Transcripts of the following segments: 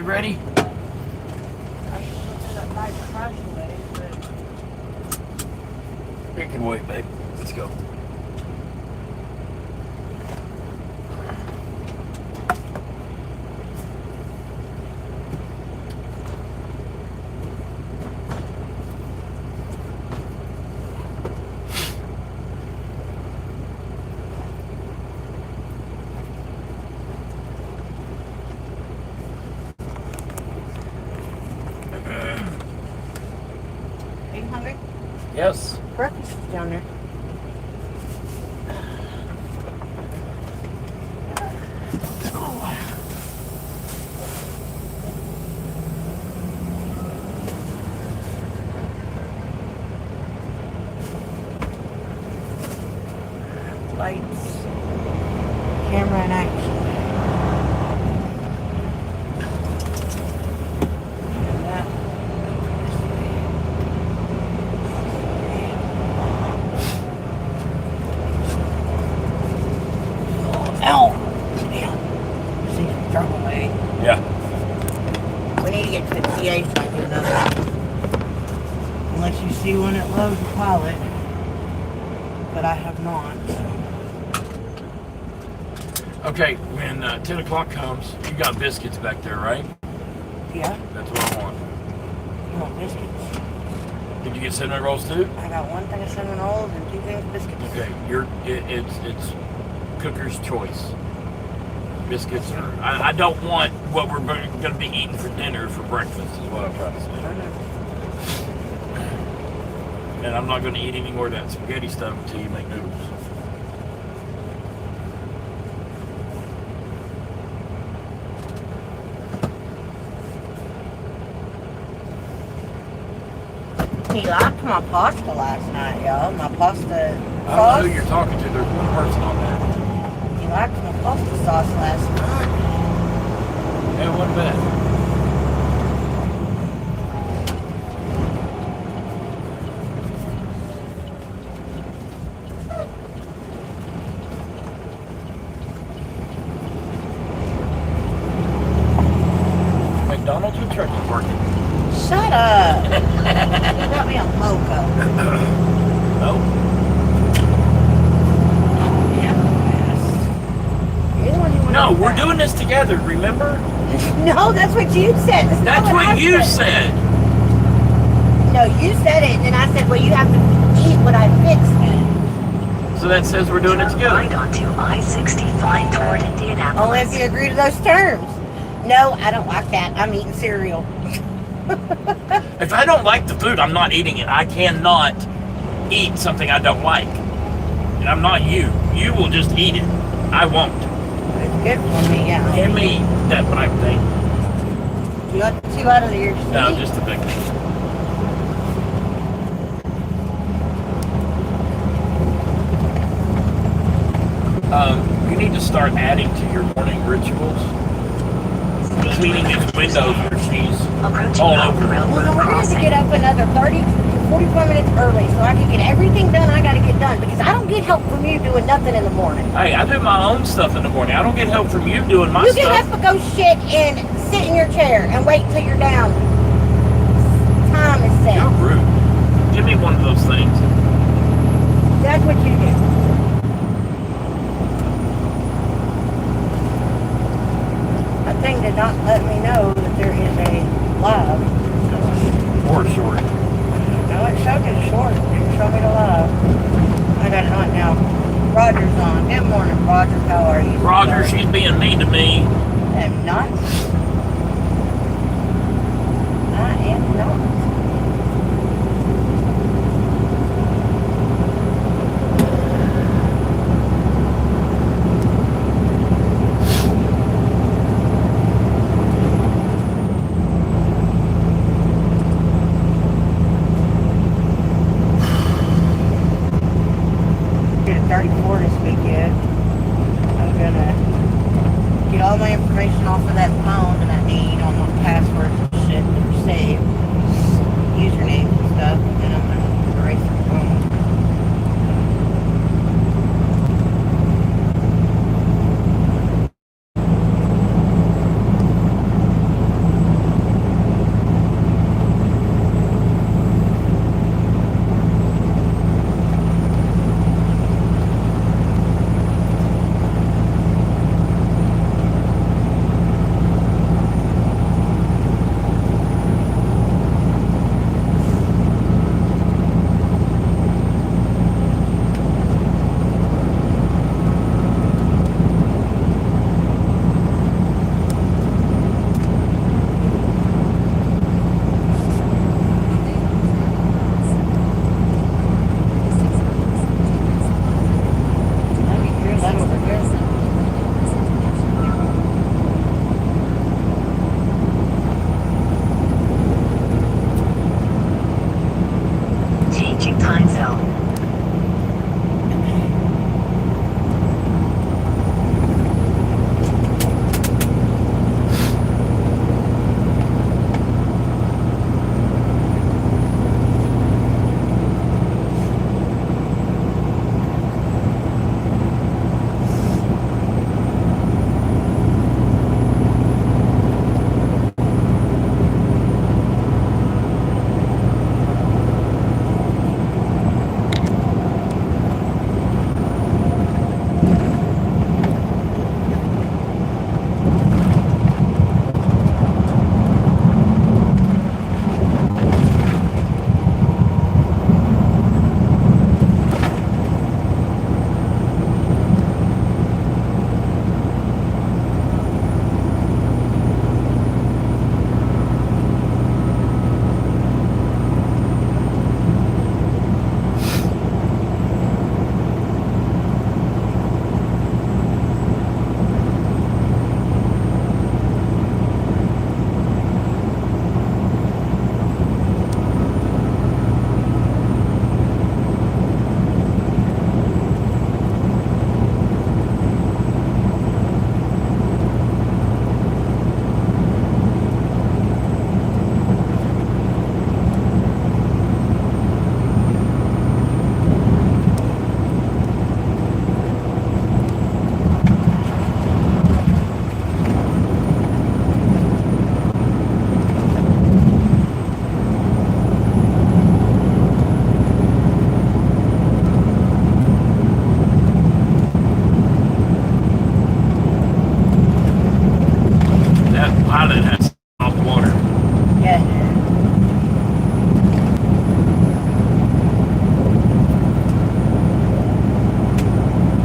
We ready? It can wait, babe. Let's go. Yes. Breakfast is down there. Lights. Camera in action. Unless you see when it loads the pilot, but I have not. Okay, when 10 o'clock comes, you got biscuits back there, right? Yeah. That's what I want. You want biscuits? Did you get cinnamon rolls too? I got one thing of cinnamon rolls and 2 things of biscuits. Okay, it's cooker's choice. Biscuits are. I don't want what we're going to be eating for dinner for breakfast. Is what I'm trying to say. And I'm not going to eat any more of that spaghetti stuff until you make noodles. He liked my pasta last night, y'all. My pasta sauce. I don't know who you're talking to. There's one person on that. He liked my pasta sauce last night. Yeah, what bad. McDonald's or Trucking working? Shut up. You got me a mocha. No. No, we're doing this together, remember? No, that's what you said. That's what you said. No, you said it, and then I said, well, you have to eat what I fixed. So that says we're doing it together. Right onto I-65 toward Indianapolis. Only if you agree to those terms. No, I don't like that. I'm eating cereal. If I don't like the food, I'm not eating it. I cannot eat something I don't like. And I'm not you. You will just eat it. I won't. It's good for me, yeah. Give me that black thing. You want 2 out of your seat? No, just the big thing. You need to start adding to your morning rituals. Cleaning his windows or she's all over. Well, then we're going to get up another 30 to 45 minutes early so I can get everything done I got to get done, because I don't get help from you doing nothing in the morning. Hey, I do my own stuff in the morning. I don't get help from you doing my stuff. You can have to go shit and sit in your chair and wait till you're down. Time is set. You're rude. Give me one of those things. That's what you do. That thing did not let me know that there is a live. Or short. No, it showed me the short. It didn't show me the live. I got it on now. Roger's on. Good morning, Roger. How are you? Roger, she's being mean to me. I'm not. I am not. Get a 34 this weekend. I'm gonna get all my information off of that phone that I need, all my passwords and shit that are saved, usernames and stuff, and then I'm gonna erase the phone. pilot has off the water. Yeah.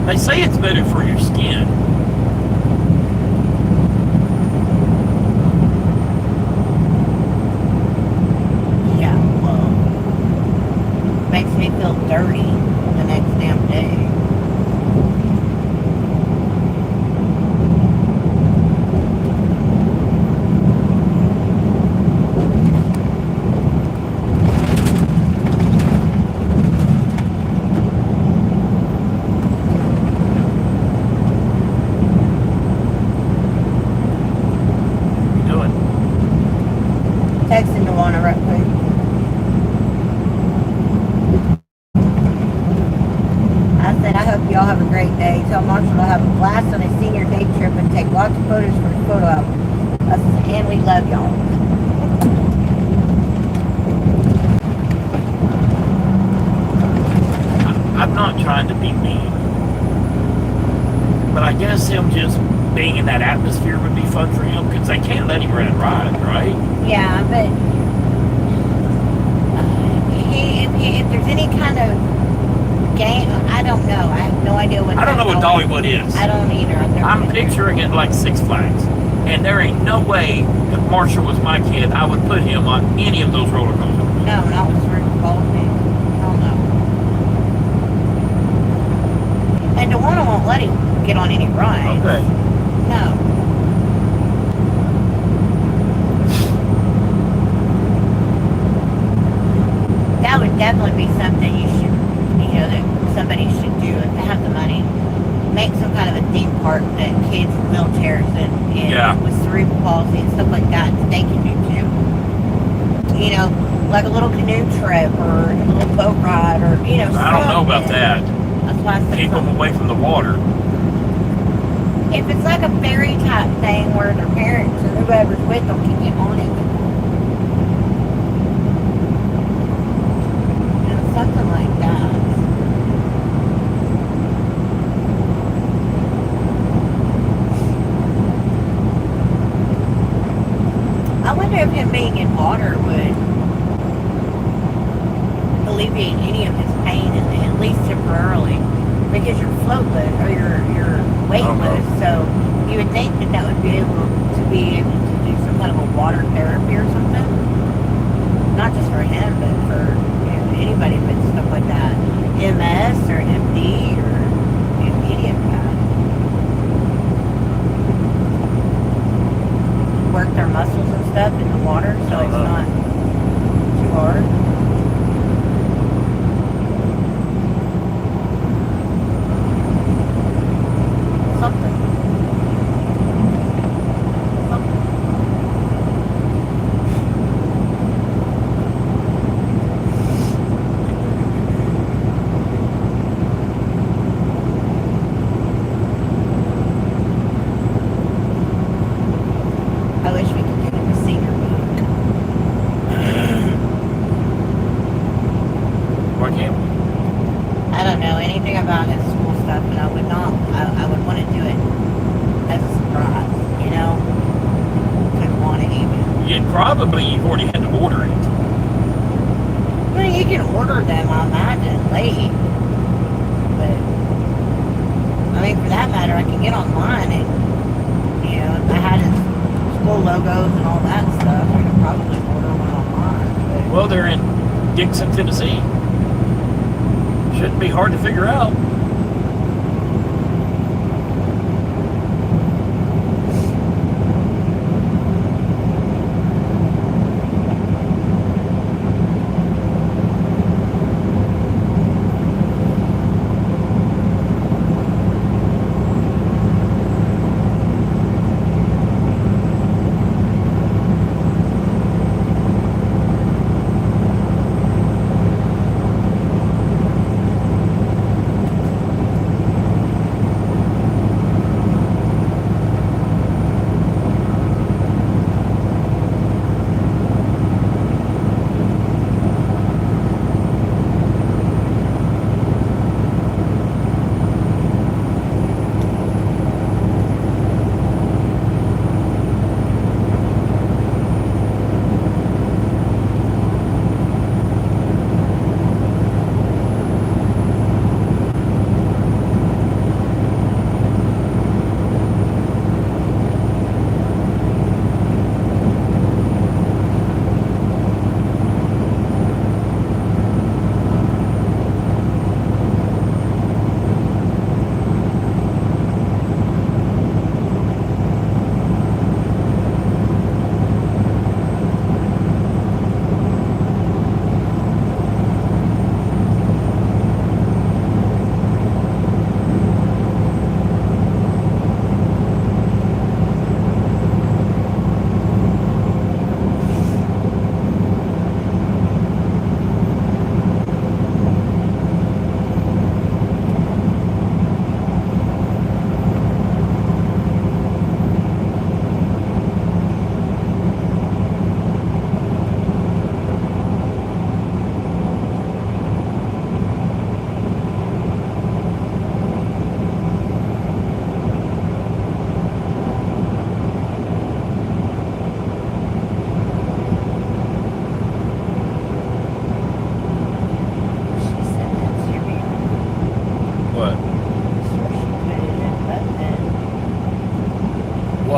They say it's better for your skin. Yeah, well, makes me feel dirty the next damn day. Texting Tawana right quick. I said, I hope y'all have a great day. Tell Marshall to have a blast on his senior day trip and take lots of photos for his photo album. I said, and we love y'all. I'm not trying to be mean, but I guess him just being in that atmosphere would be fun for him because they can't let him run and ride, right? Yeah, but if there's any kind of game, I don't know. I have no idea what. I don't know what Dollywood is. I don't either. I'm picturing it like Six Flags, and there ain't no way if Marshall was my kid, I would put him on any of those roller coasters. No, not with cerebral palsy. Hell no. And Tawana won't let him get on any rides. Okay. No. That would definitely be something you should, that somebody should do if they have the money. Make some kind of a theme park that kids in wheelchairs and with cerebral palsy and stuff like that they can do too. Like a little canoe trip or a little boat ride or, I don't know about that. That's why I said Keep them away from the water. if it's like a ferry type thing where their parents or whoever's with them can get on it. Something like that. I wonder if him being in water would alleviate any of his pain, at least temporarily, because you're floatless or you're weightless. So you would think that would be able to do some kind of a water therapy or something. Not just for him, but for anybody with stuff like that, MS or MD or any of that. Work their muscles and stuff in the water, so it's not too hard. Something. I wish we could get him a senior book. Why can't we? I don't know anything about his school stuff, and I would want to do it as a surprise, Couldn't want it even. You've already had to order it. Well, you can order them, I imagine, late. But, for that matter, I can get online and, if I had his school logos and all that stuff, I could probably order one online. But Well, they're in Dixon, Tennessee. Shouldn't be hard to figure out.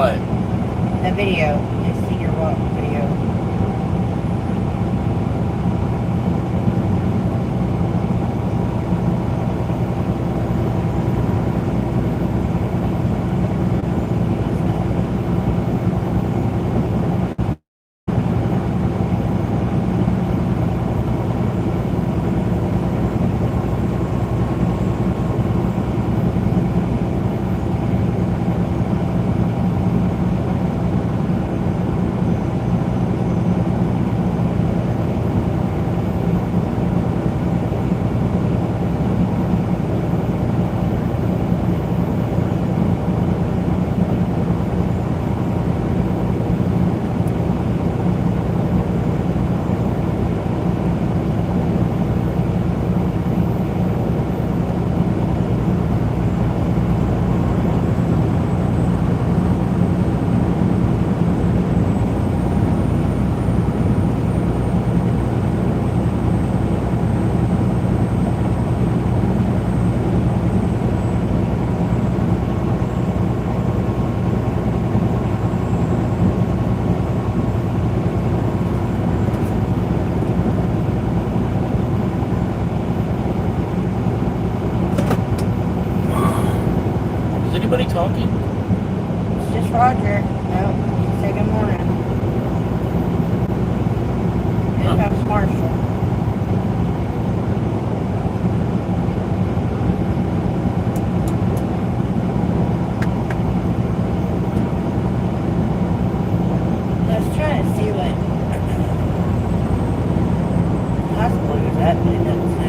what? The video. The senior walk video. Anybody talking? It's just Roger. No, say good morning. Here comes Marshall. I was trying to see what hospital he was at, but it doesn't say.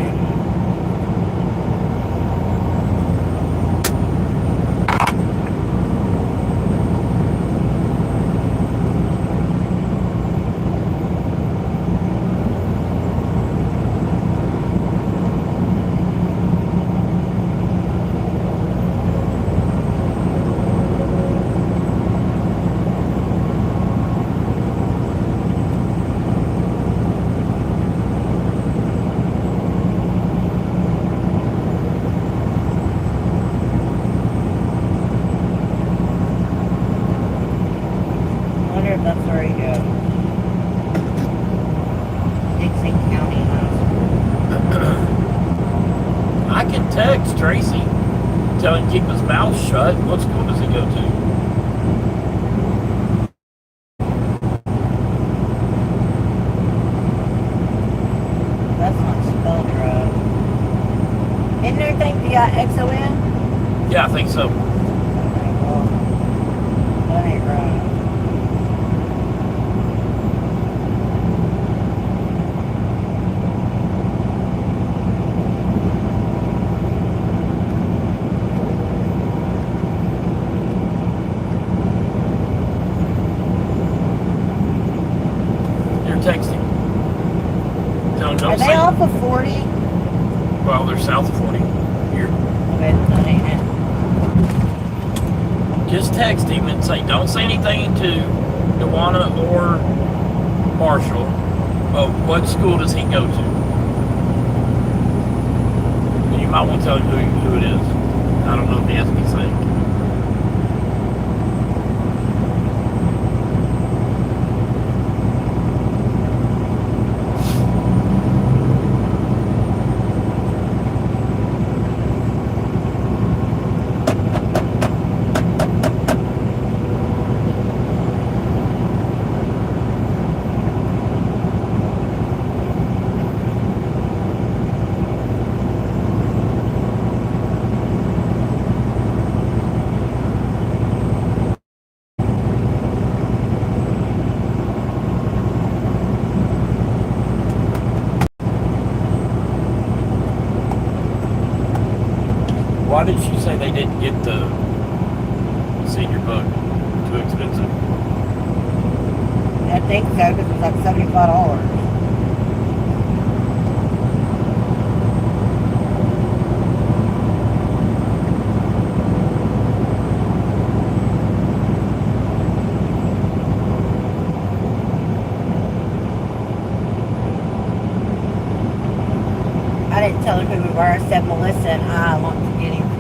That's where he goes. Dixon County Hospital. I can text Tracy, tell him to keep his mouth shut. What school does he go to? That's not spelled right. Isn't everything D-I-X-O-N? Yeah, I think so. Okay, well, that ain't right. Texting. Tell them Are don't they say. off of 40? Well, they're south of 40. Here. Okay, that ain't it. Just text him and say, don't say anything to Pawna or Marshall. But what school does he go to? And you might want to tell him who it is. I don't know if he has to be saying. Why did she say they didn't get the senior book? Too expensive? I think so, because it was like $75. I didn't tell her who we were. I said Melissa and I want to get him from.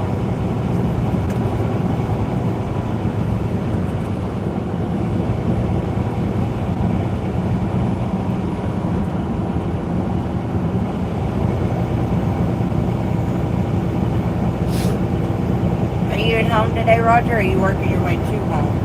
today, Roger, or are you working your way to home?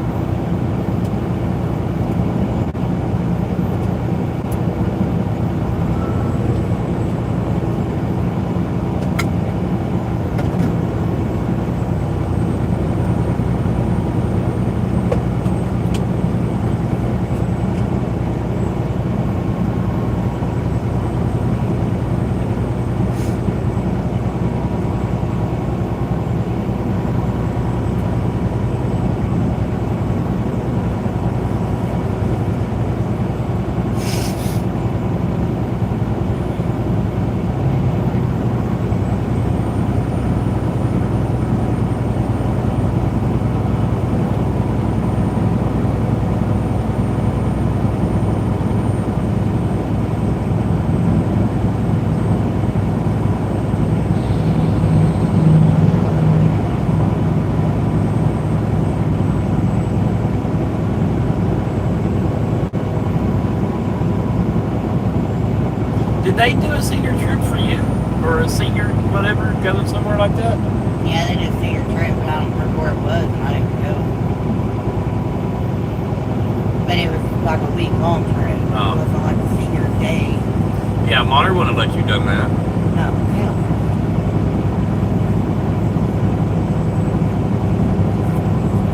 Did they do a senior trip for you? Or a senior whatever, going somewhere like that? Yeah, they did a senior trip, but I don't remember where it was, and I didn't go. But it was like a week-long trip. Oh. It wasn't like a senior day. Yeah, Monter wouldn't have let you done that. No, hell.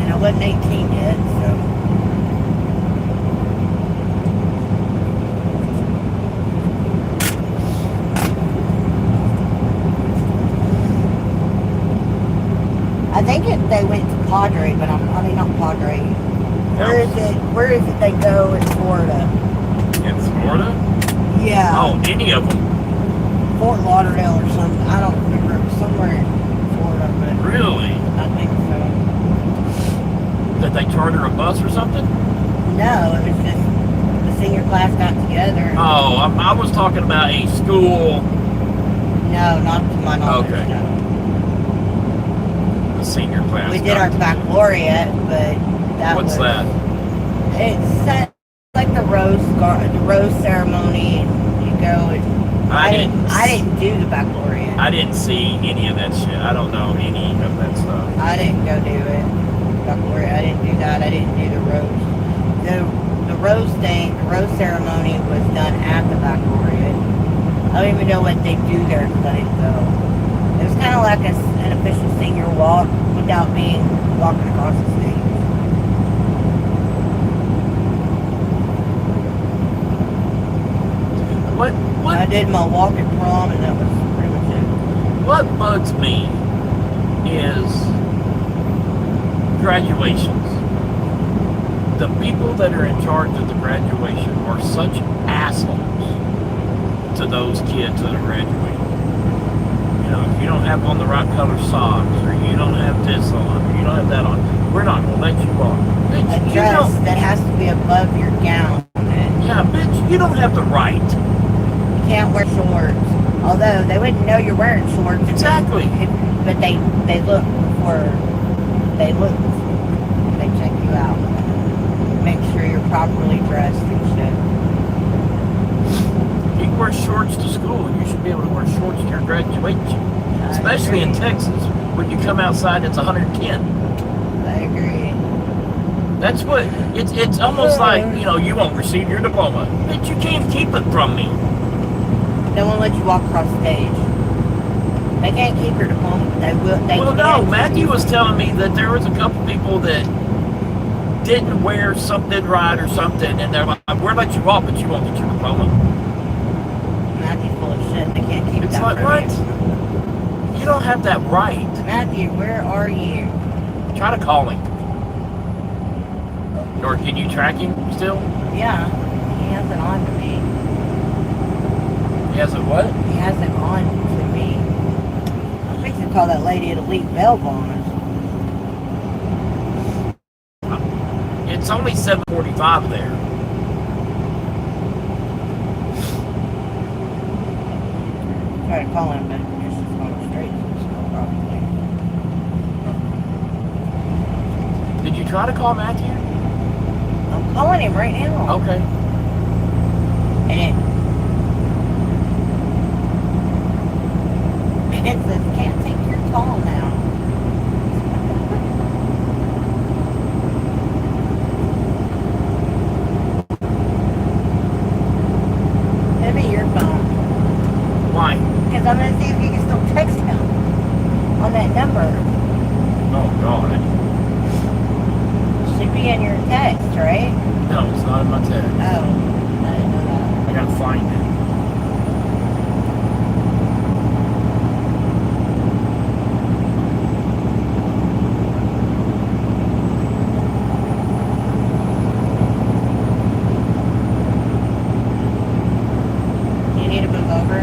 And I wasn't 18 yet, so... I think they went to Padre, but I mean not Padre. Where is it they go in Florida? In Florida? Yeah. Oh, any of them. Fort Lauderdale or something. I don't remember. It was somewhere in Florida, but Really? I think so. Did they charter a bus or something? No, it was just the senior class got together. Oh, I was talking about a school. No, not to my knowledge. Okay. No. The senior class. We did our baccalaureate, but What's that? It's like the rose ceremony, and you go and I didn't do the baccalaureate. I didn't see any of that shit. I don't know any of that stuff. I didn't go do it. Baccalaureate. I didn't do that. I didn't do the rose. The rose thing, the rose ceremony was done at the baccalaureate. I don't even know what they do there because I didn't go. It was kind of like an official senior walk without being walking across the stage. What I did my walk at prom, and that was pretty much it. What bugs me is graduations. The people that are in charge of the graduation are such assholes to those kids that are graduating. You know, if you don't have on the right color socks, or you don't have this on, or you don't have that on, we're not going to let you on. Bitch, A dress that has to be above your gown. And yeah, bitch, you don't have the right. you can't wear shorts. Although they wouldn't know you're wearing shorts. Exactly. But they look before they check you out. Make sure you're properly dressed and shit. You can wear shorts to school. You should be able to wear shorts to your graduation. Especially in Texas, when you come outside, it's 110. I agree. That's what, it's almost like, you know, you won't receive your diploma. But you can't keep it from me. They won't let you walk across stage. They can't keep your diploma, but they will. Well, no, Matthew was telling me that there was a couple people that didn't wear something right or something, and they're like, we'll let you off, but you won't get your diploma. Matthew's full of shit. They can't keep It's that like, from what? you. You don't have that right. Matthew, where are you? Try to call him. Or can you track him still? Yeah, he has it on to me. He has a what? He has it on to me. I'm fixing to call that lady at Elite Bell on us. It's only 7:45 there. Try to call him, but it's just going straight to the school, probably. Did you try to call Matthew? I'm calling him right now. Okay. And it says, can't take your call now. I'm gonna see if you can still text him on that number. Oh, God. Should be in your text, right? No, it's not in my text. Oh, I didn't know that. I gotta find it. You need to move over.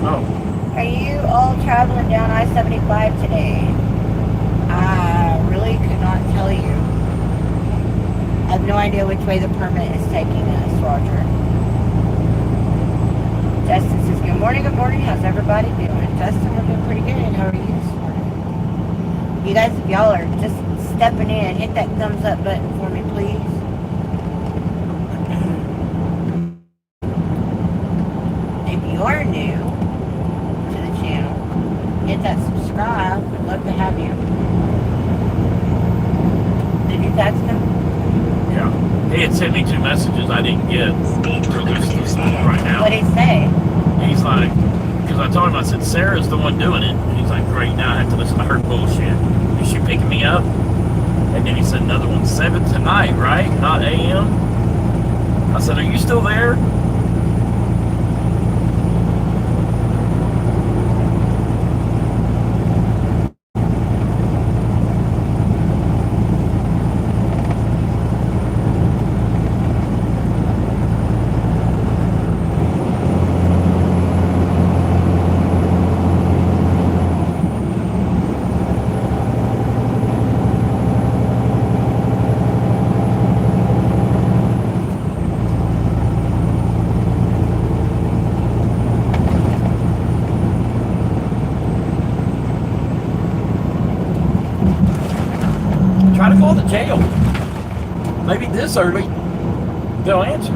Oh, Are you all traveling down I-75 today? I really could not tell you. I have no idea which way the permit is taking us, Roger. Justin says, good morning, how's everybody doing? Justin, we're doing pretty good. How are you this morning? You guys, if y'all are just stepping in, hit that thumbs up button for me, please. If you are new to the channel, hit that subscribe. We'd love to have you. Did you text him? yeah. He had sent me 2 messages I didn't get. Speed So limit there's is right now. What'd he say? He's like, because I told him, I said, Sarah's the one doing it. And he's like, great, now I have to listen to her bullshit. Is she picking me up? And then he said another one, 7 tonight, right? Not AM? I said, are you still there? Try to call the jail. Maybe this early, they'll answer.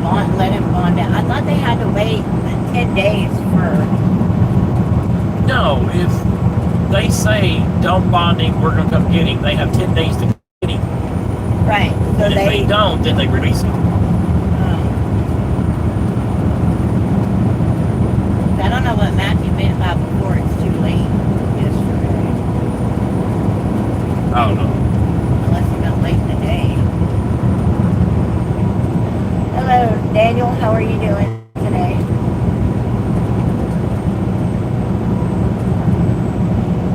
bond, let him bond out. I thought they had to wait 10 days for. No, if they say don't bond him, we're gonna come get him. They have 10 days to get him. Right. So And if they don't, then they release him. I don't know what Matthew meant by before it's too late yesterday. I don't know. Unless he meant late in the day. Hello, Daniel. How are you doing today?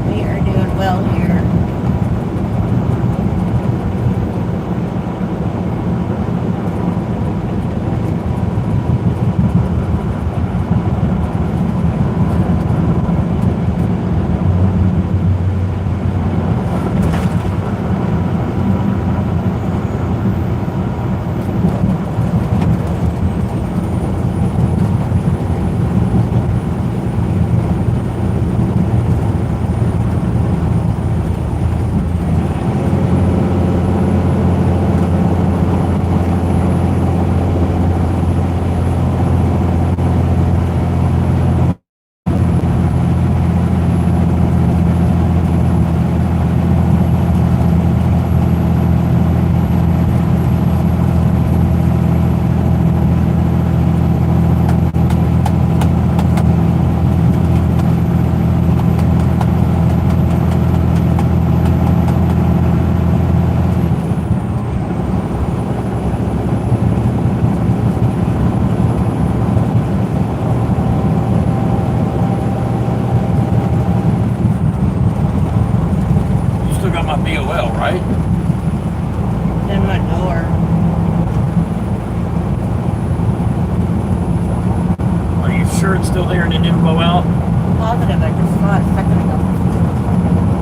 We are doing well here. BOL, right? It's in my door. Are you sure it's still there and it didn't blow out? Positive, I just saw it a second ago.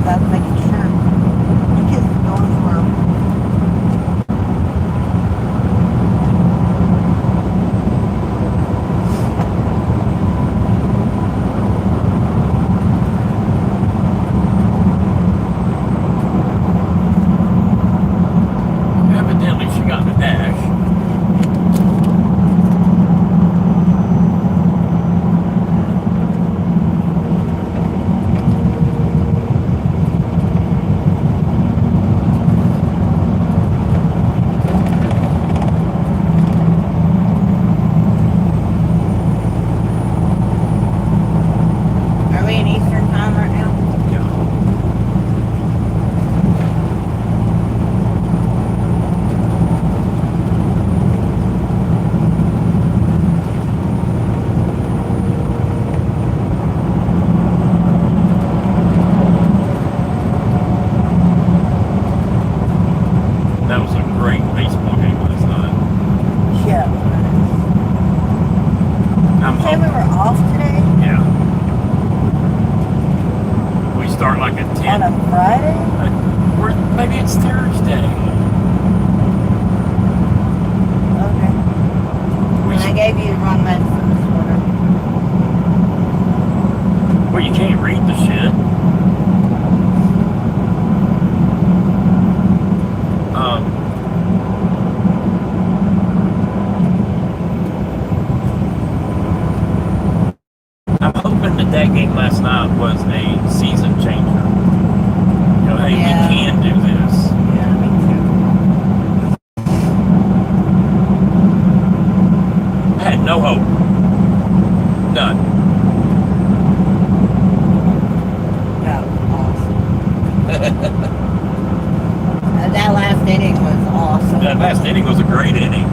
That's making sure. Because the doors were. Evidently she got the dash. Are we in Eastern time right now? Yeah. That was a great baseball game last night. Yeah. I'm Say we hoping. were off today? Yeah. We start like at 10. On a Friday? Or maybe it's Thursday. Okay. We, And I gave you the wrong medicine this morning. well, you can't read the shit. I'm hoping that game last night was a season changer. You know, hey, Yeah. we can do this. Yeah, me too. I had no hope. None. That was awesome. That last inning was awesome. That last inning was a great inning.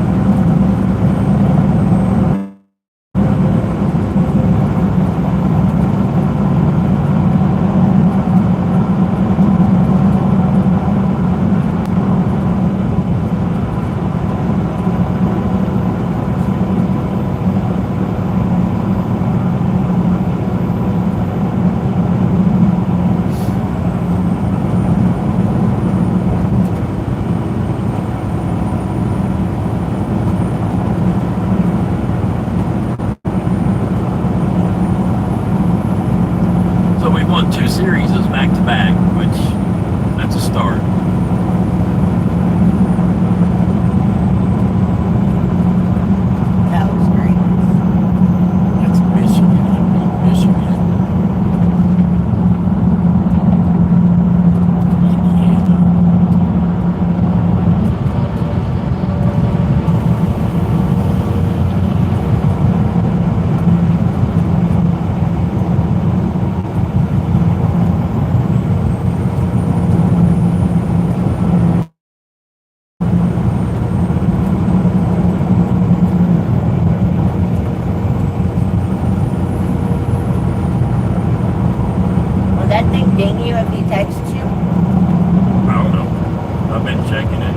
checking it.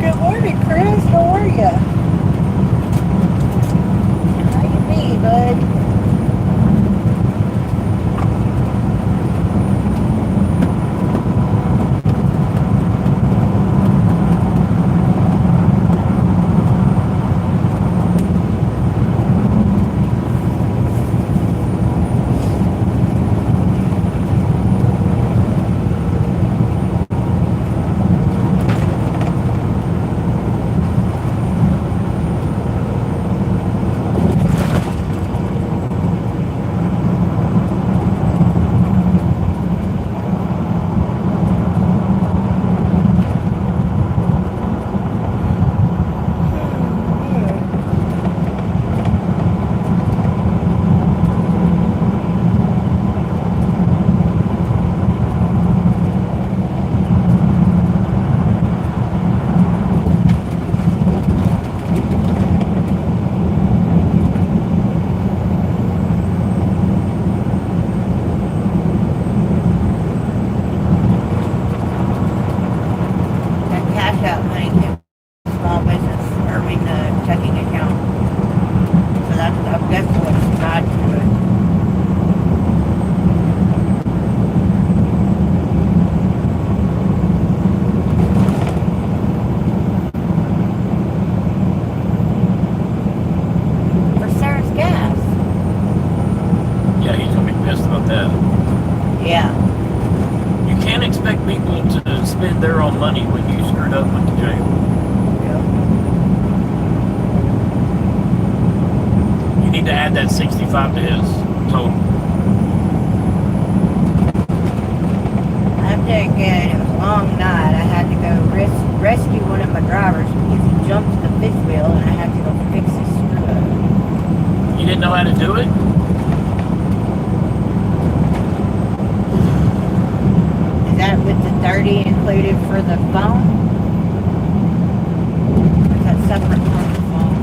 Good morning, Chris. How are ya? How you be, bud? Cash-app money came from small business, or I mean the checking account. So that's what's tied to it. For Sarah's gas. Yeah, he's gonna be pissed about that. Yeah. You can't expect people to spend their own money when you screwed up with the jail. You need to add that 65 to his total. I'm thinking it was a long night. I had to go rescue one of my drivers because he jumped the fifth wheel and I had to go fix his screw up. You didn't know how to do it? Is that with the 30 included for the phone? Or is that separate from the phone?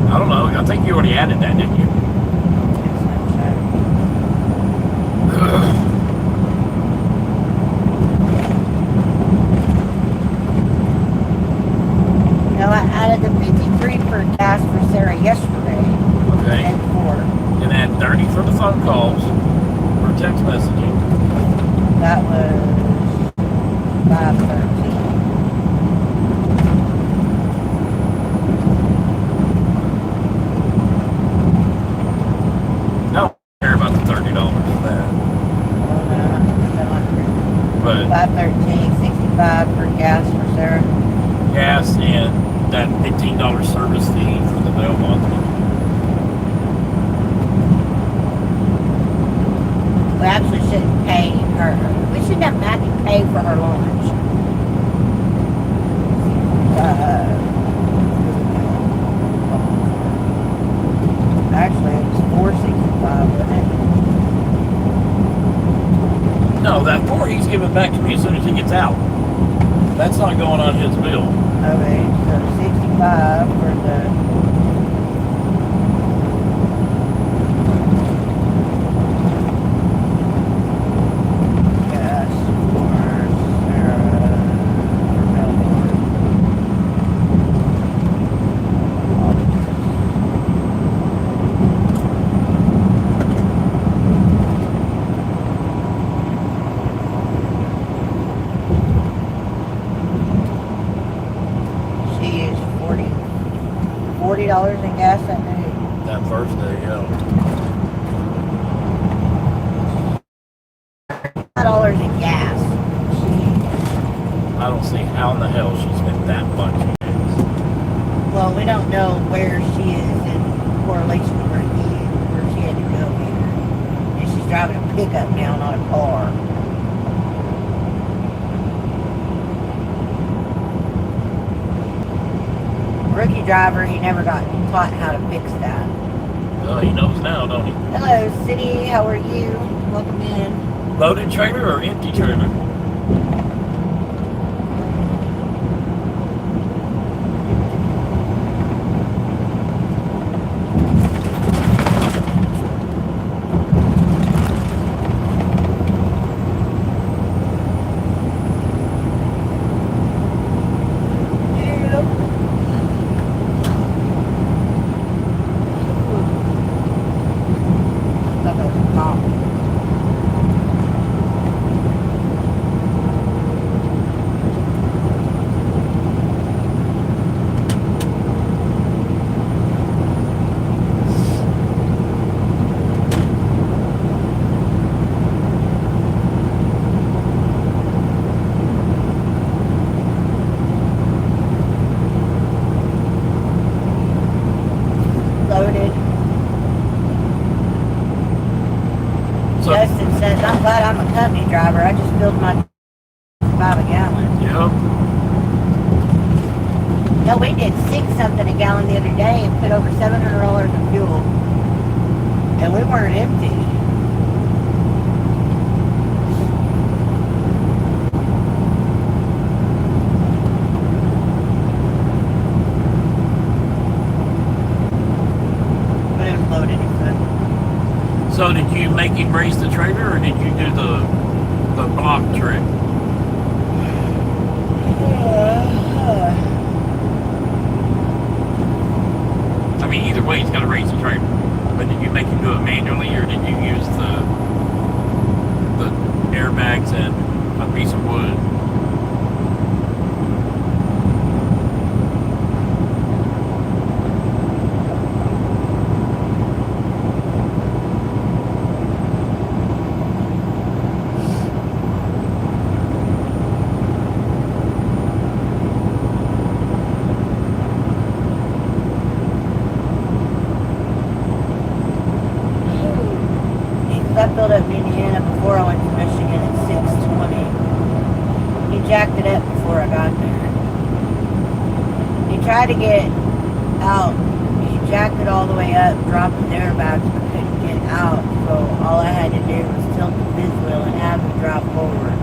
I don't know. I think you already added that, didn't you? No, I added the 53 for gas for Sarah yesterday. Okay. And 4. And add 30 for the phone calls or text messaging. That was 513. No, I don't care about the $30 for that. But 513, 65 for gas for Sarah. gas and that $15 service fee for the mail monthly. We actually shouldn't pay her. We shouldn't have Maggie pay for her lunch. Actually, it was $4.65, wasn't it? No, that $4 he's giving back to me as soon as he gets out. That's not going on his bill. Okay, so 65 for the... gas for Sarah for Melbourne. She used $40 in gas that day. That first day, yeah. $5 in gas. I don't see how in the hell she spent that much in gas. Well, we don't know where she is in correlation to where he is, where she had to go either. And she's driving a pickup now, not a car. Rookie driver, he never got taught how to fix that. He knows now, don't he? Hello, City. How are you? Welcome in. Loaded trailer or empty trailer? Justin says, I'm glad I'm a company driver. I just filled my 5 a gallon. Yeah. No, we did 6 something a gallon the other day and put over $700 in fuel. And we weren't empty. But it was loaded, he said. So did you make him raise the trailer, or did you do the block trick? I mean, either way, he's got to raise the trailer. But did you make him do it manually, or did you use the airbags and a piece of wood? I filled up in Indiana before I went to Michigan at 6:20. He jacked it up before I got there. He tried to get out. He jacked it all the way up, dropped the airbags, but couldn't get out. So all I had to do was tilt the fifth wheel and have him drop forward.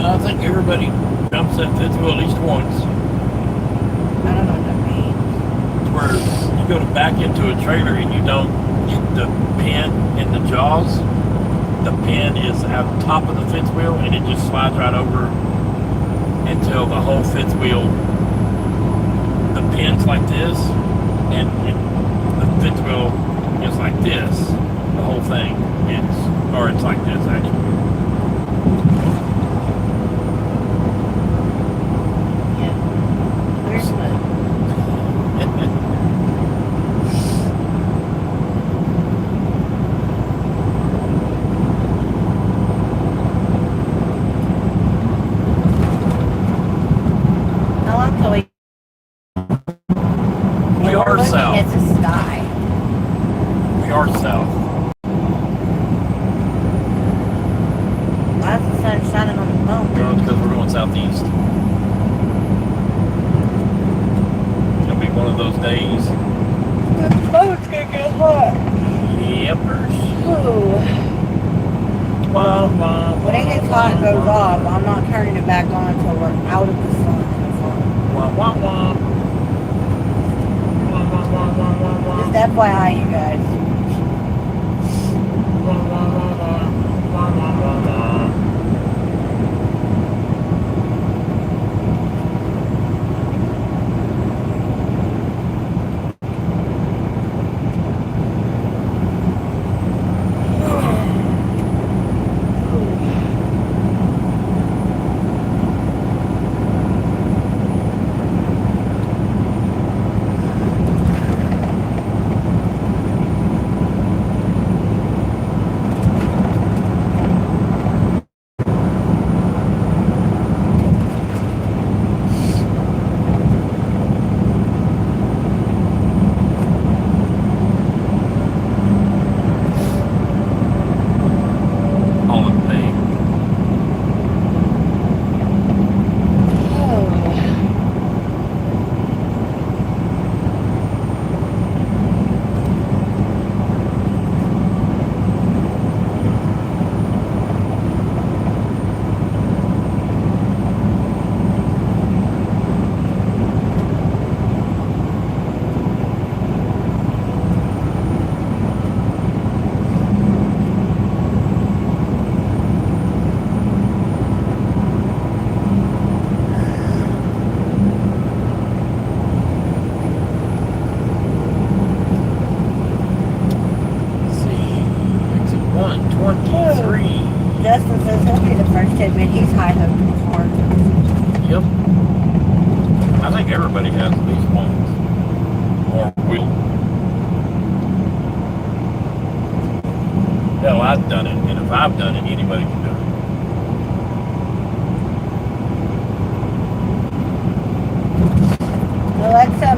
I think everybody jumps that fifth wheel at least once. I don't know what that means. It's where you go to back into a trailer and you don't get the pin in the jaws. The pin is at the top of the fifth wheel and it just slides right over until the whole fifth wheel, the pin's like this, and the fifth wheel is like this. The whole thing, it's like this actually. We are south. It's the sky. We are south. Why is the sun shining on the phone? Well, it's because we're going southeast. It'll be one of those days. The phone's gonna get hot. Yepers. Ooh. When it gets hot and goes off, I'm not turning it back on until we're out of the sun. Wah, wah, wah. Just FYI, you guys. 23. Justin says he'll be the first to admit he's high hoped before. Yep. I think everybody has at least once. Or will. Hell, I've done it, and if I've done it, anybody can do it. Alexa,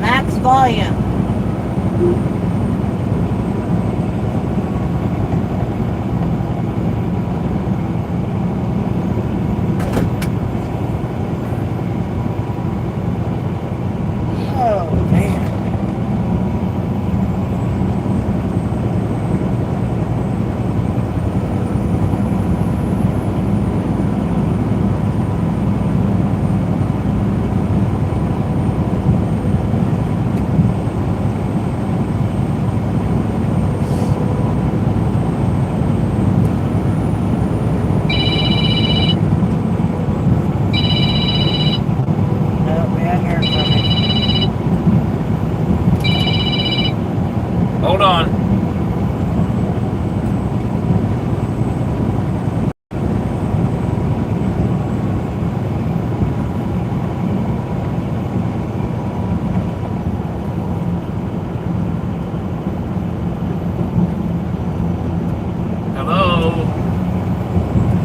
max volume. Oh, man. Hold on. Hello?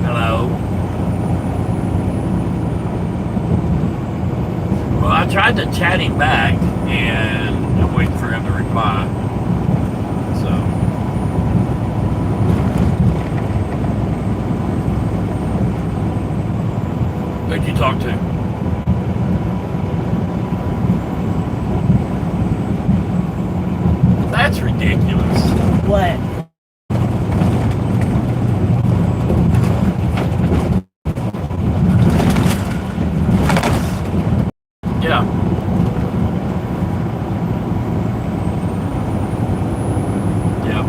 Hello? Well, I tried to chat him back, and I'm waiting for him to reply. Who'd you talk to? That's ridiculous. What? Yeah. Yep.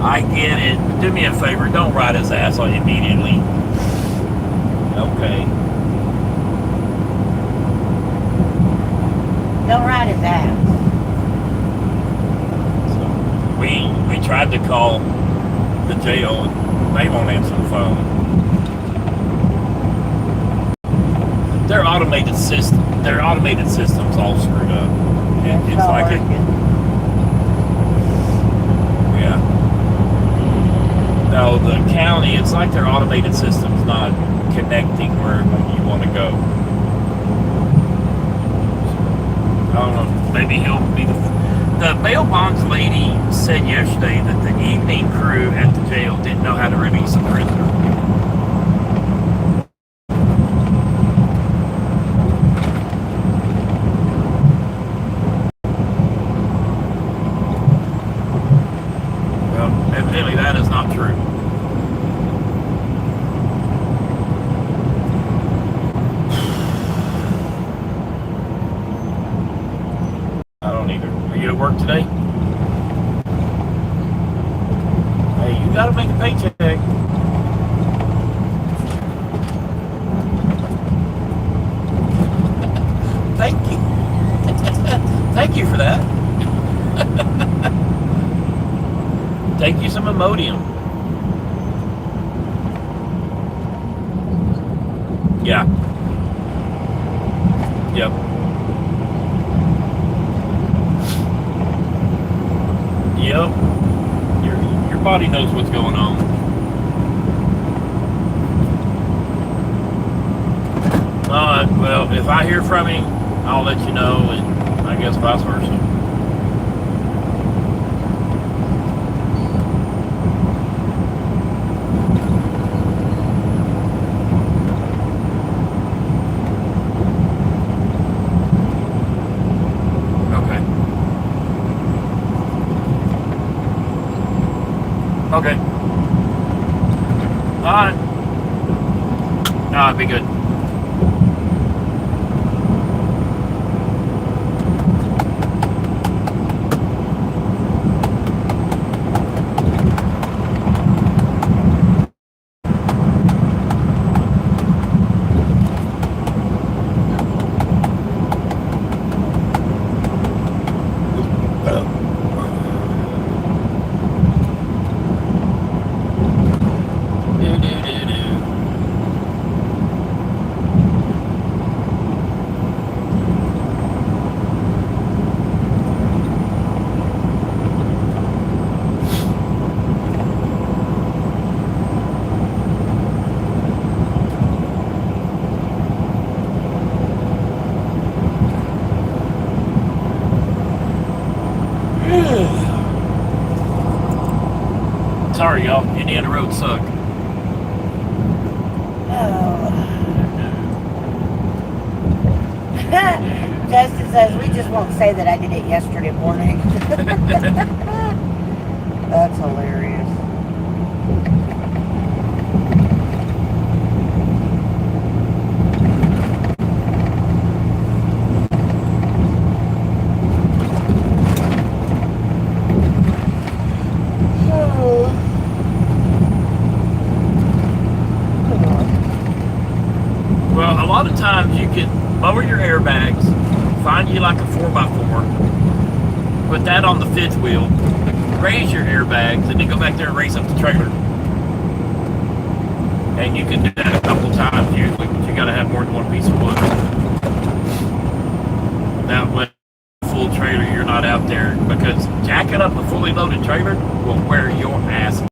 I get it. Do me a favor, don't ride his ass on immediately. Okay. Don't ride his ass. So we tried to call the jail and they won't answer the phone. Their automated systems all screwed up. It's not like working. Yeah. No, the county, it's like their automated system's not connecting where you want to go. I don't know. Maybe he'll be the bail bonds lady said yesterday that the evening crew at the jail didn't know how to release a prisoner. Well, evidently that is not true. Work today? Hey, you gotta make a paycheck. Thank you. Thank you for that. Take you some Imodium. Yeah. Yep. Yep. Your body knows what's going on. Well, if I hear from him, I'll let you know, and I guess vice versa. Okay. Alright. Alright, be good. Indiana roads suck. Oh. Justin says, we just won't say that I did it yesterday morning. That's hilarious. Well, a lot of times you can lower your airbags, find you like a 4x4, put that on the fifth wheel, raise your airbags, and then go back there and raise up the trailer. And you can do that a couple times usually, but you got to have more than one piece of wood. That way, full trailer, you're not out there, because jacking up a fully loaded trailer will wear your ass.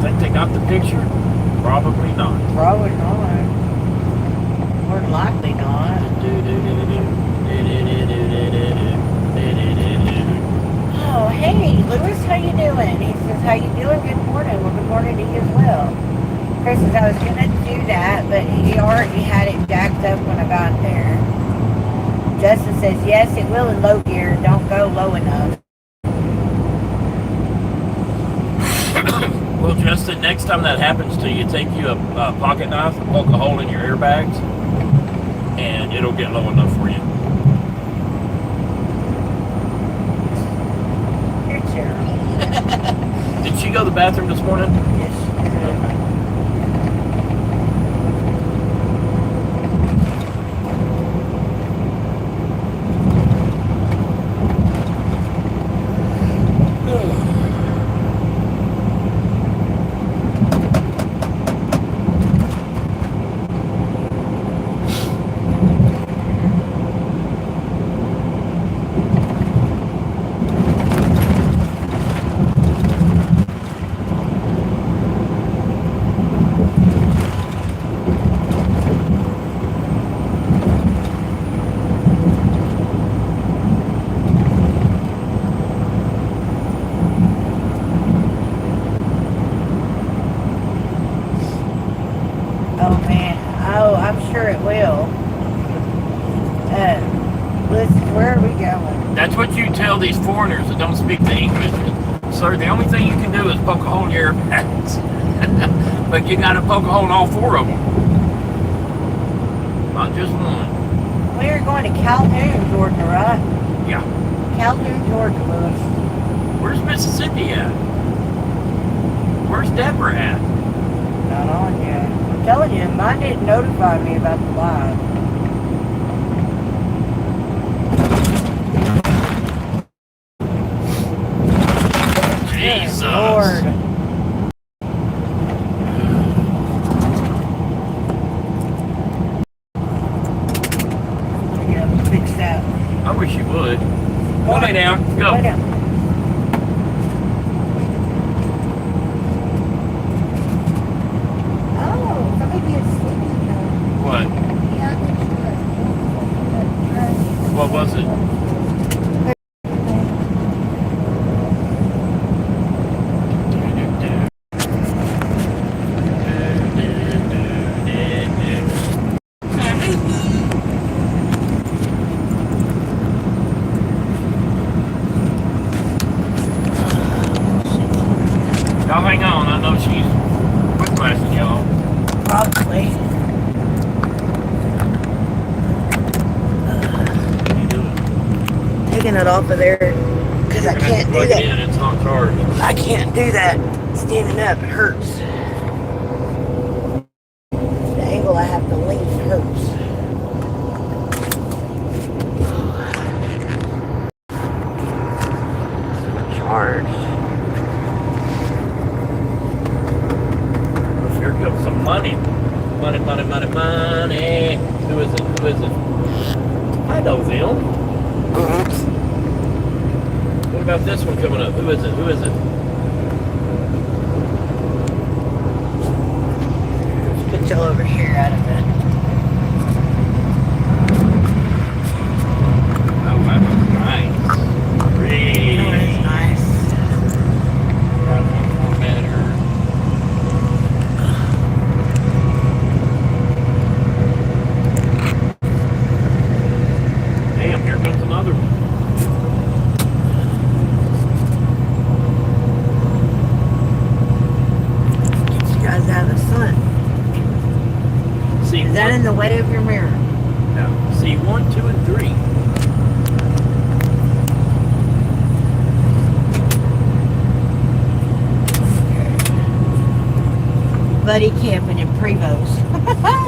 Think they got the picture? Probably not. Probably not. More than likely not. Oh, hey, Lewis, how you doing? He says, how you doing? Good morning. Well, good morning to you as well. Chris says, I was going to do that, but he already had it jacked up when I got there. Justin says, yes, it will in low gear. Don't go low enough. Well, Justin, next time that happens to you, take you a pocket knife and poke a hole in your airbags, and it'll get low enough for you. You're terrible. Did she go to the bathroom this morning? Yes, she did. These foreigners that don't speak the English, sir, the only thing you can do is poke a hole in your airbags. But you got to poke a hole in all four of them. Not just one. We are going to Calhoun, Georgia, right? Yeah. Calhoun, Georgia, Lewis. Where's Mississippi at? Where's Deborah at? Not on yet. I'm telling you, mine didn't notify me about the live. Jesus. Lord. Yeah, fix that. I wish you would. Go lay down. Go. Lay down. Oh, somebody is sleeping now. What? Yeah, I think she was. What was it? Y'all hang on. I know she's whiplashing y'all. Probably. What are you doing? Taking it off of there because I can't do Plug it that. in. It's not charged. I can't do that standing up. It hurts. The angle I have to lean hurts. Charged. Here comes some money. Money, money, money, money. Who is it? Who is it? I know them. What about this one coming up? Who is it? Who is it? Let's get you over here out of it. Oh, that looks nice. Really That is nice. better. Damn, here comes another one. Get you guys out of the sun. See, Is that in the way of your mirror? No. See, 1, 2, and 3. Buddy camping in Prevost.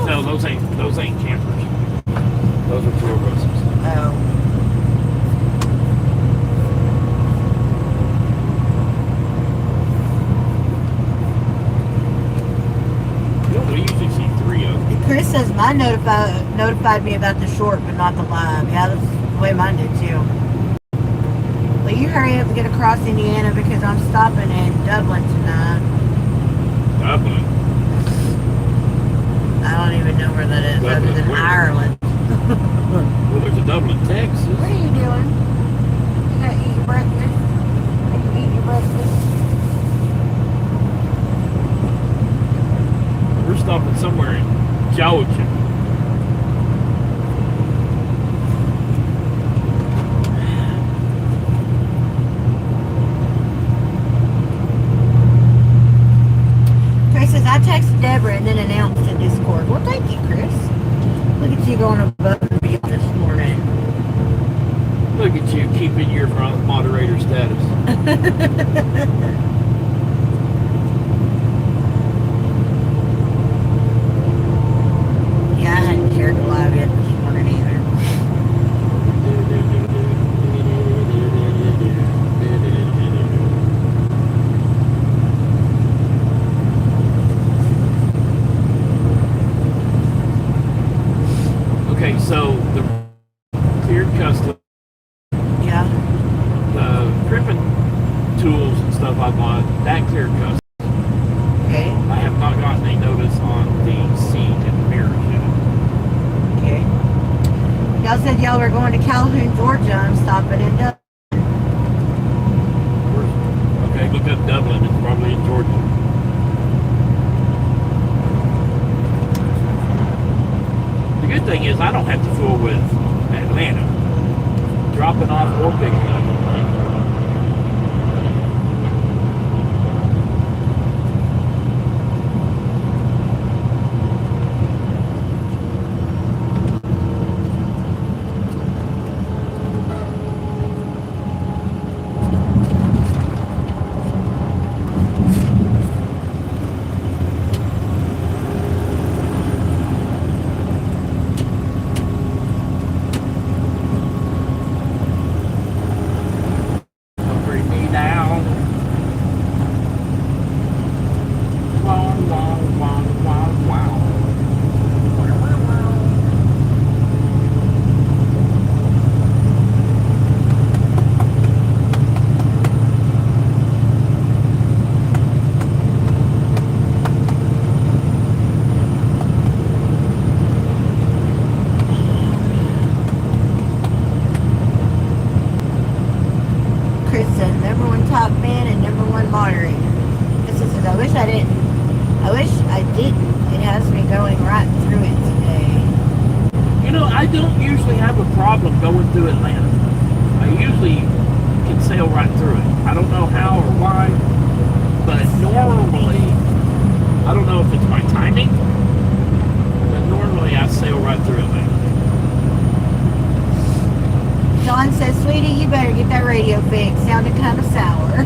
No, those ain't campers. Those are tour buses. Oh. You know, we usually see 3 of them. And Chris says mine notified me about the short, but not the live. Yeah, that's the way mine did too. Will you hurry up and get across Indiana because I'm stopping in Dublin tonight. Dublin. I don't even know where that is, Dublin, other than where? Ireland. Well, there's a Dublin, Texas. What are you doing? You gotta eat your breakfast. Are you eating your breakfast? We're stopping somewhere in Georgia. Chris says, I texted Deborah and then announced in Discord. Well, thank you, Chris. Look at you going above and beyond this morning. Look at you keeping your moderator status. Yeah, I hadn't shared the live yet this morning either. Okay, so the cleared custom, Yeah. the crimping tools and stuff I bought, that cleared custom. Okay. I have not gotten a notice on the seat and the mirrors yet. Okay. Y'all said y'all were going to Calhoun, Georgia. I'm stopping in Dublin. Okay, look up Dublin. It's probably in Georgia. The good thing is I don't have to fool with Atlanta. Dropping off or picking up. unmoderated. This is, I wish I didn't. I wish I didn't. It has me going right through it today. You know, I don't usually have a problem going through Atlanta. I usually can sail right through it. I don't know how or why, but normally, I don't know if it's my timing, but normally I sail right through Atlanta. John says, sweetie, you better get that radio fixed. Sounded kind of sour.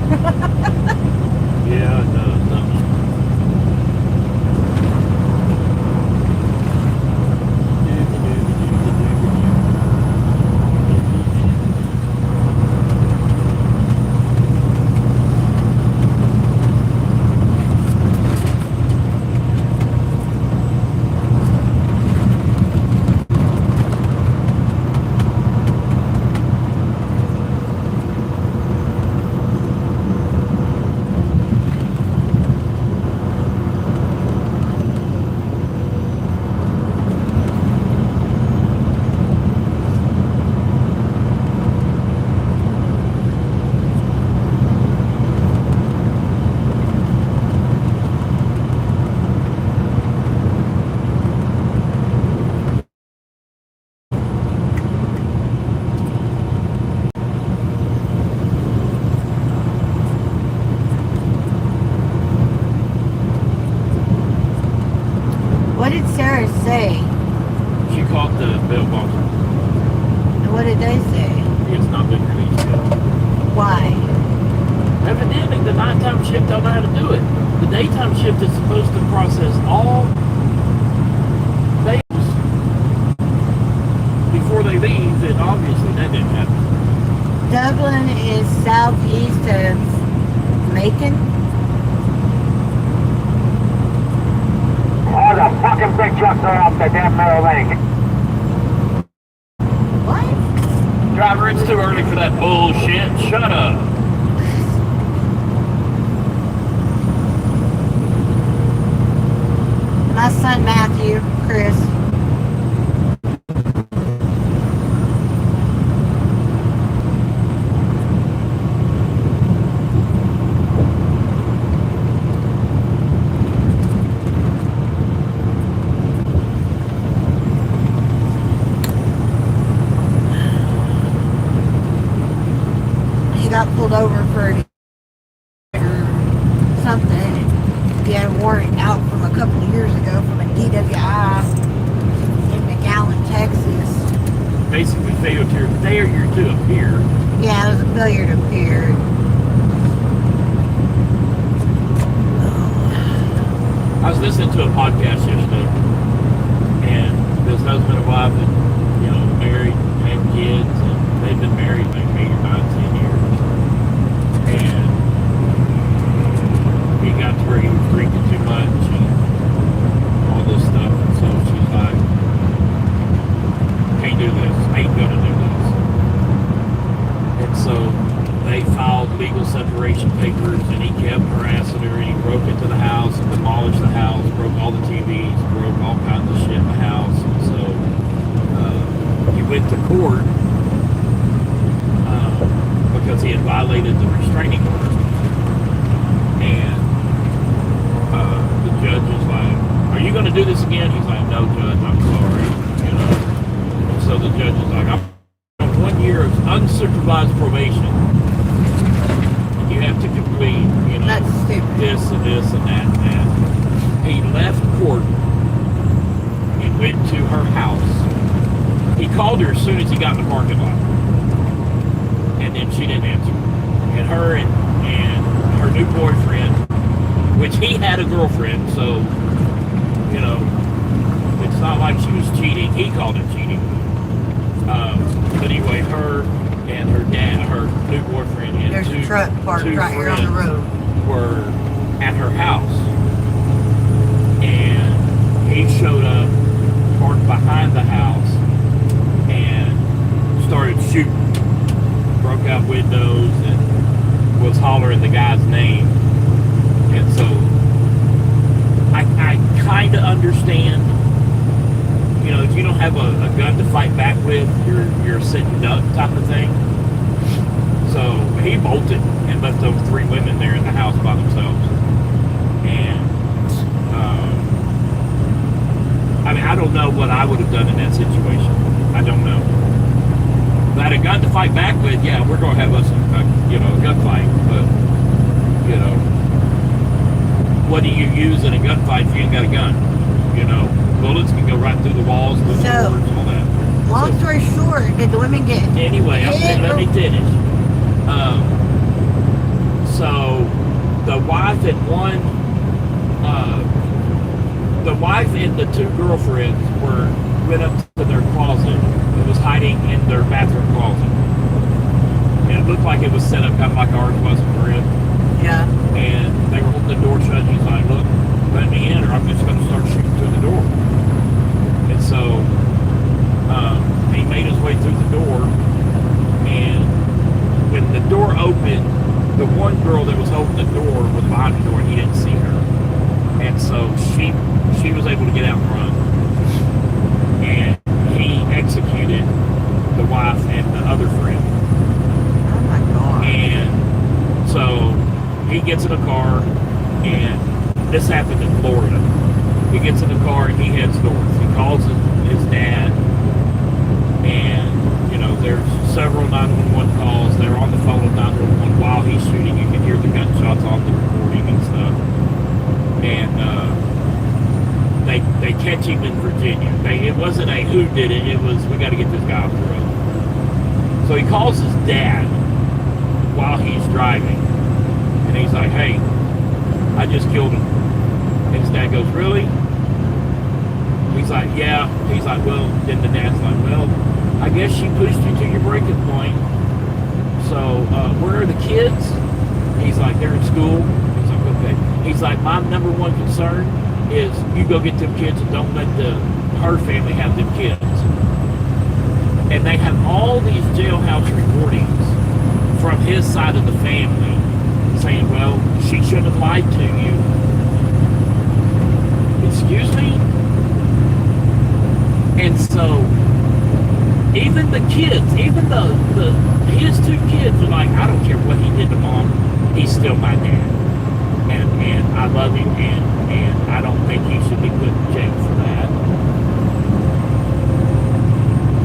Yeah, it does, doesn't it? What did Sarah say? She caught the bell box. And what did they say? It's not been released yet. Why? Evidently, the nighttime shift don't know how to do it. The daytime shift is supposed to process all bills before they leave, and obviously that didn't happen. Dublin is southeast of Macon. All the fucking big trucks are off the damn narrow lane. What? Driver, it's too early for that bullshit. Shut up. My son Matthew, Chris. He got pulled over for something. He had a warrant out from a couple of years ago from a DWI in McAllen, Texas. Basically, failure to appear. Yeah, it was a failure to appear. I was listening to a podcast yesterday, and this husband and wife had, married, had kids, and they've been married like 8 or 9, 10 years. And he got to where he was drinking too much and all this stuff, and so she's like, can't do this, ain't gonna do this. And so they filed legal separation papers, and he kept harassing her, and he broke into the house and demolished the house, broke all the TVs, broke all kinds of shit in the house. And so he went to court because he had violated the restraining order. And the judge was like, are you going to do this again? He's like, no, Judge, I'm sorry. And so the judge is like, I'm on 1 year of unsupervised probation. You have to complete, That's stupid. this and this and that and that. He left court and went to her house. He called her as soon as he got in the parking lot. And then she didn't answer. And her and her new boyfriend, which he had a girlfriend, so, it's not like she was cheating. He called it cheating. But anyway, her and her dad, her new boyfriend, and There's a truck parked right here on the road. were at her house. And he showed up, parked behind the house, and started shooting. Broke out windows and was hollering the guy's name. And so I kind of understand, if you don't have a gun to fight back with, you're a sitting duck type of thing. So he bolted and left those 3 women there in the house by themselves. And I mean, I don't know what I would have done in that situation. I don't know. If I had a gun to fight back with, yeah, we're going to have us, a gunfight. But, what do you use in a gunfight if you ain't got a gun? Bullets can go right through the walls, through the So, doors, and all that. Long story short, did the women get Anyway, hit let me or- finish. So the wife and the 2 girlfriends went up to their closet. It was hiding in their bathroom closet. And it looked like it was set up kind of like ours was for it. Yeah. And they were holding the door shut. He's like, look, let me in or I'm just going to start shooting through the door. And so he made his way through the door. And when the door opened, the one girl that was holding the door was behind the door and he didn't see her. And so she was able to get out and run. And he executed the wife and the other friend. Oh my God. And so he gets in a car, and this happened in Florida. He gets in the car and he heads north. He calls his dad, and there's several 911 calls. They're on the phone with 911 while he's shooting. You can hear the gunshots on the recording and stuff. And they catch him in Virginia. It wasn't a who did it. It was we got to get this guy off the road. So he calls his dad while he's driving, and he's like, "Hey, I just killed him." And his dad goes, "Really?" He's like, "Yeah." He's like, "Well," then the dad's like, "Well, I guess she pushed you to your breaking point. So, where are the kids?" He's like, "They're in school." He's like, "Okay." He's like, "My number one concern is you go get them kids and don't let her family have them kids." And they have all these jailhouse recordings from his side of the family saying, "Well, she shouldn't have lied to you." Excuse me? And so even the kids, even his 2 kids are like, "I don't care what he did to Mom, he's still my dad. And I love him and I don't think he should be put in jail for that."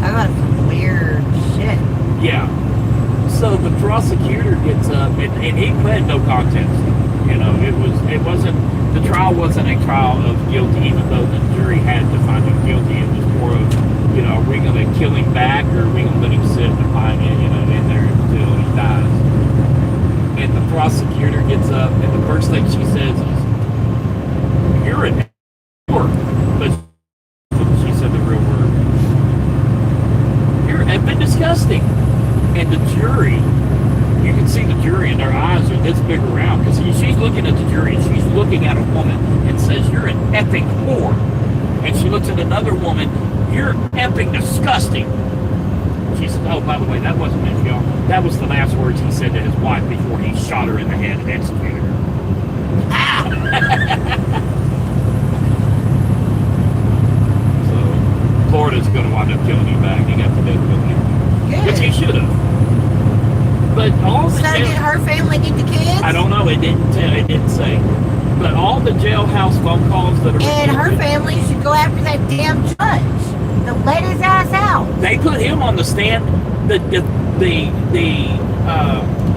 I got some weird shit. Yeah. So the prosecutor gets up and he pled no contest. The trial wasn't a trial of guilty, even though the jury had to find him guilty. It was more of, are we going to kill him back or are we going to let him sit and find it, in there until he dies? And the prosecutor gets up and the first thing she says is, "You're an whore." But she said the real word. "You're effing disgusting." And the jury, you can see the jury and their eyes are this big around because she's looking at the jury and she's looking at a woman and says, "You're an effing whore." And she looks at another woman, "You're effing disgusting." She says, "Oh, by the way, that wasn't it, y'all. That was the last words he said to his wife before he shot her in the head and executed her." So Florida's going to wind up killing you back. He got the death penalty. Which he should have. But all the So did her family get the kids? I don't know. It didn't say. But all the jailhouse phone calls that are And her recorded, family should go after that damn judge that let his ass out. they put him on the stand. The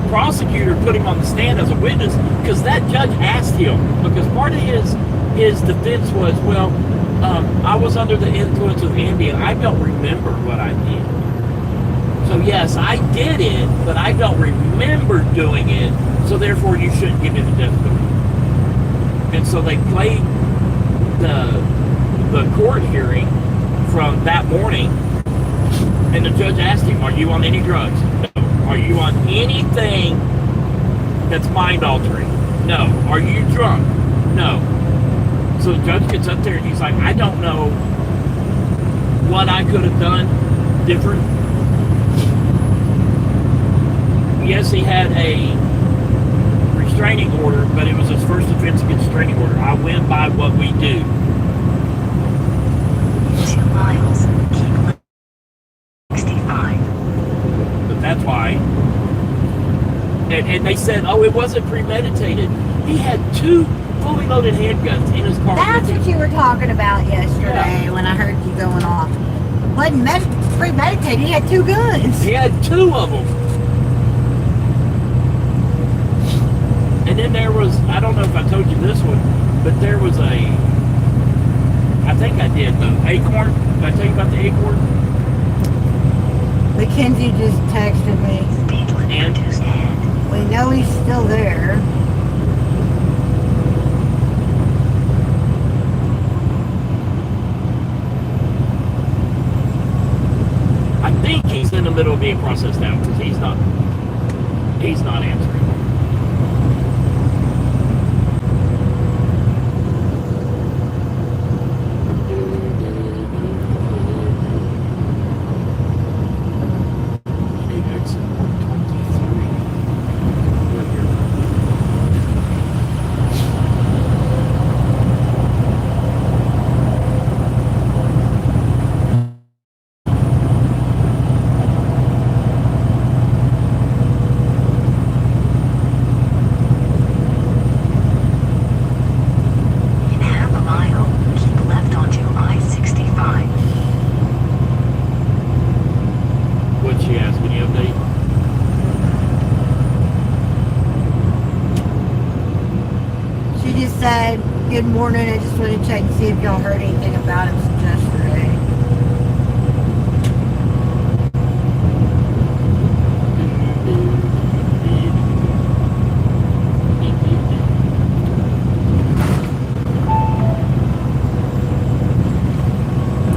prosecutor put him on the stand as a witness because that judge asked him, because part of his defense was, "Well, I was under the influence of Ambien. I don't remember what I did. So yes, I did it, but I don't remember doing it, so therefore you shouldn't give me the death penalty." And so they played the court hearing from that morning, and the judge asked him, "Are you on any drugs? No. Are you on anything that's mind-altering? No. Are you drunk? No." So the judge gets up there and he's like, "I don't know what I could have done different." Yes, he had a restraining order, but it was his first offense against restraining order. I went by what we do. 2 miles. Keep 65. But that's why And they said, oh, it wasn't premeditated. He had 2 fully loaded handguns in his car. That's what you were talking about yesterday when I heard you going off. Wasn't premeditated. He had 2 guns. He had 2 of them. And then there was, I don't know if I told you this one, but there was I think I did, the acorn. Did I tell you about the acorn? Mackenzie just texted me. Speed limit reduced ahead. We know he's still there. I think he's in the middle of being processed out because he's not answering. In half a mile, keep left onto I-65. What'd she ask? Any update? She just said, good morning. I just wanted to check and see if y'all heard anything about him since yesterday.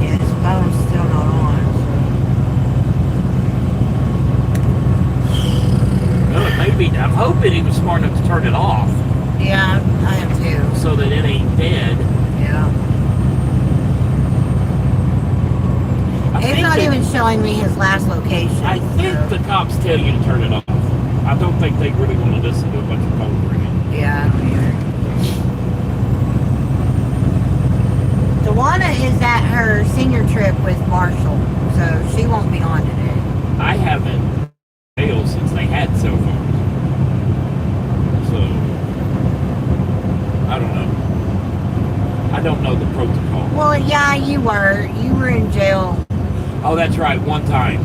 Yeah, his phone's still not on. Well, it may be. I'm hoping he was smart enough to turn it off Yeah, I am too. so that it ain't dead. Yeah. I It's think not that- even showing me his last location. I think so- the cops tell you to turn it off. I don't think they really want to listen to a bunch of phone ringing. Yeah, I don't either. Pawna is at her senior trip with Marshall, so she won't be on today. I haven't failed since they had cell phones. So, I don't know. I don't know the protocol. Well, yeah, you were. You were in jail. Oh, that's right. One time.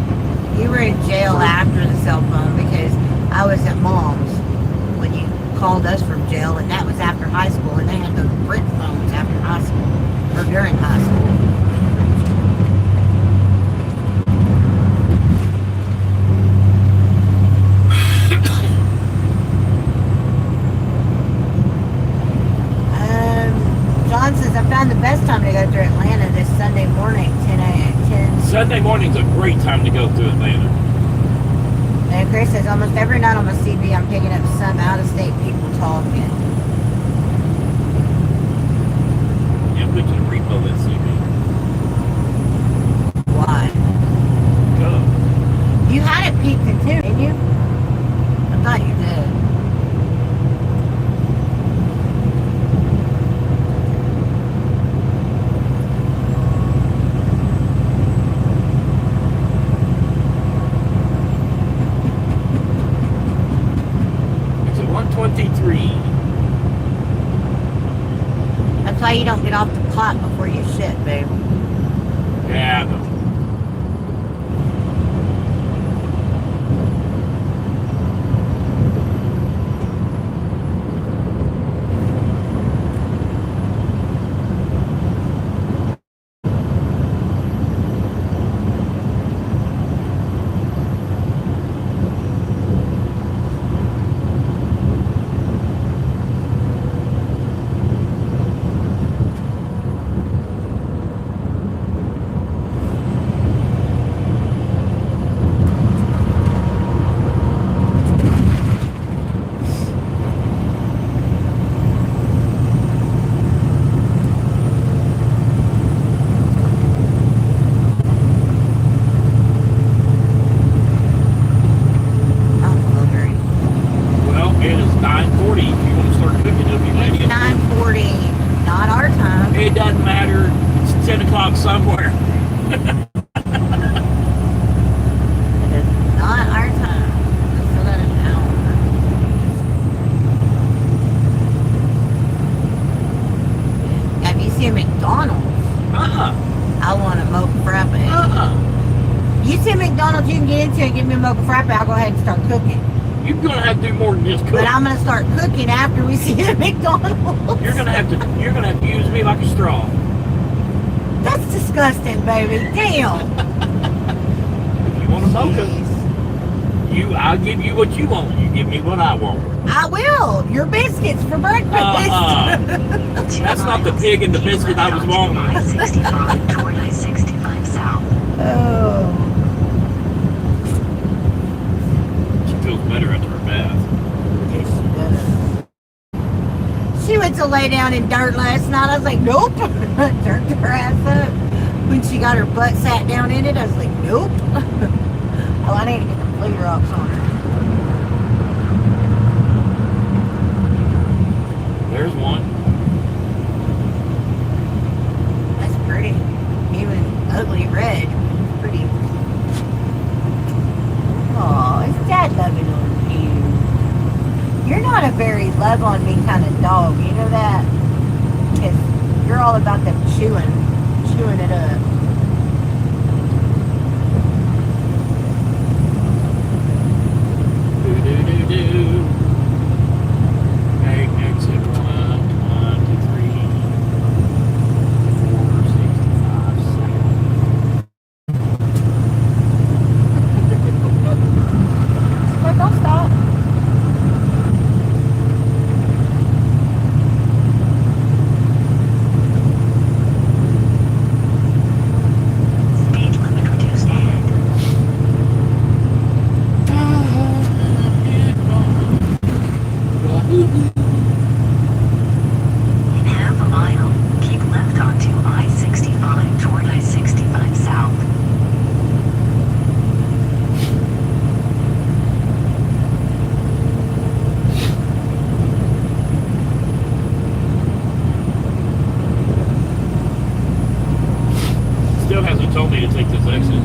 You were in jail after the cell phone because I was at Mom's when you called us from jail, and that was after high school, and they had those brick phones after high school, or during high school. John says, I found the best time to go through Atlanta this Sunday morning, 10 a.m. 10. Sunday morning's a great time to go through Atlanta. And Chris says, almost every night on my CB, I'm picking up some out-of-state people talking. Yeah, we can repo that CB. Why? Go. You had it peaked in too, didn't you? I thought you did. It's a 123. That's why you don't get off the pot before you shit, babe. Yeah, I know. see a McDonald's you can get into and give me a mocha frappe, I'll go ahead and start cooking. You're gonna have to do more than just cook. But I'm gonna start cooking after we see the McDonald's. You're gonna have to use me like a straw. That's disgusting, baby. Damn. If you want a mocha, Jeez. I'll give you what you want. You give me what I want. I will. Your biscuits for breakfast. That's not the pig in the biscuit I was wanting. I-65 toward I-65 south. Oh. She feels better after her bath. Yes, she does. She went to lay down in dirt last night. I was like, nope. Turned her ass up. When she got her butt sat down in it, I was like, nope. Oh, I need to get the flea rocks on her. There's one. That's pretty. Even ugly red. Pretty. Aw, is Dad loving on you? You're not a very love on me kind of dog, you know that? Because you're all about them chewing it up. Do. Exit 1, 2, 3, 4, 65, 7. But don't stop. Speed limit reduced ahead. In half a mile, keep left onto I-65 toward I-65 south. Still hasn't told me to take this exit.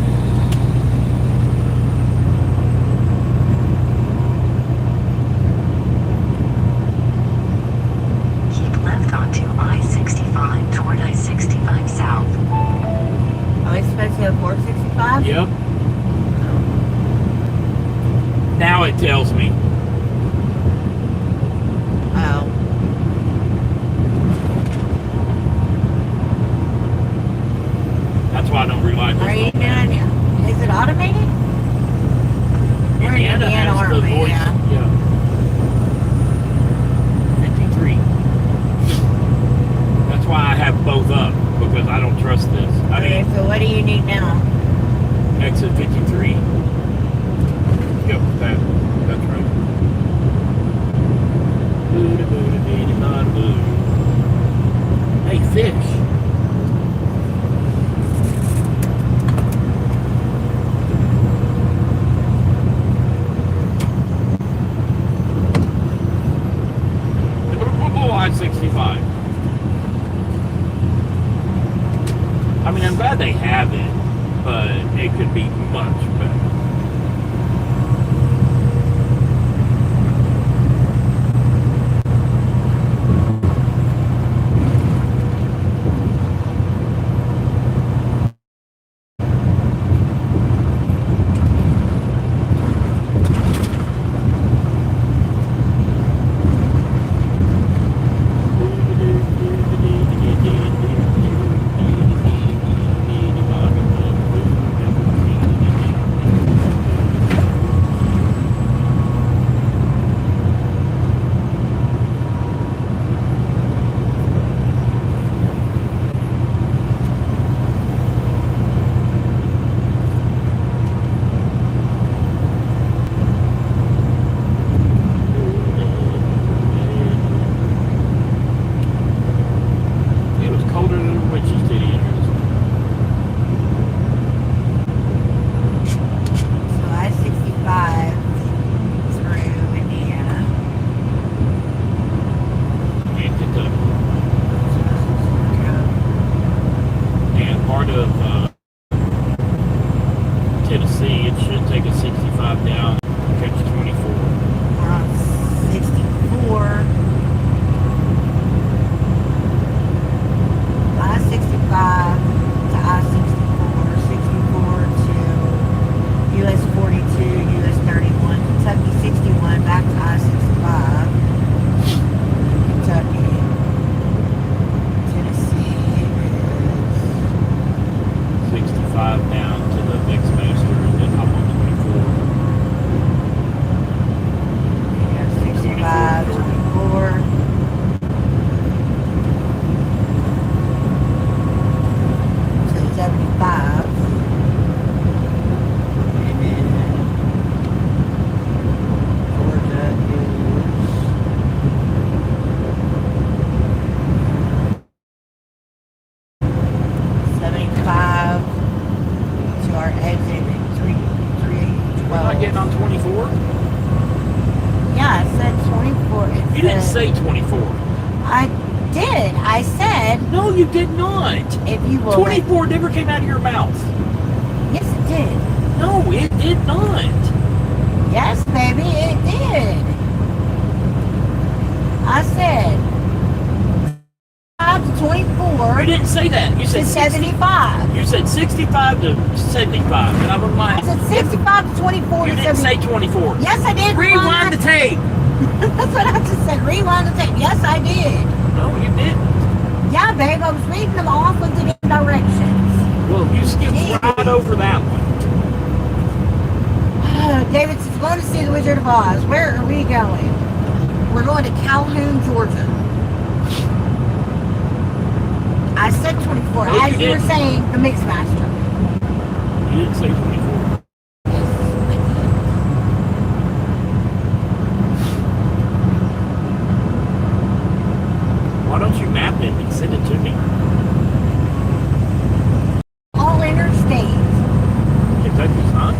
Keep left onto I-65 toward I-65 south. Are we supposed to go 465? Yep. Now it tells me. Oh. That's why I don't rely What are you on this. doing here? Is it automated? We're in Indiana, has aren't the we? voice. Yeah. Yeah. 53. That's why I have both up, because I don't trust this. I Okay, mean, so what do you need now? exit 53. Yep, that's right. Hey, fish. I-65. I mean, I'm glad they have it, but it could be much better. US 42, US 31, Kentucky 61, back to I-65. Kentucky. Tennessee is 65 down to the Mixmaster and then hop on 24. yeah, 65, 24. To 75. And then Georgia is 75 to our exit at 312. We're not getting on 24? Yeah, I said 24. It You didn't said- say 24. I did. I said No, you did not. if you will. 24 never came out of your mouth. Yes, it did. No, it did not. Yes, baby, it did. I said 5 to 24 You didn't say that. You to said 75. You said 65 to 75, and I'm on I my. said 65 to 24 You to didn't 70. say 24. Yes, I did. Rewind the tape. That's what I just said. Rewind the tape. Yes, I did. No, you didn't. Yeah, babe, I was reading them off of the directions. Well, you skipped Jeez. right over that one. David says, going to see the Wizard of Oz. Where are we going? We're going to Calhoun, Georgia. I said 24, No, you as you were didn't. saying, the Mixmaster. You didn't say 24. Yes, I did. Why don't you map it and send it to me? All interstates. Kentucky's not.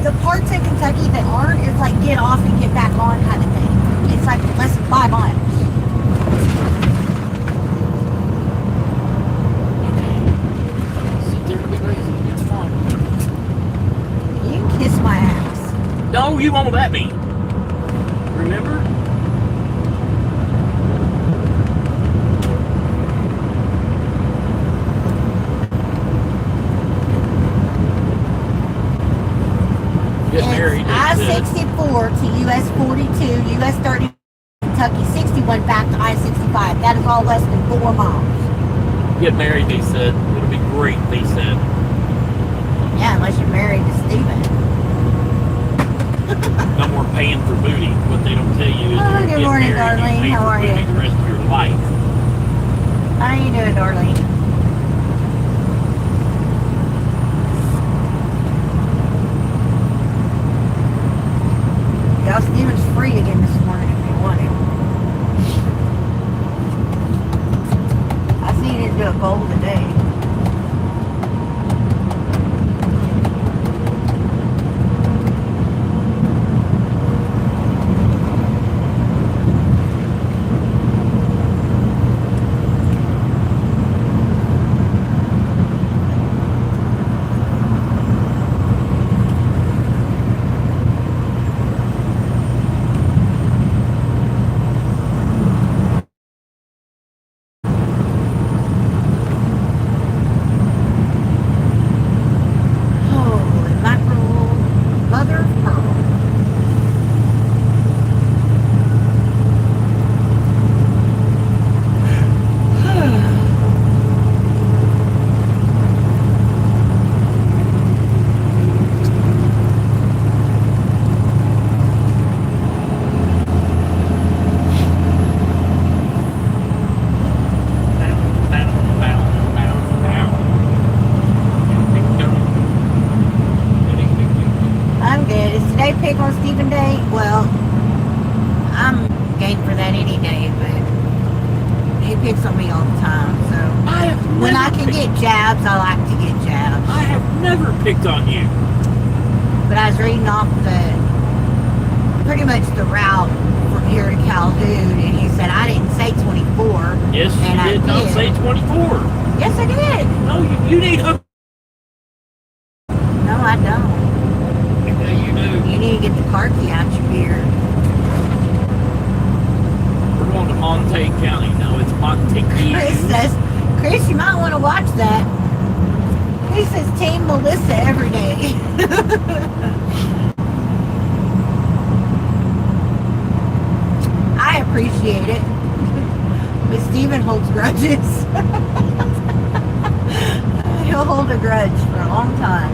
The parts in Kentucky that aren't is like get off and get back on kind of thing. It's like less than 5 miles. Sit there and be crazy. It's fine. You can kiss my ass. No, you won't let me. Remember? Get married. It's I-64 to US 42, US 30, Kentucky 61 back to I-65. That is all less than 4 miles. Get married, they said. It'll be great, they said. Yeah, unless you're married to Steven. No more paying for booty. What they don't tell you is Oh, you good get morning, married, darling. you pay How for are booty you? the rest of your life. How you doing, darling? Y'all, Steven's free again this morning if you want him. I see you didn't do a goal today. Holy mackerel, mother of pearl. I'm good. Is today pick on Stephen Day? Well, I'm game for that any day, but he picks on me all the time. So I have when I never can picked- get jabs, I like to get jabs. I have never picked on you. But I was reading off pretty much the route from here to Calhoun, and he said I didn't say 24. Yes, And you I did not did. say 24. Yes, I did. No, you need a... No, I don't. Yeah, you do. You need to get the car key out your beard. We're going to Montague County. No, it's Montague. Chris says, Chris, you might want to watch that. He says Team Melissa every day. I appreciate it. But Steven holds grudges. He'll hold a grudge for a long time.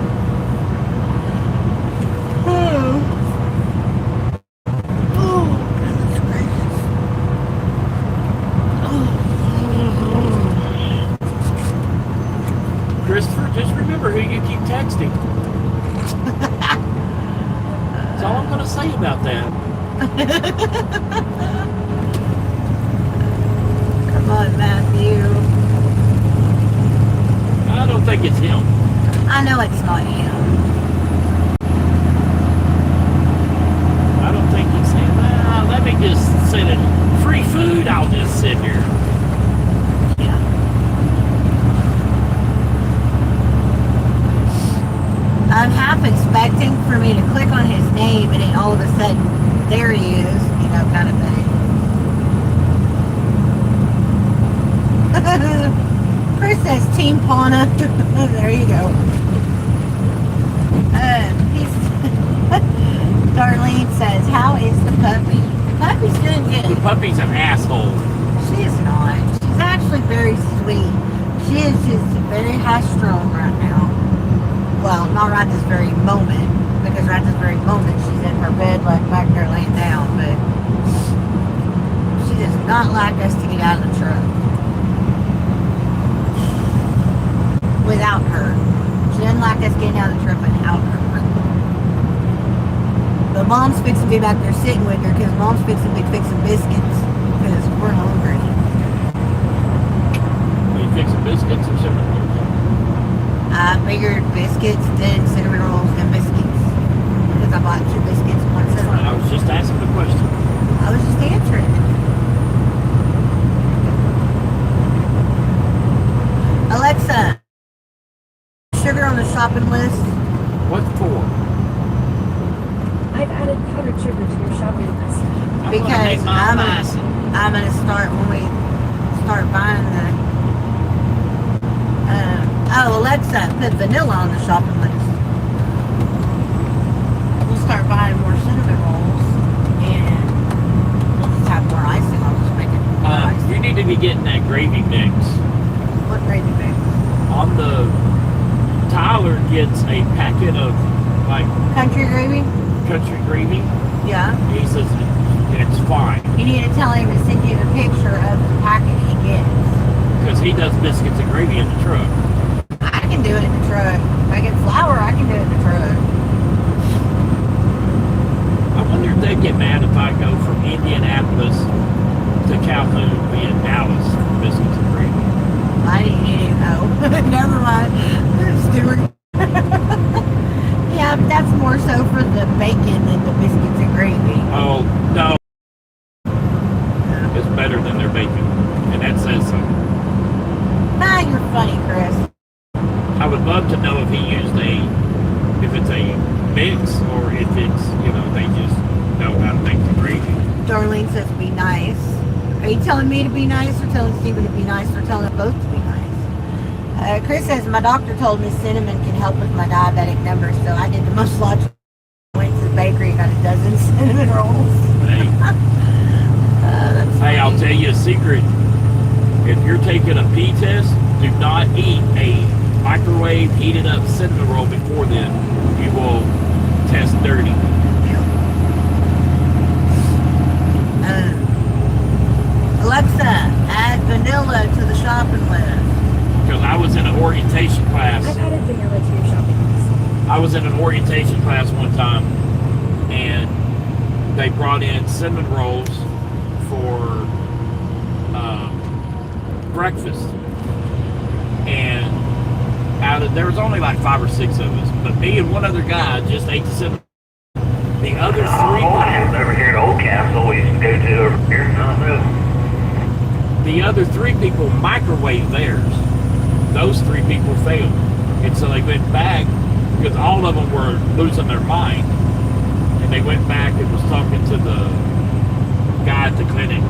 Oh, goodness gracious. Christopher, just remember who you keep texting. That's all I'm going to say about that. Come on, Matthew. I don't think it's him. I know it's not him. I don't think he's saying, well, let me just sit in free food. I'll just sit here. Yeah. I'm half expecting for me to click on his name and then all of a sudden, there he is, you know, kind of thing. Chris says Team Pawna. There you go. Darlene says, how is the puppy? The puppy's doing The good. puppy's an asshole. She is not. She's actually very sweet. She is just very high strung right now. Well, not right this very moment, because right this very moment she's in her bed like back there laying down, but she does not like us to get out of the truck. Without her. She doesn't like us getting out of the truck without her. But Mom's fixing to be back there sitting with her because Mom's fixing to be fixing biscuits because we're hungry. Are you fixing biscuits or cinnamon rolls? I figured biscuits, then cinnamon rolls, then biscuits. Because I bought 2 biscuits and 1 cinnamon I roll. was just asking the question. I was just answering it. Alexa, sugar on the shopping list. What for? I've added powdered sugar to your shopping list. I'm Because gonna make my own icing. I'm gonna start when we start buying the. Alexa, put vanilla on the shopping list. We'll start buying more cinnamon rolls, and we'll just have more icing. I'll just make it more icing. You need to be getting that gravy mix. What gravy mix? On the Tyler gets a packet of like Country gravy? country gravy. Yeah. He says it's fine You need to tell him to send you the picture of the packet he gets. because he does biscuits and gravy in the truck. I can do it in the truck. If I get flour, I can do it in the truck. I wonder if they'd get mad if I go from Indianapolis to Calhoun via Dallas for biscuits and gravy. I didn't need it. Oh, never mind. Stewart. Yeah, but that's more so for the bacon than the biscuits and gravy. Oh no, it's better than their bacon, and that says something. Ah, you're funny, Chris. I would love to know if he used if it's a mix or if it's, they just know how to make the gravy. Darlene says be nice. Are you telling me to be nice or telling Stephen to be nice or telling them both to be nice? Chris says, my doctor told me cinnamon can help with my diabetic numbers, so I did the most logical. Went to the bakery and got a dozen cinnamon rolls. Hey, hey, I'll tell you a secret. If you're taking a pee test, do not eat a microwave heated up cinnamon roll before then. You will test dirty. Alexa, add vanilla to the shopping list. Because I was in an orientation class. I've added vanilla to your shopping list. I was in an orientation class one time, and they brought in cinnamon rolls for breakfast. And there was only like 5 or 6 of us, but me and one other guy just ate the cinnamon. The other 3 over here at Old Castle, we used to go to over here. The other 3 people microwaved theirs. Those 3 people failed. And so they went back, because all of them were losing their mind. And they went back and was talking to the guy at the clinic.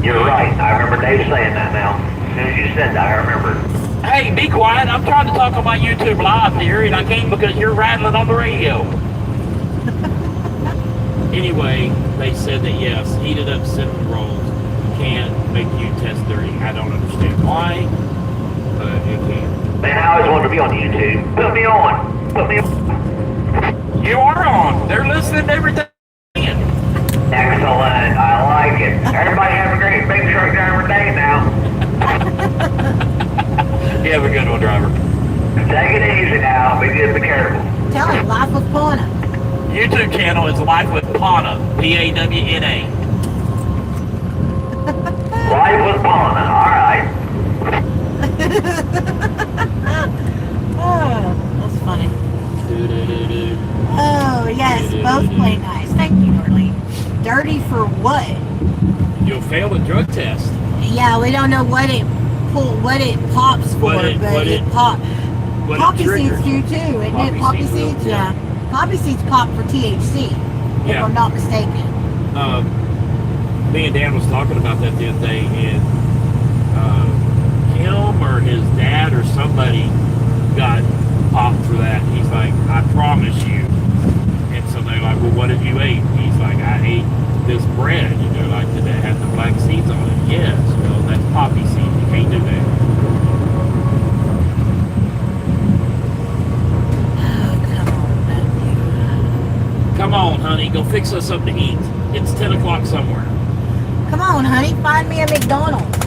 You're right. I remember Dave saying that now. As soon as you said that, I remember. Hey, be quiet. I'm trying to talk on my YouTube live here, and I can't because you're rattling on the radio. Anyway, they said that yes, heated up cinnamon rolls can make you test dirty. I don't understand why, but it can. Man, I always wanted to be on YouTube. Put me on. Put me on. You are on. They're listening to everything. Excellent. I like it. Everybody have a great big truck driver day now. You have a good one, driver. Take it easy now. Be good, be careful. Tell him, Life with Pawna. YouTube channel is Life with Pawna, Pawna. Life with Pawna. All right. Oh, that's funny. Oh, yes, both play nice. Thank you, Darlene. Dirty for what? You'll fail a drug test. Yeah, we don't know what it pops for, but it pops. Poppy seeds do too, isn't it? Poppy seeds, yeah. Poppy seeds pop for THC, if I'm not mistaken. Me and Dan was talking about that the other day, and him or his dad or somebody got popped for that. He's like, I promise you. And so they're like, well, what did you eat? He's like, I ate this bread. And they're like, did that have the black seeds on it? Yes. Well, that's poppy seeds. You can't do that. Come on, honey, go fix us something to eat. It's 10 o'clock somewhere. Come on, honey, find me a McDonald's.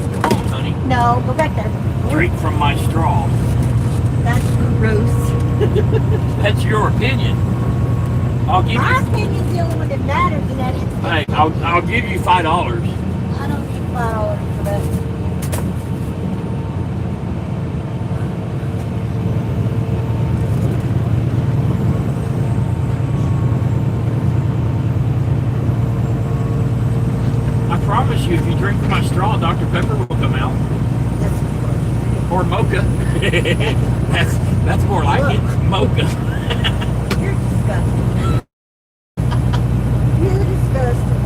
Come on, honey. No, go back there. Drink from my straw. That's gross. That's your opinion. I'll give My you. opinion's the only one that matters, and that is. Hey, I'll give you $5. I don't need $5 for that. I promise you, if you drink from my straw, Dr. Pepper will come out. Or mocha. that's more like it. Mocha. You're disgusting. You're disgusting.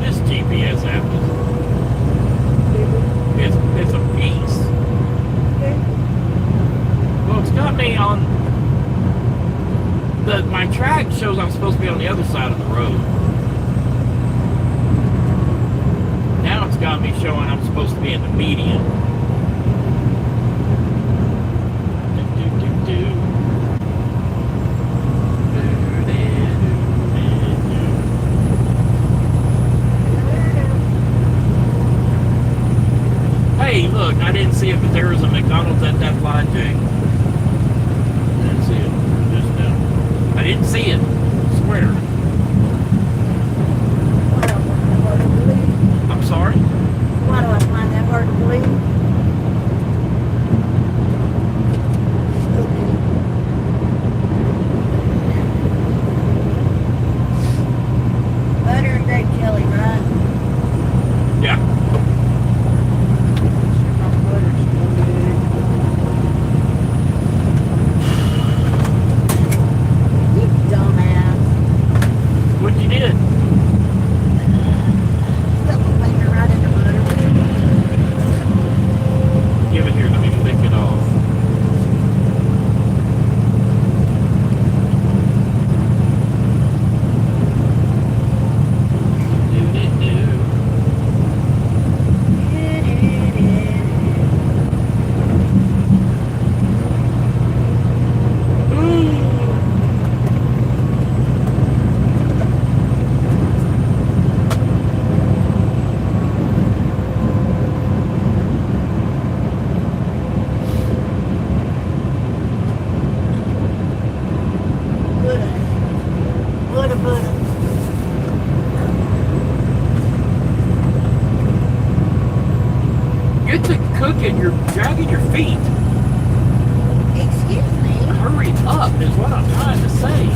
This GPS app is it's a beast. Well, it's got me on my track shows I'm supposed to be on the other side of the road. Now it's got me showing I'm supposed to be in the median. Hey, look, I didn't see it, but there was a McDonald's at that flying J. Didn't see it. Just now. I didn't see it. I swear. I'm sorry? Why do I find that hard to believe? Butter and grape jelly, right? Yeah. What you did? Give it here, let me lick it off. Get to cooking, you're dragging your feet. Excuse me? Hurry up is what I'm trying to say.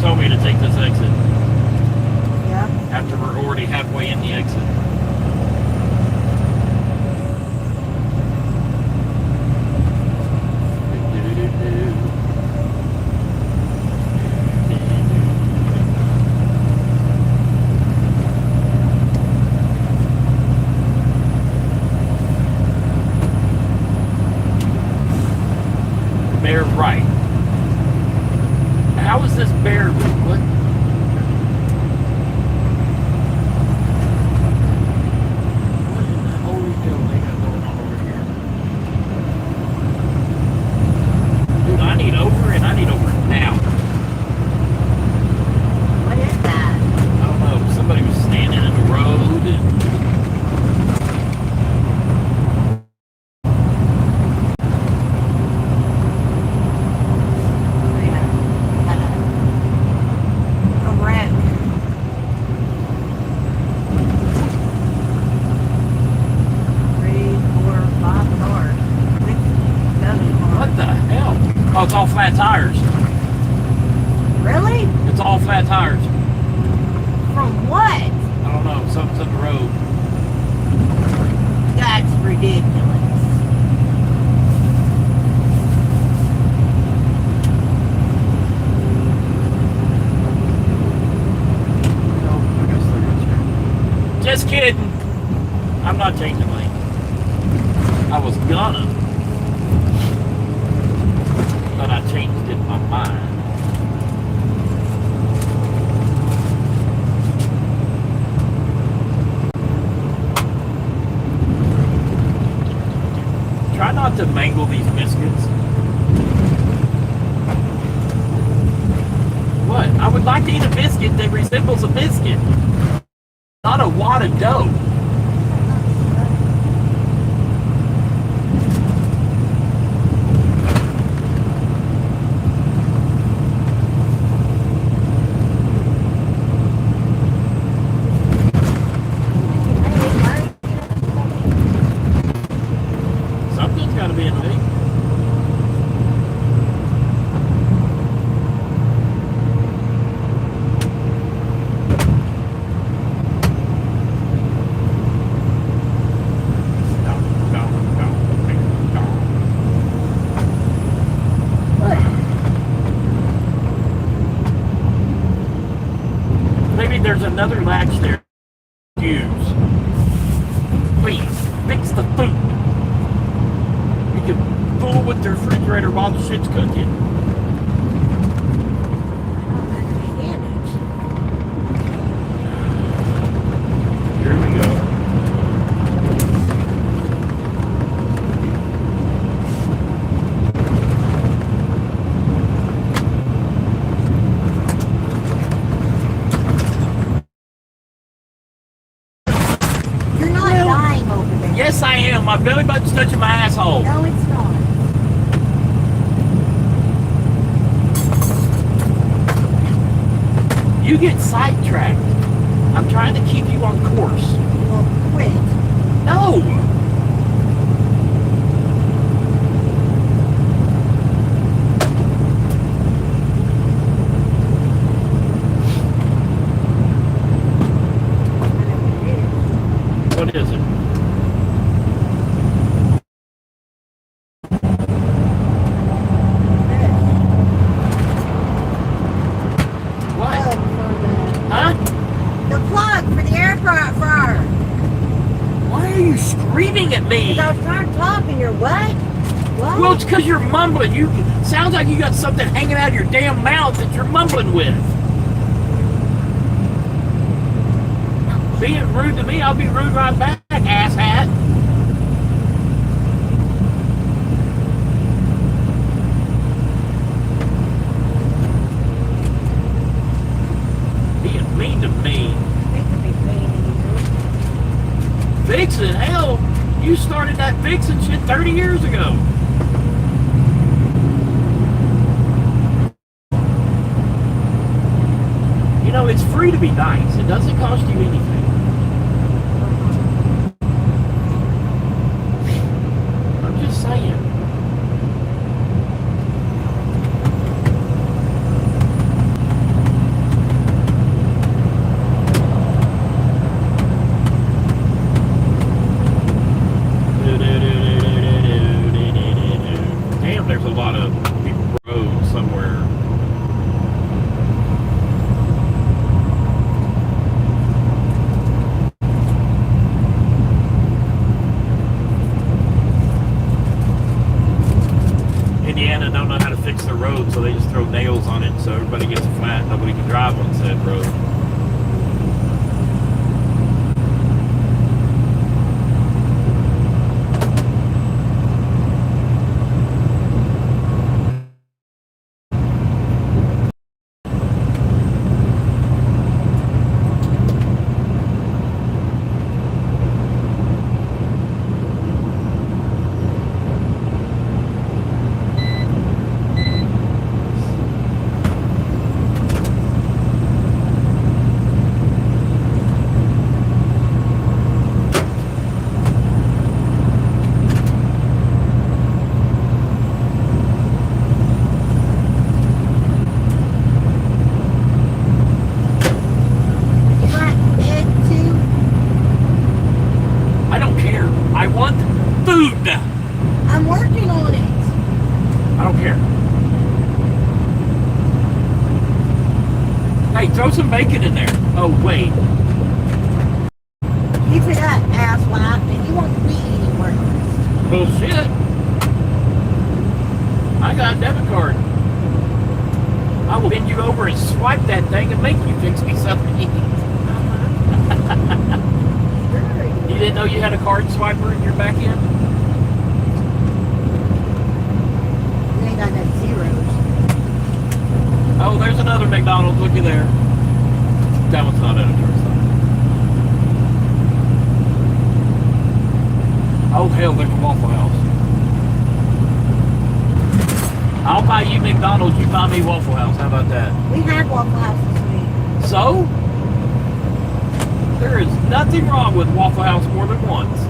told me to take this exit Yeah. after we're already halfway in the exit. Bear right. How is this bear? What? What in the holy hell they got going on over here? Dude, I need over and I need over now. What is that? I don't know. Somebody was standing in the road. A wreck. 3, 4, 5 cars. 6, 7 cars. What the hell? Oh, it's all flat tires. Really? It's all flat tires. From what? I don't know. Something's in the road. That's ridiculous. Just kidding. I'm not changing lanes. I was gonna, but I changed in my mind. Try not to mangle these biscuits. What? I would like to eat a biscuit that resembles a biscuit. Not a wad of dough. Something's got to be in the way. Maybe there's another latch there. Use. Please, fix the food. You can fool with the refrigerator while the shit's cooking. Here we go. You're not dying over there. Yes, I am. My belly button's touching my asshole. No, it's not. You get sidetracked. I'm trying to keep you on course. Well, quit. No! What is it? What? Huh? The plug for the air fryer. Why are you screaming at me? Because I was trying to talk and you're what? What? Well, it's because you're mumbling. You sounds like you got something hanging out of your damn mouth that you're mumbling with. Being rude to me, I'll be rude right back, asshat. Being mean to me. Fixing? Hell, you started that fixing shit 30 years ago. You know, it's free to be nice. It doesn't cost you anything. I'm just saying. there's a lot of roads somewhere. Indiana don't know how to fix their road, so they just throw nails on it so everybody gets flat. Nobody can drive on said road. I'm working on it. I don't care. Hey, throw some bacon in there. Oh, wait. You forgot, asswipe, and you won't be anywhere. Bullshit. I got a debit card. I will bend you over and swipe that thing and make you fix me something to eat. You didn't know you had a card swiper in your back end? They got that zeros. Oh, there's another McDonald's. Looky there. That one's not at a truck stop. Oh, hell, there's a Waffle House. I'll buy you McDonald's, you buy me Waffle House. How about that? We had Waffle House this week. So? There is nothing wrong with Waffle House more than once.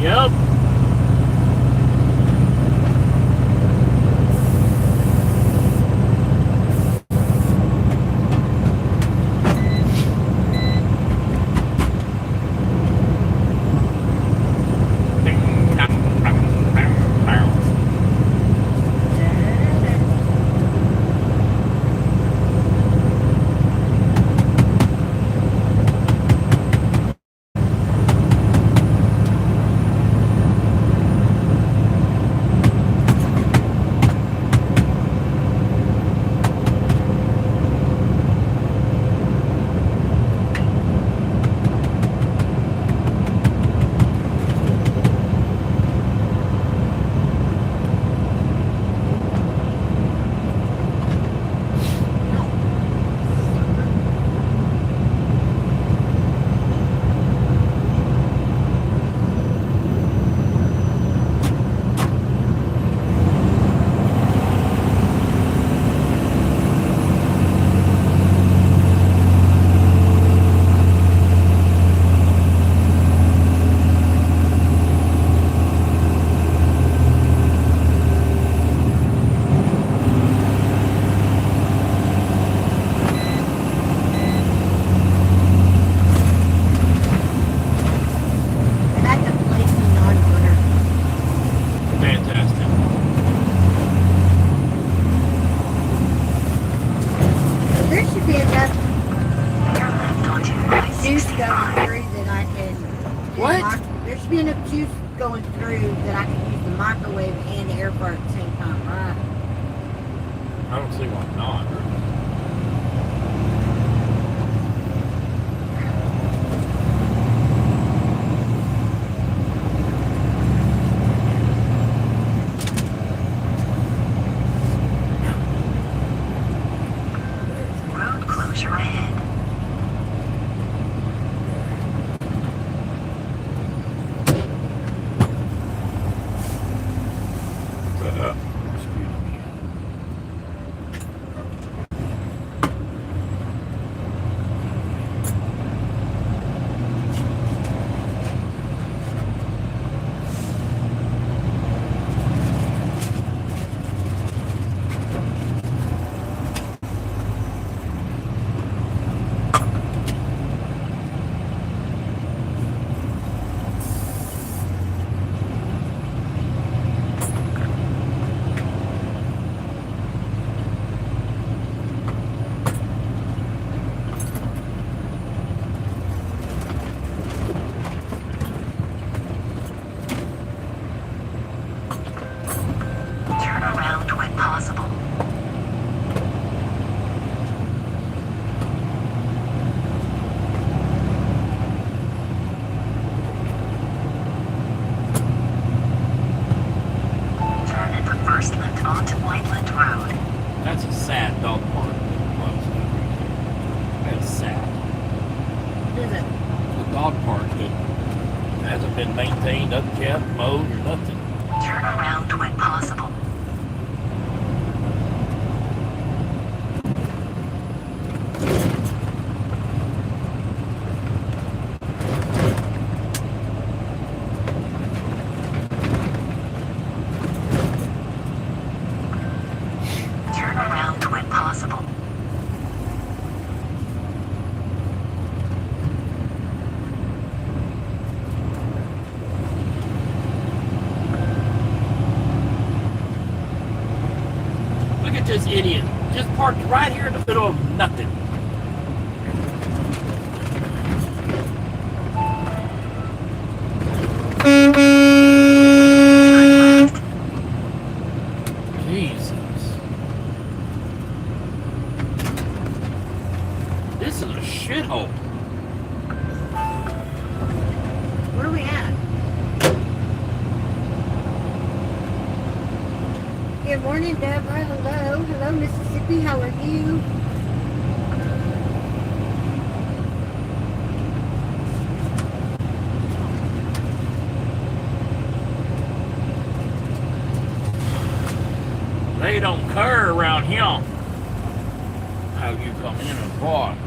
Yep. Going through that I can use the microwave and the air fryer at the same time, right? I don't see why not. Road closure ahead. Turn around when possible. Turn at the first left onto Whiteland Road. That's a sad dog park. That's sad. Is it? The dog park that hasn't been maintained, upkept, mowed, or nothing. Turn around when possible. Turn around when possible. Look at this idiot. Just parked right here in the middle of nothing. Jesus. This is a shithole. Where are we at? Good morning, Deborah. Hello. Hello, Mississippi. How are you? They don't care around here how you come in and park.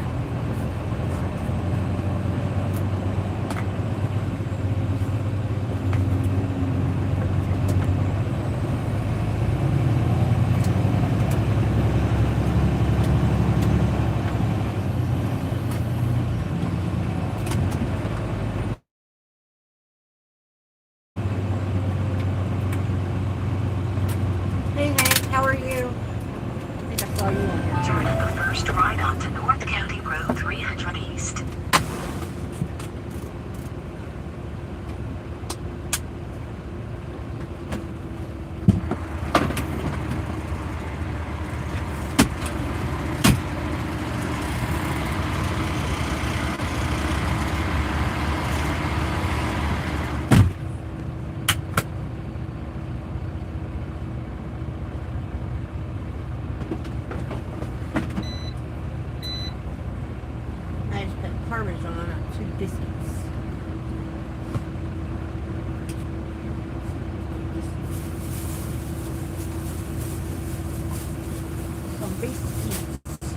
saw you on here. Turn at the first right onto North County Road 300 East. I just put Parmesan on 2 biscuits. Some biscuits.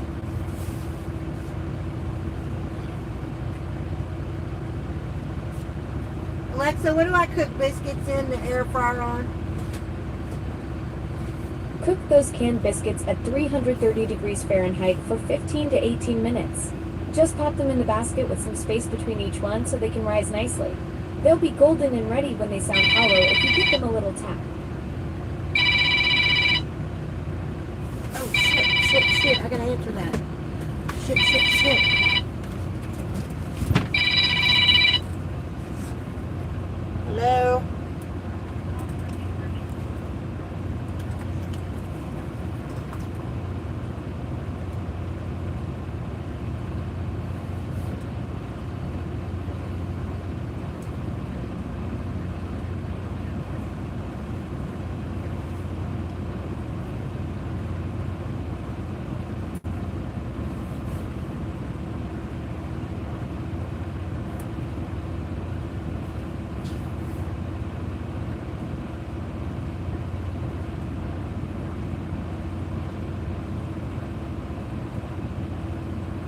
Alexa, what do I cook biscuits in the air fryer on? Cook those canned biscuits at 330 degrees Fahrenheit for 15 to 18 minutes. Just pop them in the basket with some space between each one so they can rise nicely. They'll be golden and ready when they sound hollow if you give them a little tap. Oh, shit, I gotta answer that. Shit. Hello?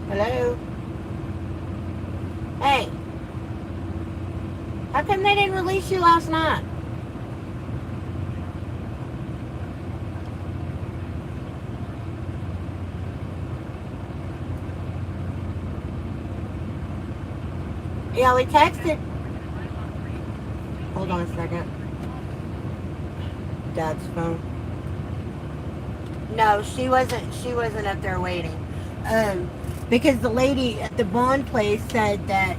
Hello? Hey. How come they didn't release you last night? Yeah, we texted. Hold on a second. Dad's phone. No, she wasn't up there waiting. Because the lady at the bond place said that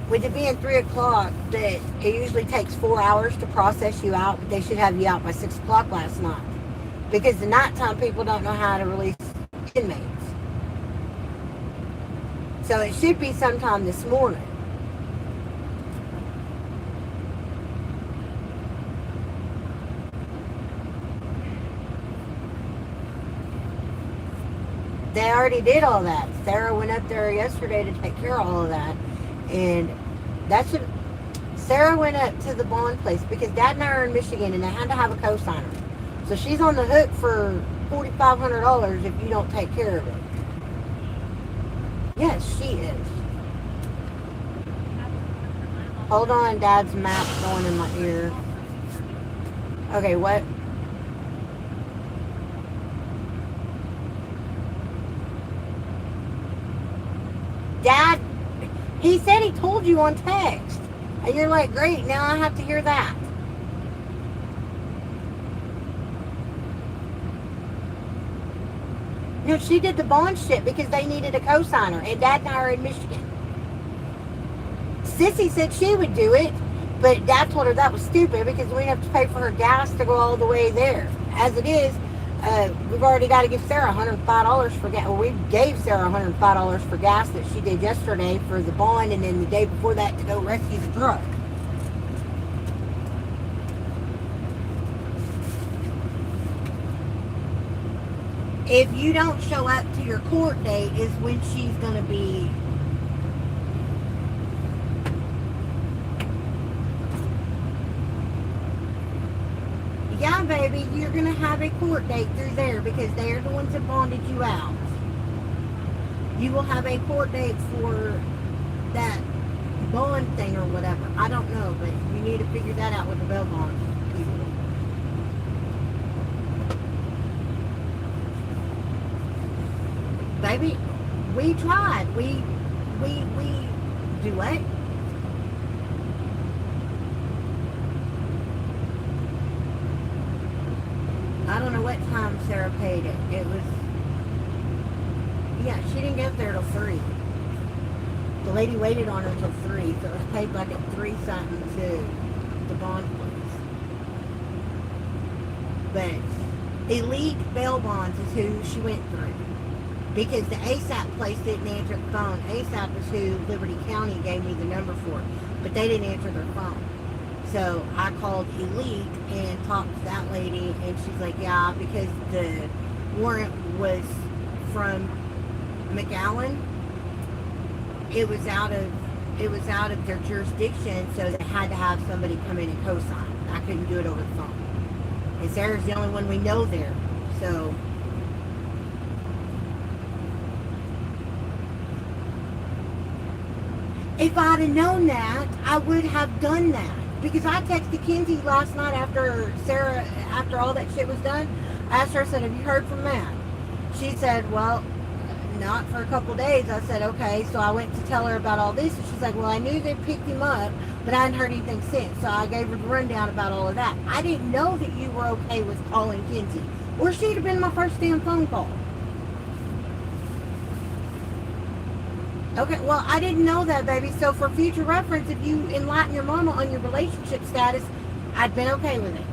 with it being 3 o'clock, that it usually takes 4 hours to process you out, but they should have you out by 6 o'clock last night. Because the nighttime people don't know how to release inmates. So it should be sometime this morning. They already did all that. Sarah went up there yesterday to take care of all of that. And that should... Sarah went up to the bond place because Dad and I are in Michigan and they had to have a cosigner. So she's on the hook for $4,500 if you don't take care of it. Yes, she is. Hold on, Dad's map's going in my ear. Okay, what? Dad, he said he told you on text. And you're like, great, now I have to hear that. You know, she did the bond shit because they needed a cosigner. And Dad and I are in Michigan. Sissy said she would do it. But Dad told her that was stupid because we'd have to pay for her gas to go all the way there. As it is, we've already got to give Sarah $105 for gas. Well, we gave Sarah $105 for gas that she did yesterday for the bond, and then the day before that to go rescue the truck. If you don't show up to your court date is when she's going to be... Yeah, baby, you're going to have a court date through there because they're the ones that bonded you out. You will have a court date for that bond thing or whatever. I don't know, but you need to figure that out with the bail bond people. Baby, we tried. We do what? I don't know what what time Sarah paid it. It was, yeah, she didn't get there till 3. The lady waited on her till 3, so it was paid like at 3 something to the bond place. But Elite Bail Bonds is who she went through. Because the ASAP place didn't answer the phone. ASAP is who Liberty County gave me the number for. But they didn't answer their phone. So I called Elite and talked to that lady, and she's like, yeah, because the warrant was from McAllen. It was out of their jurisdiction, so they had to have somebody come in and co-sign. I couldn't do it over the phone. And Sarah's the only one we know there. So if I'd have known that, I would have done that. Because I texted Kinsey last night after all that shit was done. I asked her, I said, have you heard from Matt? She said, well, not for a couple days. I said, okay. So I went to tell her about all this. And she's like, well, I knew they picked him up, but I hadn't heard anything since. So I gave her the rundown about all of that. I didn't know that you were okay with calling Kinsey. Or she'd have been my first damn phone call. Okay, well, I didn't know that, baby. So for future reference, if you enlighten your mama on your relationship status, I'd been okay with it.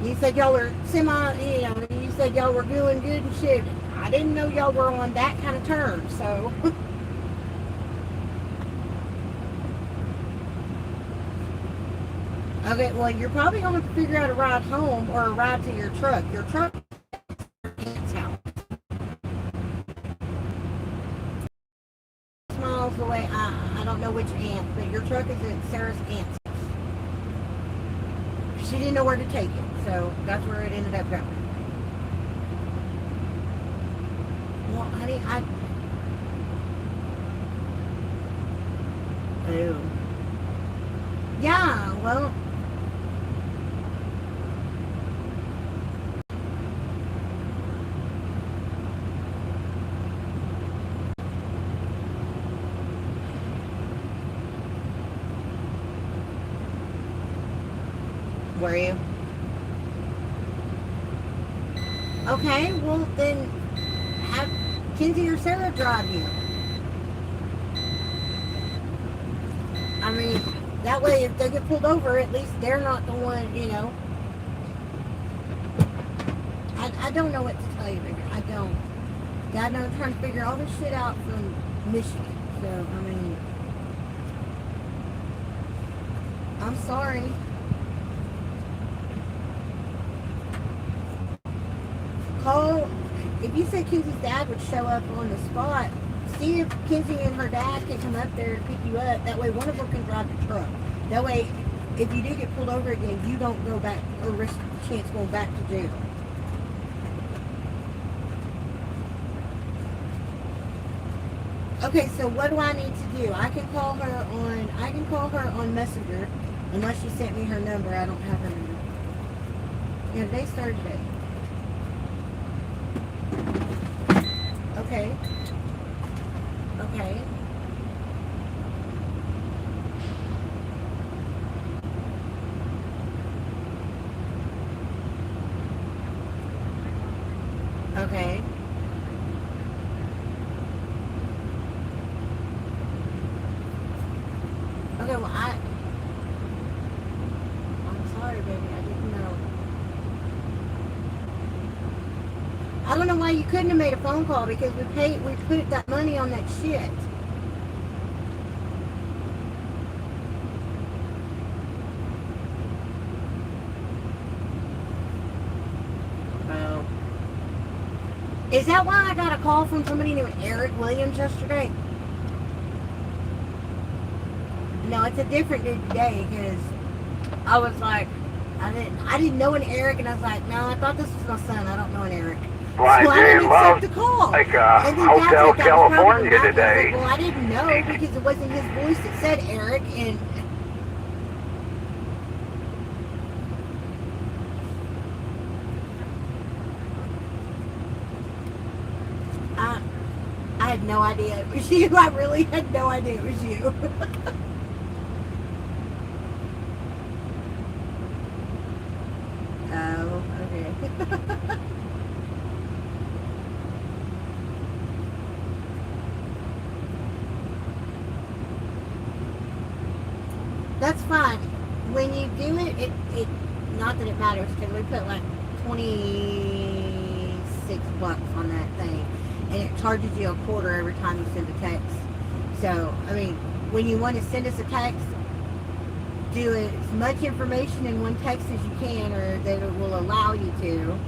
You said y'all were you said y'all were doing good and shit. I didn't know y'all were on that kind of terms, so. Okay, well, you're probably going to have to figure out a ride home or a ride to your truck. Your truck is at your aunt's house. Miles away. I don't know which aunt, but your truck is at Sarah's aunt's house. She didn't know where to take it, so that's where it ended up going. Well, honey, Ew. Yeah, well. Were you? Okay, well then have Kinsey or Sarah drive you. I mean, that way if they get pulled over, at least they're not the one, you know. I don't know what to tell you, baby. I don't. God knows I'm trying to figure all this shit out from Michigan. So, I mean, I'm sorry. Call, if you said Kinsey's dad would show up on the spot, see if Kinsey and her dad can come up there to pick you up. That way one of them can drive the truck. That way, if you do get pulled over again, you don't go back or risk the chance going back to jail. Okay, so what do I need to do? I can call her on Messenger, unless she sent me her number. I don't have her number. Yeah, today's Thursday. Okay. Okay. Okay. Okay, well, I'm sorry, baby. I didn't know. I don't know why you couldn't have made a phone call, because we put that money on that shit. Oh. Is that why I got a call from somebody named Eric Williams yesterday? No, it's a different dude today, because I was like, I didn't know an Eric, and I was like, no, I thought this was my son. I don't know an Eric. Blind So I didn't Jane accept loves the call. like And then Dad's Hotel like, that was probably California Matt. And I was today. like, well, I didn't know, because it wasn't his voice that said Eric, and I had no idea it was you. I really had no idea it was you. That's fine. When you do it, not that it matters, because we put like 26 bucks on that thing, and it charges you a quarter every time you send a text. So, I mean, when you want to send us a text, do as much information in one text as you can, or that it will allow you to.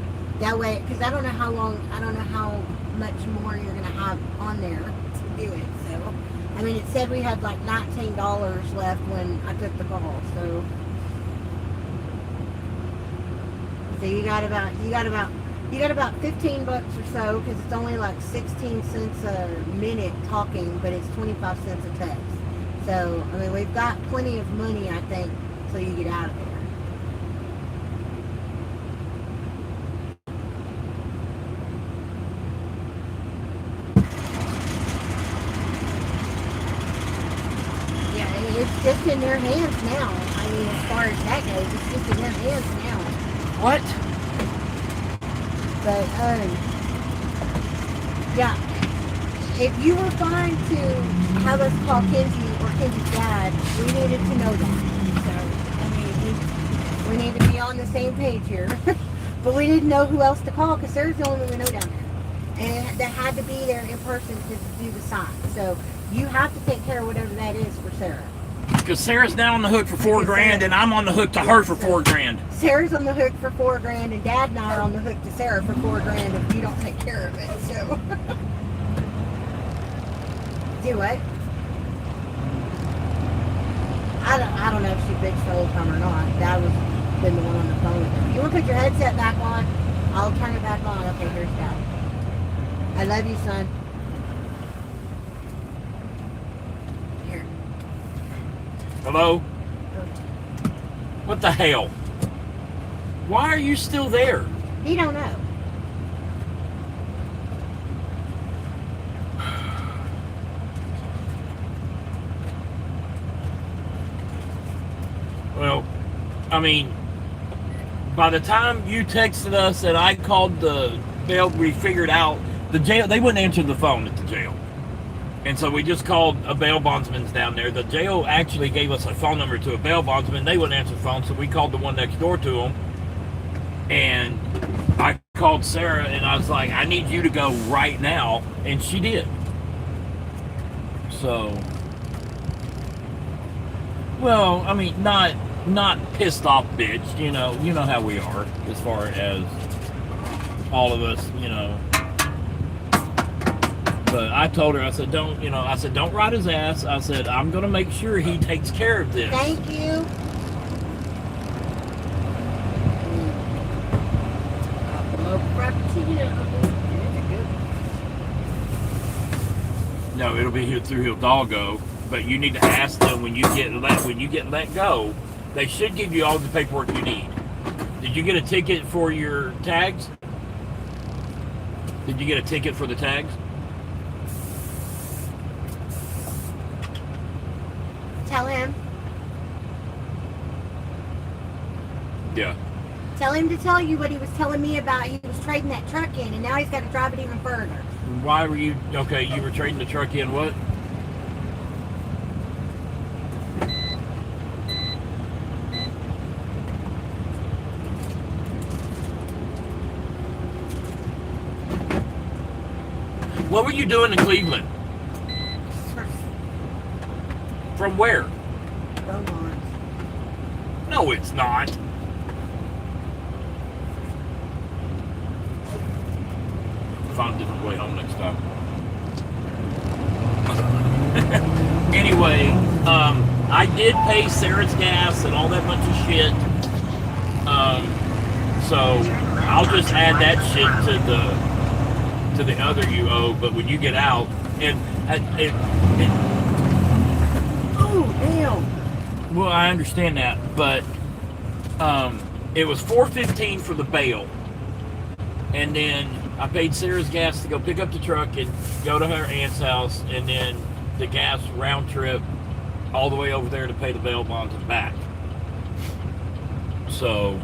That way, because I don't know how much more you're going to have on there to do it. So, I mean, it said we had like $19 left when I took the call. So you got about 15 bucks or so, because it's only like 16 cents a minute talking, but it's 25 cents a text. So, I mean, we've got plenty of money, I think, till you get out of there. Yeah, and it's just in their hands now. I mean, as far as that goes, it's just in their hands now. What? But, yeah. If you were fine to have us call Kenzie or Kenzie's dad, we needed to know that. So, I mean, we need to be on the same page here. But we didn't know who else to call, because Sarah's the only one we know down there. And that had to be there in person to do the sign. So, you have to take care of whatever that is for Sarah. Because Sarah's now on the hook for $4,000, and I'm on the hook to her for $4,000. Sarah's on the hook for $4,000, and Dad and I are on the hook to Sarah for $4,000 if you don't take care of it. So, do what? I don't know if she bitched the whole time or not. Dad was been the one on the phone with her. You want to put your headset back on? I'll turn it back on. Okay, here's Dad. I love you, son. Here. Hello? What the hell? Why are you still there? He don't know. Well, I mean, by the time you texted us and I called the bail, we figured out the jail, they wouldn't answer the phone at the jail. And so we just called a bail bondsman's down there. The jail actually gave us a phone number to a bail bondsman. They wouldn't answer the phone, so we called the one next door to them. And I called Sarah and I was like, I need you to go right now. And she did. So, well, I mean, not pissed off bitch, you know how we are as far as all of us, you know. But I told her, I said, don't ride his ass. I said, I'm going to make sure he takes care of this. Thank you. No, it'll be here through Hidalgo, but you need to ask them when you get let go. They should give you all the paperwork you need. Did you get a ticket for your tags? Did you get a ticket for the tags? Tell him. Yeah. Tell him to tell you what he was telling me about. He was trading that truck in, and now he's got to drive it even further. Why were you, okay, you were trading the truck in what? What were you doing in Cleveland? From where? Beaumont. No, it's not. Find a different way home next time. Anyway, I did pay Sarah's gas and all that bunch of shit. So I'll just add that shit to the other you owe. But when you get out, Oh, damn. well, I understand that, but it was $4.15 for the bail, and then I paid Sarah's gas to go pick up the truck and go to her aunt's house, and then the gas round trip all the way over there to pay the bail bonds and back. So,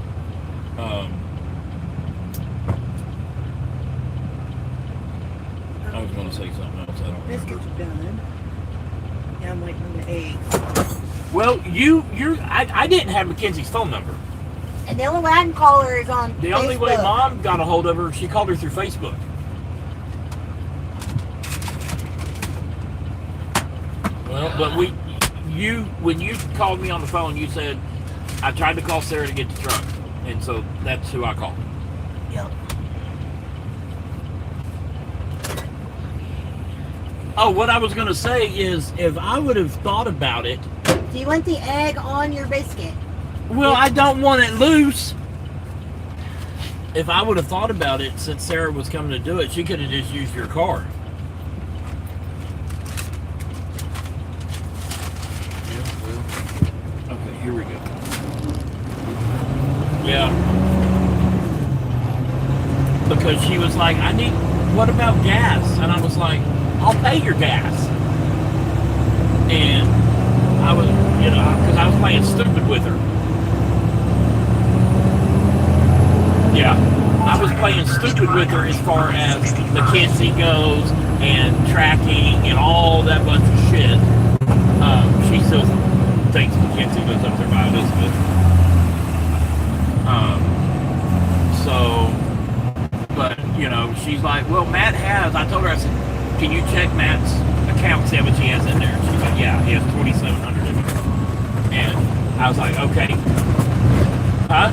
was going to say something else. I don't remember. Biscuits are done. Now I'm waiting on the eggs. Well, I didn't have Mackenzie's phone number. And the only way I can call her is on The Facebook. only way Mom got a hold of her, she called her through Facebook. Well, but when you called me on the phone, you said, I tried to call Sarah to get the truck. And so that's who I called. Yep. Oh, what I was going to say is, if I would have thought about it. Do you want the egg on your biscuit? Well, I don't want it loose. If I would have thought about it, since Sarah was coming to do it, she could have just used your car. Okay, here we go. Yeah. Because she was like, what about gas? And I was like, I'll pay your gas. And I was, because I was playing stupid with her. Yeah, I was playing stupid with her as far as Mackenzie goes and tracking and all that bunch of shit. She still thinks Mackenzie lives up there by Elizabeth. But she's like, well, Matt has. I told her, I said, can you check Matt's account, see how much he has in there? She's like, yeah, he has 2,700 in there. And I was like, okay. Huh?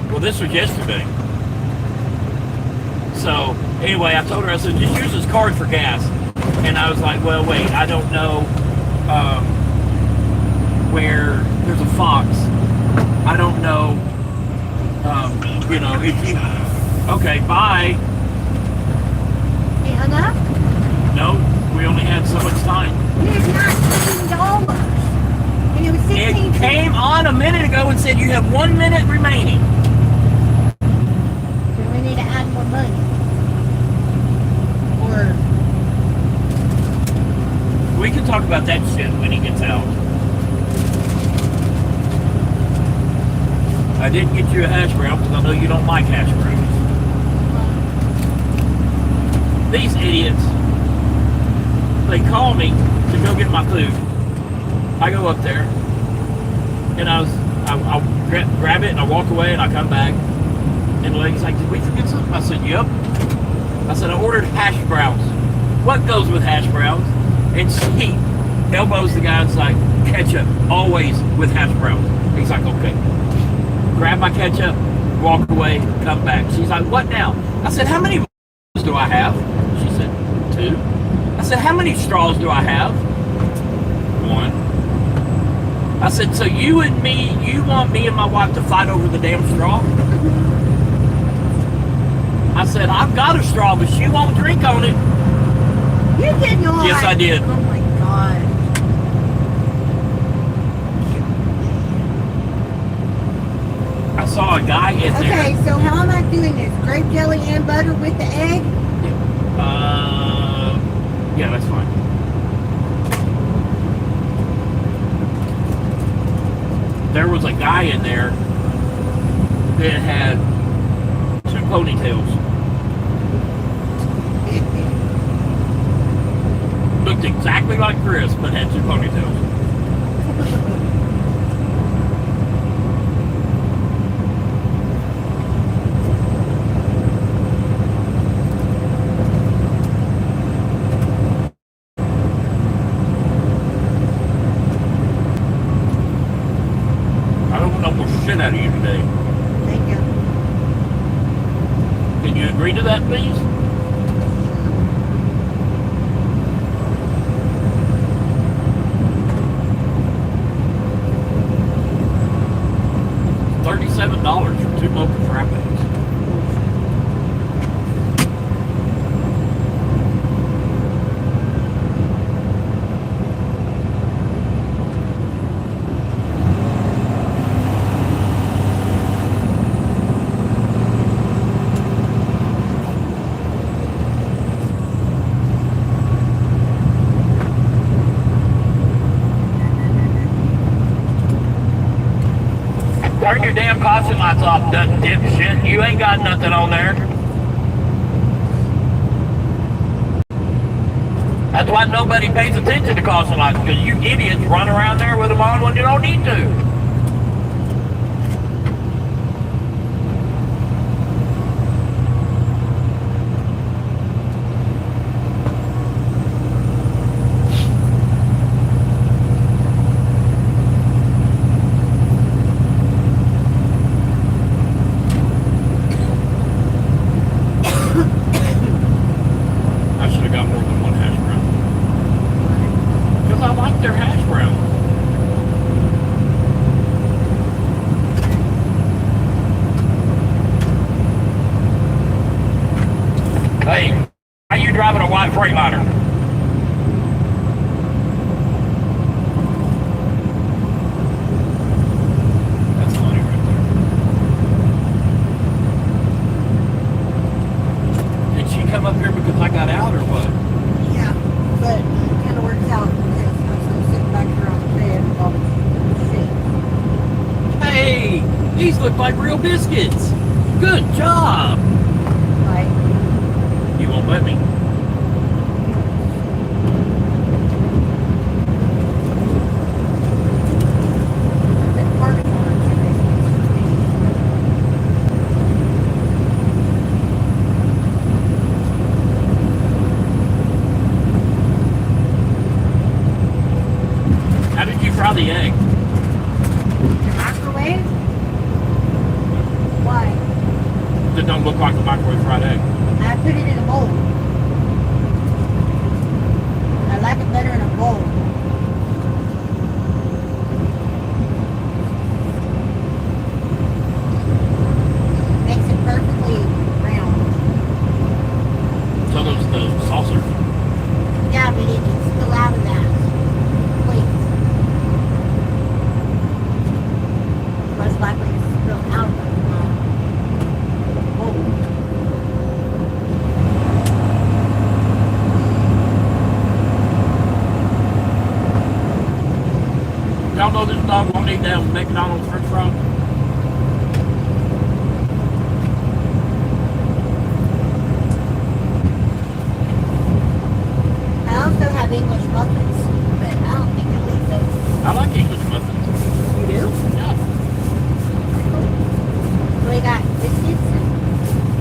Well, this was yesterday. So, anyway, I told her, I said, just use his card for gas. And I was like, well, wait, I don't know where there's a Fox. I don't know, if you... Okay, bye. You hung up? No, we only had so much time. It is $19. And it was 16. It came on a minute ago and said you have 1 minute remaining. So we need to add more money. Or We can talk about that shit when he gets out. I didn't get you a hash brown because I know you don't like hash browns. These idiots, they call me to go get my food. I go up there, and I'll grab it, and I walk away, and I come back, and the lady's like, did we forget something? I said, yep. I said, I ordered hash browns. What goes with hash browns? And she elbows the guy and's like, ketchup, always with hash browns. He's like, okay. Grab my ketchup, walk away, come back. She's like, what now? I said, how many do I have? She said, 2. I said, how many straws do I have? 1. I said, so you want me and my wife to fight over the damn straw? I said, I've got a straw, but she won't drink on it. you did not. Yes, I did. Oh my god. I saw a guy in there. Okay, so how am I doing this? Grape jelly and butter with the egg? Yeah, that's fine. There was a guy in there that had 2 ponytails. Looked exactly like Chris, but had 2 ponytails. Shit out of you today. Thank you. Can you agree to that, please? $37 for 2 mocha frappes. Turn your damn caution lights off, dipshit. You ain't got nothing on there. That's why nobody pays attention to caution lights, because you idiots run around there with them on when you don't need to. I should have got more than one hash brown. Because I like their hash brown. Hey, how you driving a white Freightliner? That's funny right there. Did she come up here because I got out or what? Yeah, but it kind of works out because I'm still sitting back here on the bed with all the shit. Hey, these look like real biscuits. Good job. Like, You won't let me. the party ones, How did you fry the egg? the microwave? Why? That don't look like a microwave fried egg. I put it in a bowl. I like it better in a bowl. Makes it perfectly round. So those the saucers. Yeah, but it can spill out of that plate. Most likely to spill out of the bowl. Y'all know this dog won't eat down McDonald's French fries? I also have English muffins, but I don't think I'll eat those. I like English muffins. You do? Yeah. So we got biscuits and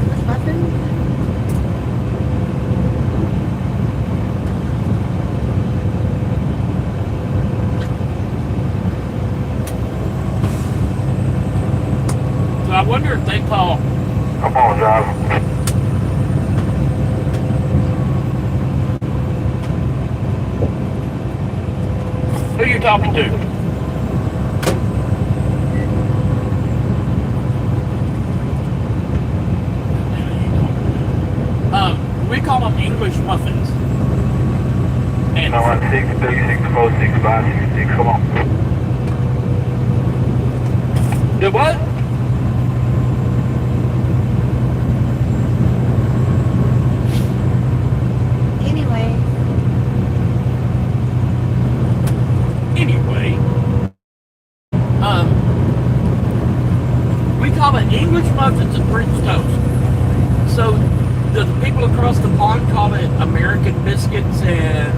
English muffins. So I wonder if they call. Come on, driver. Who you talking to? We call them English muffins. And 916 364 6566. Come on. the what? Anyway, Anyway, we call it English muffins and French toast. So the people across the pond call it American biscuits and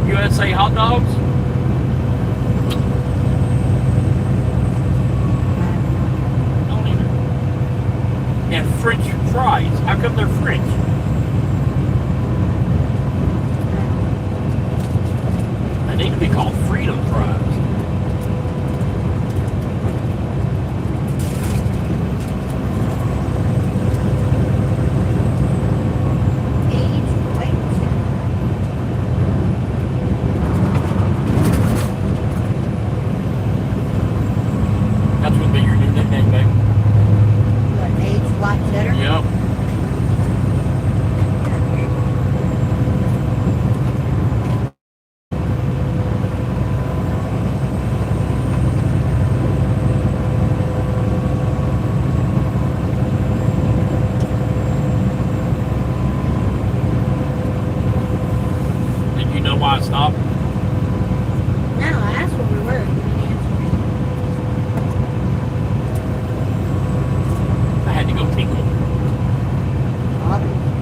USA hot dogs. Don't even. And French fries. How come they're French? They need to be called freedom fries. age, weight. That's what be your new nickname, babe. What, age, white cheddar? Yep. Did you know why I stopped? No, I asked where we were. You didn't answer me. I had to go tinkle. Obviously.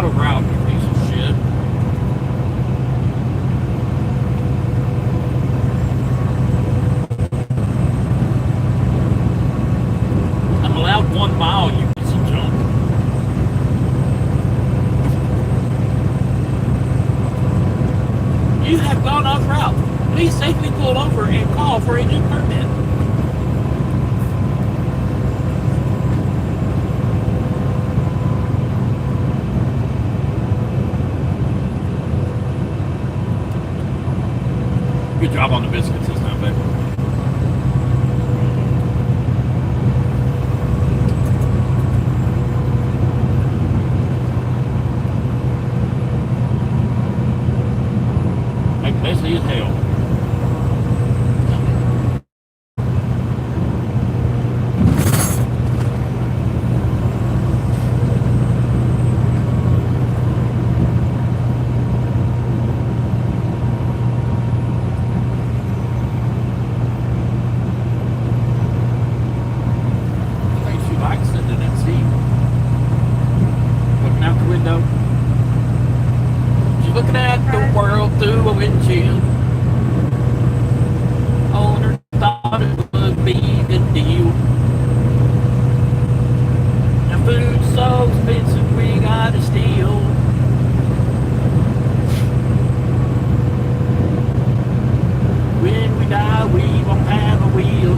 of route, you piece of shit. I'm allowed 1 mile, you piece of junk. You have gone off route. Please safely pull over and call for a new permit. Good job on the biscuits this time, babe. Like messy as hell. Through a windshield. Owner thought it would be a good deal. The food's so expensive we gotta steal. When we die we won't have a wheel.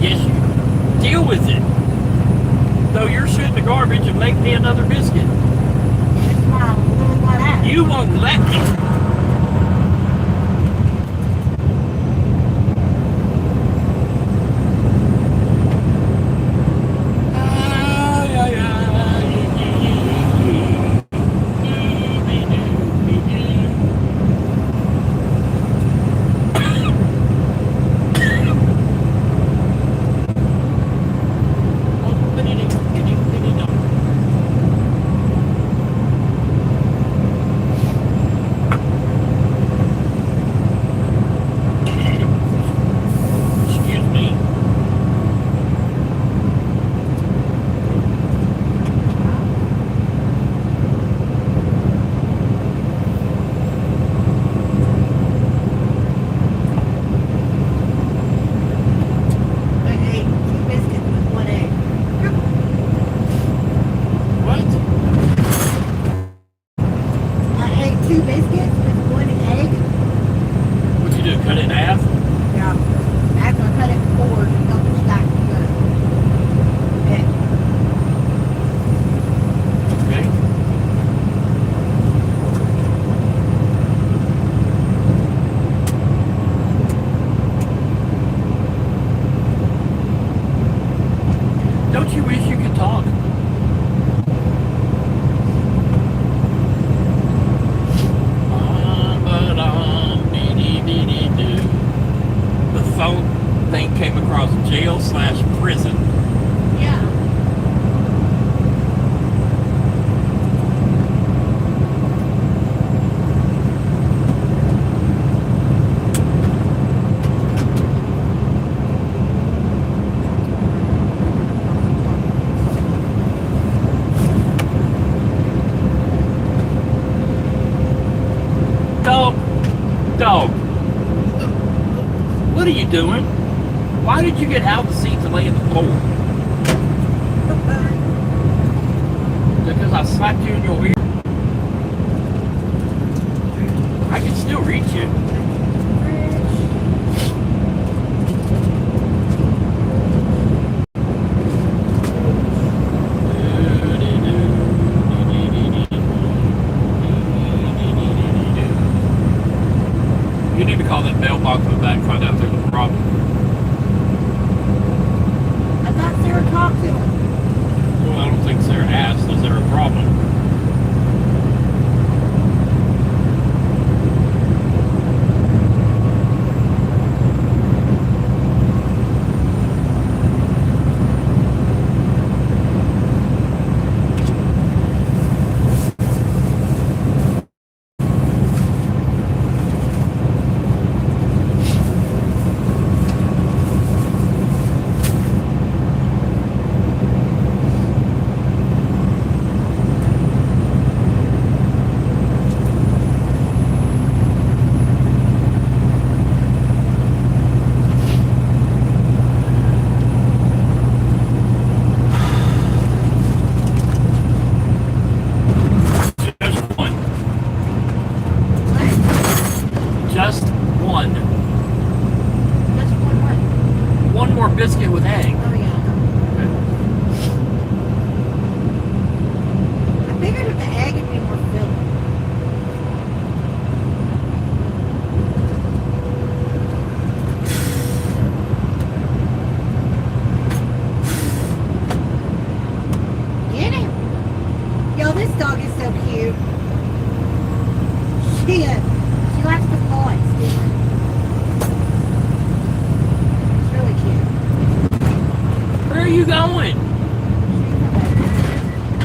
Yes, you deal with it. Though you're shooting the garbage and make me another biscuit. That's why I really want out. You won't let me. Excuse me. I ate 2 biscuits with 1 egg. What? I ate 2 biscuits with 1 egg. What'd you do? Cut it in half? Yeah. After I cut it in 4, double stacked together. Yeah. Okay. Don't you wish you could talk? The phone thing came across jail/prison. Yeah. Dog. What are you doing? Why did you get out of the seat to lay in the floor? Because I slapped you in your ear. I can still reach you. You need to call that mailbox in the back and find out if there's a problem. I thought Sarah talked to him. Well, I don't think Sarah asked, is there a problem? Just one. Just one what? One more biscuit with egg. Oh, yeah. I figured if the egg would be more filling. Get him. Yo, this dog is so cute. She likes to paw it, Stephen. It's really cute. Where are you going?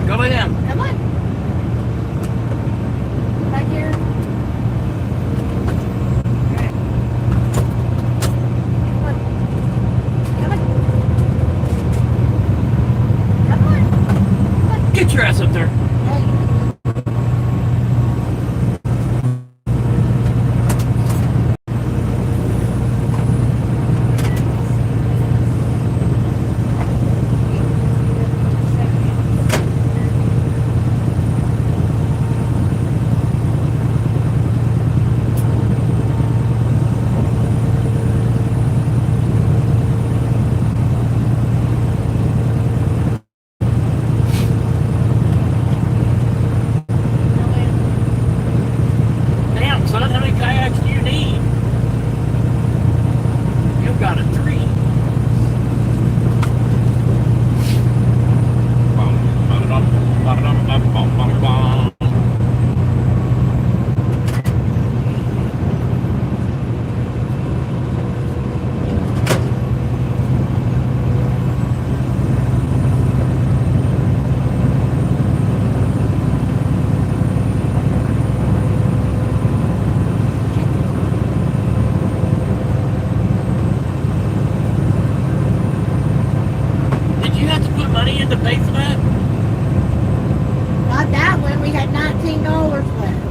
Go lay down. Come on. Back here. Alright. Come on. Come on. Come on. Come on. Get your ass up there. Hey. money in to pay for that? Not that one. We had $19 left.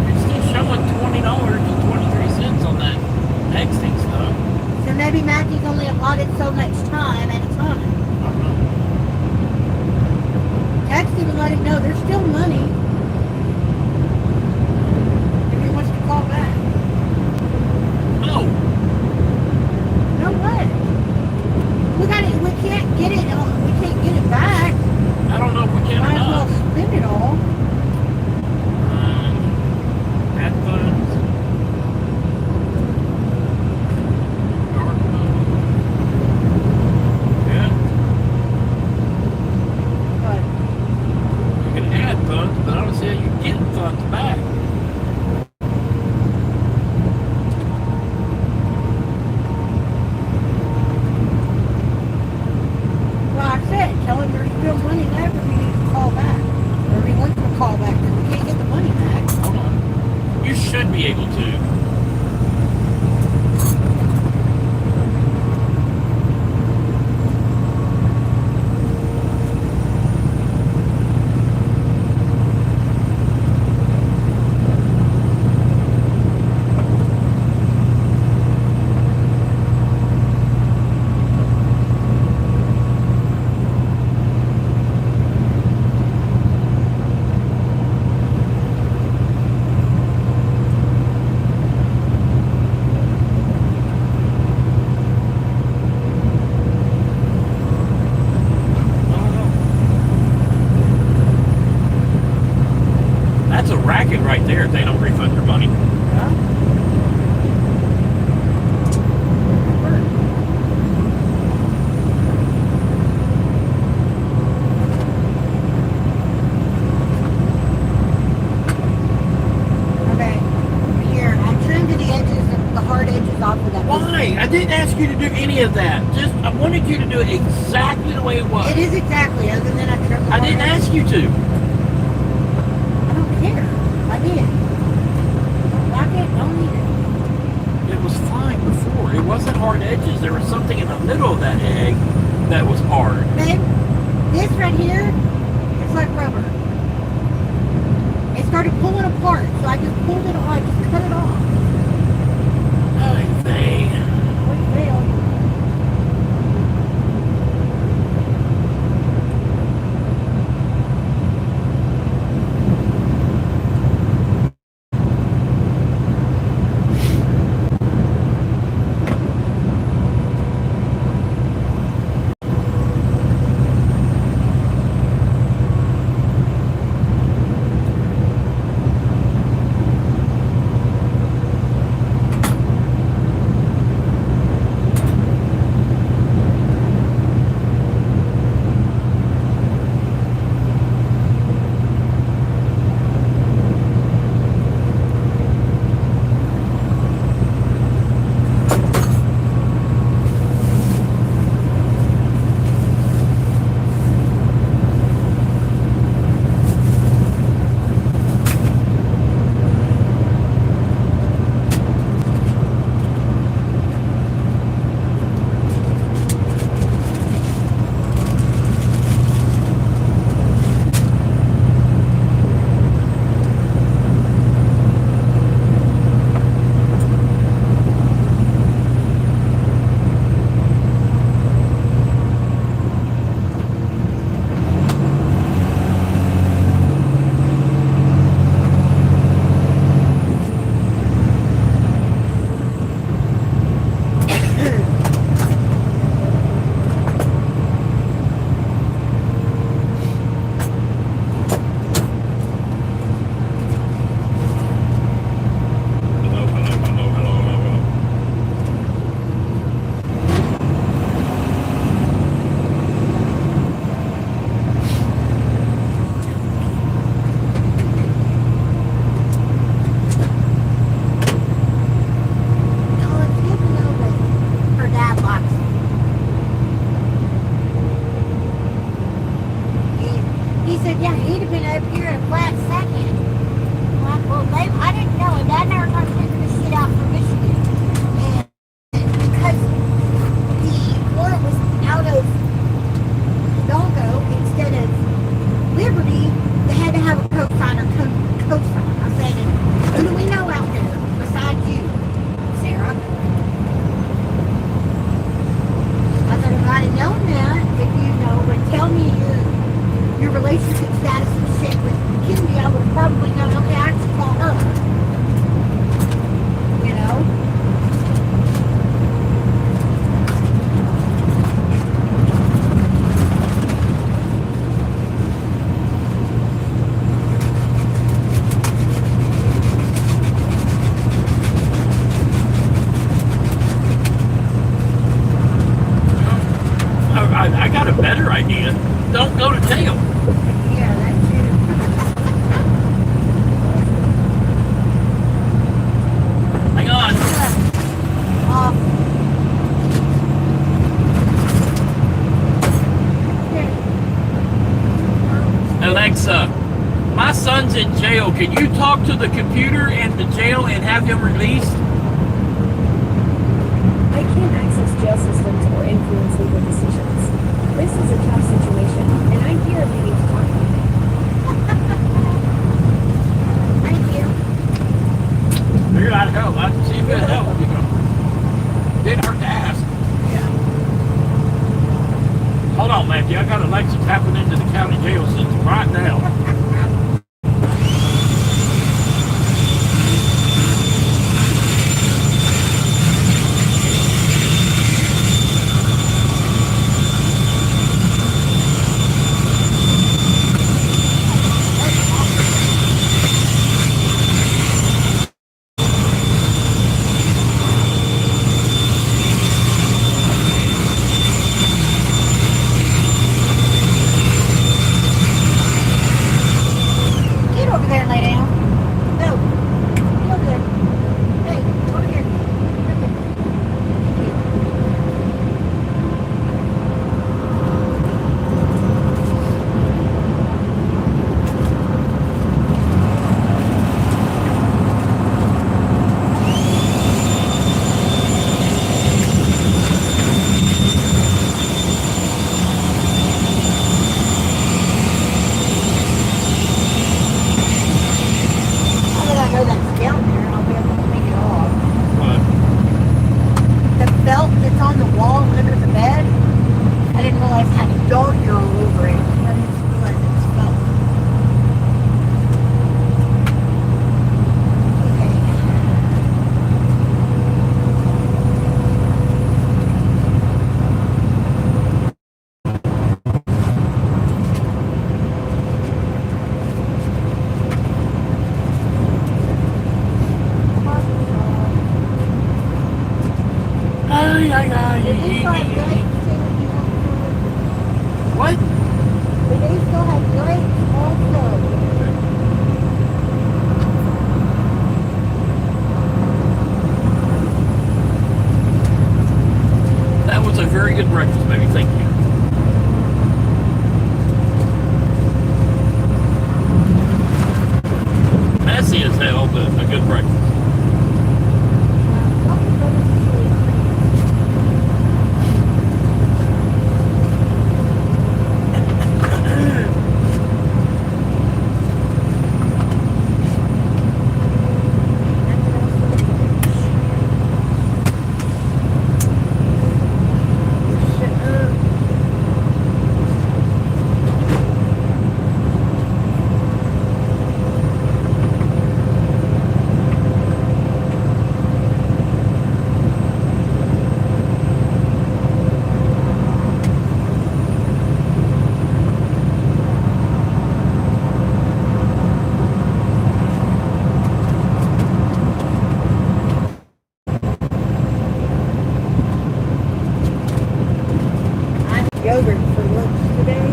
It's still showing $20.23 on that texting stuff. So maybe Matthew's only allotted so much time at a time. I don't know. Text him and let him know there's still money. If he wants to call back. No. No way. We can't get it. We can't get it back. I don't know if we can or Might as well not. spend it all. Add funds. Dark mode. Yeah, But you can add funds, but I don't see how you get funds back. well, I said, tell him there's still money left if he needs to call back. Or if he wants to call back because we can't get the money back. Hold on. You should be able to. That's a racket right there if they don't refund your money. Okay. Here, I trimmed the edges, the hard edges off of that. Why? I didn't ask you to do any of that. Just, I wanted you to do it exactly the way it was. It is exactly, other than I trimmed the I hard didn't edges. ask you to. I don't care. I did. Like it, don't need it. It was fine before. It wasn't hard edges. There was something in the middle of that egg that was hard. Babe, this right here, it's like rubber. It started pulling apart, so I just pulled it off. I just cut it off. I think. What the hell? relationship status and shit with Kimby, I would have probably known, okay, I should call her. You know? I got a better idea. Don't go to jail. Yeah, that's it. Hang on. Alexa, my son's in jail. Can you talk to the computer in the jail and have him released? I can't access jail systems or influence legal decisions. This is a tough situation, and I'm here if you need to talk to me. Thank you. Figure out help. I can see if it'll help. You know. Didn't hurt to ask. Yeah. Hold on, Matthew. I got Alexa tapping into the county jail system right now. Get over there and lay down. No. Get over there. Hey, over here. Now that I know that's down there, I'll be able to take it off. What? The belt that's on the wall under the bed, I didn't realize it had a dog ear all over it. I didn't realize it was felt. Okay. Ay, ay, ay. Did they still have lights too? What? Did they still have lights also? That was a very good breakfast, baby. Thank you. Messy as hell, but a good breakfast. Yogurt for lunch today.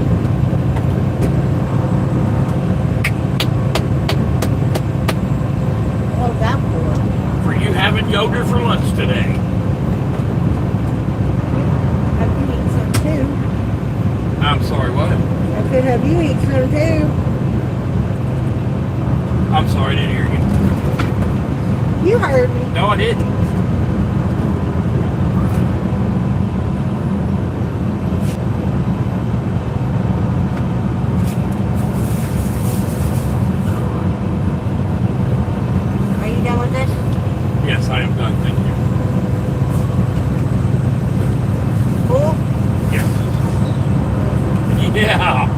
What was that for? For you having yogurt for lunch today. I could eat some too. I'm sorry, what? I could have you eat some too. I'm sorry, I didn't hear you. You heard me. No, I didn't. Are you done with this? Yes, I am done. Thank you. Cool. Yes. Yeah.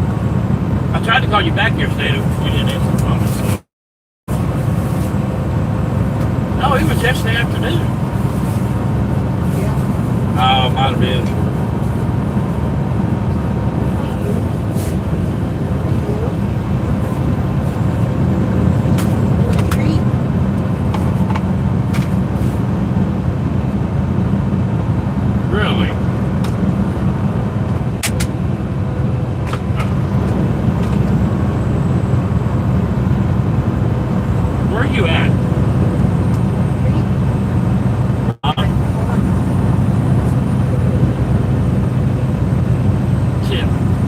I tried to call you back yesterday, we didn't answer the phone. So. No, it was yesterday afternoon. Yeah. Oh, might have been. Treat. Really? Where are you at? Shit.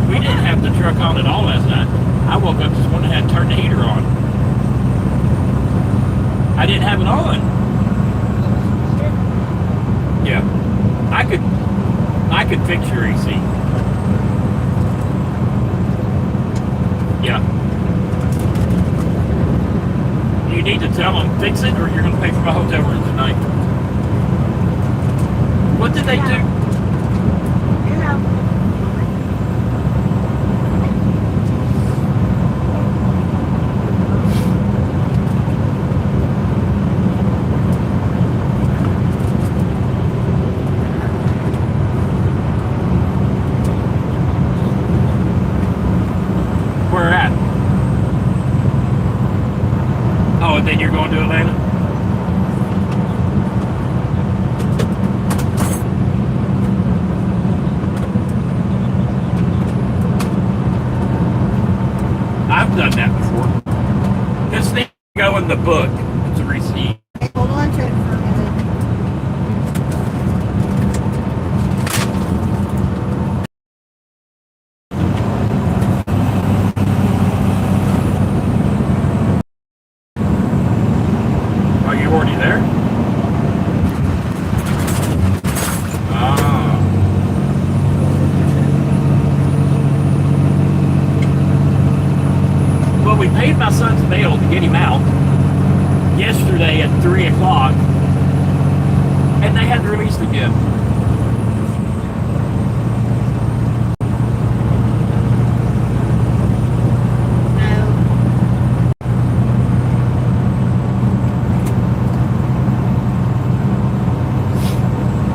We didn't have the truck on at all last night. I woke up this morning and had to turn the heater on. I didn't have it on. Yeah. I could fix your AC. Yeah. You need to tell them, fix it, or you're going to pay for my hotel room tonight. What did they do? You know. Where at? Oh, and then you're going to Atlanta? I've done that before. This thing go in the book. It's a receipt. Hey, hold on to it for a minute. Are you already there? Ah. Well, we paid my son's bail to get him out yesterday at 3 o'clock, and they hadn't released him yet.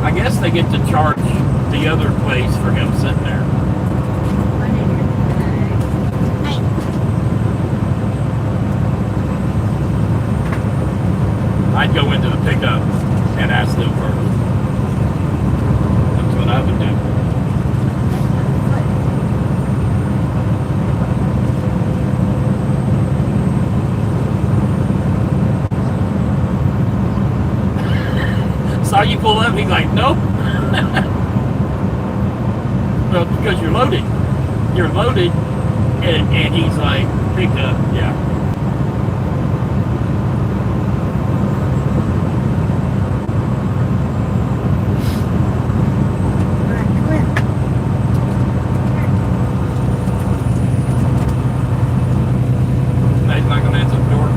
I guess they get to charge the other place for him sitting there. I'd go into the pickup and ask them first. That's what I would do. Saw you pull up, he's like, nope. Well, because you're loaded. You're loaded, and he's like, pick up, yeah. He's not going to answer the door.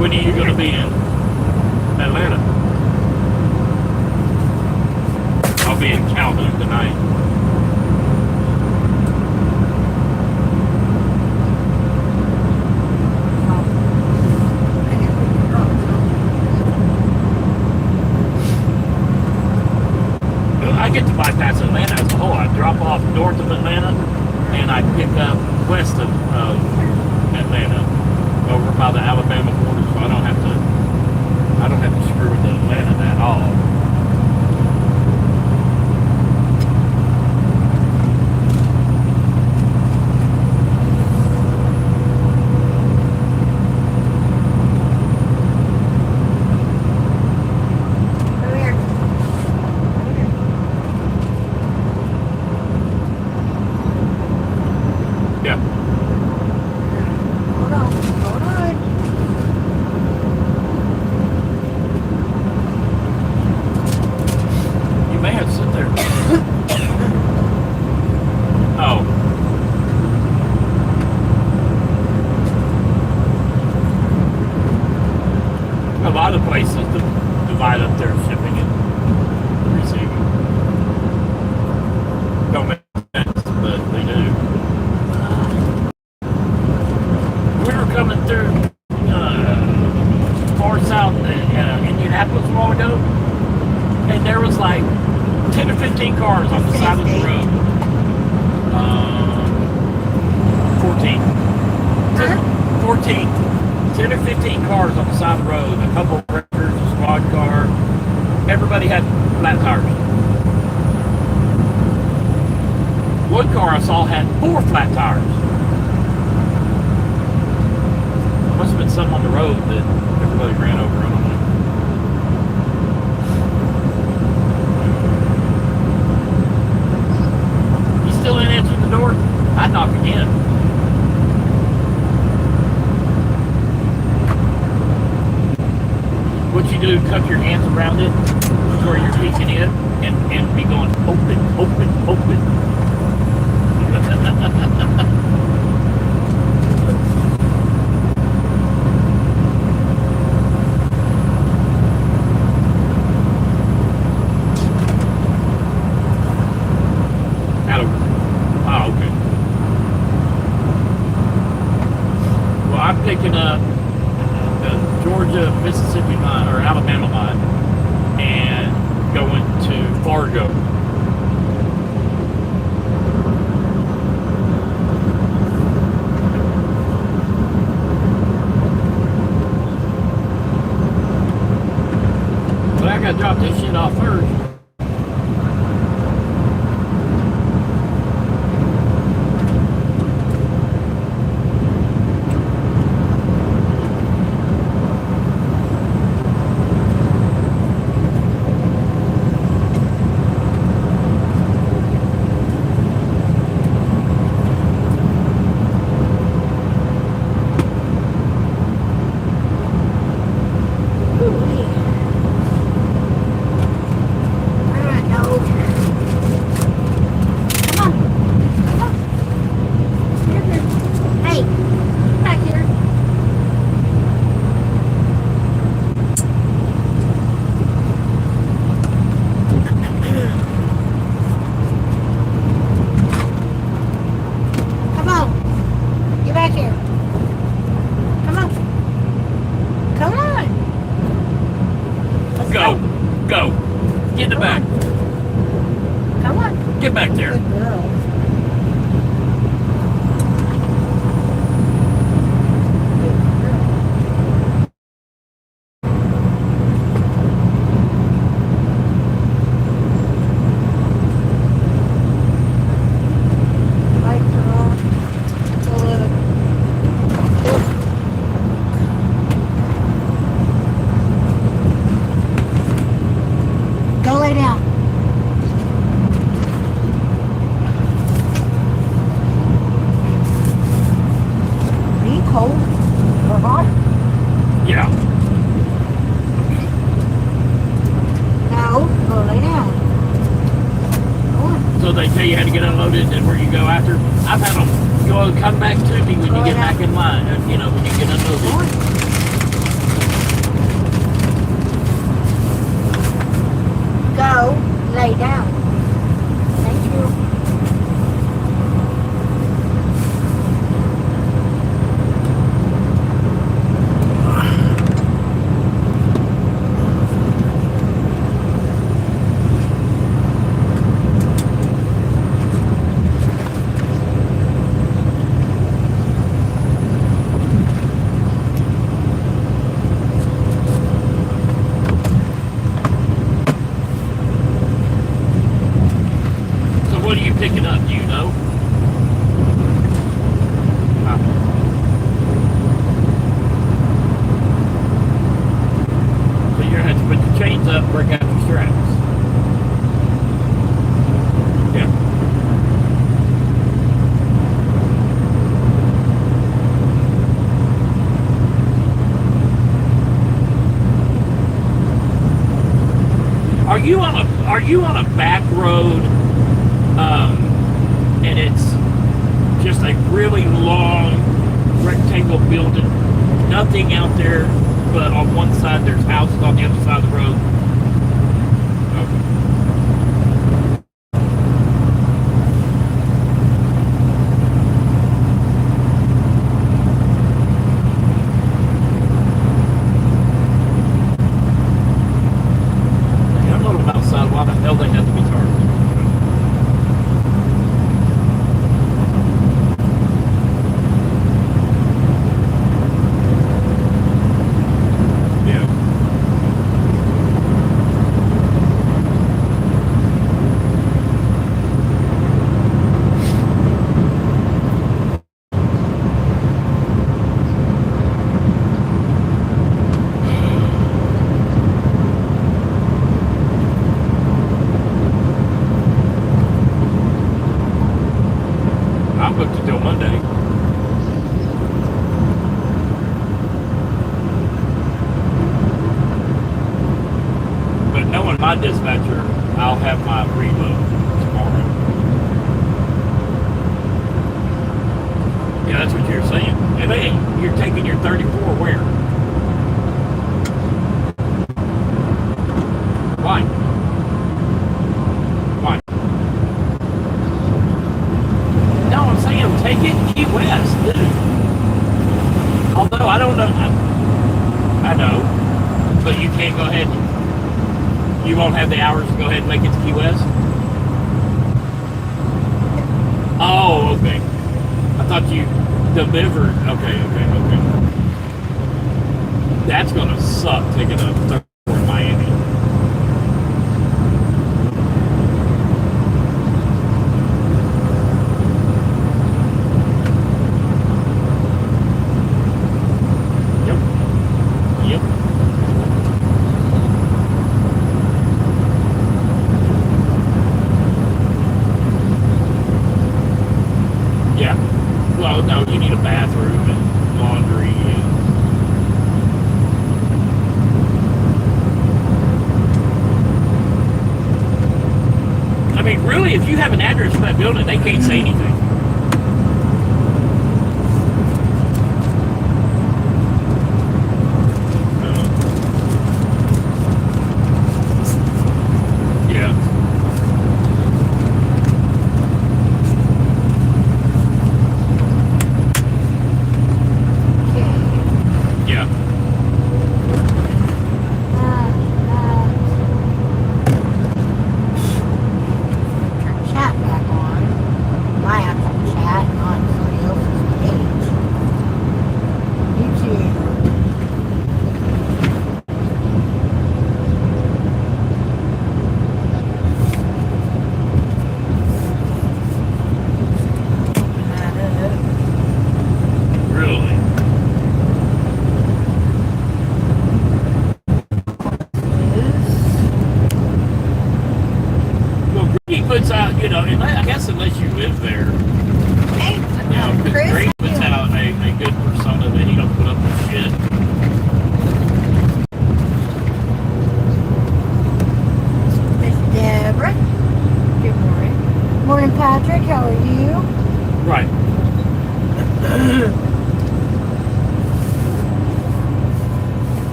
When are you going to be in Atlanta? I'll be in Calhoun tonight. I get to bypass Atlanta as a whole. I drop off north of Atlanta and I pick up west of Atlanta over by the Alabama border, so I don't have to screw with Atlanta at all. Yeah. Hold on. You may have to sit there. Oh. 10 or 15 cars on the side of the road, a couple of wreckers, a squad car. Everybody had flat tires. One car I saw had 4 flat tires. There must have been some on the road that everybody ran over. I don't know. You still ain't answering the door? I'd knock again. What you do, cup your hands around it to where you're peeking in and be going open, open, open. Oh, okay. Well, I'm picking up the Georgia, Mississippi line, or Alabama line, and going to Fargo. But I gotta drop this shit off first. Go. Get in the back. Come on. Get back there. Good girl. Go lay down. Are you cold or hot? Yeah. No, go lay down. Go on. So they tell you how to get unloaded and where you go after. I've had them go come back to me when you get back in line. You know, when you get unloaded. Go lay down. Thank you. What are you picking up? Do you know? So you're gonna have to put your chains up, break out your straps. Yeah. Are you on a back road? And it's just a really long rectangle building. Nothing out there, but on one side there's houses, on the other side of the road. Okay. Hey, I'm not outside. Why the hell they have to be charged? day. But knowing my dispatcher, I'll have my reload tomorrow. Yeah, that's what you're saying. And hey, you're taking your 34 where? Why? Why? No, I'm saying take it Key West, dude. Although I don't know. I know. But you can't go ahead. You won't have the hours to go ahead and make it to Key West? Oh, okay. I thought you delivered. Okay. That's gonna suck taking a 34 in Miami. Yep. Yeah. Well, no, you need a bathroom and laundry and... I mean, really, if you have an address for that building, they can't say anything. Yeah. Yeah. Turn chat back on. My actual chat, not somebody else's page. YouTube. Open that up. Really? Well, Grady puts out, I guess unless you live there, Hey, because Chris, Grady how puts you out a good persona that he don't put up with shit. Miss Deborah. Good morning. Morning, Patrick. How are you? Right.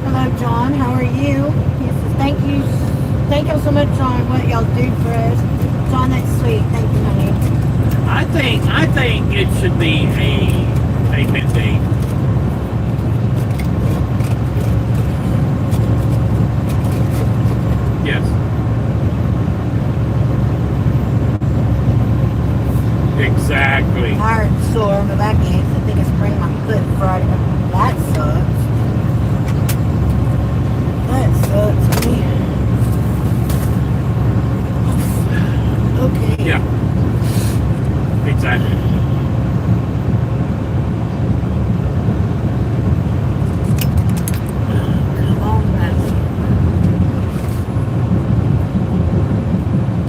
Hello, John. How are you? He says, thank you. Thank you so much, John, what y'all do for us. John, that's sweet. Thank you, honey. I think it should be a mandate. Yes. Exactly. Tired and sore. My back aches. I think I sprained my foot Friday. That sucks. That sucks, me. Okay. Yeah. Exactly. Come on, guys.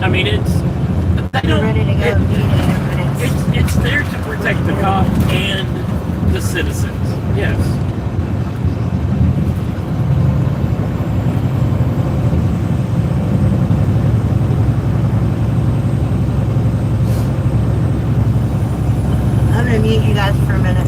I mean, they We're don't. ready to go. It's there to protect the cop and the citizens. Yes. I'm gonna mute you guys for a minute.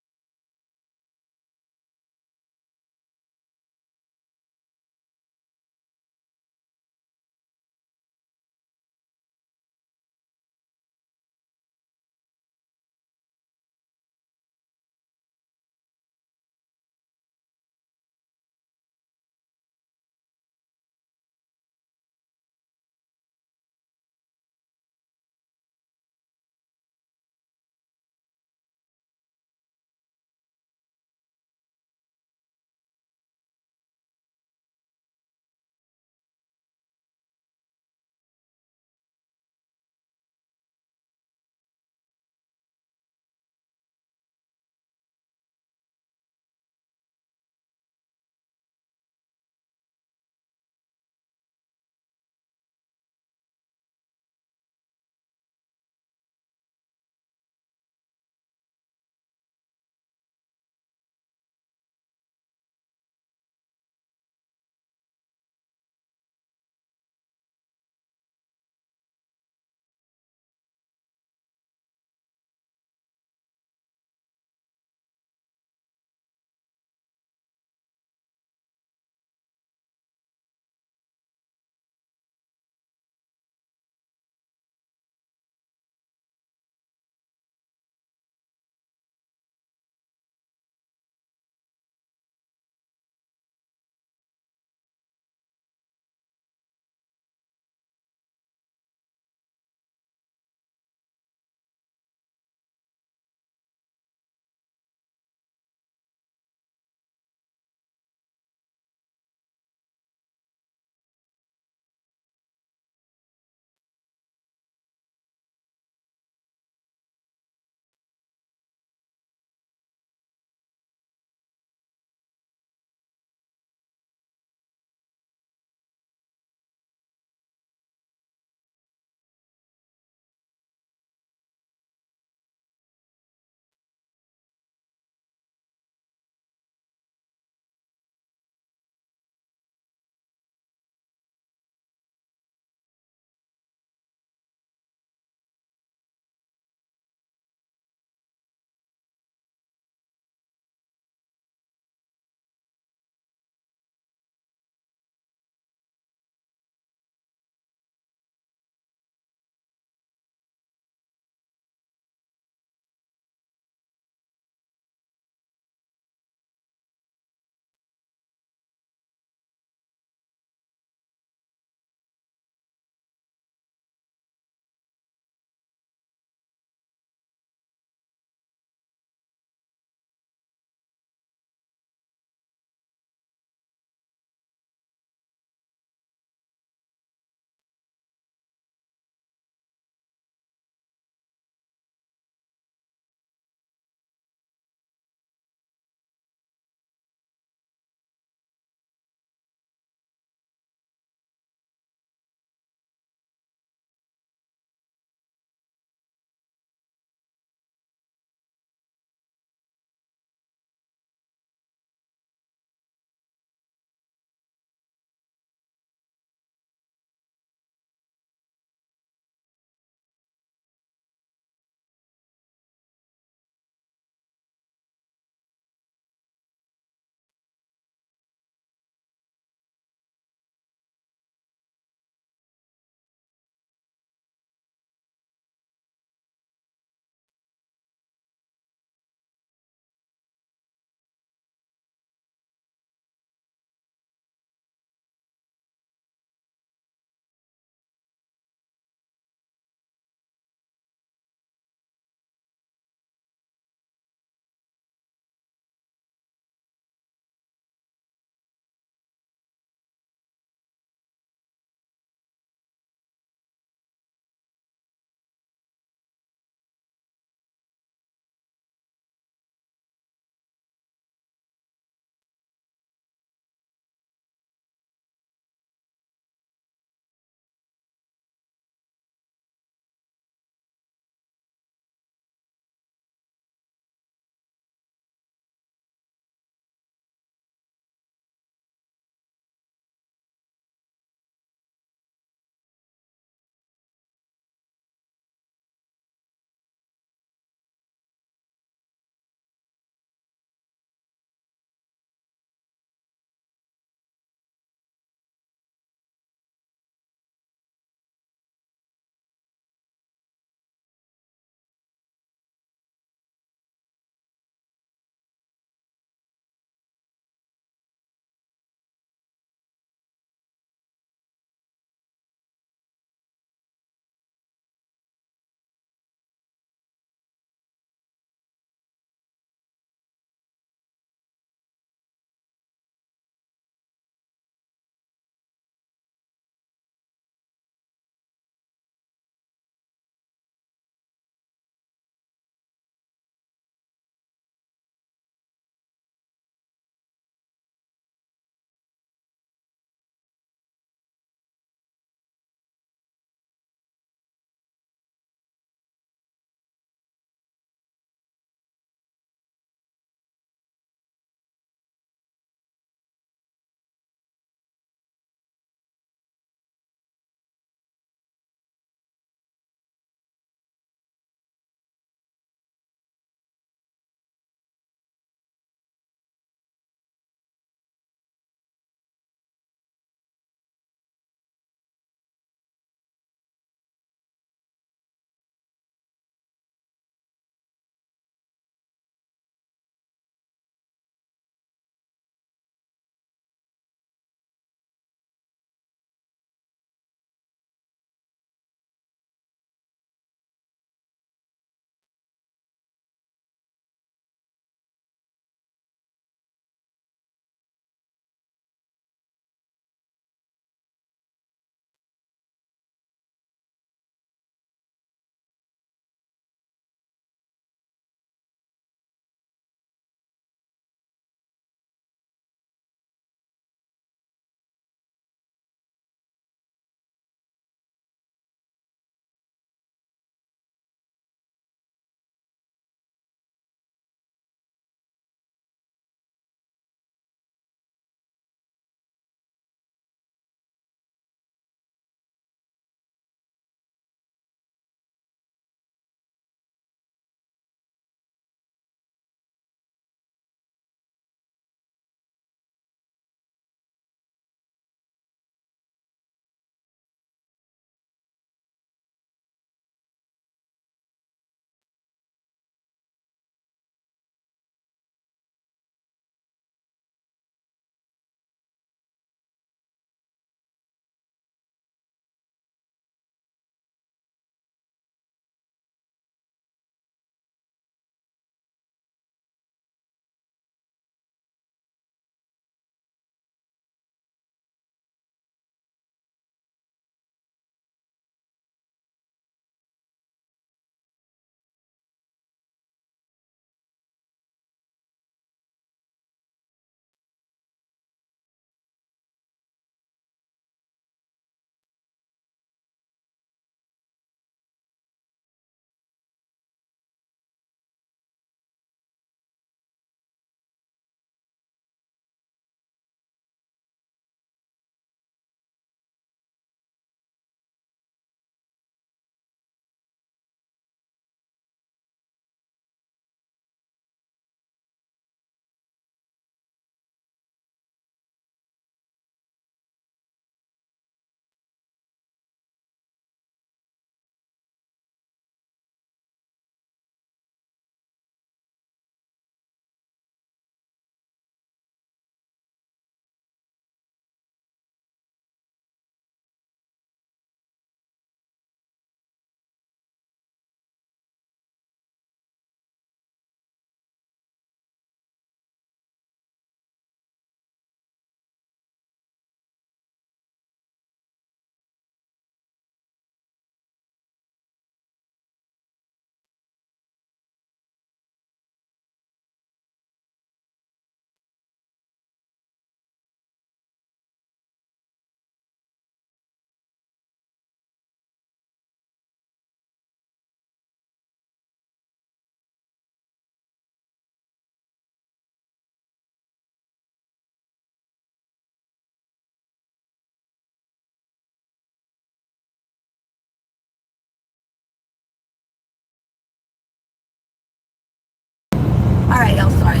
Alright, y'all, sorry.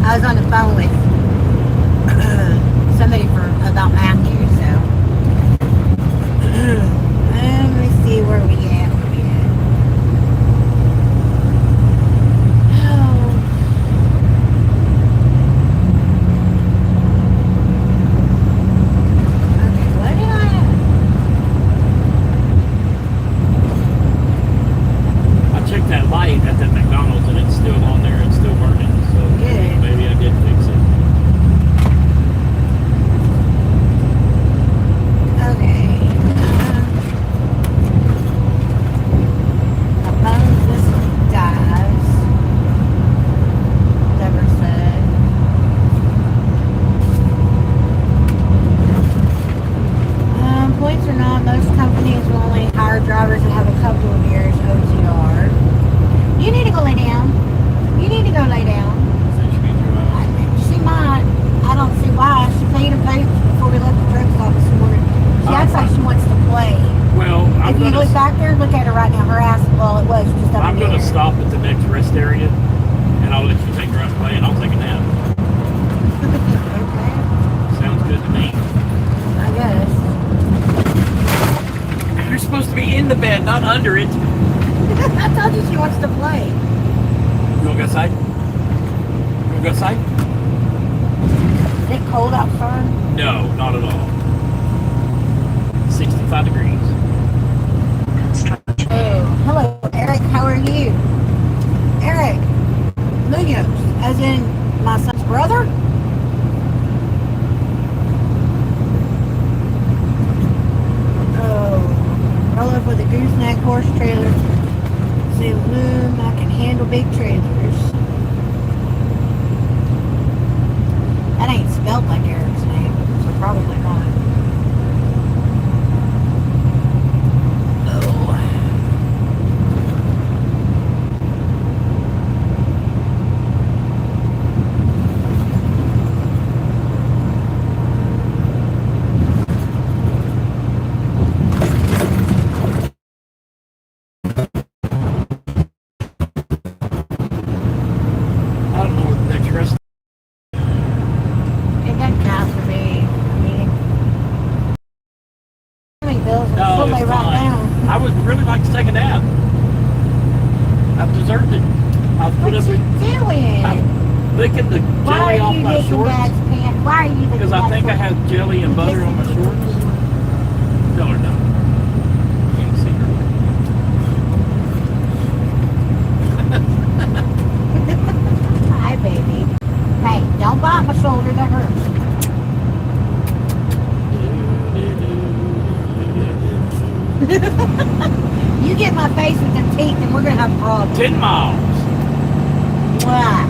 I was on the phone with somebody about Matthew, so. Let me see where we at. That light at that McDonald's and it's still on there and still burning, so Good. maybe I did fix it. Okay. My phone just dies. Never said. Points or not, most companies will only hire drivers that have a couple of years OTR. You need to go lay down. You need to go lay down. She might. I don't see why. She paid before we left the truck stop this morning. She acts like she wants to play. Well, if you look back there, look at her right now. Her ass, well, it was just up I'm in going to there. stop at the next rest area and I'll let you take her out to play and I'll take a nap. Okay. Sounds good to me. I guess. You're supposed to be in the bed, not under it. I told you she wants to play. You want to go outside? You want to go outside? Is it cold outside? No, not at all. 65 degrees. Oh, hello, Eric. How are you? Eric Munoz, as in my son's brother? Oh, roll up with a gooseneck horse trailer. Say, loom, I can handle big trailers. That ain't spelled like Eric's name, so probably not. I would really like to take a nap. I've deserved it. I've put up with I'm licking the jelly off my shorts. Why are you because I think I have jelly and butter on my shorts. No or no. Can't see her. Hi, baby. Hey, don't bite my shoulder, that hurts. You get my face with them teeth and we're gonna have problems. 10 miles. What?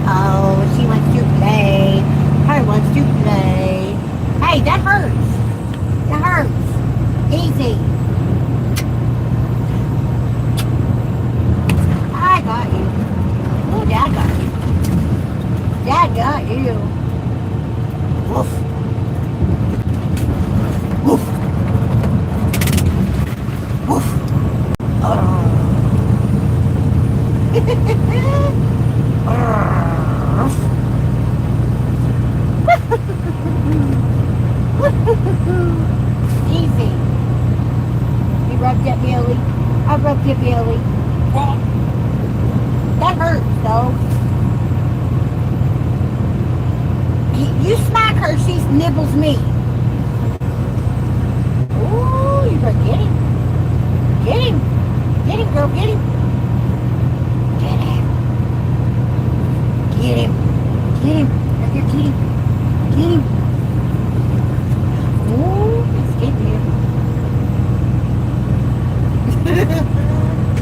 Oh, she wants to play. Her wants to play. Hey, that hurts. That hurts. Easy. I got you. Oh, Dad got you. Dad got you. Woof. Woof. Woof. Oh. Easy. You rubbed your belly. I rubbed your belly. That hurts, though. You smack her, she nibbles me. Ooh, you better get him. Get him. Get him, girl, get him. Get him. Get him. Get him. Right here, get him. Get him. Ooh, let's get him.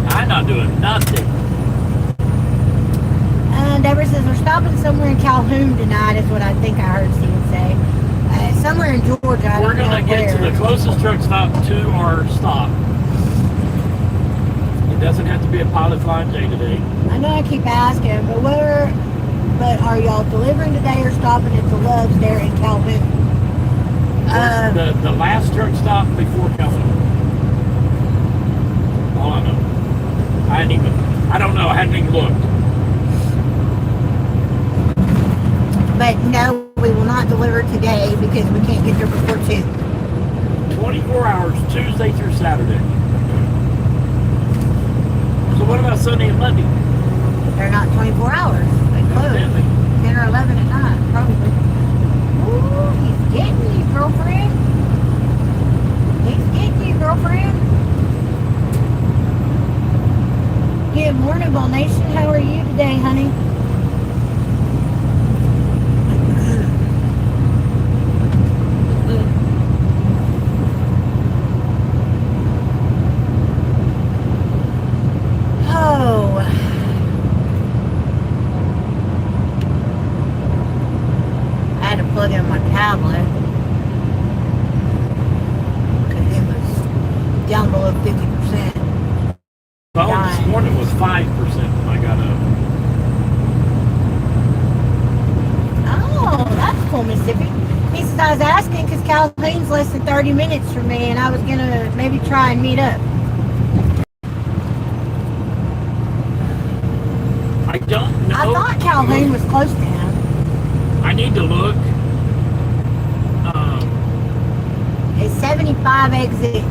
I'm not doing nothing. Deborah says we're stopping somewhere in Calhoun tonight, is what I think I heard Steve say. Somewhere in Georgia. We're going to get to the closest truck stop to our stop. It doesn't have to be a pilot flying J today. I know I keep asking, but are y'all delivering today or stopping at the Loves there in Calhoun? The last truck stop before Calhoun. All I know. I don't know. I hadn't even looked. But no, we will not deliver today because we can't get there before 2. 24 hours, Tuesday through Saturday. So what about Sunday and Monday? They're not 24 hours. They close. 10 or 11 at night, probably. Ooh, he's getting you, girlfriend. He's getting you, girlfriend. Good morning, Ball Nation. How are you today, honey? Oh. I had to plug in my tablet because it was down below 50%. Well, this morning was 5% when I got up. Oh, that's cool, Mississippi. He says I was asking because Calhoun's less than 30 minutes from me, and I was gonna maybe try and meet up. I don't know. I thought Calhoun was close to him. I need to look. It's 75 exit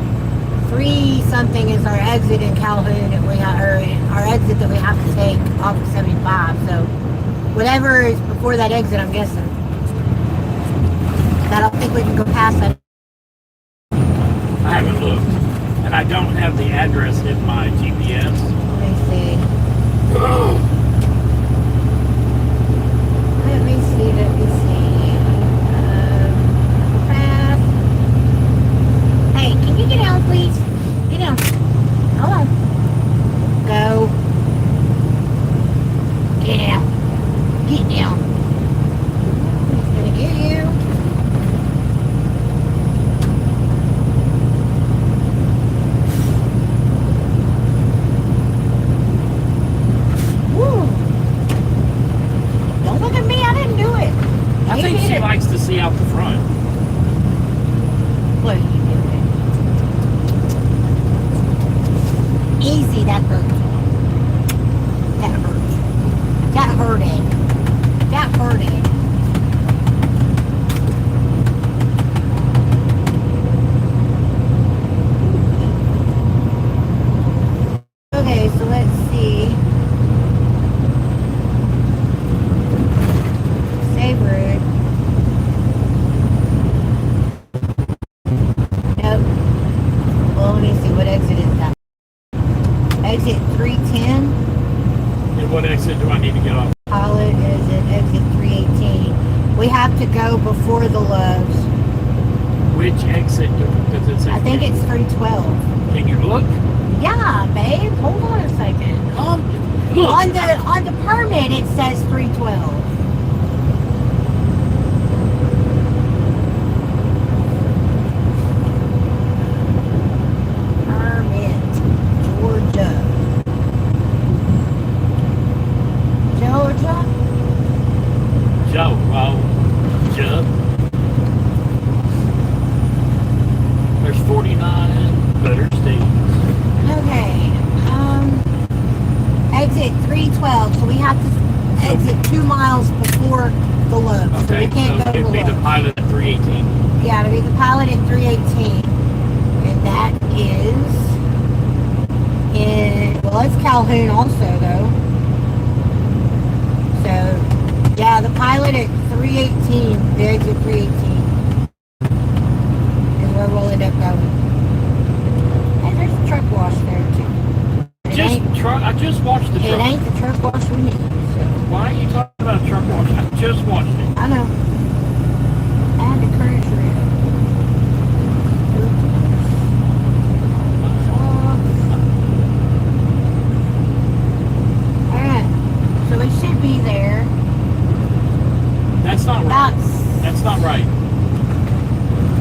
3 something is our exit in Calhoun, and our exit that we have to take off of 75. So whatever is before that exit, I'm guessing. I don't think we can go past that. I haven't looked. And I don't have the address in my GPS. Let me see. Let me see. Fast. Hey, can you get down, please? Get down. Hold on. Go. Get down. Get down. He's gonna get you. Woo. Don't look at me. I didn't do it. I You think did she it. likes to see out the front. What are you doing? Easy, that hurt. That hurt. That hurted. That hurted. Okay, so let's see. Save route. Nope. Well, let me see. What exit is that? Exit 310. And what exit do I need to get off? Pilot is at exit 318. We have to go before the Loves. Which exit does it say? I think it's 312. Can you look? Yeah, babe. Hold on a second. Look. On the permit it says 312. Permit. Georgia. Joe. Well, Joe. There's 49 better states. Okay. Exit 312. So we have to exit 2 miles before the Loves. So Okay, we can't so go to it'd the be the Loves. pilot at 318. Yeah, to be the pilot at 318. And that is well, it's Calhoun also, though. So, yeah, the pilot at 318, the exit 318 is where we'll end up going. And there's a truck wash there, too. I just watched the It truck. ain't the truck wash we need, so. Why are you talking about a truck wash? I just watched it. I know. Add the current rate. Alright. So we should be there. That's not right. That's not right.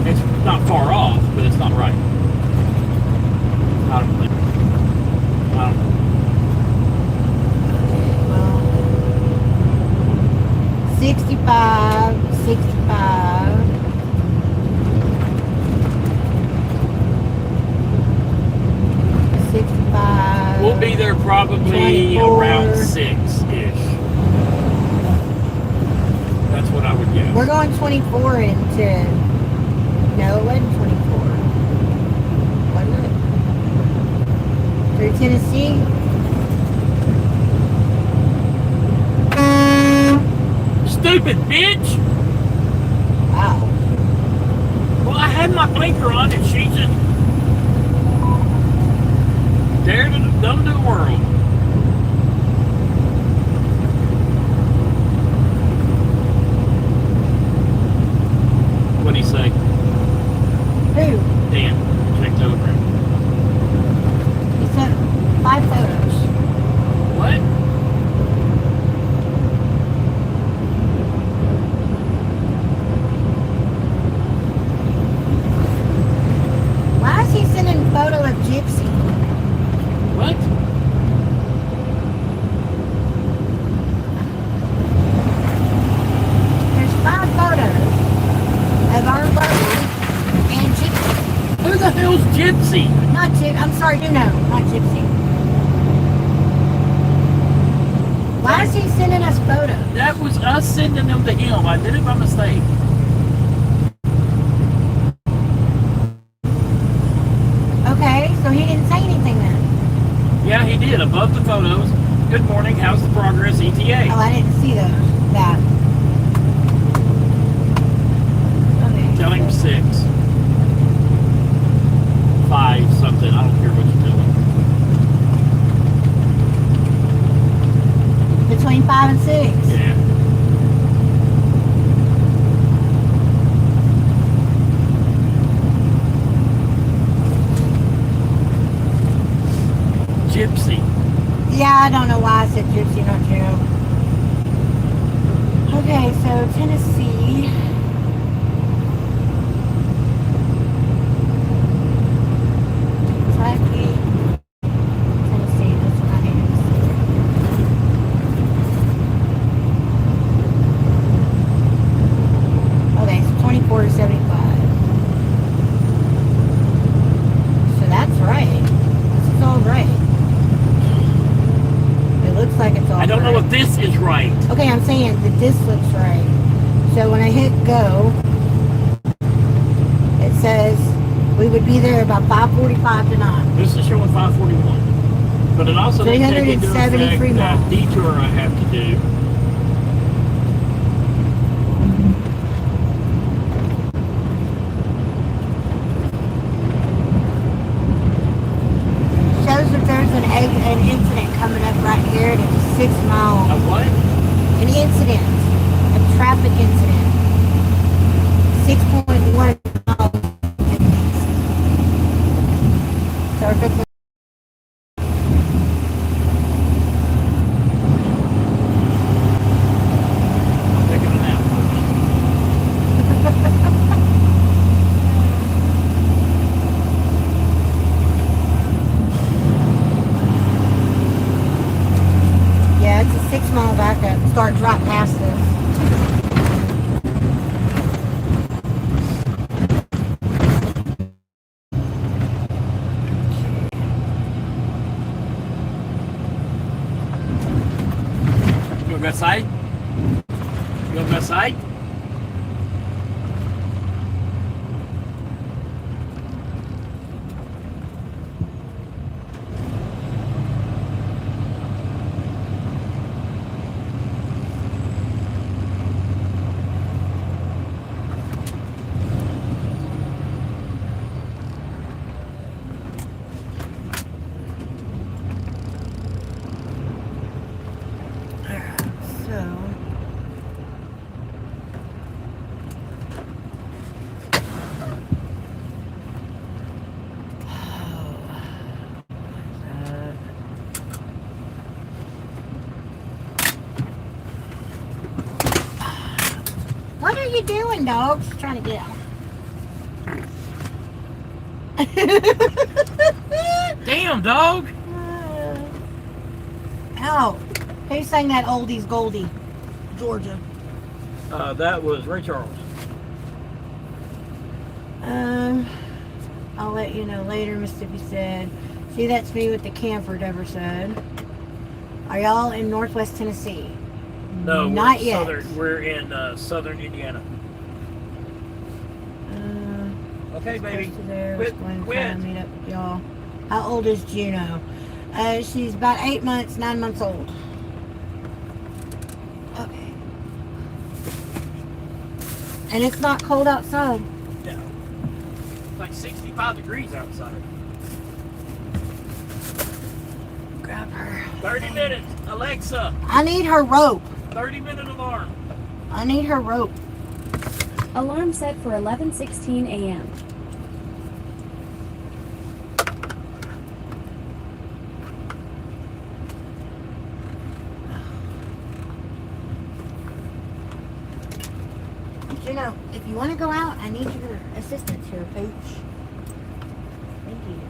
It's not far off, but it's not right. I don't think. I don't know. Well, 65, 65. 65. We'll be there probably 24. around 6-ish. That's what I would guess. We're going 24 into... No, it wasn't 24. Wasn't it? Through Tennessee? Stupid bitch! Wow. Well, I had my blinker on and she just dared to dumb to the world. What'd he say? Who? Dan, check Telegram. He sent 5 photos. What? Why is he sending a photo of Gypsy? What? There's 5 photos of our boat and Gypsy. Who the hell's Gypsy? Not Gypsy. I'm sorry, no, not Gypsy. Why is he sending us photos? That was us sending them to him. I did it by mistake. Okay, so he didn't say anything then. Yeah, he did. Above the photos. Good morning. How's the progress, ETA? Oh, I didn't see those. That. Okay. Tell him 6. 5 something. I don't care what you tell him. Between 5 and 6. Yeah. Gypsy. Yeah, I don't know why I said Gypsy, not Joe. Okay, so Tennessee. Kentucky. Tennessee, that's what I need to see. Okay, so 24 to 75. So that's right. This is all right. It looks like it's all I don't know right. if this is right. Okay, I'm saying that this looks right. So when I hit go, it says we would be there about 5:45 to 9. This is showing 541. But it also didn't take into 373 effect that miles. detour I have to do. Shows that there's an incident coming up right here, and it's a 6 mile. A what? An incident, a traffic incident. 6.1 miles. So if it's I'm taking a nap first. yeah, it's a 6 mile backup. Starts right past this. You want to go outside? You want to go outside? So what are you doing, dog? Just trying to get out. Damn, dog. Ow. Who sang that Oldies Goldie? Georgia. That was Ray Charles. I'll let you know later, Mississippi said. See, that's me with the camper, Deborah said. Are y'all in Northwest Tennessee? No, Not we're yet. southern. We're in southern Indiana. Okay, baby. Close to there. Quit, Let's go and quit. kind of meet up with y'all. How old is Juno? She's about 8 months, 9 months old. Okay. And it's not cold outside. No. It's like 65 degrees outside. Grab her. 30 minutes. Alexa, I need her rope. 30-minute alarm. I need her rope. Alarm set for 11:16 a.m. Juno, if you want to go out, I need your assistance here, Pooch. Thank you.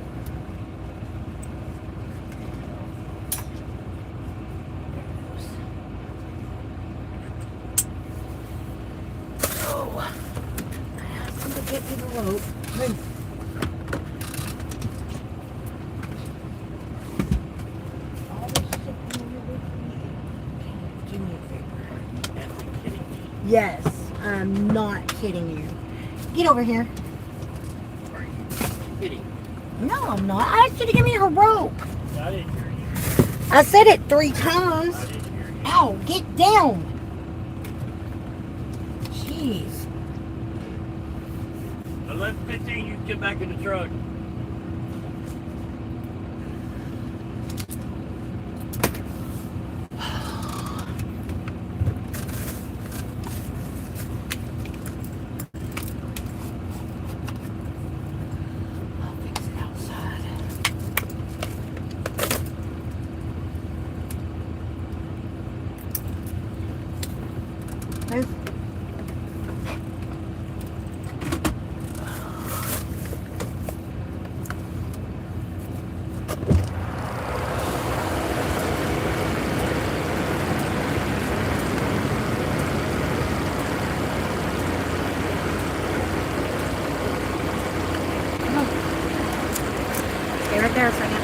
Oh, I have to get you the rope. Hey. All this shit in your rope for you. Okay, do me a favor. Am I kidding me? Yes, I'm not kidding you. Get over here. Are you kidding? No, I'm not. I asked you to give me her rope. I didn't hear you. I said it 3 times. I didn't hear you. Ow, get down. Jeez. 11:15, you can get back in the truck. I'll fix it outside. Move. Come on. Stay right there a second.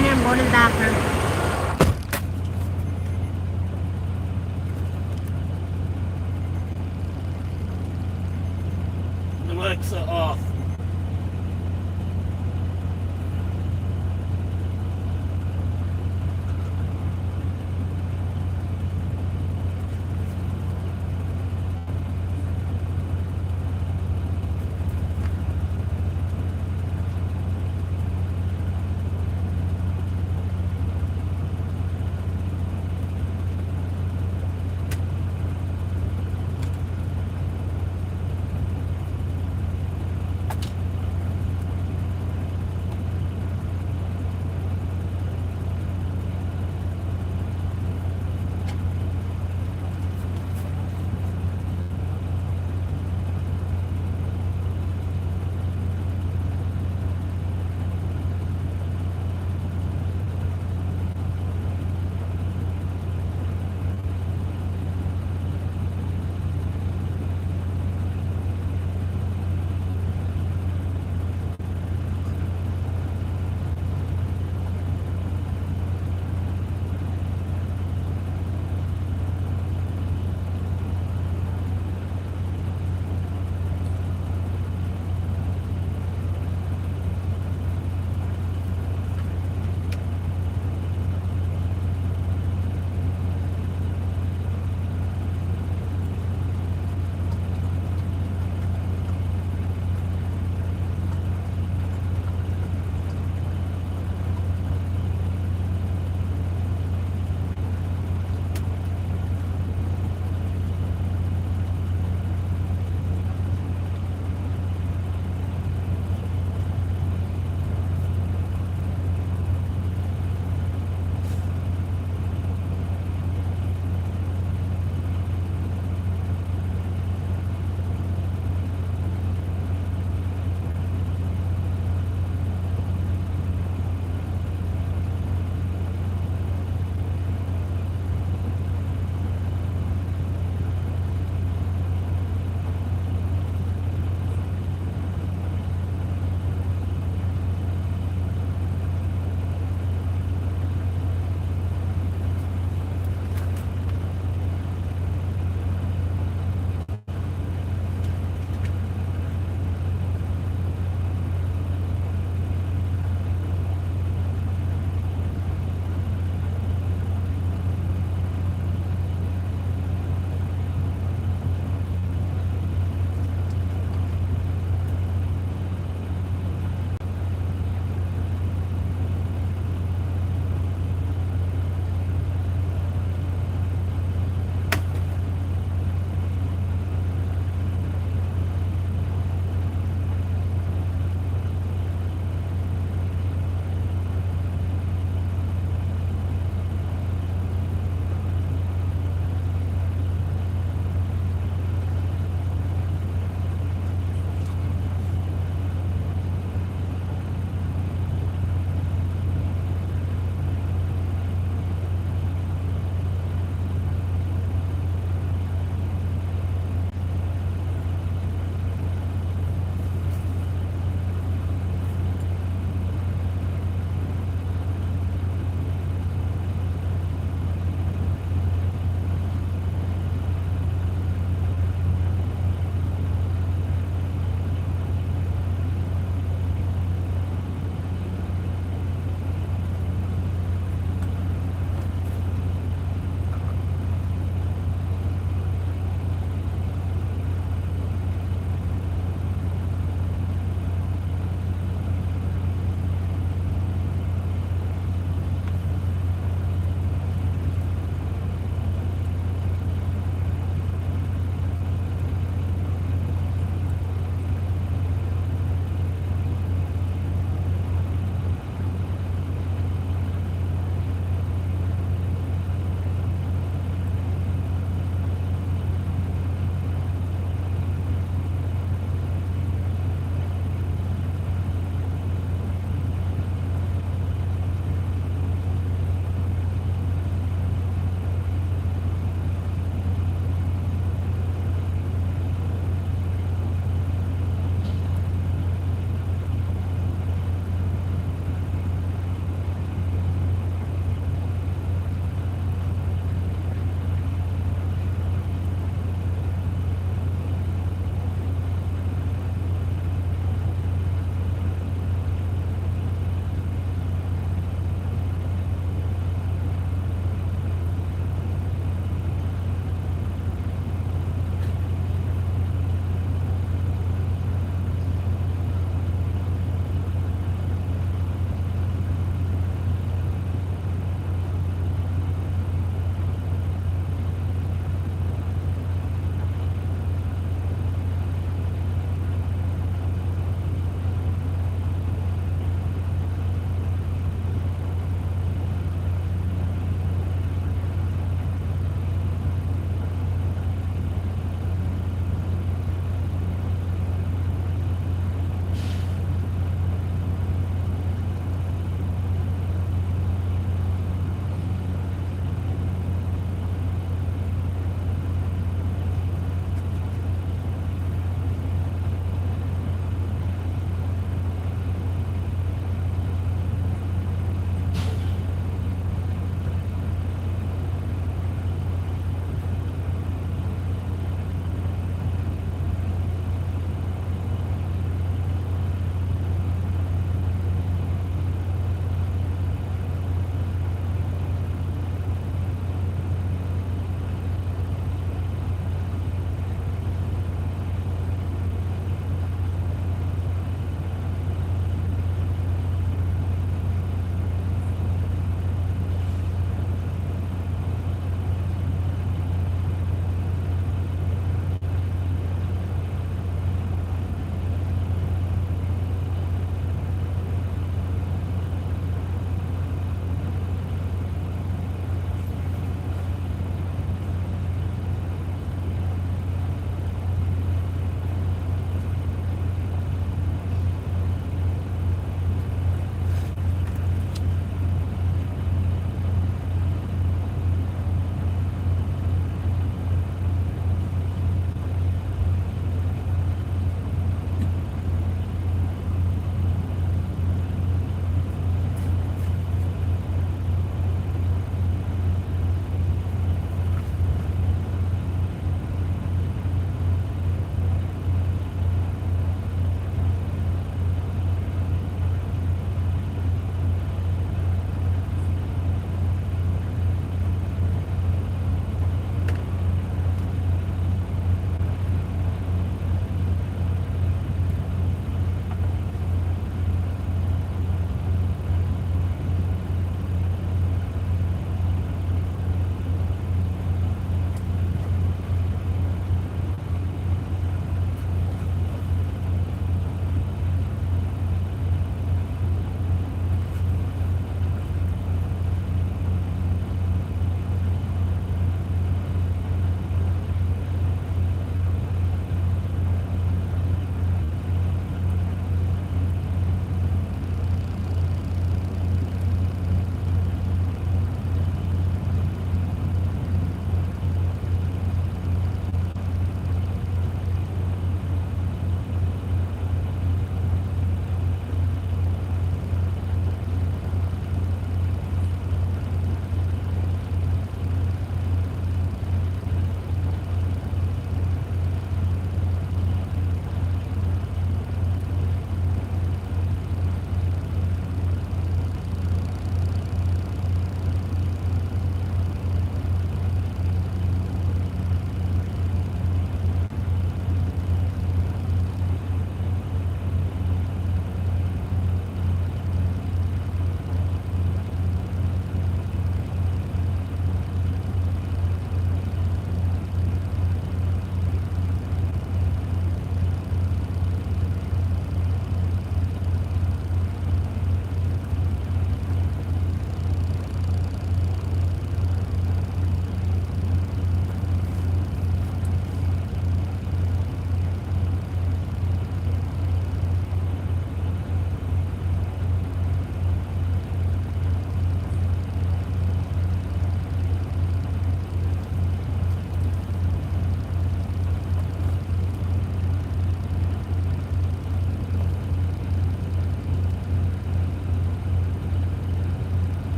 in here. I'm going to the bathroom. Alexa off.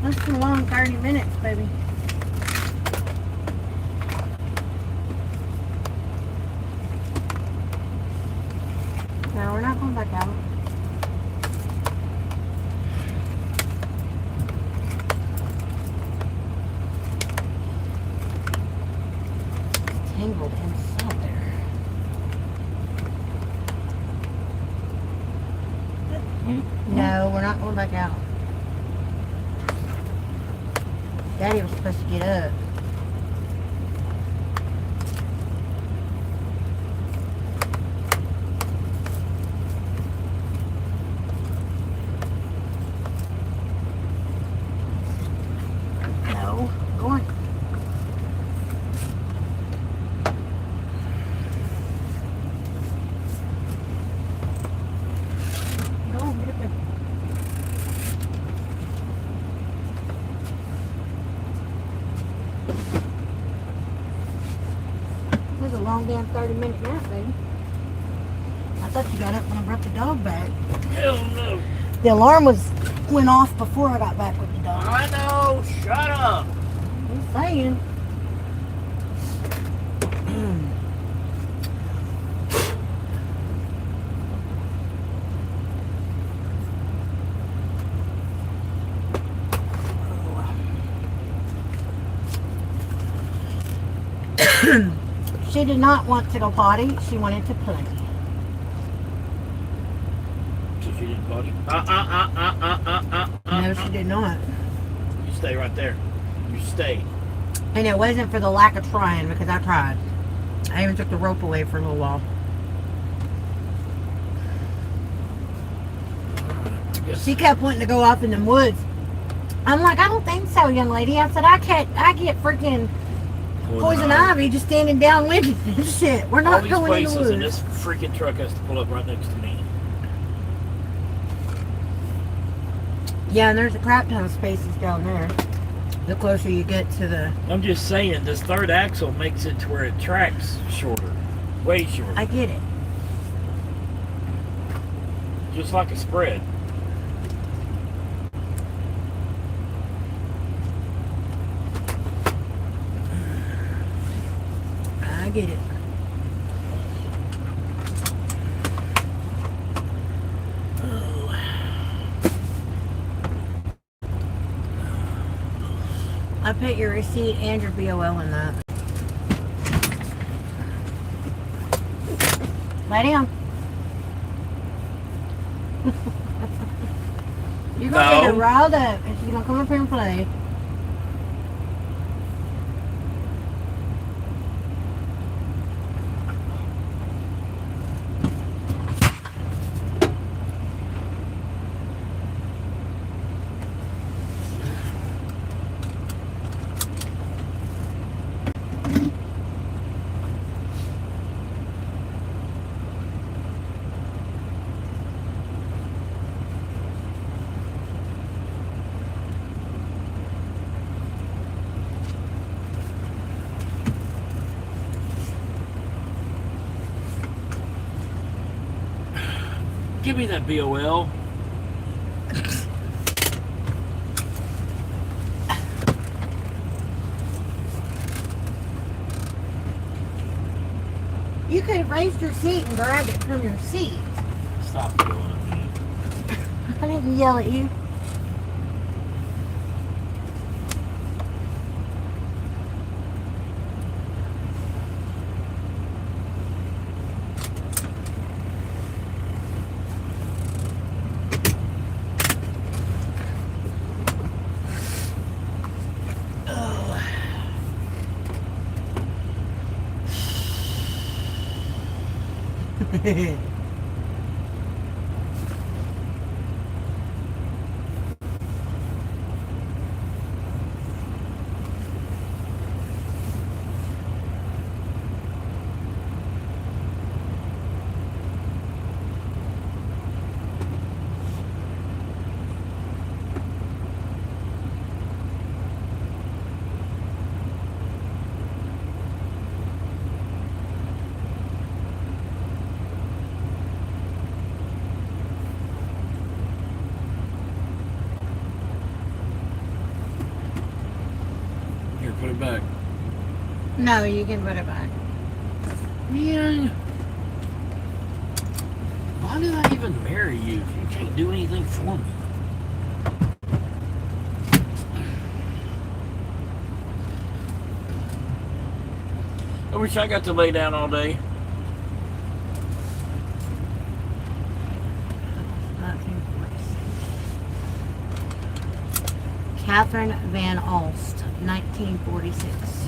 That's too long, 30 minutes, baby. No, we're not going back out. It's tangled inside there. No, we're not going back out. Daddy was supposed to get up. No, go on. Go on, get up there. It was a long damn 30-minute nap, baby. I thought you got up when I brought the dog back. Hell no. The alarm went off before I got back with the dog. I know. Shut up. I'm saying. She did not want to go potty. She wanted to play. So she didn't potty? No, she did not. You stay right there. You stay. And it wasn't for the lack of trying, because I tried. I even took the rope away for a little while. She kept wanting to go off in the woods. I'm like, I don't think so, young lady. I said, I get freaking poison ivy just standing down with you. Shit, we're All not these going in the places, and woods. this freaking truck has to pull up right next to me. Yeah, and there's a crap ton of spaces down there. The closer you get to the... I'm just saying, this third axle makes it to where it tracks shorter. Way shorter. I get it. Just like a spread. I get it. I put your receipt and your BOL in that. Lay down. You're gonna get her No. riled up and she's gonna come up here and play. Give me that BOL. You could have raised your seat and grabbed it from your seat. Stop yelling at me. I didn't yell at you. put it back? No, you can put it back. Man, why did I even marry you if you can't do anything for me? I wish I got to lay down all day. 1946. Catherine Van Alst, 1946.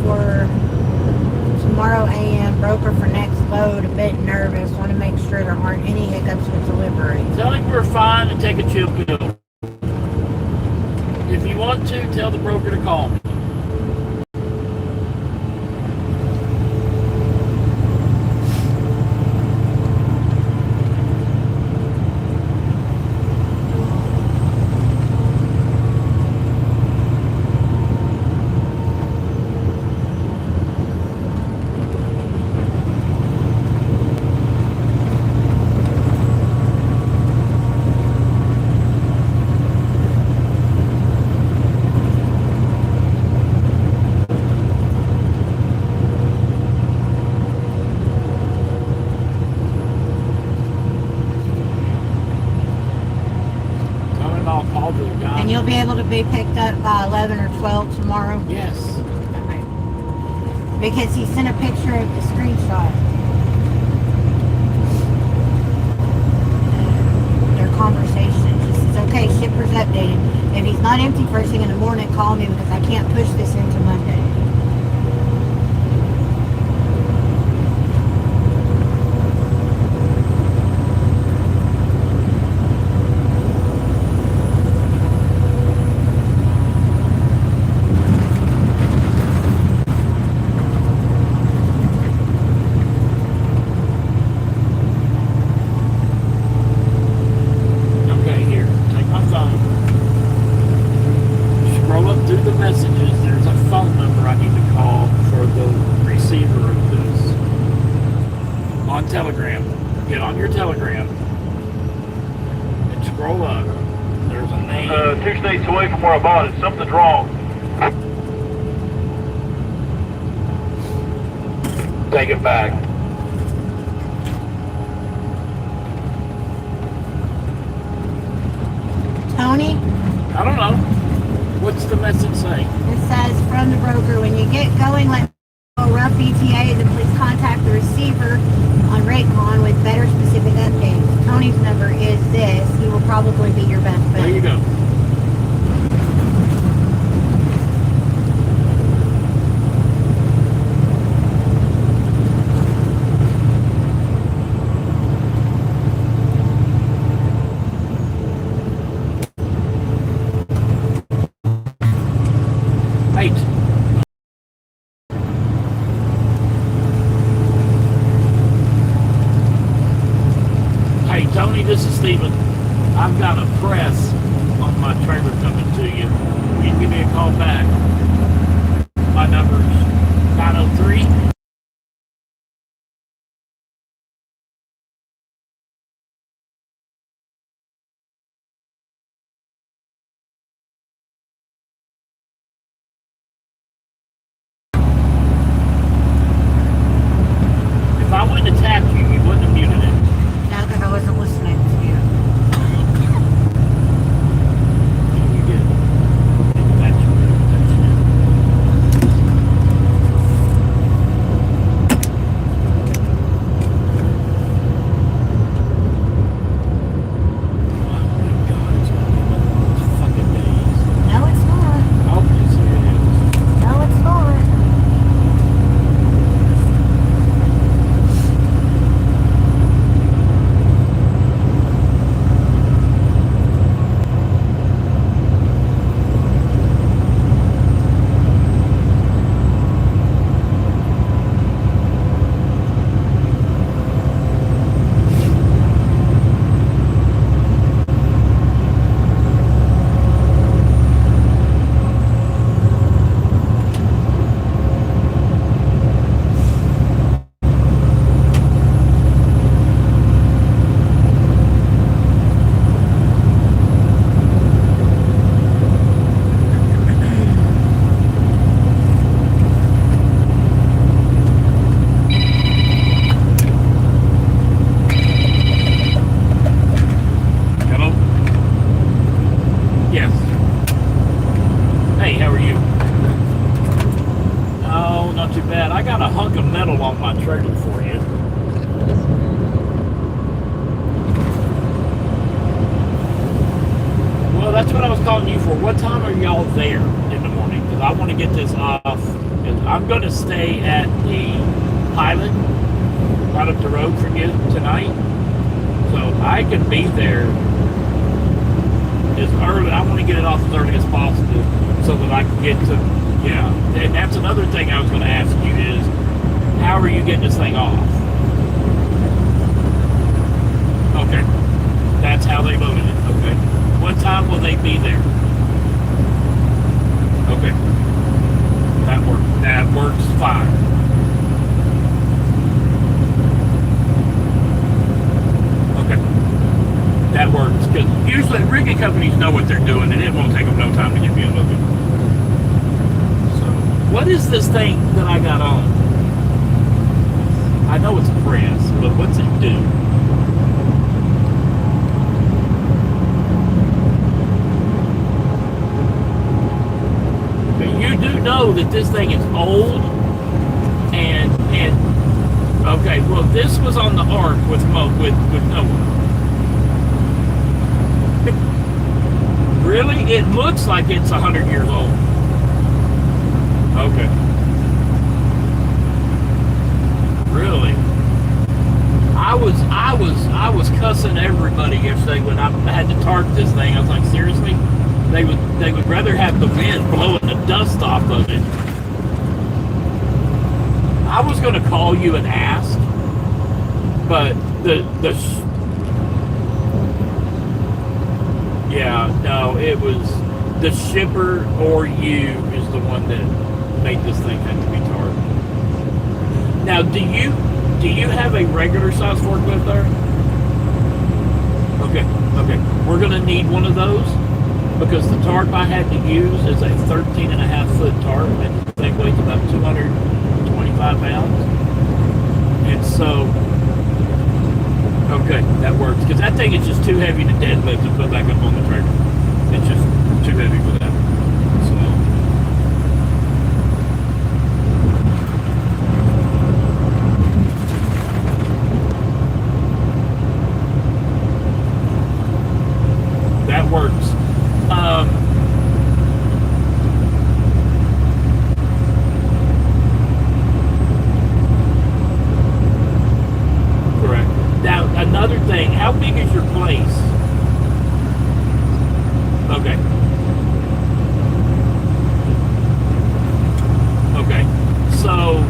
for tomorrow AM. Broker for next load. A bit nervous. Want to make sure there aren't any hiccups with delivery. Tell him we're fine and take a chill pill. If you want to, tell the broker to call me. And you'll be able to be picked up by 11 or 12 tomorrow? Yes. Okay. Because he sent a picture of the screenshot. Their conversation. He says, okay, shipper's updated. If he's not empty first thing in the morning, call me because I can't push this into Monday. Telegram. Get on your Telegram and scroll up. There's a name. 2 states away from where I bought it. Something's wrong. Take it back. Tony? I don't know. What's the message say? It says from the broker, when you get going, let me know rough ETA, then please contact the receiver on Raycon with better specific updates. Tony's number is this. He will probably be your best bet. There you go. Tony, this is Steven. I've got a press on my trailer coming to you. You can give me a call back. My number is 903. If I wouldn't have tapped you, you wouldn't have muted it. No, because I wasn't listening to you. You did. That's it. Oh my God, it's gonna be one of those fucking days. No, it's not. Oh, yes, it is. No, it's not. That's what I was calling you for. What time are y'all there in the morning? morning because I want to get this off. And I'm going to stay at the Pilot right up the road from you tonight, so I can be there as early. I want to get it off as early as possible so that I can get to. Yeah, and that's another thing I was going to ask you is, how are you getting this thing off? Okay, that's how they loaded it. Okay, what time will they be there? Okay, that works. That works fine. Okay, that works because usually rigging companies know what they're doing, and it won't take them no time to get me unloaded. So, what is this thing that I got on? I know it's a press, but what's it do? You do know that this thing is old, and okay, well, this was on the Ark with Noah. Really, it looks like it's 100 years old. Okay. Really, I was cussing everybody yesterday when I had to tarp this thing. I was like, seriously? They would rather have the wind blowing the dust off of it. I was going to call you and ask, but it was the shipper or you is the one that made this thing have to be tarped. Now, do you have a regular size forklift there? Okay. We're going to need one of those. Because the tarp I had to use is a 13.5-foot tarp, and the thing weighs about 225 pounds. And so, okay, that works. Because that thing is just too heavy to deadlift and put back up on the trailer. It's just too heavy for that. So, that works. Correct. Now, another thing, how big is your place? Okay. Okay. So,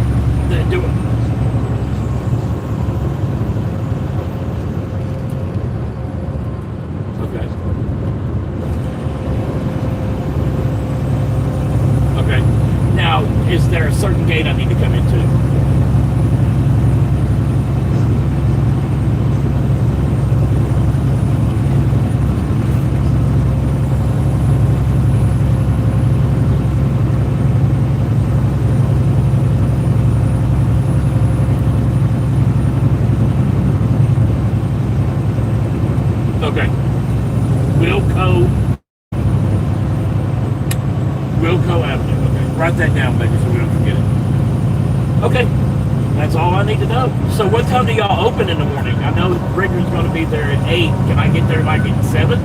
Okay. Now, is there a certain gate I need to come into? Okay. Wilco Avenue. Okay. Write that down, baby, so we don't forget it. Okay. That's all I need to know. So what time do y'all open in the morning? I know Rigger's going to be there at 8. Can I get there like at 7?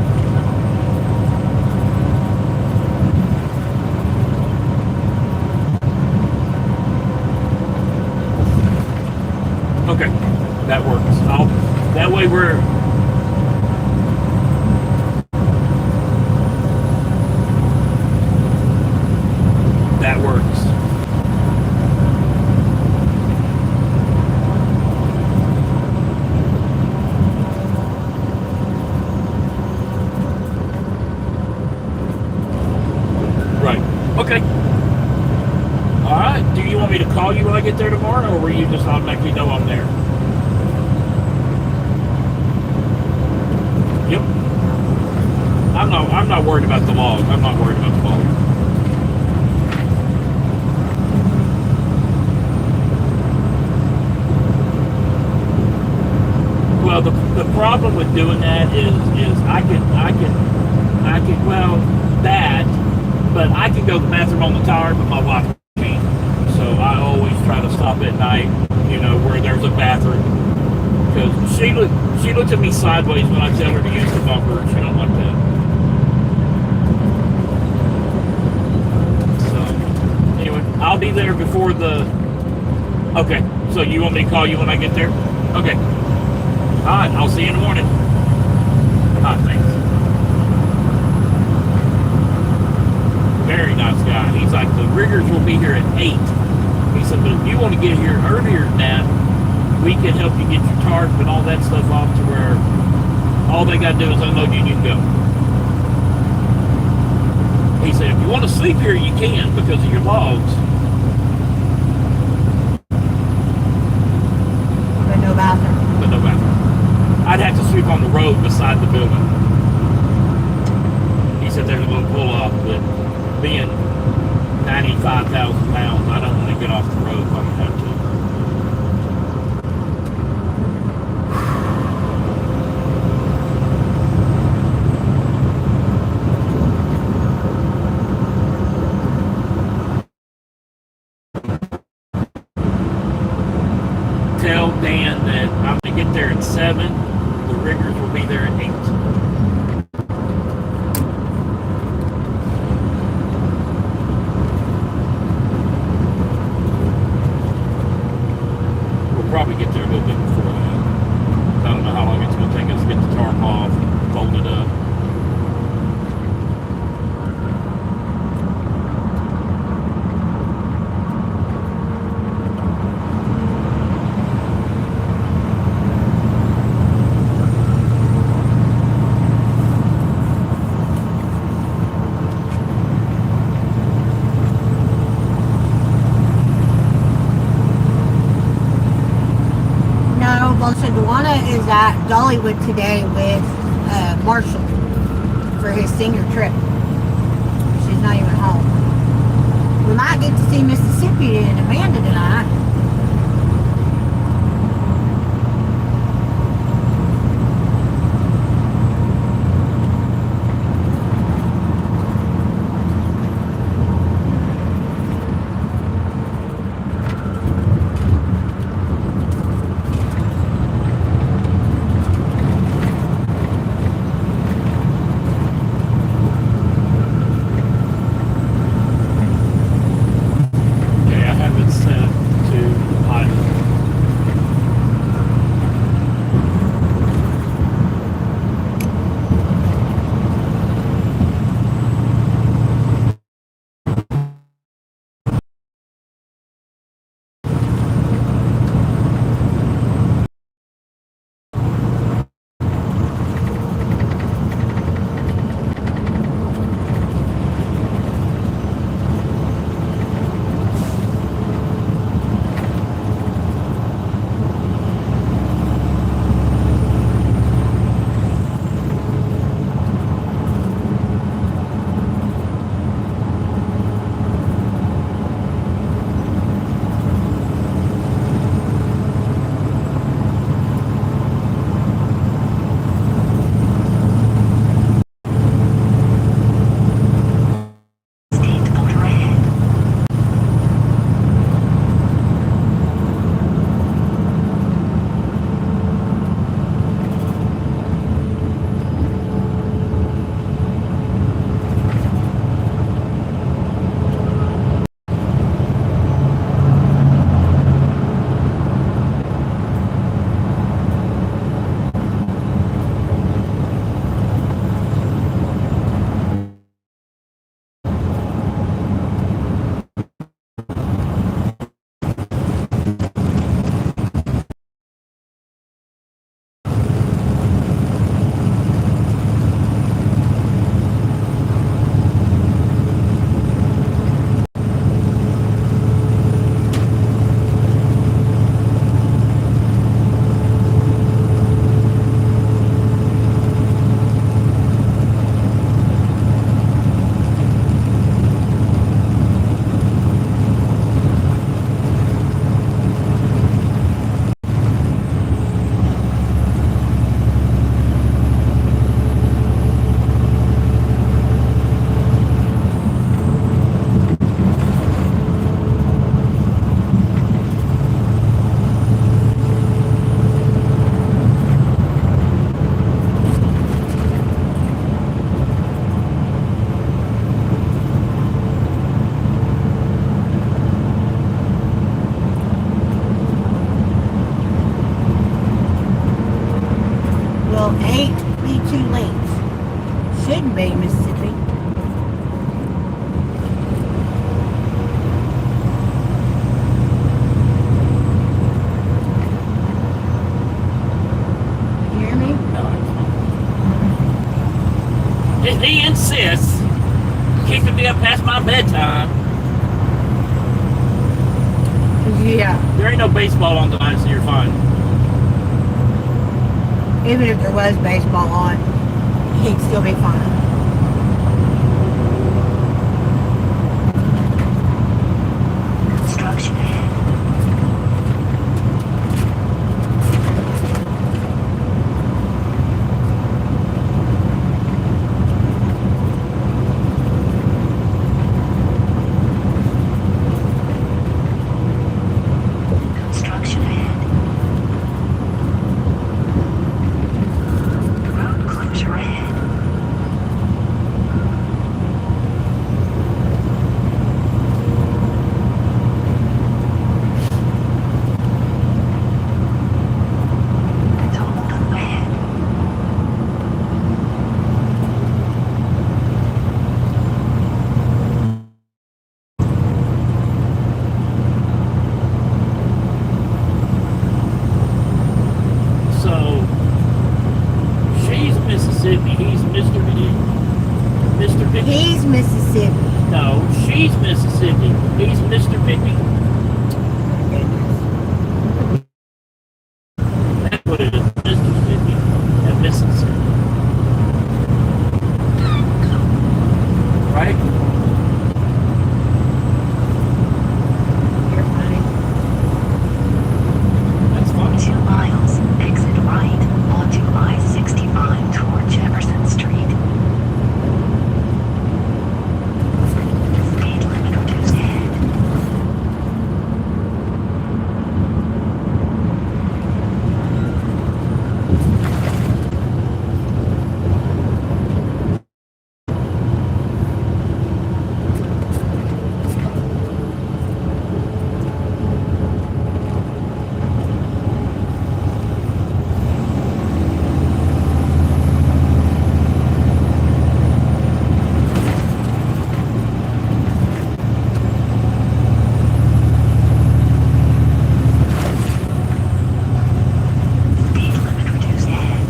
Okay. That works. That way we're... That works. Right. Okay. All right. Do you want me to call you when I get there tomorrow, or will you just automatically know I'm there? Yep. I'm not worried about the log. I'm not worried about the log. Well, the problem with doing that is I can but I can go to the bathroom on the tower, but my wife can't. So I always try to stop at night, where there's a bathroom, because she looks at me sideways when I tell her to use the bumper. She don't like that. I'll be there before the... Okay, so you want me to call you when I get there? Okay. All right, I'll see you in the morning. All right, thanks. Very nice guy. He's like, the riggers will be here at 8. He said, but if you want to get here earlier than that, we can help you get your tarp and all that stuff off to where all they got to do is unload you and you can go. He said, if you want to sleep here, you can because of your logs. But no bathroom. But no bathroom. I'd have to sleep on the road beside the building. He said there's a little pull-off, but being 95,000 pounds, I don't want to get off the road if I don't have to. Tell Dan that I'm going to get there at 7. The riggers will be there at 8. We'll probably get there a little bit before that. I don't know how long it's going to take us to get the tarp off and fold it up. Well, so Pawna is at Dollywood today with Marshall for his senior trip. She's not even home. We might get to see Mississippi and Amanda tonight. Okay, I have it set to Shouldn't be Mississippi. You hear me? No. If he insists, keeping me up past my bedtime. Yeah. There ain't no baseball on tonight, so you're fine. Even if there was baseball on, he'd still be fine. Construction ahead. Construction ahead. Road closure ahead. Toll ahead. So she's Mississippi. He's Mr. Pippy. He's Mississippi. No, she's Mississippi. He's Mr. Pippy. That's what it is. Mr. Pippy and Mississippi. Right? You're fine. That's fine. 2 miles, exit right onto I-65 toward Jefferson Street. Speed limit reduced ahead. Speed limit reduced ahead.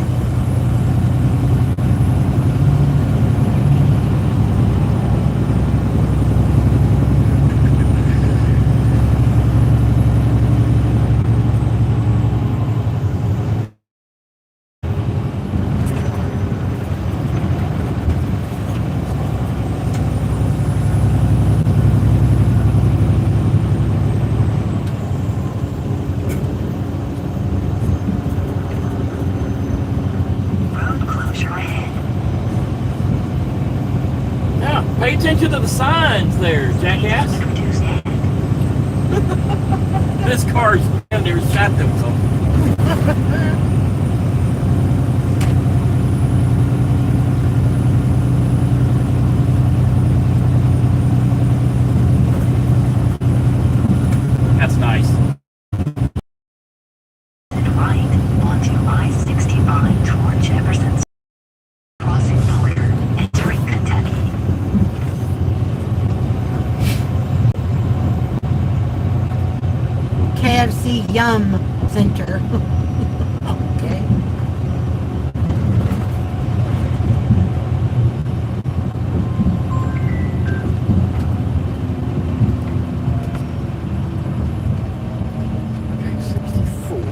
Road closure ahead. Yeah, pay attention to the signs there, jackass. Speed limit reduced ahead. This car's never shot themselves. That's nice. Right onto I-65 toward Jefferson Street. Crossing the border, entering Kentucky. KFC Yum Center. Okay. Okay, 64.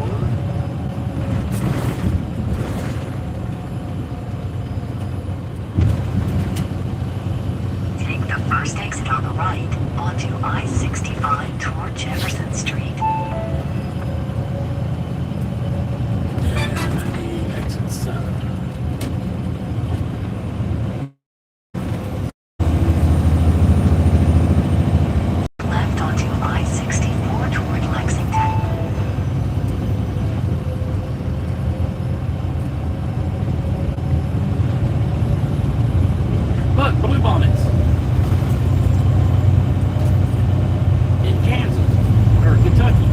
Take the first exit on the right onto I-65 toward Jefferson Street. Exit 7. Left onto I-64 toward Lexington. Look, blue bonnets. In Kansas. Or Kentucky.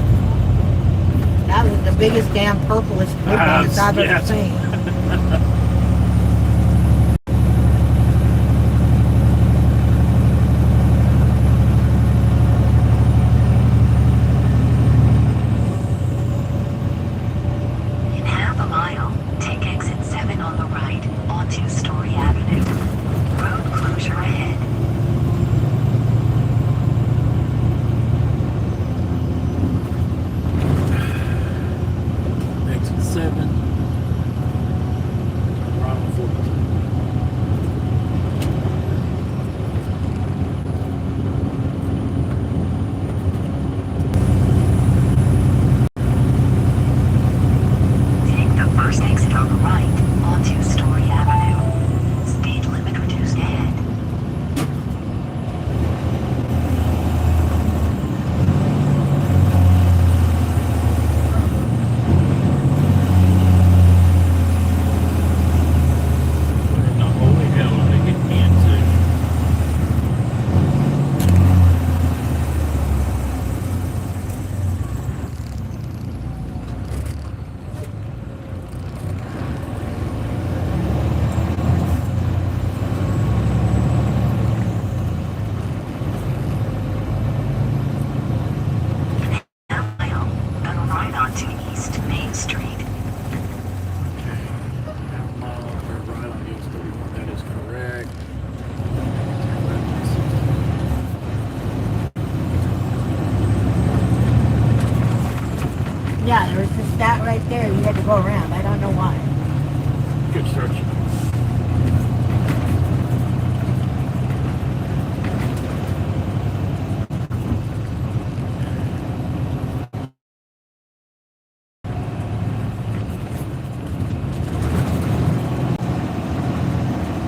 That was the biggest damn purplest blue box I've ever yes. seen. 47. Right on 42. Take the first exit on the right onto Story Avenue. Speed limit reduced ahead. Where in the holy hell are they getting me into? Mile, then right onto East Main Street. Okay. Half mile, turn right on East 31. That is correct. Turn left on 60. Yeah, there was the stat right there. You had to go around. I don't know why. Construction.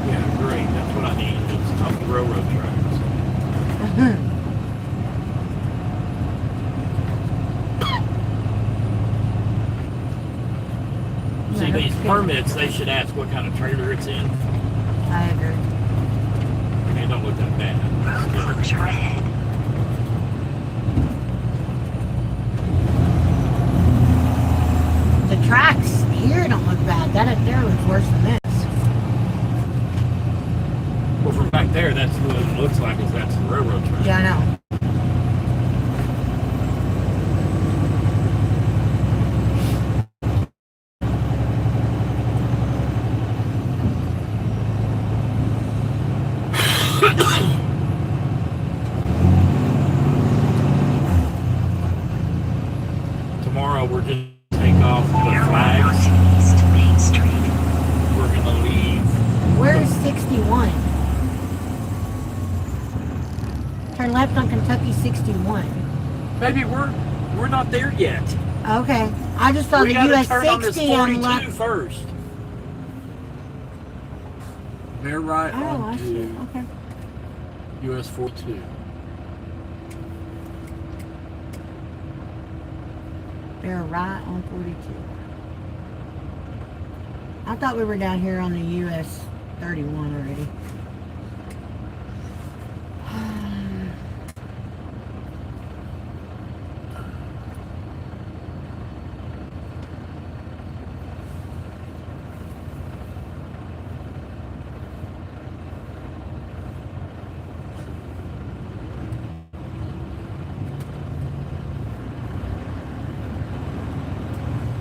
Yeah, great. That's what I need. It's off the railroad tracks. See, Yeah, these that's good. permits, they should ask what kind of trailer it's in. I agree. It don't look that bad. Road closure ahead. The tracks here don't look bad. That up there looks worse than this. Well, from back there, that's what it looks like, is that's the railroad track. Yeah, I know. Tomorrow, we're just take off the You're right flags. onto East Main Street. We're gonna leave. Where is 61? Turn left on Kentucky 61. Baby, we're not there yet. Okay. I just saw We the gotta US turn on this 60 on 42 left. first. Bear right Oh, I see. onto Okay. US 42. They're right on 42. I thought we were down here on the US 31 already.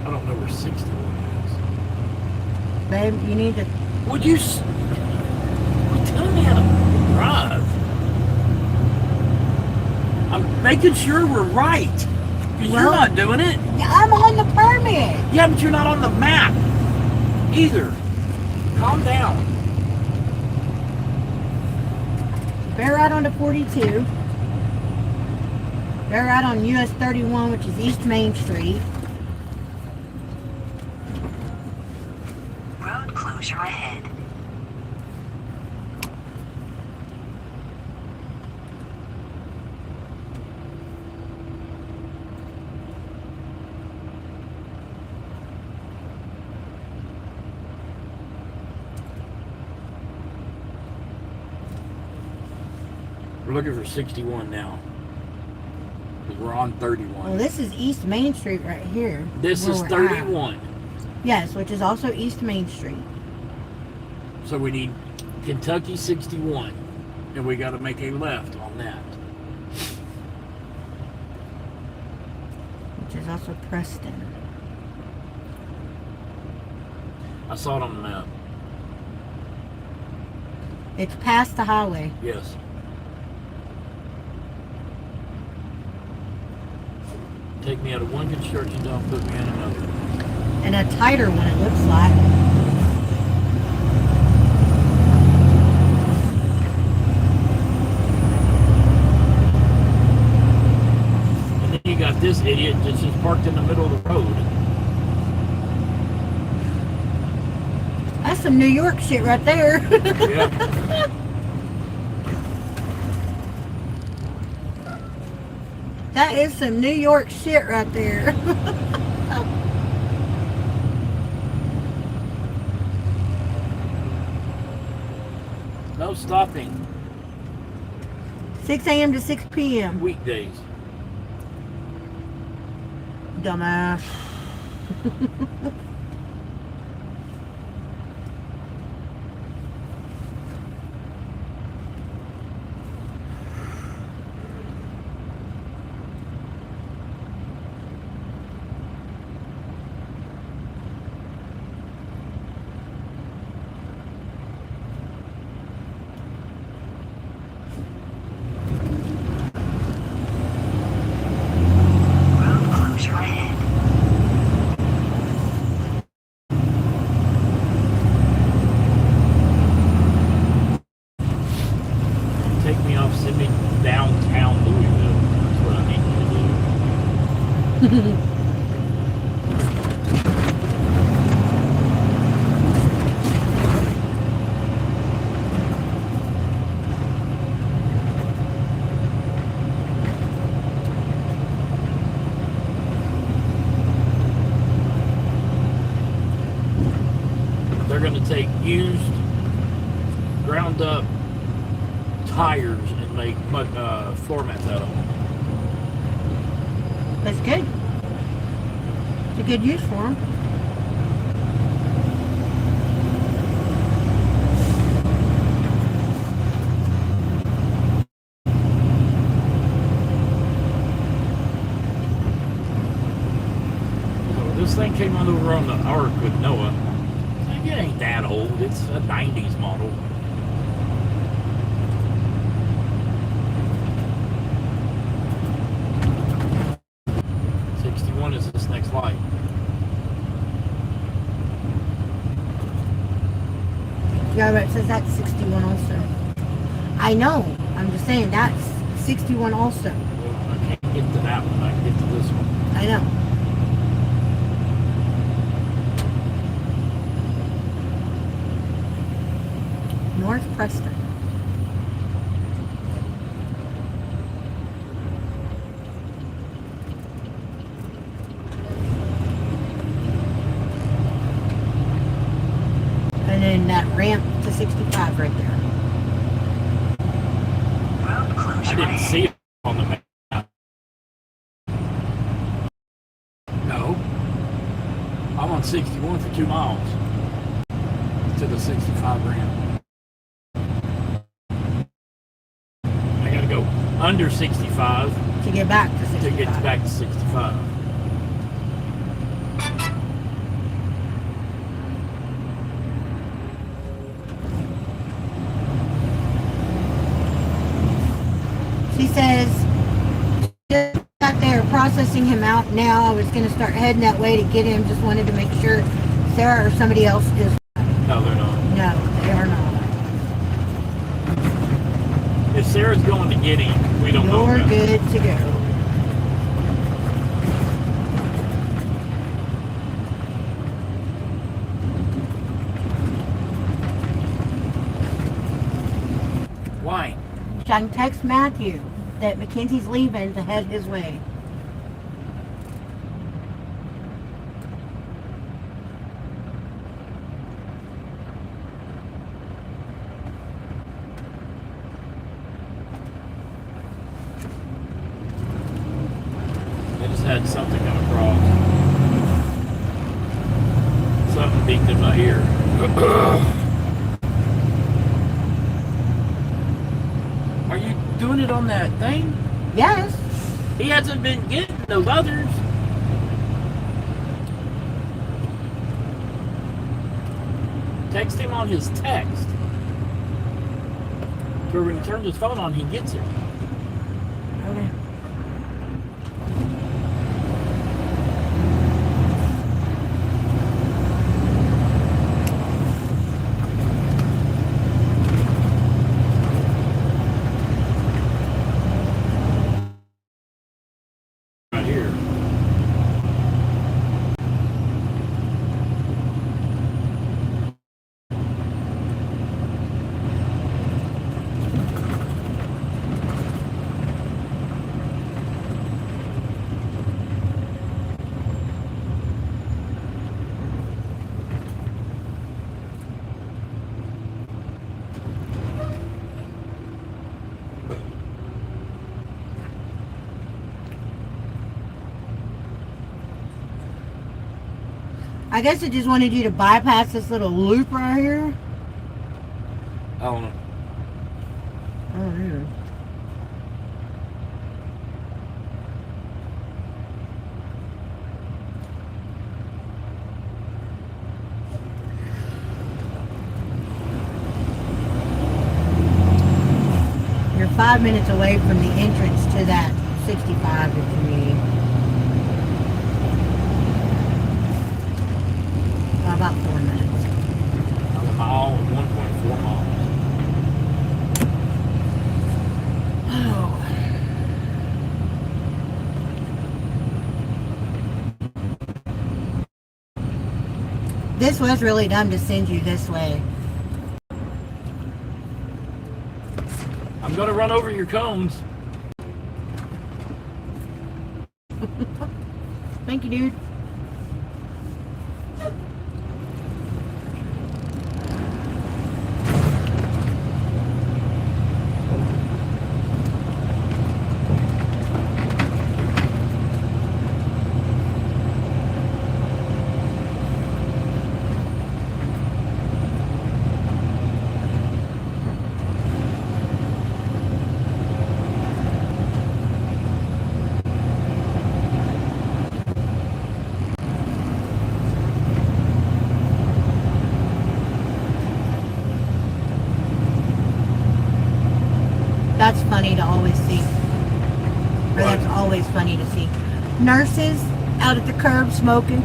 I don't know where 61 Babe, you need to... is. Would you tell me how to drive? I'm making sure we're right. Because you're Well- not doing it. Yeah, I'm on the permit. Yeah, but you're not on the map either. Calm down. Bear right onto 42. Bear right on US 31, which is East Main Street. Road closure ahead. We're looking for 61 now. Because we're on 31. Well, this is East Main Street right here. This where is we're at. 31. Yes, which is also East Main Street. So we need Kentucky 61. And we got to make a left on that. Which is also Preston. I saw it on the map. It's past the highway. Yes. Take me out of one construction zone, put me in another. And a tighter one, it looks like. And then you got this idiot that's just parked in the middle of the road. That's some New York shit right there. Yeah. That is some New York shit right there. No stopping 6 a.m. to 6 p.m. weekdays. Dumbass. Road closure ahead. Take me off, send me downtown Louisville. That's what I need you to do. They're going to take used, ground up tires and make mud, floor mats out of them. That's good. It's a good use for them. So this thing came on over on the Ark with Noah. It ain't that old. It's a 90s model. '61 is this next light. Yeah, but it says that's 61 also. I know. I'm just saying that's 61 also. Well, I can't get to that one. I can get to this one. I know. North Preston. And then that ramp to 65 right there. Road I closure didn't ahead. see it on the map. No. I'm on 61 for 2 miles to the 65 ramp. I gotta go under 65 To get back to to 65. get back to 65. She says, just got there processing him out now. I was going to start heading that way to get him. Just wanted to make sure Sarah or somebody else is. No, they're not. No, they are not. If Sarah's going to get him, we don't know. You're about it. good to go. Why? So I can text Matthew that Mackenzie's leaving to head his way. I just had something come across. Something beeped in my ear. Are you doing it on that thing? Yes. He hasn't been getting those others. Text him on his text. So when he turns his phone on, he gets it. Okay. I guess it just wanted you to bypass this little loop right here. I don't know. Oh, yeah. You're 5 minutes away from the entrance to that 65 if you need. Well, about 4 minutes. I'm a mile and 1.4 miles. This was really dumb to send you this way. I'm gonna run over your cones. Thank you, dude. That's funny to always see. Or that's always funny to see. Nurses out at the curb smoking.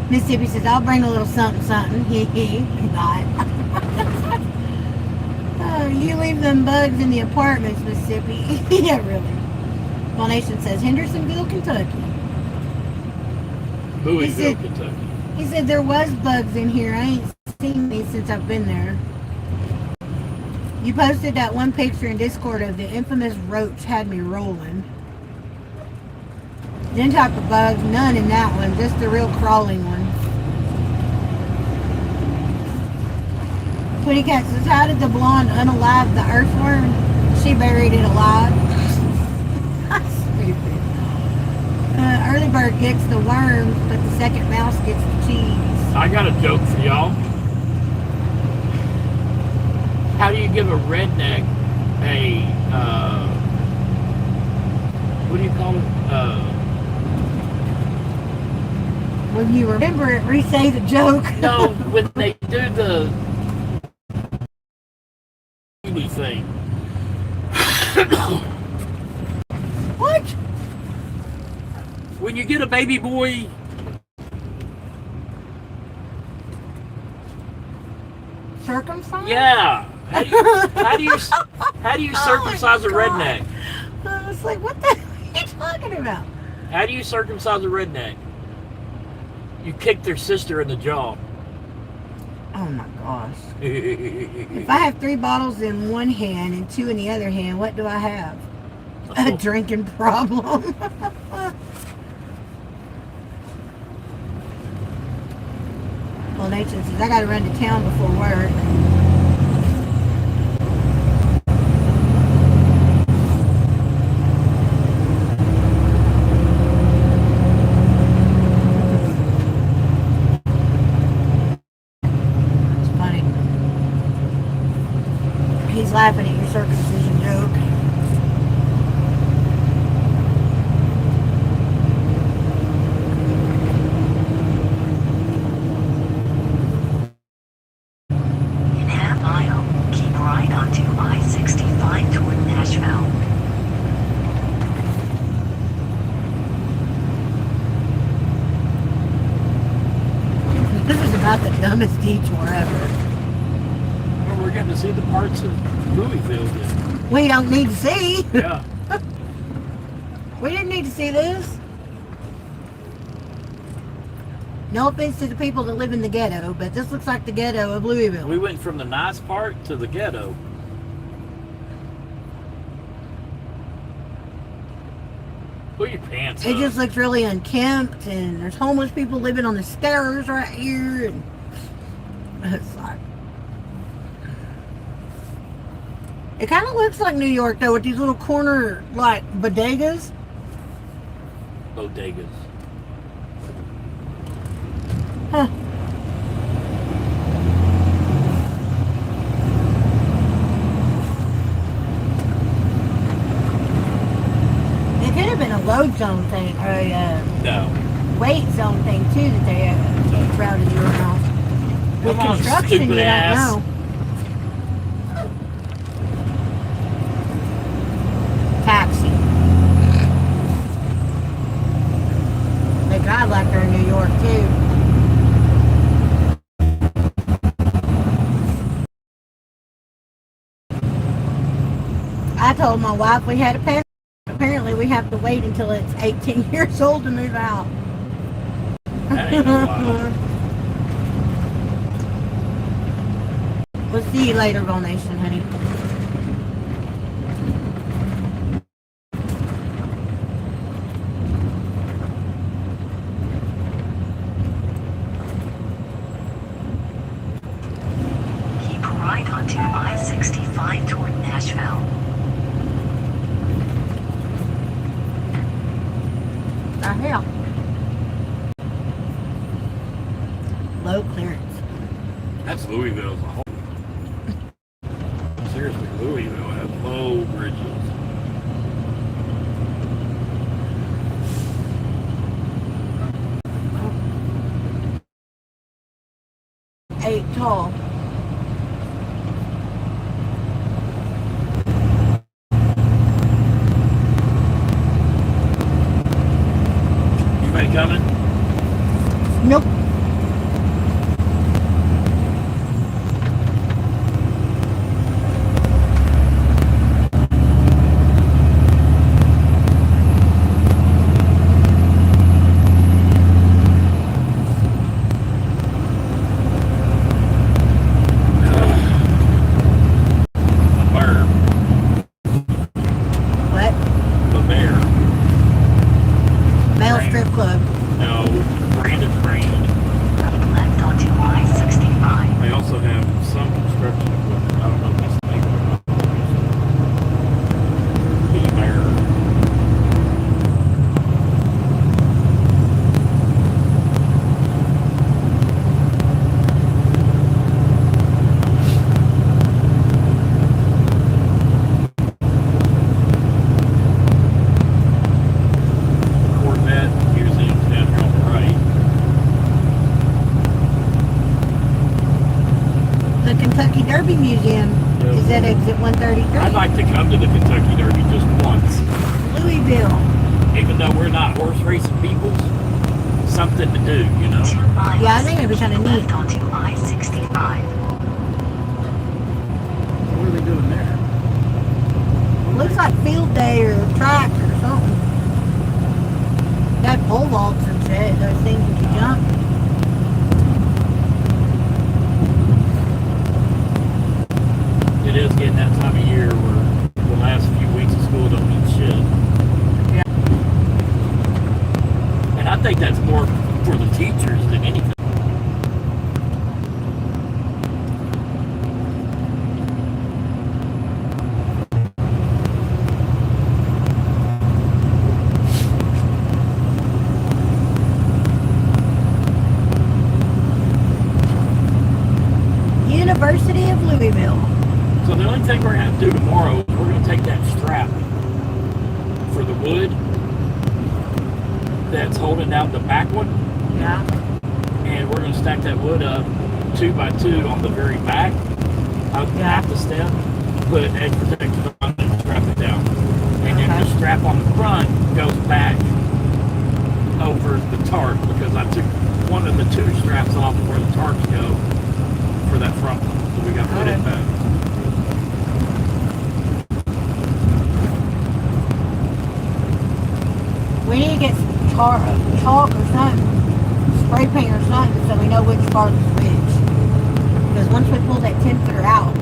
Mississippi says, I'll bring a little something, something. Hee not. Oh, you leave them bugs in the apartments, Mississippi. Yeah, really. Well Nation says, Hendersonville, Kentucky. Louisville, Kentucky. He said, there was bugs in here. I ain't seen these since I've been there. You posted that one picture in Discord of the infamous roach had me rolling. Them type of bugs, none in that one, just the real crawling one. Twitty Cat says, how did the blonde unalive the earthworm? She buried it alive. Stupid. Early bird gets the worms, but the second mouse gets the cheese. I got a joke for y'all. How do you give a redneck a, what do you call it? When you remember it, re-say the joke. No, when they do the thing. What? When you get a baby boy, Circumcised? yeah. How do you circumcise a redneck? I was like, what the hell are you talking about? How do you circumcise a redneck? You kick their sister in the jaw. Oh my gosh. If I have 3 bottles in one hand and 2 in the other hand, what do I have? A drinking problem. Well, Nathan says, I gotta run to town before work. Laughing at your circumcision joke. In half mile, keep right onto I-65 toward Nashville. This is about the dumbest detour ever. Well, we're getting to see the parts of Louisville again. We don't need to see. Yeah. We didn't need to see this. No offense to the people that live in the ghetto, but this looks like the ghetto of Louisville. We went from the nice part to the ghetto. Put your pants It up. just looks really unkempt, and there's homeless people living on the stairs right here, and it's like, it kind of looks like New York though, with these little corner like bodegas. Bodegas. Huh. It could have been a load zone thing, or a No. weight zone thing too that they routed you around. With Come on, construction, stupid you don't ass. know. Taxi. They drive like they're in New York too. I told my wife we had a pet. Apparently we have to wait until it's 18 years old to move out. That ain't no lie. We'll see you later, Roll Nation, honey. Keep right onto I-65 toward Nashville. The hell? Low clearance. That's Louisville as a whole. Seriously, Louisville has low bridges. Eight tall. Anybody coming? Nope. A bear. What? A bear. Male Right. strip club. No, Brandon Train. Left onto I-65. They also have some construction equipment. I don't know if that's the name of it. Be bear. Corvette Museum down here on the right. The Kentucky Derby Museum is at exit 133. I'd like to come to the Kentucky Derby just once. Louisville. Even though we're not horse racing people, something to do, you know? 2 miles. Yeah, I think it'd be kinda neat. Left onto I-65. What are they doing there? Looks like field day or track or something. Got pole vaults and shit. Those things that you jump. It is getting that time of year where the last few weeks of school don't mean shit. Yeah. And I think that's more for the teachers than anything. University of Louisville. So the only thing we're going to have to do tomorrow is we're going to take that strap for the wood that's holding down the back one, Yeah. and we're going to stack that wood up 2 by 2 on the very back of Yeah. half the step, put an edge protector on it and strap it down. And then Okay. the strap on the front goes back over the tarp, because I took one of the 2 straps off where the tarps go for that front one. So we got to put it back. We need to get some chalk or something, spray paint or something, so we know which part is which. Because once we pull that 10 footer out,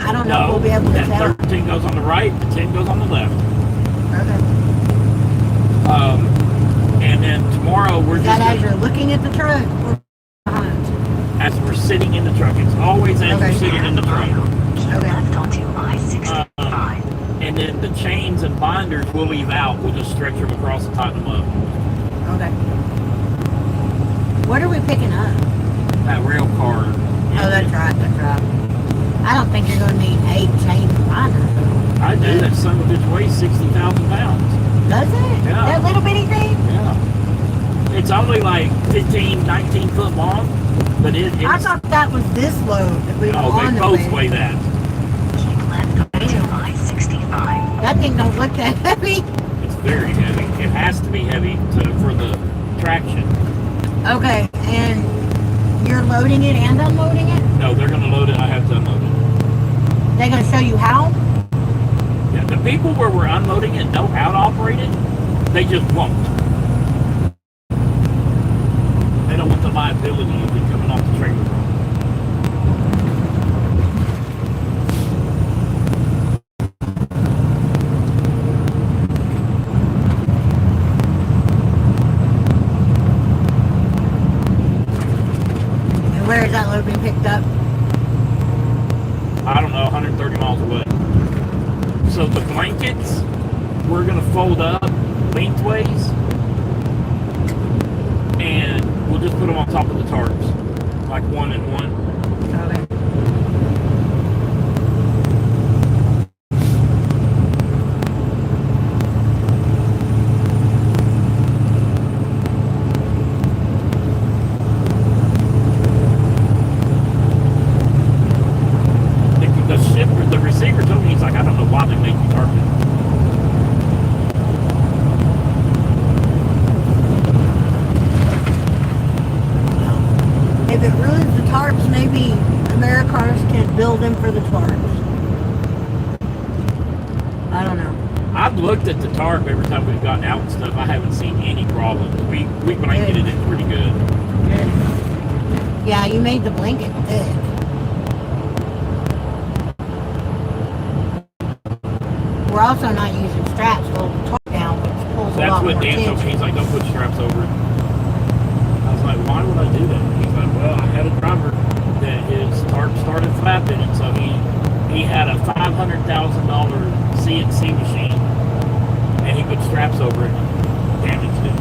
I don't know if we'll be able to that tell. 13 goes on the right, the 10 goes on the left. Okay. And then tomorrow we're Is just that as you're looking at the truck or behind? as we're sitting in the truck. It's always as Okay. we're sitting in the truck. Keep Okay. left onto I-65. And then the chains and binders we'll leave out. We'll just stretch them across and tighten them up. Okay. What are we picking up? That rail car. Oh, that's right. That's right. I don't think you're going to need 8 chain binders. I do. That son of a bitch weighs 60,000 pounds. Does it? Yeah. That little bitty thing? Yeah. It's only like 15, 19 foot long, but I it's... thought that was this load that we were Oh, on they the both way. weigh that. Keep left onto I-65. That thing don't look that heavy. It's very heavy. It has to be heavy for the traction. Okay, and you're loading it and unloading it? No, they're going to load it. I have to unload it. They're going to show you how? Yeah, the people where we're unloading it know how to operate it. They just won't. They don't want the liability of it coming off the trailer. And where is that load being picked up? I don't know, 130 miles away. So the blankets, we're going to fold up lengthways, and we'll just put them on top of the tarps, like 1 and 1. Okay. The receiver told me, he's like, I don't know why they make you tarp it. If it ruins the tarps, maybe AmeriCars can build them for the tarps. I don't know. I've looked at the tarp every time we've gotten out and stuff. I haven't seen any problems. We blanketed it pretty good. Yeah, you made the blanket thick. We're also not using straps to hold the tarp down, which pulls a That's lot what more Dan told me. tension. He's like, don't put straps over it. I was like, why would I do that? He's like, well, I had a driver that his tarp started flapping, and so he had a $500,000 CNC machine, and he put straps over it and damaged it.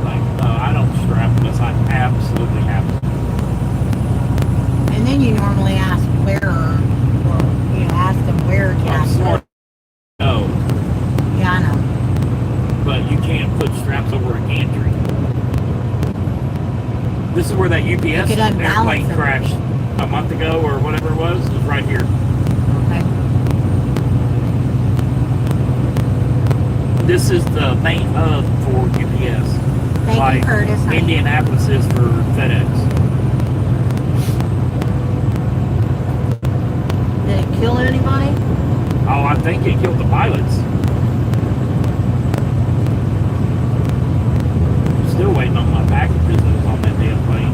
Like, I don't strap unless I absolutely have to. And then you normally ask where, or you know, ask them where can I I'm smart. No, Yeah, I know. but you can't put straps over a gantry. This is where that UPS could unbalance airplane them. crashed a month ago or whatever it was right here. Okay. This is the main hub for UPS. Thank like you, Curtis. honey. Indianapolis is for FedEx. Did it kill anybody? Oh, I think it killed the pilots. I'm still waiting on my packages that was on that damn plane.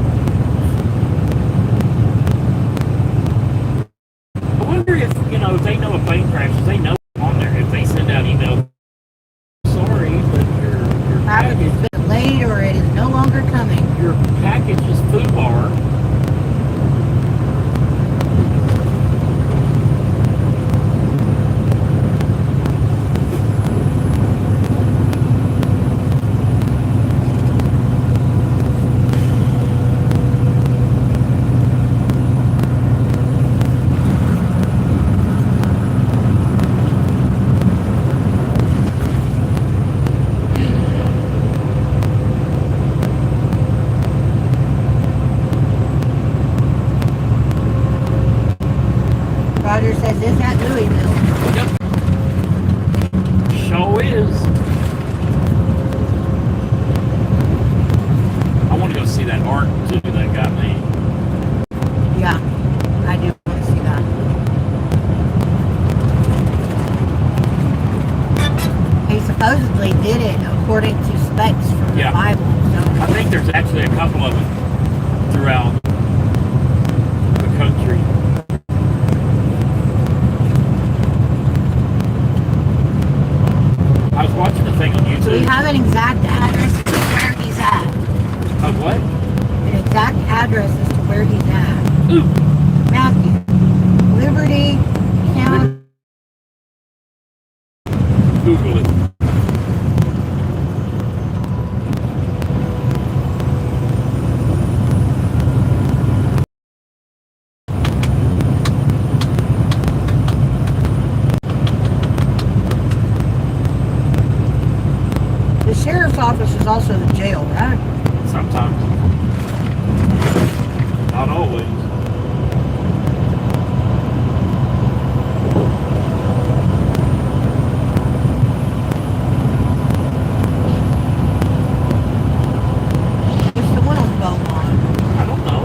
I wonder if, if they know a plane crashes, they know on there if they send out email. Sorry, but your Package package, has been delayed or it is no longer coming. your package is food bar. Roger says this at Louisville. Yep. Show is. I want to go see that art too that got made. Yeah, I do want to see that. He supposedly did it according to specs from the Yeah. Bible. So I think there's actually a couple of them throughout the country. an exact address as to where he's at? Of what? An exact address as to where he's at. Ooh. Matthew. Liberty County. Google it. The sheriff's office is also the jail, right? Sometimes. Not always. It's the one on Beaumont. I don't know.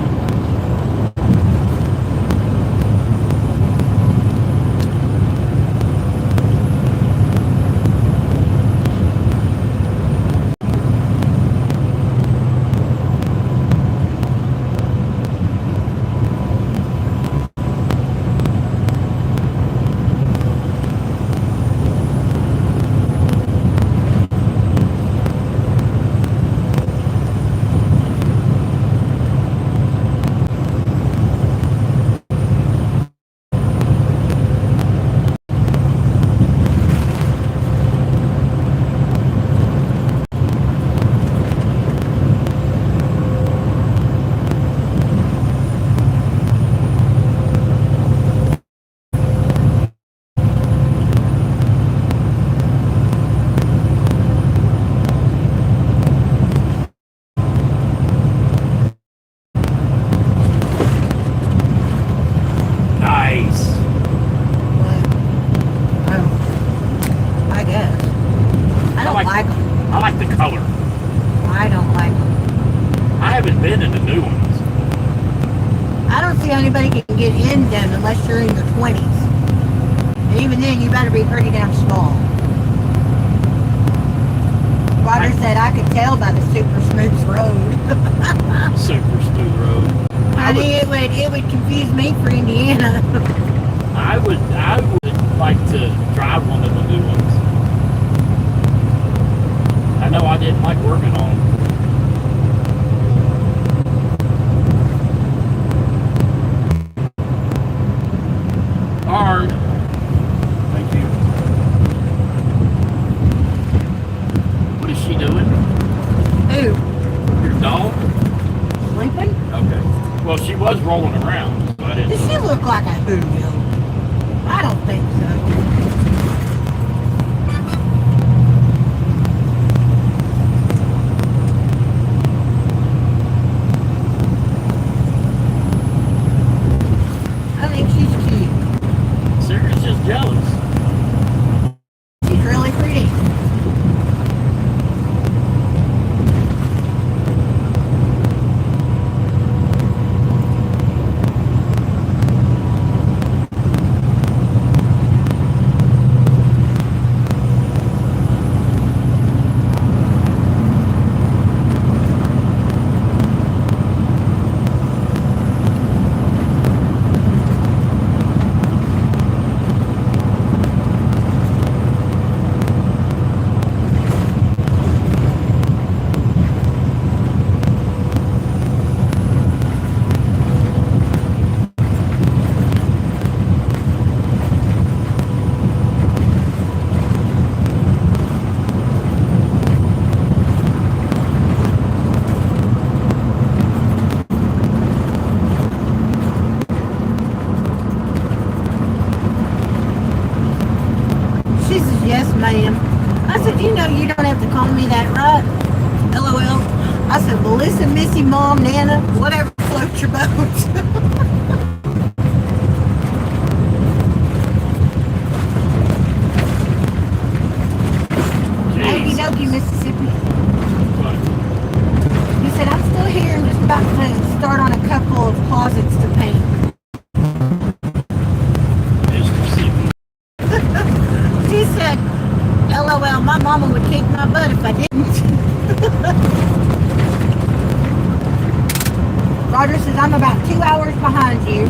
Nice. What? Oh. I guess. I don't like them. I like the color. I don't like them. I haven't been in the new ones. I don't see how anybody can get in them unless you're in your 20s. And even then, you better be pretty damn small. Roger said I could tell by the super smooth road. Super smooth road. I mean, it would confuse me for Indiana. I would like to drive one of the new ones. I know I didn't like working on them. Arn. Thank you. What is she doing? Who? Your dog? Sleeping? Okay. Well, she was rolling around, so I didn't. Does she look like a hoodoo? I don't think so. I think she's cute. Sarah's just jealous. She's really pretty. She says, yes, ma'am. I said, you know you don't have to call me that, right? LOL. I said, well, listen, Missy, Mom, Nana, whatever floats your boat. Okie dokie, Mississippi. But He said, I'm still here. I'm just about to start on a couple of closets to paint. Mississippi. She said, LOL, my mama would kick my butt if I didn't. Roger says, I'm about 2 hours behind you.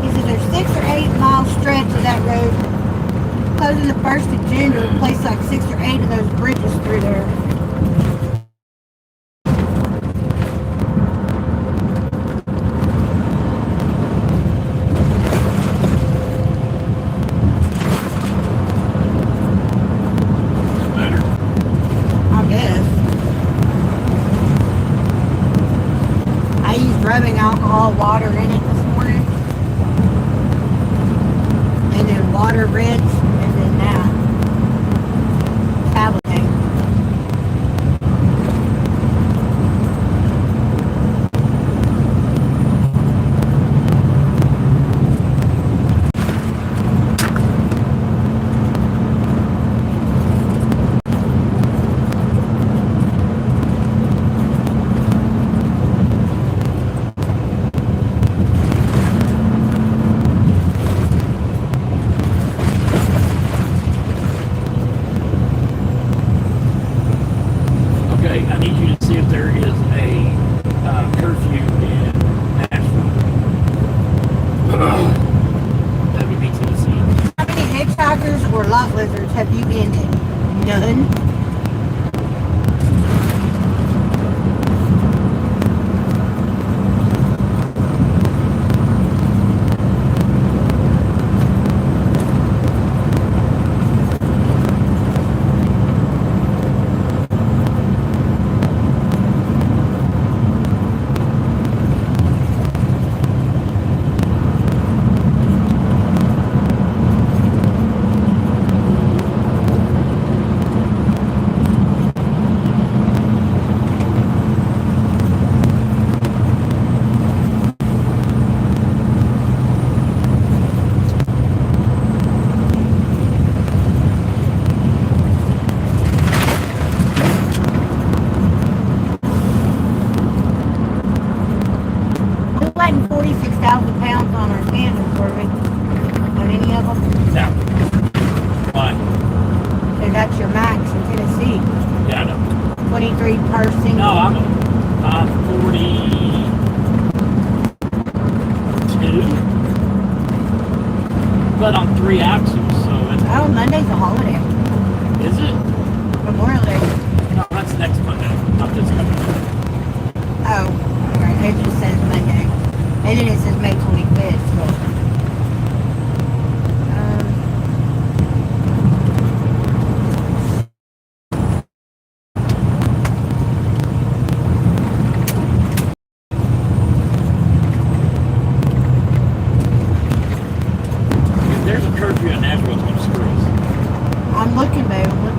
He says, there's 6 or 8 mile stretch of that road closing the 1st of June to replace like 6 or 8 of those bridges through there. Better. I guess. I used rubbing alcohol water in it this morning. And then water rinse, and then that. Tablet thing. Okay, I need you to see if there is a curfew in Nashville. That would be Tennessee. How many hitchhikers or lot lizards have you ended? None. We're letting 46,000 pounds on our standards, were we? On any of them? No. Why? So that's your max in Tennessee. Yeah, I know. 23 per single. No, I'm 42. But on 3 axles, so it's... Oh, Monday's a holiday. Is it? Memorial Day. No, that's next Monday, not this Monday. Oh, alright. It just says Monday. And then it says May 25th. So. If there's a curfew in Nashville, it's going to screw us. I'm looking, babe. I'm looking.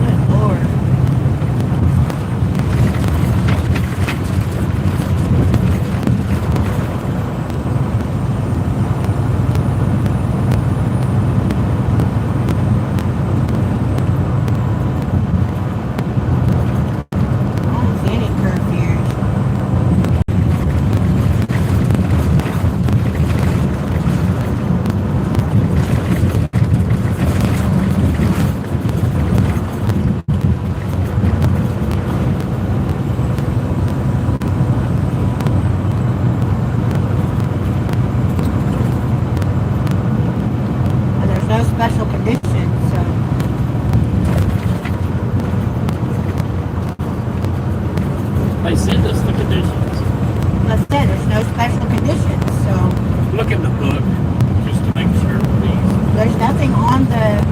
Good Lord. I don't see any curfews. And there's no special conditions, so. They send us the conditions. Like I said, there's no special conditions, so Look in the book, just to make sure, please. there's nothing on the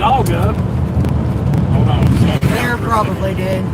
dog up. Hold on a second. There probably did.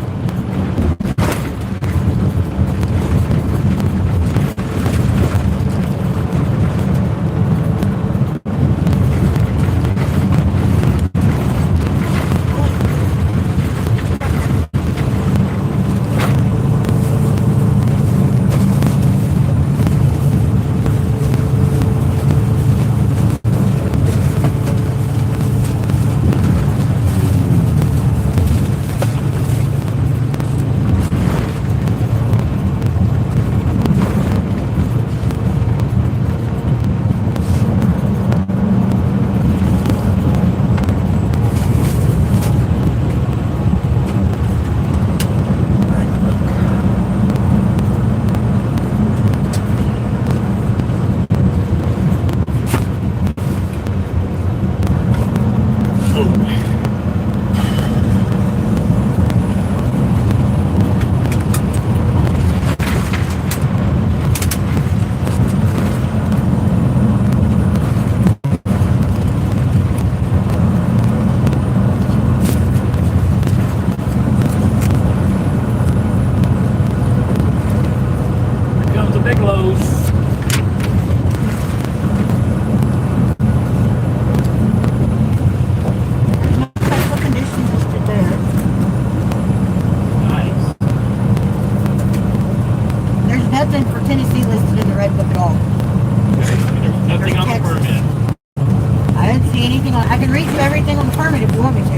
I can read you everything on the permit if you want me to.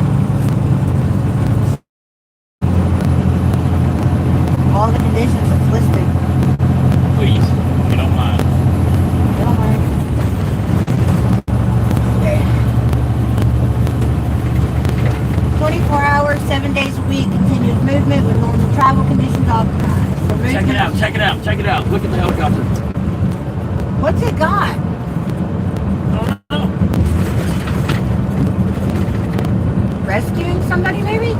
All the conditions that's listed. Please, if you don't mind. I don't mind. Okay. 24 hours, 7 days a week, continuous movement with normal travel conditions authorized. So Check it out, check it out, check it out. Look at the helicopter. What's it got? I don't know. Rescuing somebody, maybe? I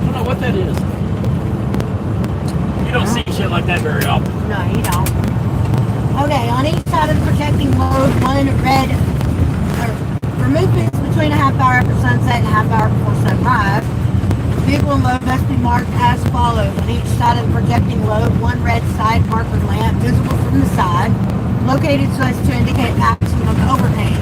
don't know what that is. You don't see shit like that very often. No, you don't. Okay, on each side of the protecting load, one red, for movements between a half hour after sunset and a half hour before sunrise. Vehicle and load must be marked as follows. On each side of the projecting load, one red side marker lamp visible from the side, located so as to indicate maximum overhang.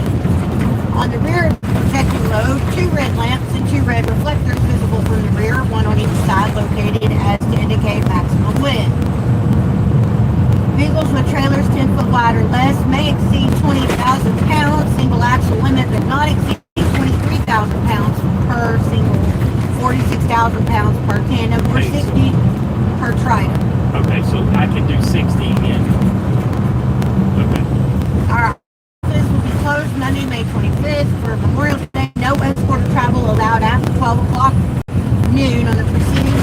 On the rear of the projecting load, two red lamps and two red reflectors visible from the rear, one on each side, located as to indicate maximum width. Vehicles with trailers 10 foot wide or less may exceed 20,000 pounds. Single axle limit does not exceed 23,000 pounds per single, 46,000 pounds per tandem, or 60 per trident. Okay, so I can do 60 in. Okay. Our office will be closed Monday, May 25th for Memorial Day. No escorted travel allowed after 12 o'clock noon on the preceding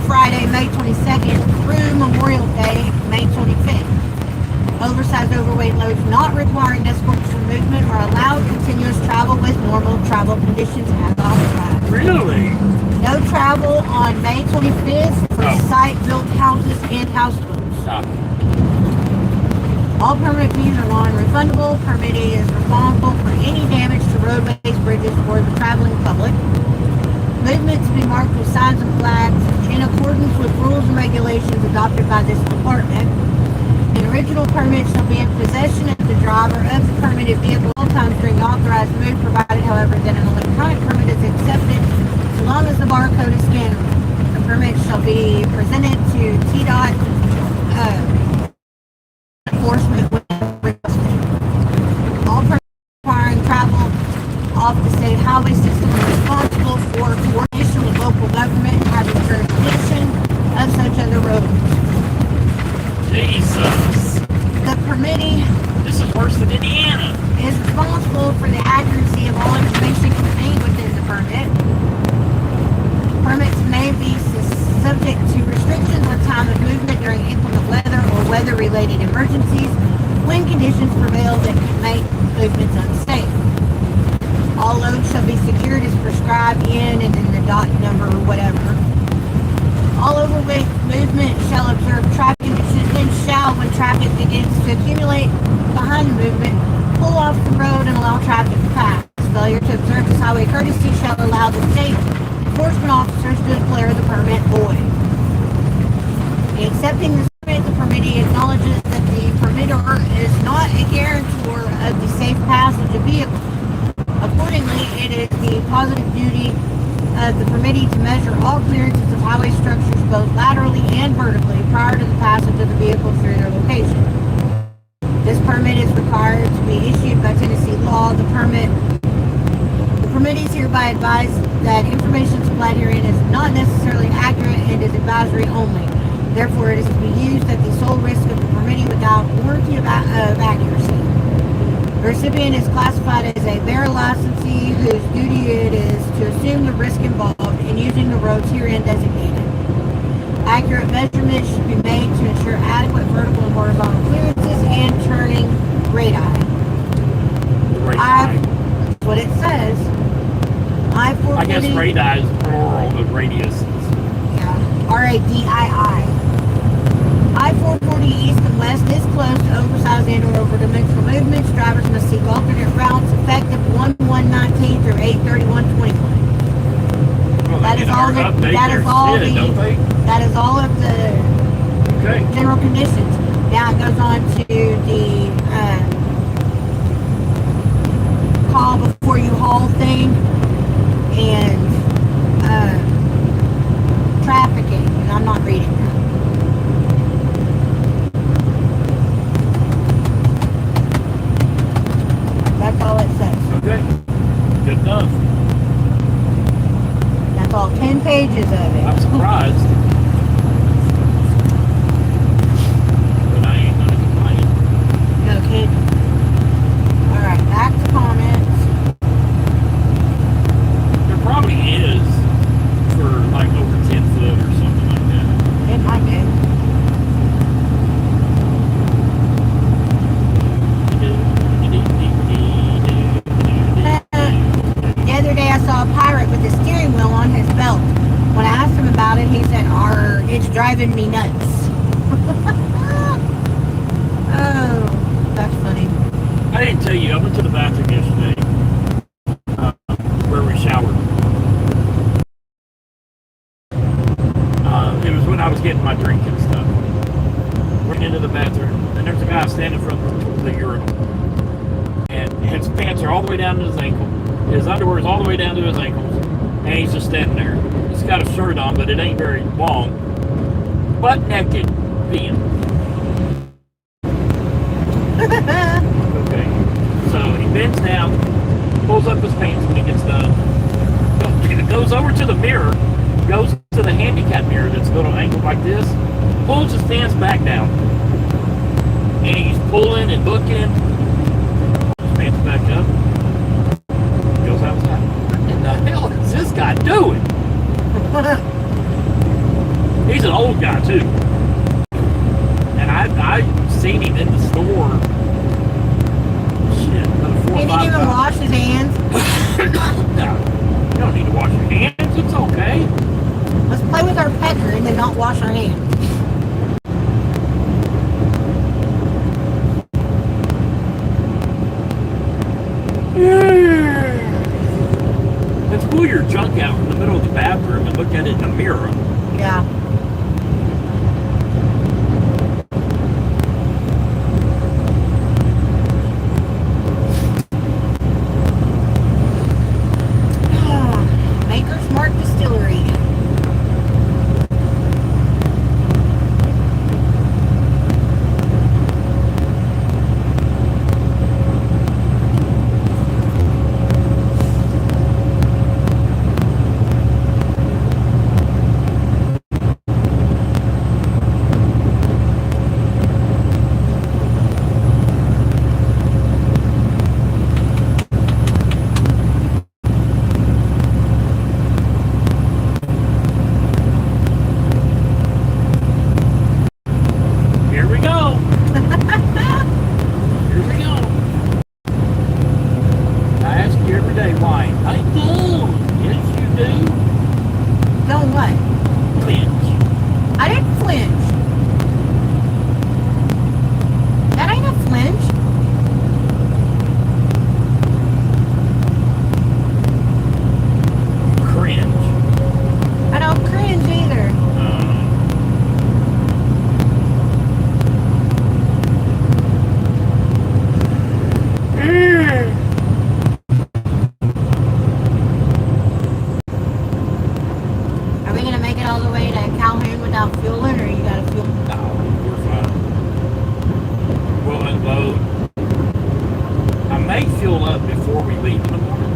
Friday, May 22nd through Memorial Day, May 25th. Oversized overweight loads not requiring escorts for movement are allowed continuous travel with normal travel conditions as authorized. Really? No travel on May 25th for site-built houses and houseboats. Stop. All permit fees are non-refundable. Permittee is responsible for any damage to roadways, bridges, or the traveling public. Movement to be marked with signs and flags in accordance with rules and regulations adopted by this department. An original permit shall be in possession of the driver of the permitted vehicle all times during the authorized move, provided, however, that an electronic permit is accepted so long as the barcode is scanned. The permit shall be presented to TDOT enforcement when requested. All permits requiring travel off the state highway system are responsible for coordination with local government having jurisdiction of such other roads. Jesus. The permittee This is worse than Indiana. is responsible for the accuracy of all information contained within the permit. Permits may be subject to restrictions on time of movement during inclement weather or weather-related emergencies when conditions prevail that can make movements unsafe. All loads shall be secured as prescribed in and in the to accumulate behind the movement, pull off the road and allow traffic to pass. Failure to observe this highway courtesy shall allow the state enforcement officers to declare the permit void. In accepting this permit, the permittee acknowledges that the permitter is not a guarantor of the safe passage of vehicles. Accordingly, it is the positive duty of the permittee to measure all clearances of highway structures both laterally and vertically prior to the passage of the vehicle through their location. This permit is required to be issued by Tennessee law. The permittee is hereby advised that information supplied herein is not necessarily accurate and is advisory only. Therefore, it is to be used at the sole risk of the permittee without warranty of accuracy. The recipient is classified as a bearer licensee whose duty it is to assume the risk involved in using the roads herein designated. Accurate measurements should be made to ensure adequate vertical and horizontal clearances and turning radii. That's what it says. I-440. I guess radii is plural of radius. Yeah. R-A-D-I-I. I-440 east and west is closed to oversized and or over-dimensional movements. Drivers must seek alternate routes effective 1/1/19 through 8/31/21. Well, That is all of the general conditions. Now it goes on to the call before you haul thing and trafficking. And I'm not reading that. That's all it says. Okay. Good enough. That's all 10 pages of it. I'm surprised. But I ain't gonna complain. No kidding. Alright, back to comments. There probably is for like over 10 foot or something like that. It might be. The other day I saw a pirate with a steering wheel on his belt. When I asked him about it, he said, it's driving me nuts. Oh, that's funny. I didn't tell you, I went to the bathroom yesterday where we showered. It was when I was getting my drink and stuff. Went into the bathroom, and there's a guy standing in front of the urinal. And his pants are all the way down to his ankle. His underwear is all the way down to his ankles. And he's just standing there. He's got a shirt on, but it ain't very long. Butt naked, being. Okay. So he bends down, pulls up his pants when he gets done. Goes over to the mirror, goes to the handicap mirror that's got an angle like this, pulls his pants back down. And he's pulling and booking. Pulls his pants back up. Goes outside. What in the hell is this guy doing? He's an old guy too. And I've seen him in the store. Shit, another 4 or 5 Can he even times. wash his hands? No, you don't need to wash your hands. It's okay. Let's play with our pecker and then not wash our hands. Let's pull your junk out in the middle of the bathroom and look at it in a mirror. Yeah. Maker's Mark Distillery. Calhoun without fueling, or you got to fuel? No, we're fine. We'll unload. I may fuel up before we leave in the morning,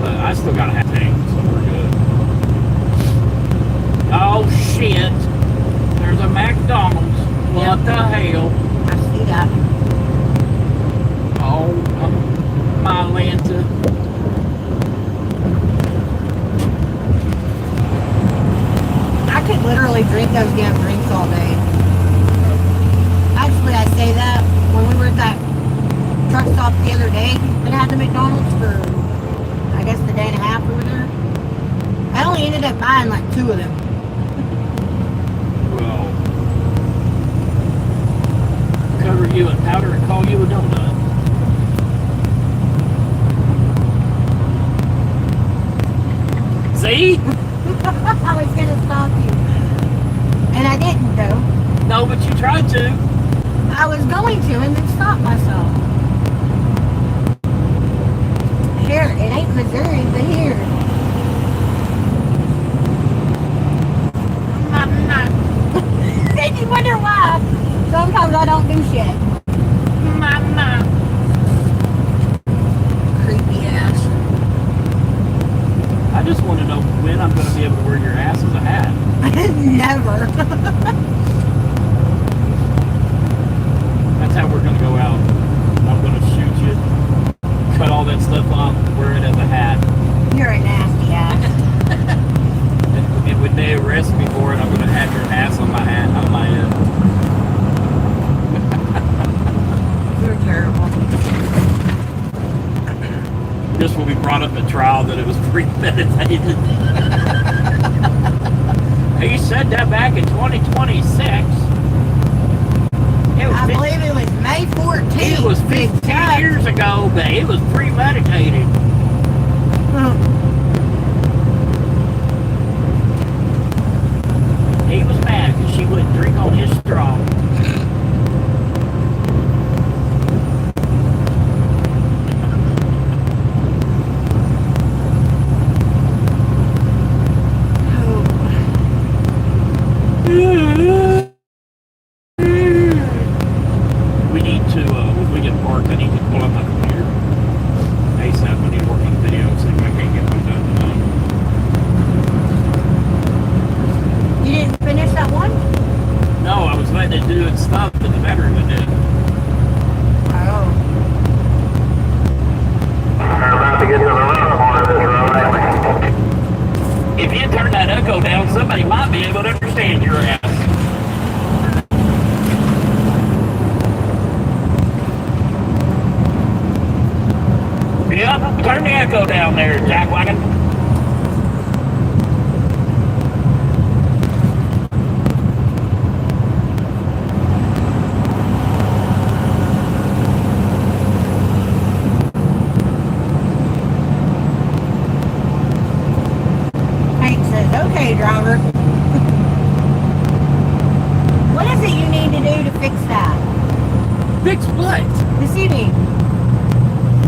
but I still got a half tank, so we're good. Oh shit! There's a McDonald's. What the hell? I see that. Oh, my Lanta. I could literally drink those damn drinks all day. Actually, I say that when we were at that truck stop the other day that had the McDonald's for, I guess, the day and a half we were there. I only ended up buying like 2 of them. Well, cover you in powder and call you a donut. See? I was gonna stop you, and I didn't though. No, but you tried to. I was going to, and then stopped myself. Here, it ain't Missouri, but here. Then you wonder why. Sometimes I don't do shit. Mama. Creepy ass. I just want to know when I'm going to be able to wear your ass as a hat. Never. That's how we're going to go out. I'm going to shoot you, cut all that stuff off, wear it as a hat. You're a nasty ass. And when they arrest me for it, I'm going to have your ass on my hat, on my head. You're terrible. This will be brought up at trial that it was premeditated. He said that back in 2026. I believe it was May 14th. It was 15 years ago, but it was premeditated. He was mad because she wouldn't drink on his straw. We need to, when we get parked, I need to pull up my computer. ASAP, I need to work on the video, see if I can't get one done tonight. You didn't finish that one? No, I was letting it do its stuff, but the battery went dead. Oh. We're about to get to the rough part of this road, ain't we? If you turn that echo down, somebody might be able to understand your ass. Yep, turn the echo down there, jackwagon. Hank says, okay, driver. What is it you need to do to fix that? Fix what? The seating.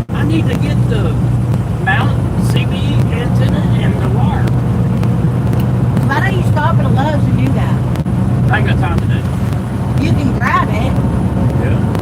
I need to get the mount, CB antenna, and the wire. Why don't you stop at a Lowe's and do that? I ain't got time today. You can grab it. Yeah.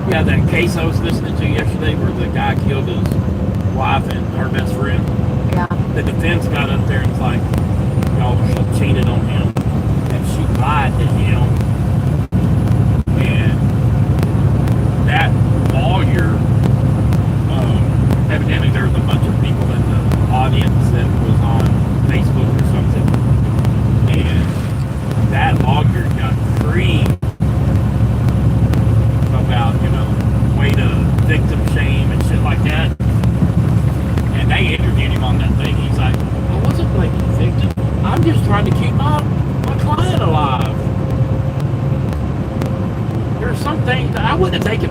Yeah, that case I was listening to yesterday where the guy killed his wife and her best friend. Yeah. The defense got up there and was like, y'all cheated on him. And she lied to him. And that lawyer, evidently there was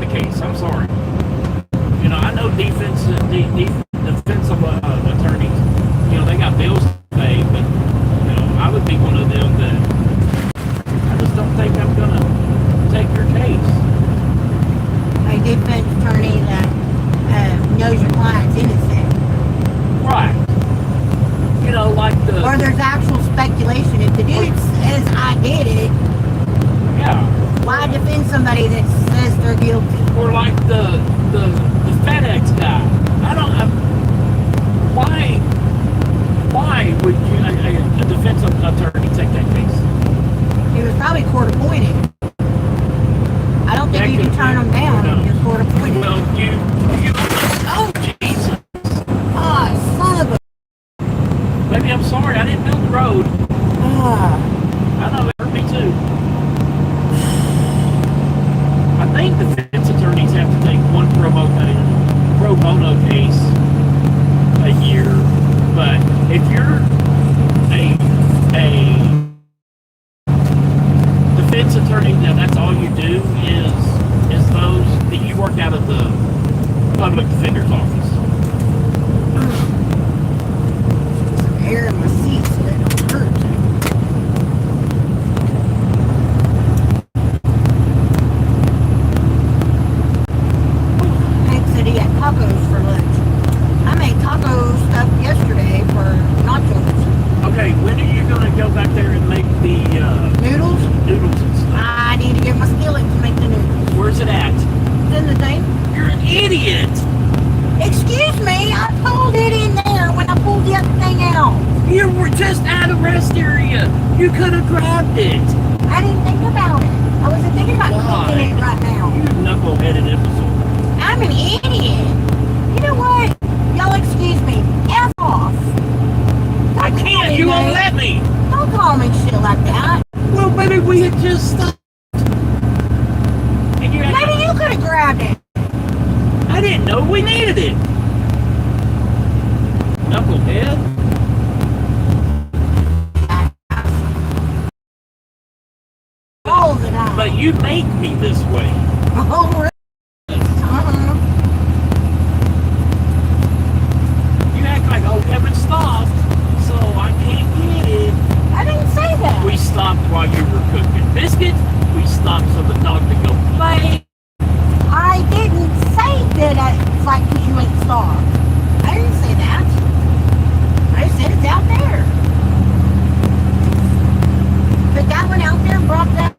the case. I'm sorry. You know, I know defensive attorneys, you know, they got bills to pay, but, you know, I would be one of them that I just don't think I'm going to take your case. A defense attorney that knows your client's innocent. Right. You know, like the... Or there's actual speculation. If the dude says, I did it, Yeah. why defend somebody that says they're guilty? Or like the FedEx guy. Why would you, a defense attorney take that case? He was probably court appointed. I don't think you can turn them down if you're court appointed. Well, you, oh, Jesus. Ah, son of a... Maybe I'm sorry, I didn't build the road. Ah. I know, it hurt me too. I think defense attorneys have to take one pro bono case a year, but if you're a defense attorney that's all you do is those that you work out of the public defender's office. Air in my seat so they don't hurt. Hank said he had tacos for lunch. I made taco stuff yesterday for nachos. Okay, when are you going to go back there and make the Noodles? noodles and stuff? I need to get my skillet to make the noodles. Where's it at? It's in the thing. You're an idiot! Excuse me, I pulled it in there when I pulled the other thing out. You were just at a rest area. You could have grabbed it. I didn't think about it. I wasn't thinking about cooking it right now. You knuckleheaded imbecile. I'm an idiot. You know what? Y'all excuse me. F off. I can't. You won't let me. Don't call me shit like that. Well, maybe we had just stopped. And you had Maybe you could have grabbed it. I didn't know we needed it. Knucklehead. All the time. But you make me this way. Oh, really? You act like, oh, Kevin stopped, so I can't get it. I didn't say that. We stopped while you were cooking biscuits. We stopped so the dog could go play. I didn't say that it's like because you ain't starved. I didn't say that. I said it's out there. But that one out there brought that.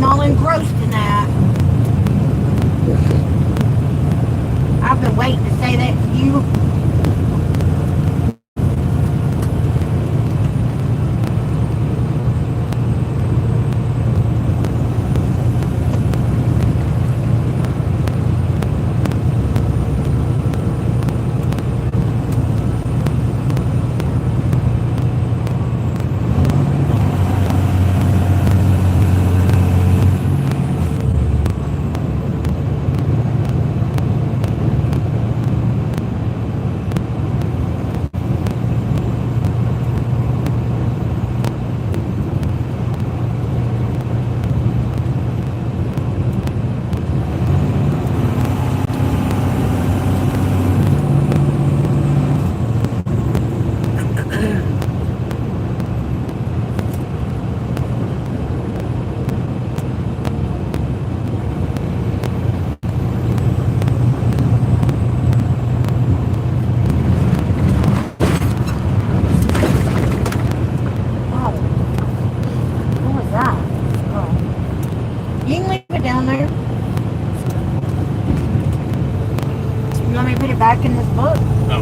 getting all engrossed in that. I've been waiting to say that to you. Back in this book. No,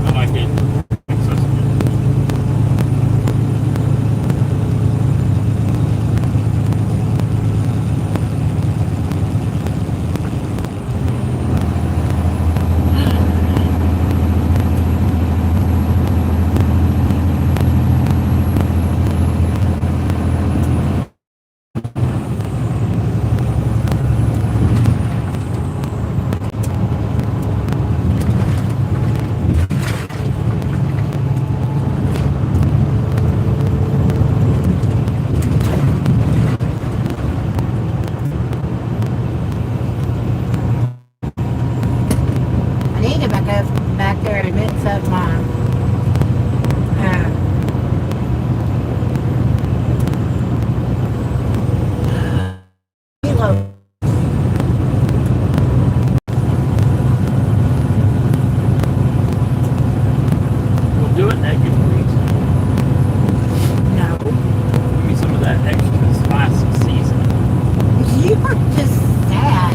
I like it. Back there in the midst of my kilo. We'll do it naked, please. No. Give me some of that extra spicy seasoning. You are just sad.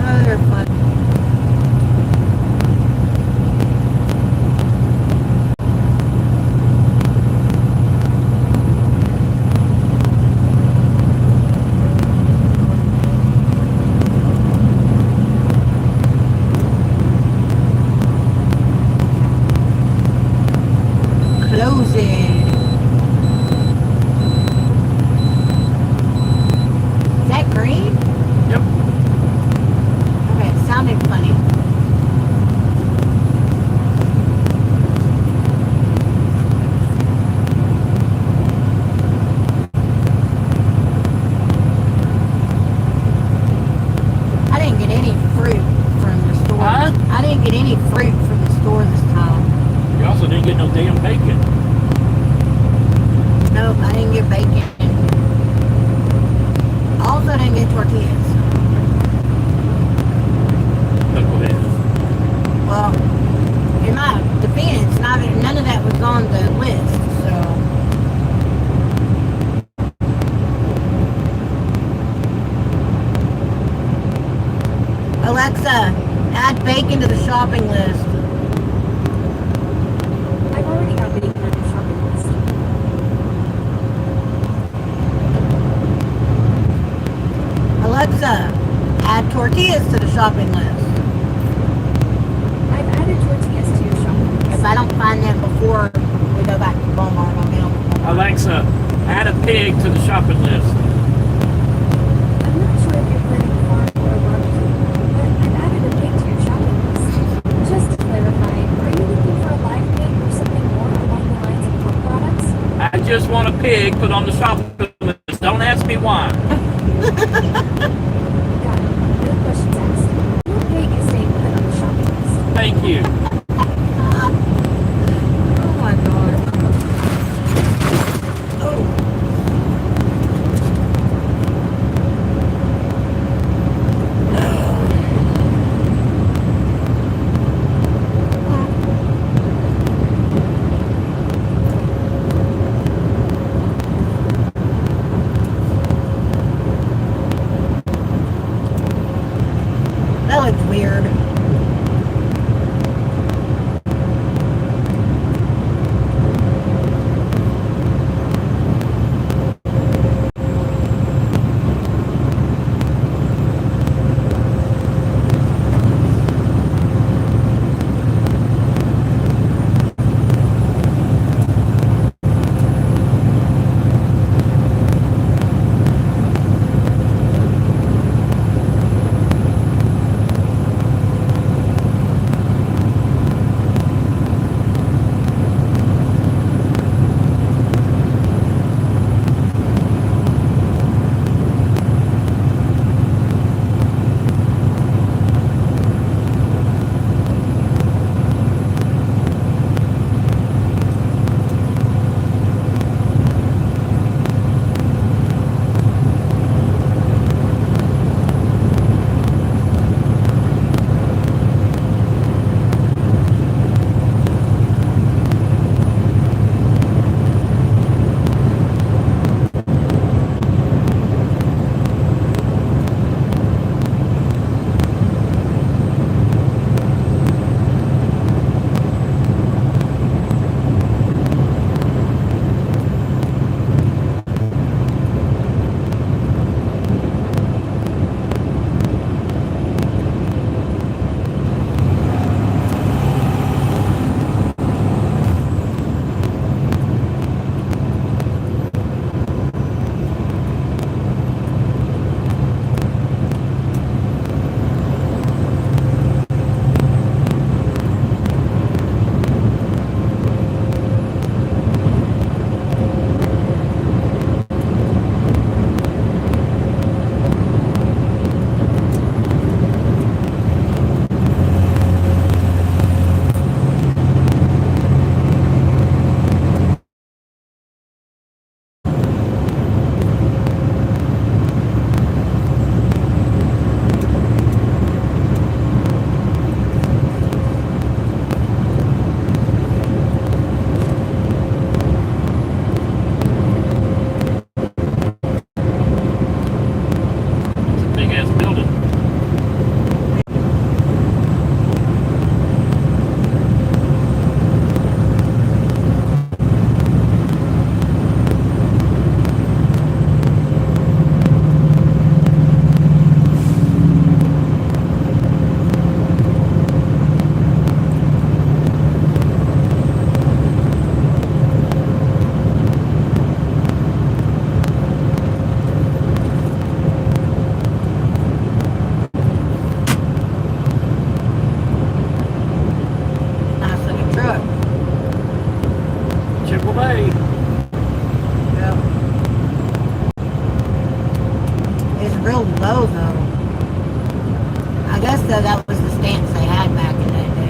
Oh, they're fun. Closing. Is that green? Yep. Okay, it sounded funny. I didn't get any fruit from the store. Huh? I didn't get any fruit from the store this time. You also didn't get no damn bacon. Nope, I didn't get bacon. Also didn't get tortillas. Knucklehead. Well, in my defense, none of that was on the list, so. Alexa, add bacon to the shopping list. I've already got bacon on your shopping list. Alexa, add tortillas to the shopping list. I've added tortillas to your shopping list. If I don't find them before we go back to Walmart, I'll get them. Alexa, add a pig to the shopping list. I'm not sure if you're planning farm or barbecue, but I've added a pig to your shopping list. Just to clarify, are you looking for a live pig or something more along the lines of pork products? I just want a pig put on the shopping list. Don't ask me why. Got it. No questions asked. Your pig is staying put on the shopping list. Thank you. Oh my god. Oh. real low though. I guess though that was the stance they had back in that day.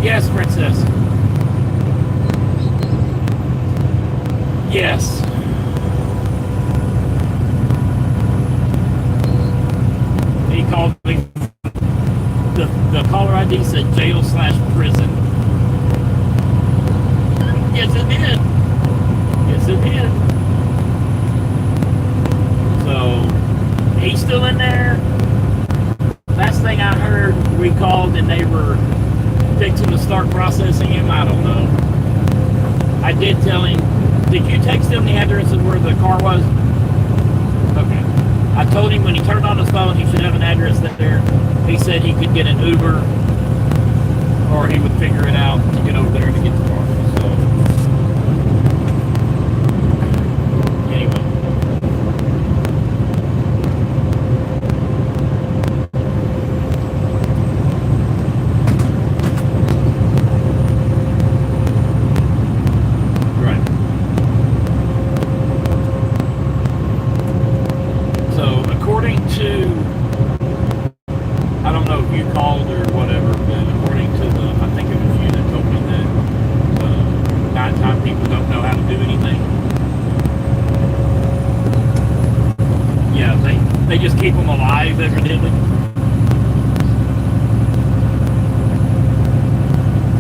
Yes, princess. Yes. He called me. The caller ID said jail/prison. Yes, it did. Yes, it did. So he's still in there. Last thing I heard, we called and they were fixing to start processing him. I don't know. I did tell him. Did you text him the address of where the car was? Okay. I told him when he turned on his phone, he should have an address there. He said he could get an Uber, or he would figure it out to get over there to get the car. So anyway. They just keep them alive, evidently.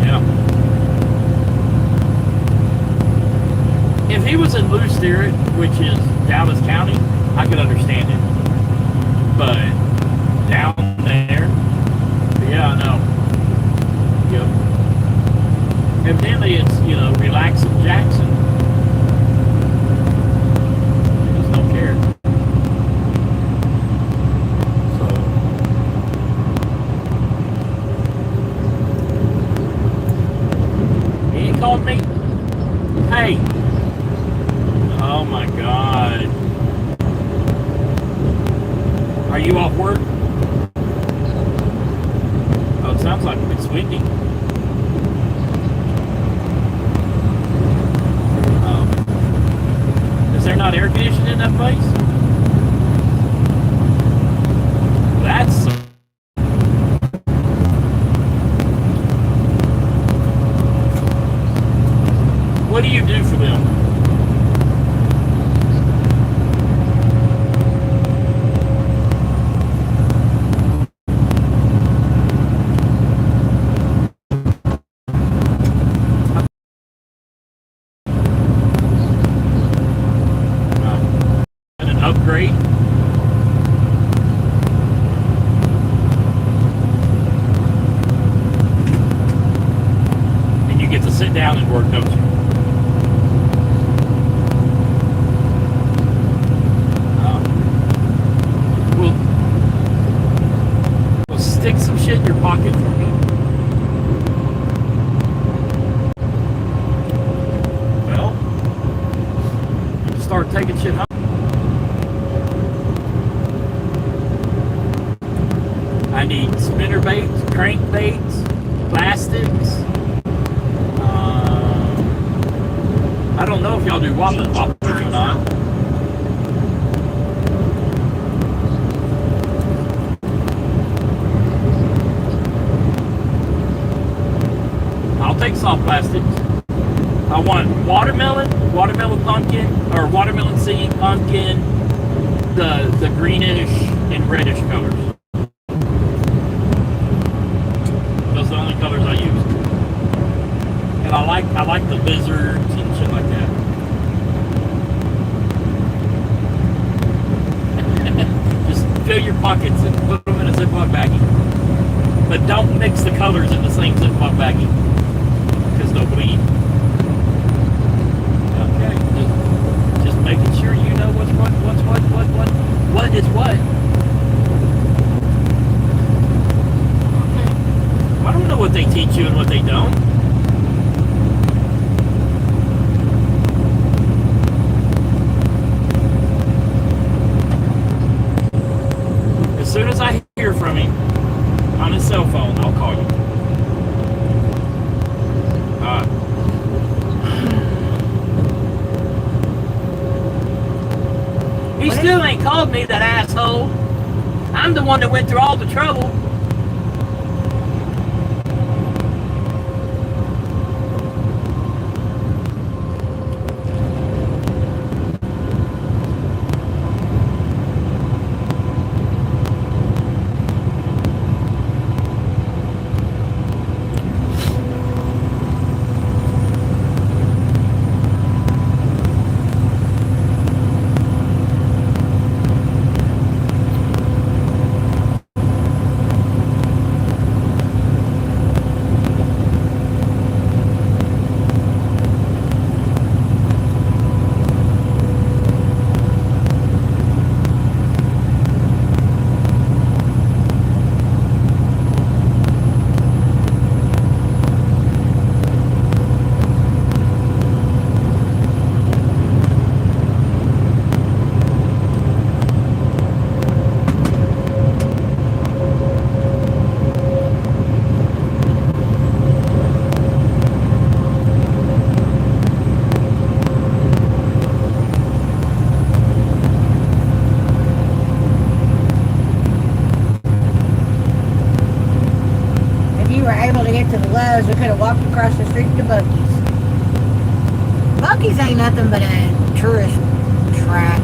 Yeah. If he was in Blue Sterret, which is Dallas County, I could understand it. But down there, yeah, I know. Yep. Evidently, it's, relaxing Jackson. He just don't care. Called me. Hey. Oh my God. Are you off work? Oh, it sounds like it's windy. Is there not air conditioning in that place? That's what do you do for them? And an upgrade? And you get to sit down and work, don't you? Stick some shit in your pocket for me. Well, start taking shit home. I need spinner baits, crankbaits, plastics. I don't know if y'all do whoppers or not. Take soft plastics. I want watermelon pumpkin, or watermelon seed, pumpkin, the greenish and reddish colors. Those are the only colors I use. And I like the lizards and shit like that. Just fill your pockets and put them in a Ziploc baggie. But don't mix the colors in the same Ziploc baggie. Because they'll bleed. Okay, just making sure you know what is what. Okay. I don't know what they teach you and what they don't. As soon as I hear from him on his cell phone, I'll call you. He still ain't called me, that asshole. I'm the one that went through all the trouble. was, we could have walked across the street to Buc-ee's. Buc-ee's ain't nothing but a tourist track.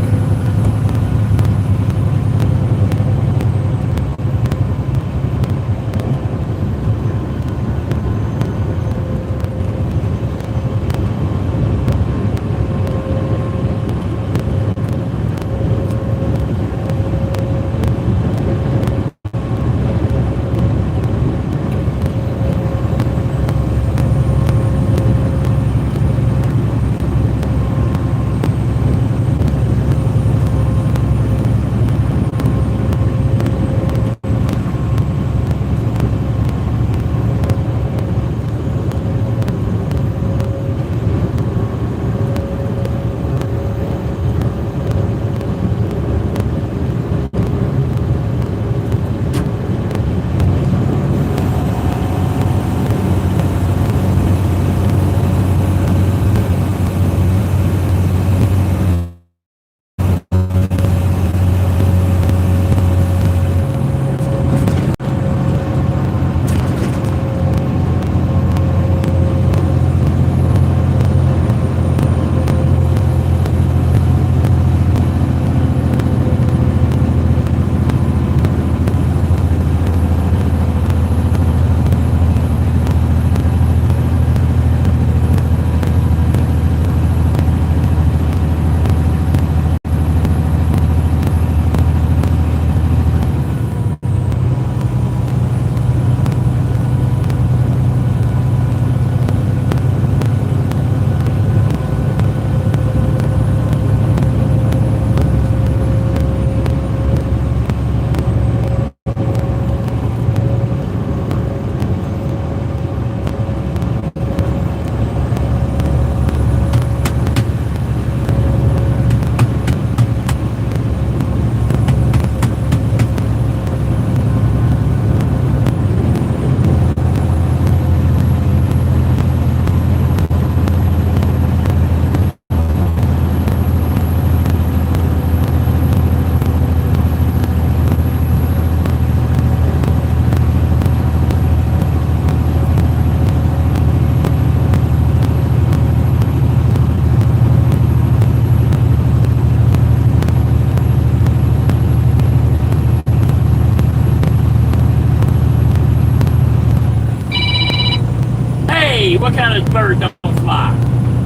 What kind of bird don't fly?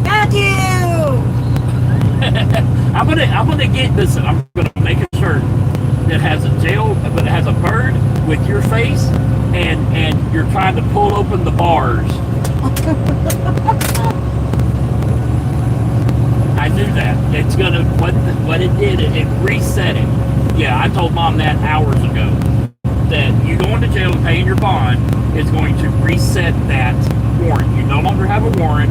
Matthew! I'm gonna get this. I'm gonna make a shirt that has a tail, but it has a bird with your face, and you're trying to pull open the bars. I knew that. It's gonna what it did. It reset it. Yeah, I told Mom that hours ago. That you going to jail and paying your bond is going to reset that warrant. You no longer have a warrant,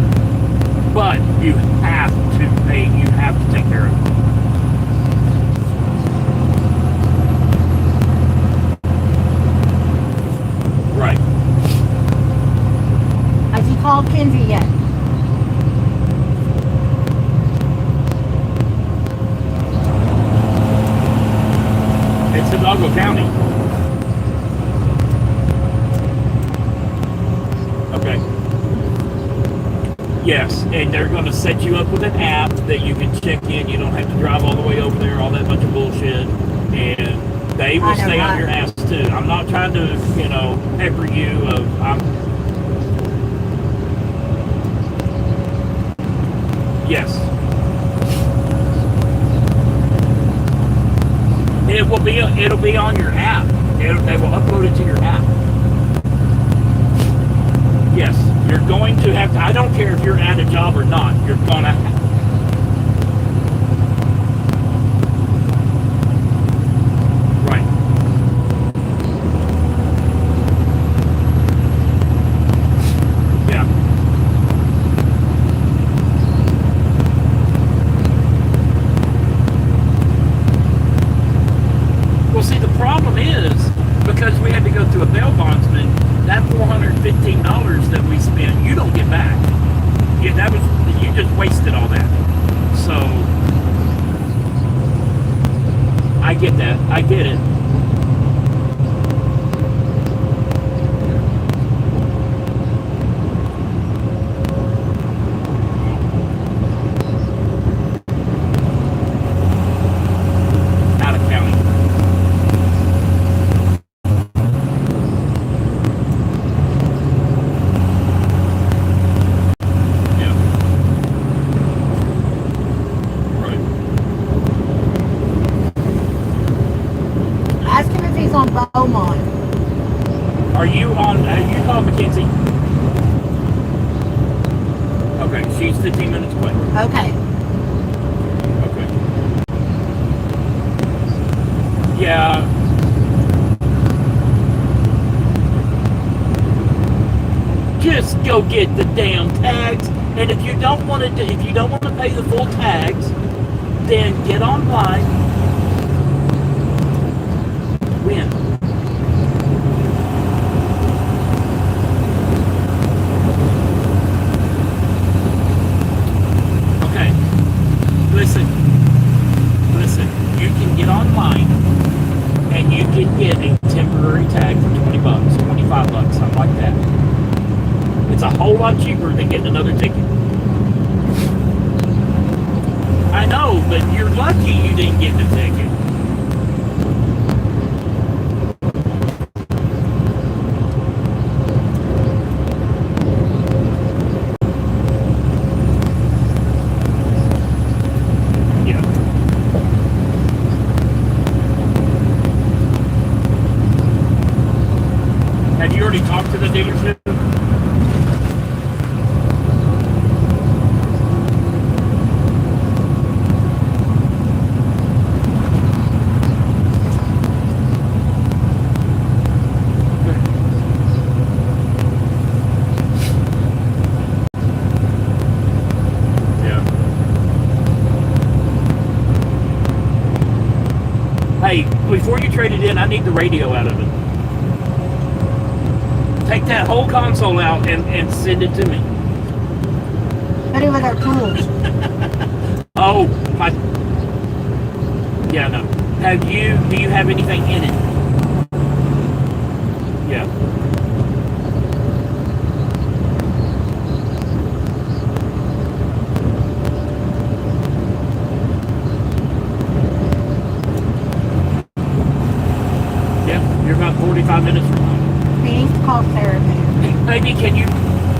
but you have to pay. You have to take care of it. Right. Has he called Kinsey yet? It's Hidalgo County. Okay. Yes, and they're going to set you up with an app that you can check in. You don't have to drive all the way over there, all that bunch of bullshit. And they will stay on your ass too. I'm not trying to, pepper you. Yes. It'll be on your app. They will upload it to your app. Yes, you're going to have to. I don't care if you're at a job or not. You're gonna. Right. Yeah. Well, see, the problem is because we had to go through a bail bondsman. That $415 that we spent, you don't get back. You just wasted all that. So I get that. I get it. 15 minutes away. Okay. Okay. Yeah. Just go get the damn tags, and if you don't want to pay the full tags, then get online. Win. Okay. Listen. You can get online, and you can get a temporary tag for $20, $25, something like that. It's a whole lot cheaper than getting another ticket. I know, but you're lucky you didn't get the ticket. Yeah. Have you already talked to the dealership? Hey, before you trade it in, I need the radio out of it. Take that whole console out and send it to me. Put it with our tools. Oh, my. Yeah, no. Do you have anything in it? Yeah. You're about 45 minutes from home. We need to call Sarah then. Maybe can you?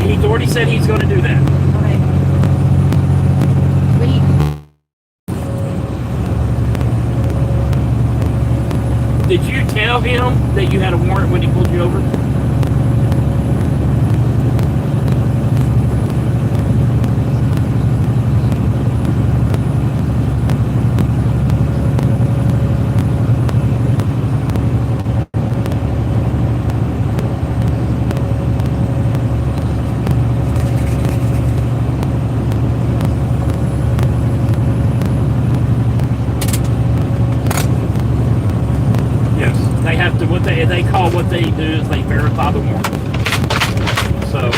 He's already said he's going to do that. Okay. Did you tell him that you had a warrant when he pulled you over? They call what they do is they verify the warrant. So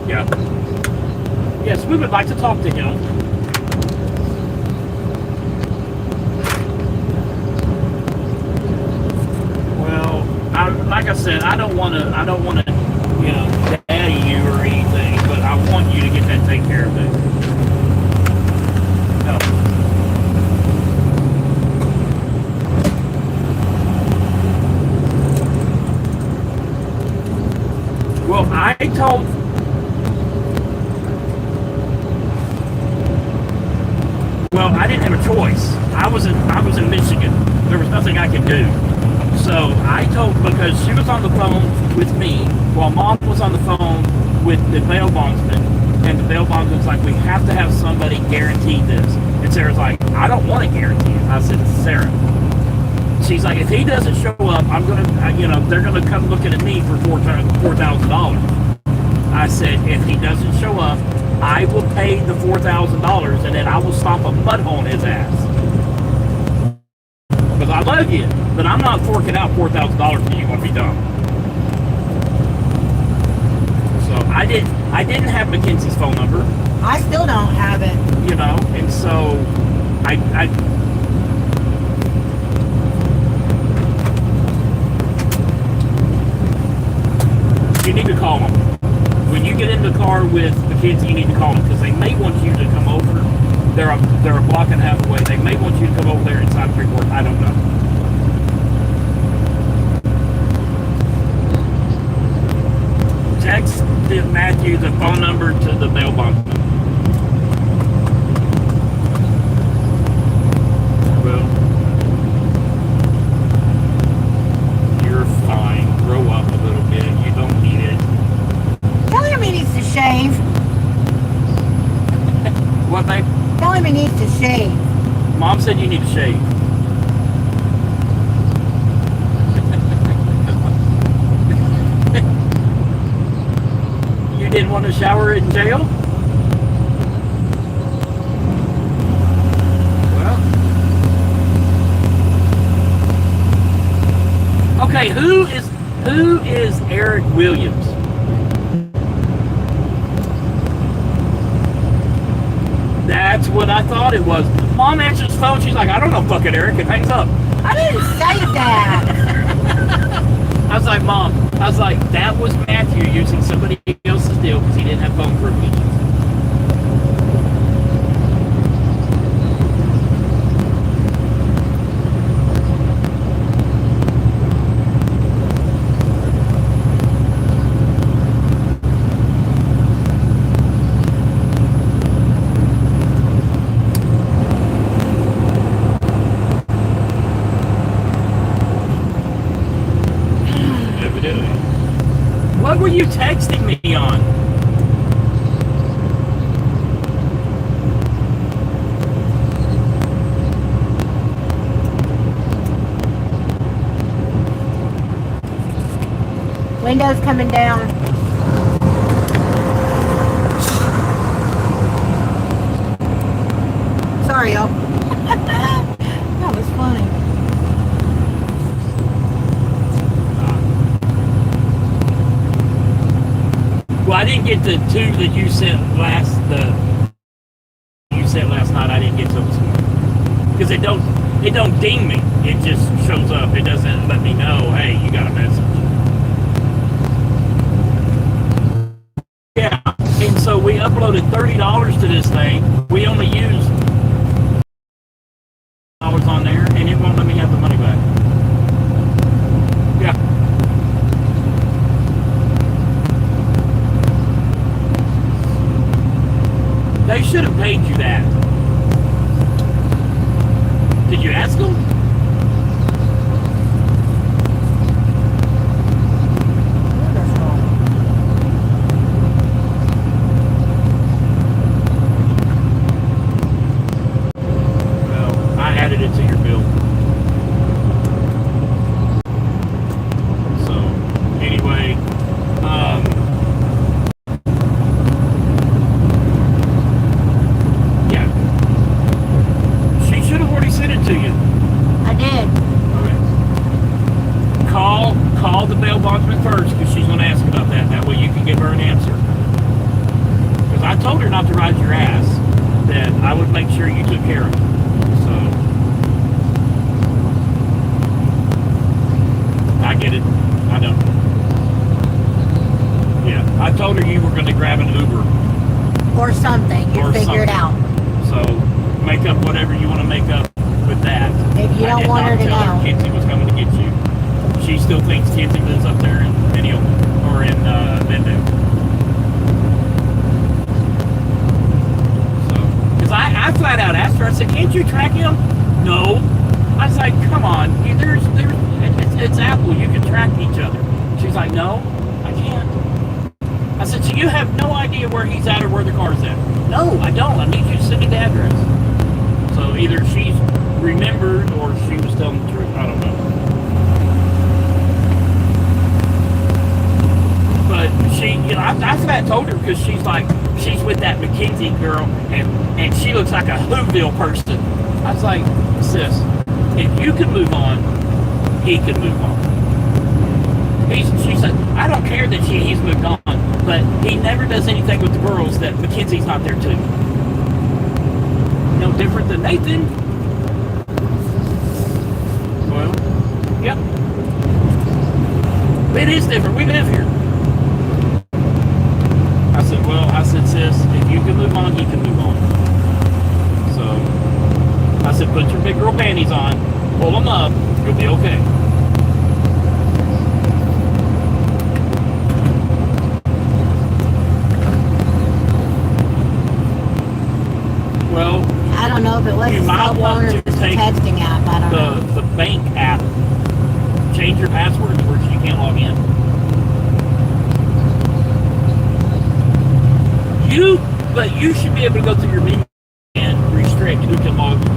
yeah. Yes, we would like to talk to him. Well, like I said, I don't want to, you know, daddy you or anything, but I want you to get that taken care of. It. No. Well, I told. Well, I didn't have a choice. I was in Michigan. There was nothing I could do. So I told, because she was on the phone with me while Mom was on the phone with the bail bondsman, and the bail bondsman's like, we have to have somebody guarantee this. And Sarah's like, I don't want to guarantee it. I said, Sarah. She's like, if he doesn't show up, I'm going to, you know, they're going to come looking at me for $4,000. I said, if he doesn't show up, I will pay the $4,000 and then I will stomp a mud hole in his ass. Because I love you, but I'm not forking out $4,000 for you when we done. So I didn't have Mackenzie's phone number. I still don't have it. You know, and so I you need to call them. When you get in the car with Mackenzie, you need to call them because they may want you to come over. They're a block and a half away. They may want you to come over there inside Freeport. I don't know. Text Matthew the phone number to the bail bondsman. Tell him he needs to shave. Mom said you need to shave. You didn't want to shower in jail? Well. Okay, who is Eric Williams? That's what I thought it was. Mom answers the phone. She's like, I don't know, fucking Eric, and hangs up. I didn't say that. I was like, Mom, that was Matthew using somebody else's deal because he didn't have phone privileges. What were you texting me on? Windows coming down. Sorry, y'all. That was funny. Well, I didn't get the two that you sent last night. I didn't get to this morning because it don't ding me. It just shows up. It doesn't let me know, hey, you got a message. Yeah, and so we uploaded $30 to this thing. We only used $1 on there, and it won't let me have the money back. Yeah. They should have paid you that. Did you ask them? Well, I added it to your bill. So, anyway, yeah. She should have already sent it to you. I did. Okay. Call the bail bondsman first because she's going to ask about that. That way you can give her an answer. Because I told her not to ride your ass. That I would make sure you took care of it. So I get it. I know. Yeah, I told her you were going to grab an Uber. Or something. You Or figure it something. out. So make up whatever you want to make up with that. If you don't want her to I did not tell her know. Kinsey was coming to get you. She still thinks Kinsey lives up there in Minneola or in Bendu. So, because I flat out asked her, I said, can't you track him? No. I was like, come on, it's Apple, you can track each other. She's like, no, I can't. I said, so you have no idea where he's at or where the car's at? No, I don't. I need you to send me the address. So either she's remembered or she was telling the truth. I don't know. But she, I flat told her because she's like, she's with that McKinsey girl and she looks like a Whoville person. I was like, sis, if you can move on, he can move on. She said, I don't care that he's moved on, but he never does anything with the girls that McKinsey's not there too. No different than Nathan. Well, yep. It is different. We live here. I said, sis, if you can move on, he can move on. So, I said, put your big girl panties on, pull them up, you'll be okay. Well, I don't know if it was you a might cell phone want or to if it's a take texting app. I don't know. the bank app, change your password to where you can't log in. But you should be able to go through your menu and who can log in.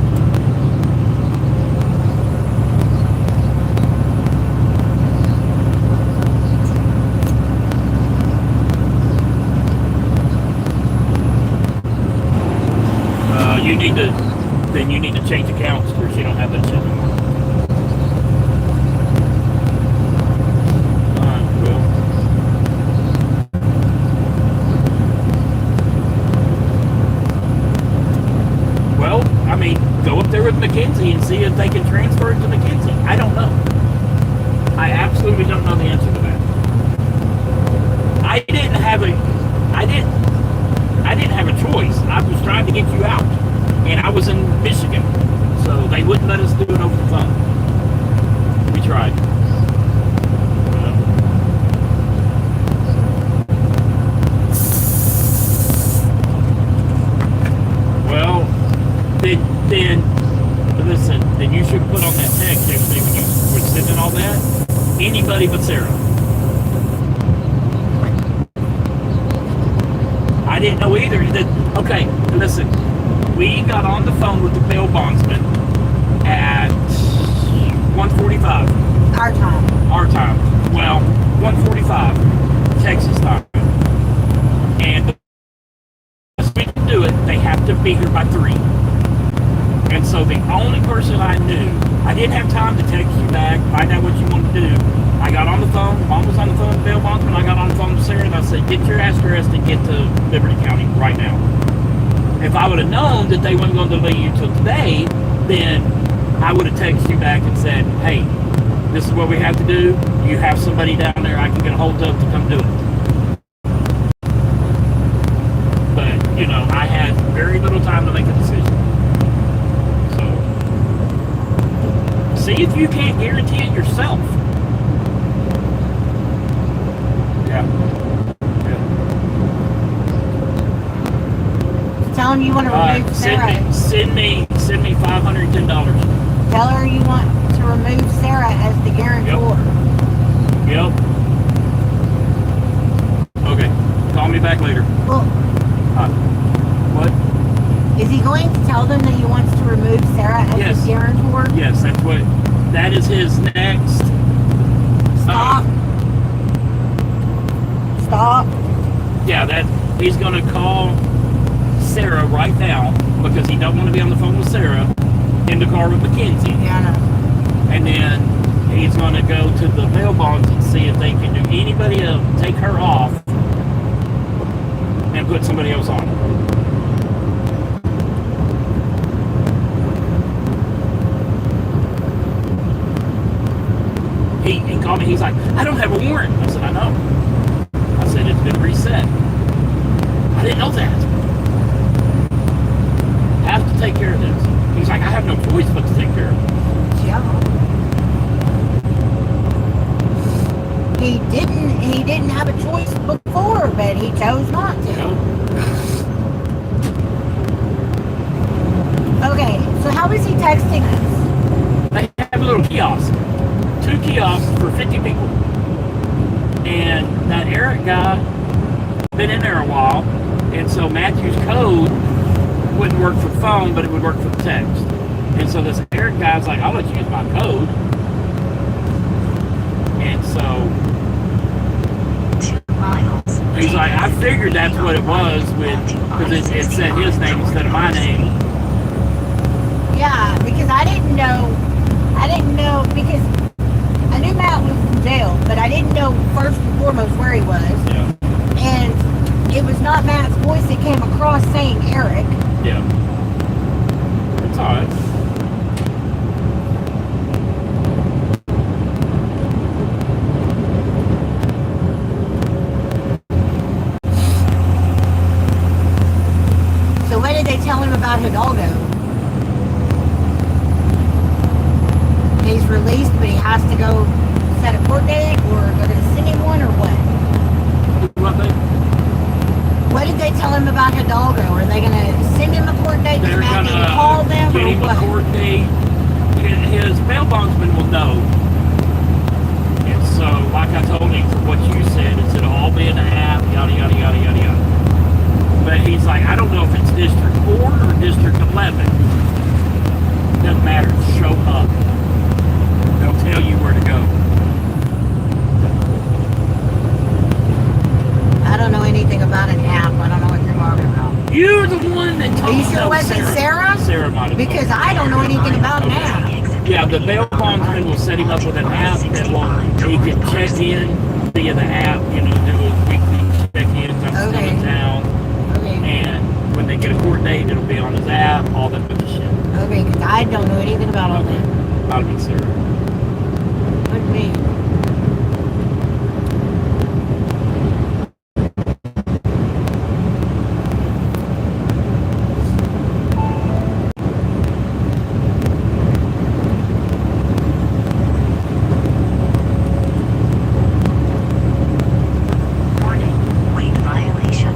You need to change accounts because you don't have that shit anymore. Alright, well, I mean, go up there with Mackenzie and see if they can transfer it to Mackenzie. I don't know. I absolutely don't know the answer to that. I didn't have a choice. I was trying to get you out. And I was in Michigan, so they wouldn't let us do it over the phone. We tried. Well, then listen, then you should put on that text yesterday when you were sending all that. Anybody but Sarah. I didn't know either. Okay, listen. We got on the phone with the bail bondsman at 1:45. Our time. Our time. Well, 1:45 Texas time. And the best we can do it, they have to be here by 3. And so the only person I knew, I didn't have time to text you back, find out what you wanted to do. I got on the phone, Mom was on the phone with bail bondsman, I got on the phone with Sarah and I said, get your ass dressed and get to Liberty County right now. If I would have known that they weren't going to delay you till today, then I would have texted you back and said, hey, this is what we have to do. You have somebody down there I can get a hold of to come do it. But, you know, I had very little time to make a decision. So, see if you can't guarantee it yourself. Yeah. Tell him you want to remove Sarah. Send me $510. Tell her you want to remove Sarah as the guarantor. Yep. Okay. Call me back later. Well, what? is he going to tell them that he wants to remove Sarah as the guarantor? Yes, that is his next. Stop. Stop. Yeah, he's going to call Sarah right now because he don't want to be on the phone with Sarah in the car with Mackenzie. Yeah, I know. And then he's going to go to the bail bonds and see if they can do anybody else, take her off and put somebody else on. He called me, he's like, I don't have a warrant. I said, I know. I said, it's been reset. I didn't know that. I have to take care of this. He's like, I have no choice but to take care of it. Yeah. He didn't have a choice before, but he chose not to. Yeah. Okay, so how is he texting us? They have a little kiosk. 2 kiosks for 50 people. And that Eric guy been in there a while, and so Matthew's code wouldn't work for the phone, but it would work for the text. And so this Eric guy's like, I'll let you use my code. And so 2 miles. he's like, I figured that's what it was because it said his name instead of my name. Yeah, because I didn't know because I knew Matt was in jail, but I didn't know first and foremost where he was. Yeah. And it was not Matt's voice that came across saying Eric. Yeah. It's alright. So what did they tell him about Hidalgo? He's released, but he has to go set a court date, or they're going to send him one, or what? What did they tell him about Hidalgo? Are they going to send him a court date? They're Matt going need to call them, to get or him a what? court date. His bail bondsman will know. And so, like I told him, from what you said, it'll all be in the app, yada, yada, yada, yada, yada. But he's like, I don't know if it's District 4 or District 11. matter. Show up. They'll tell you where to go. I don't know anything about an app. I don't know what you're talking about. You're the one that told Are you me. sure it wasn't Sarah? Sarah might have. Because I don't know anything about an app. Yeah, the bail bondsman will set him up with an app that he can check in via the app, do his weekly check-ins. I'm still in town. Okay. And when they get a court date, it'll be on his app, all that good shit. Okay, because I don't know anything about all that. I'll be Sarah. What do you mean? Warning, weight violation.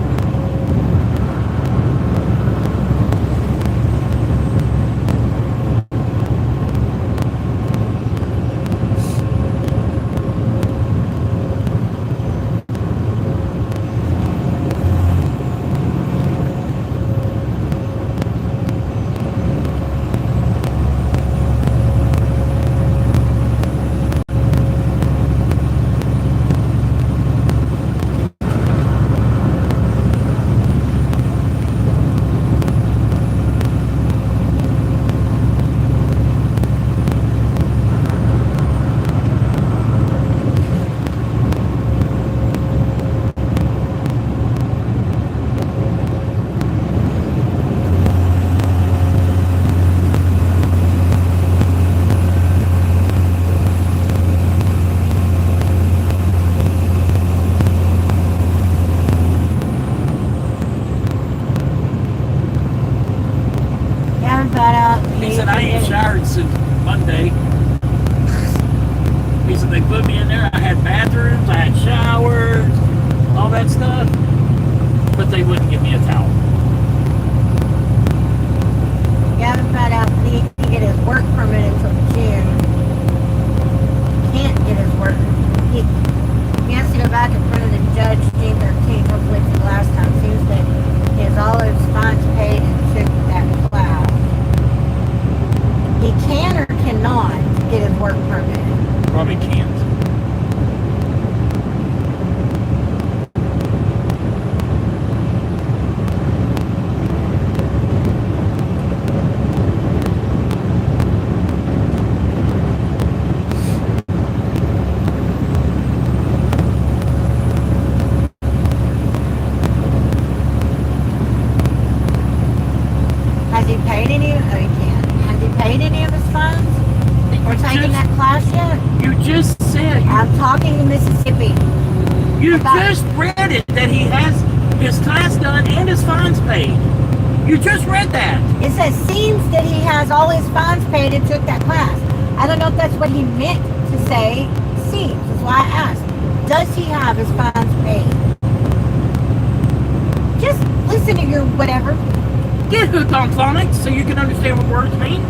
He said, I ain't showered since Monday. He said, they put me in there. I had bathrooms, I had showers, all that stuff. But they wouldn't give me a towel. Gavin found out he can get his work permit until June. Can't get his work. He has to go back in front of the judge June 13th. Hopefully it's the last time. Seems that he has all his fines paid and took that class. He can or cannot get his work permit. Probably can't. Has he paid any? Oh, he can't. Has he paid any of his fines? Or taking that class yet? You just said, I'm talking to Mississippi. you about- just read it, that he has his class done and his fines paid. You just read that. It says seems that he has all his fines paid and took that class. I don't know if that's what he meant to say. Seems. That's why I asked. Does he have his fines paid? Just listen to your whatever. Get hooked on phonics so you can understand what words mean.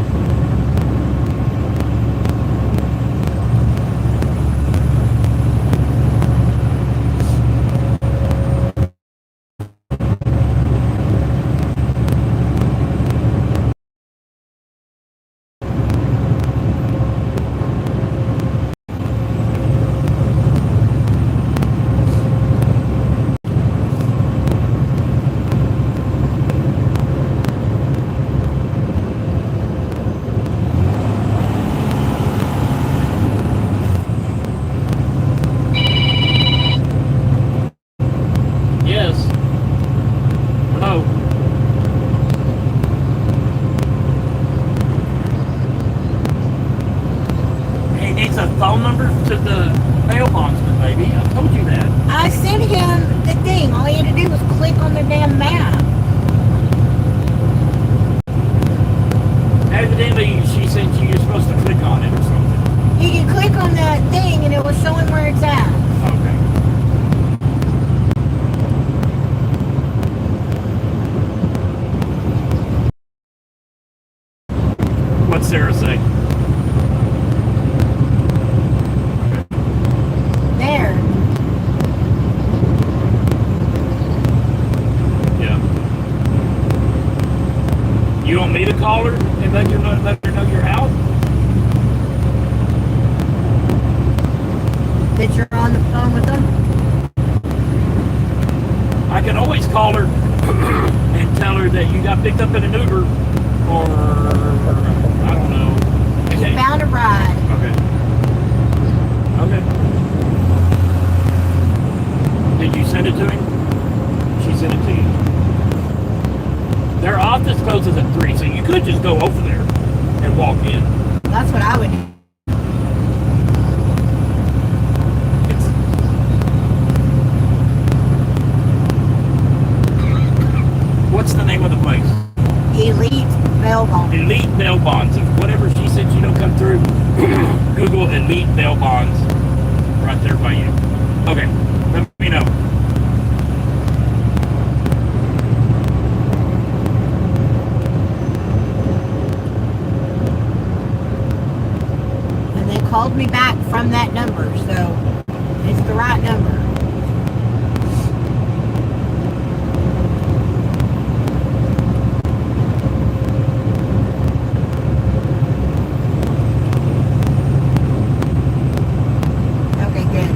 Yes. Hello. He needs a phone number to the bail bondsman, baby. I told you that. I sent him the thing. All he had to do was click on the damn map. Evidently, she said you're supposed to click on it or something. He can click on that thing and it will show him where it's at. Okay. What's Sarah say? There. Yeah. You want me to call her? her and let her know you're out? That you're on the phone with them? I can always call her and tell her that you got picked up in an Uber, or I don't know. You found a ride. Okay. Okay. Did you send it to him? She sent it to you. Their office closes at 3, so you could just go over there and walk in. That's what I would do. What's the name of the place? Elite Bail Bonds. Elite Bail Bonds. If whatever she said you don't come through, Google Elite Bail Bonds right there by you. Okay, let me know. And they called me back from that number, so it's the right number. Okay, good.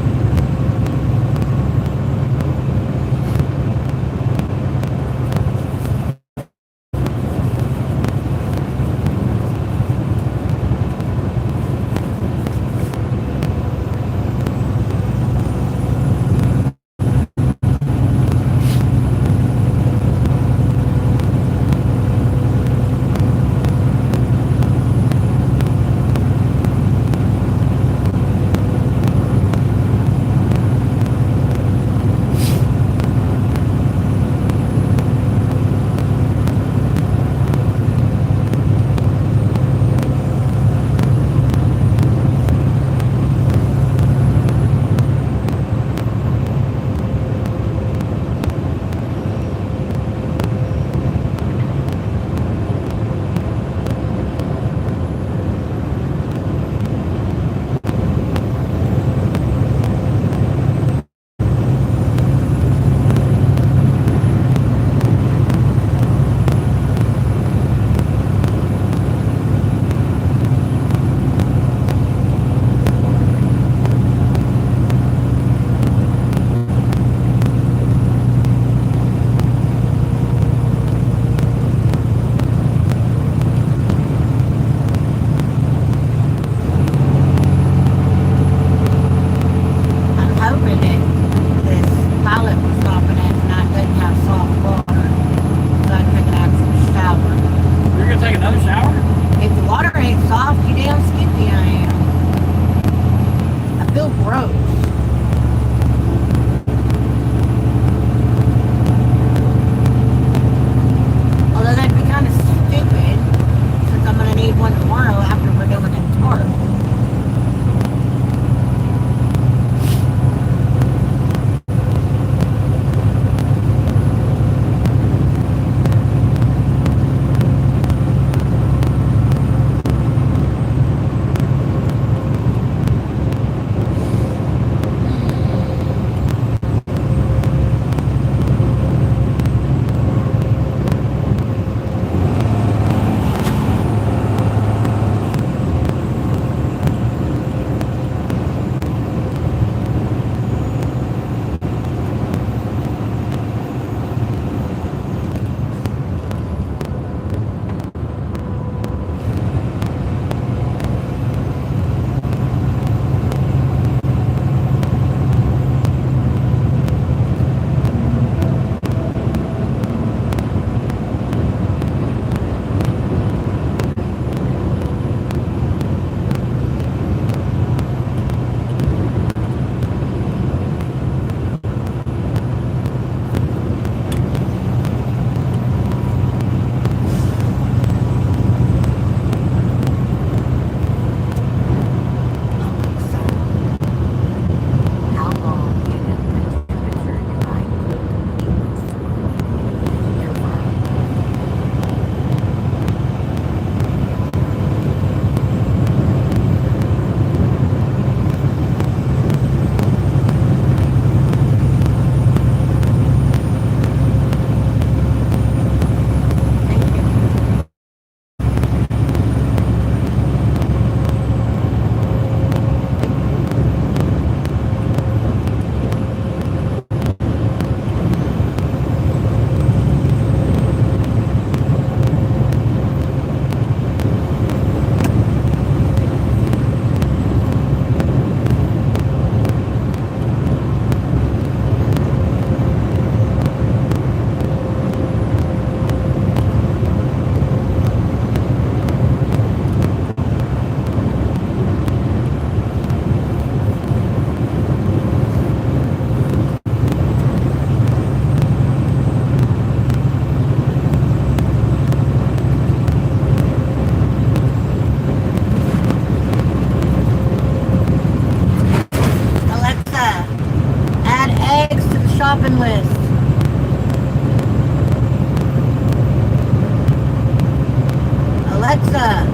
Alexa,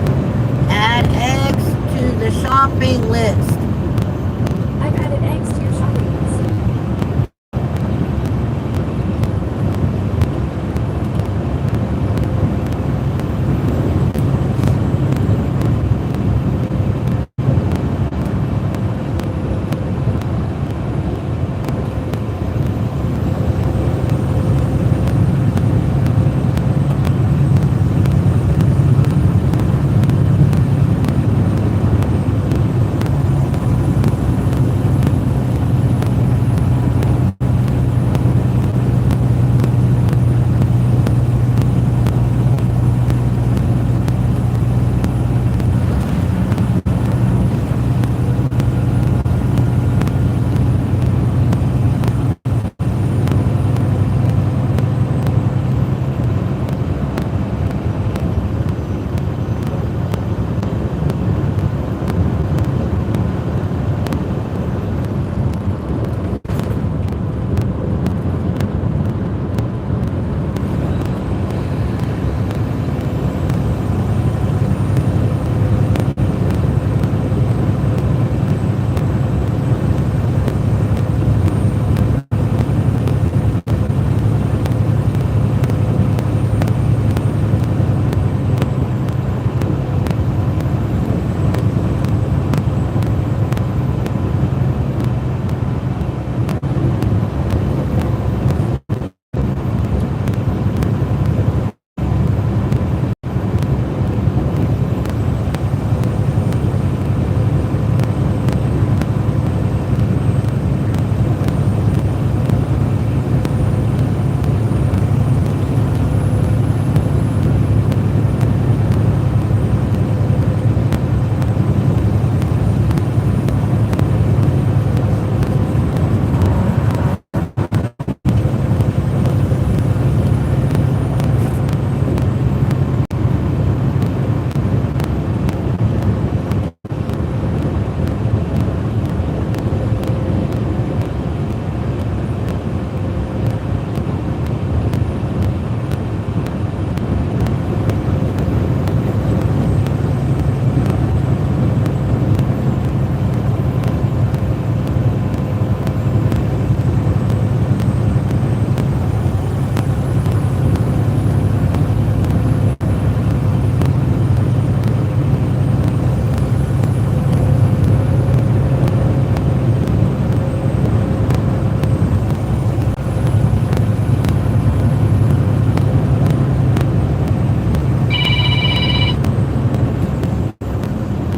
add eggs to the shopping list. I've added eggs to your shopping list.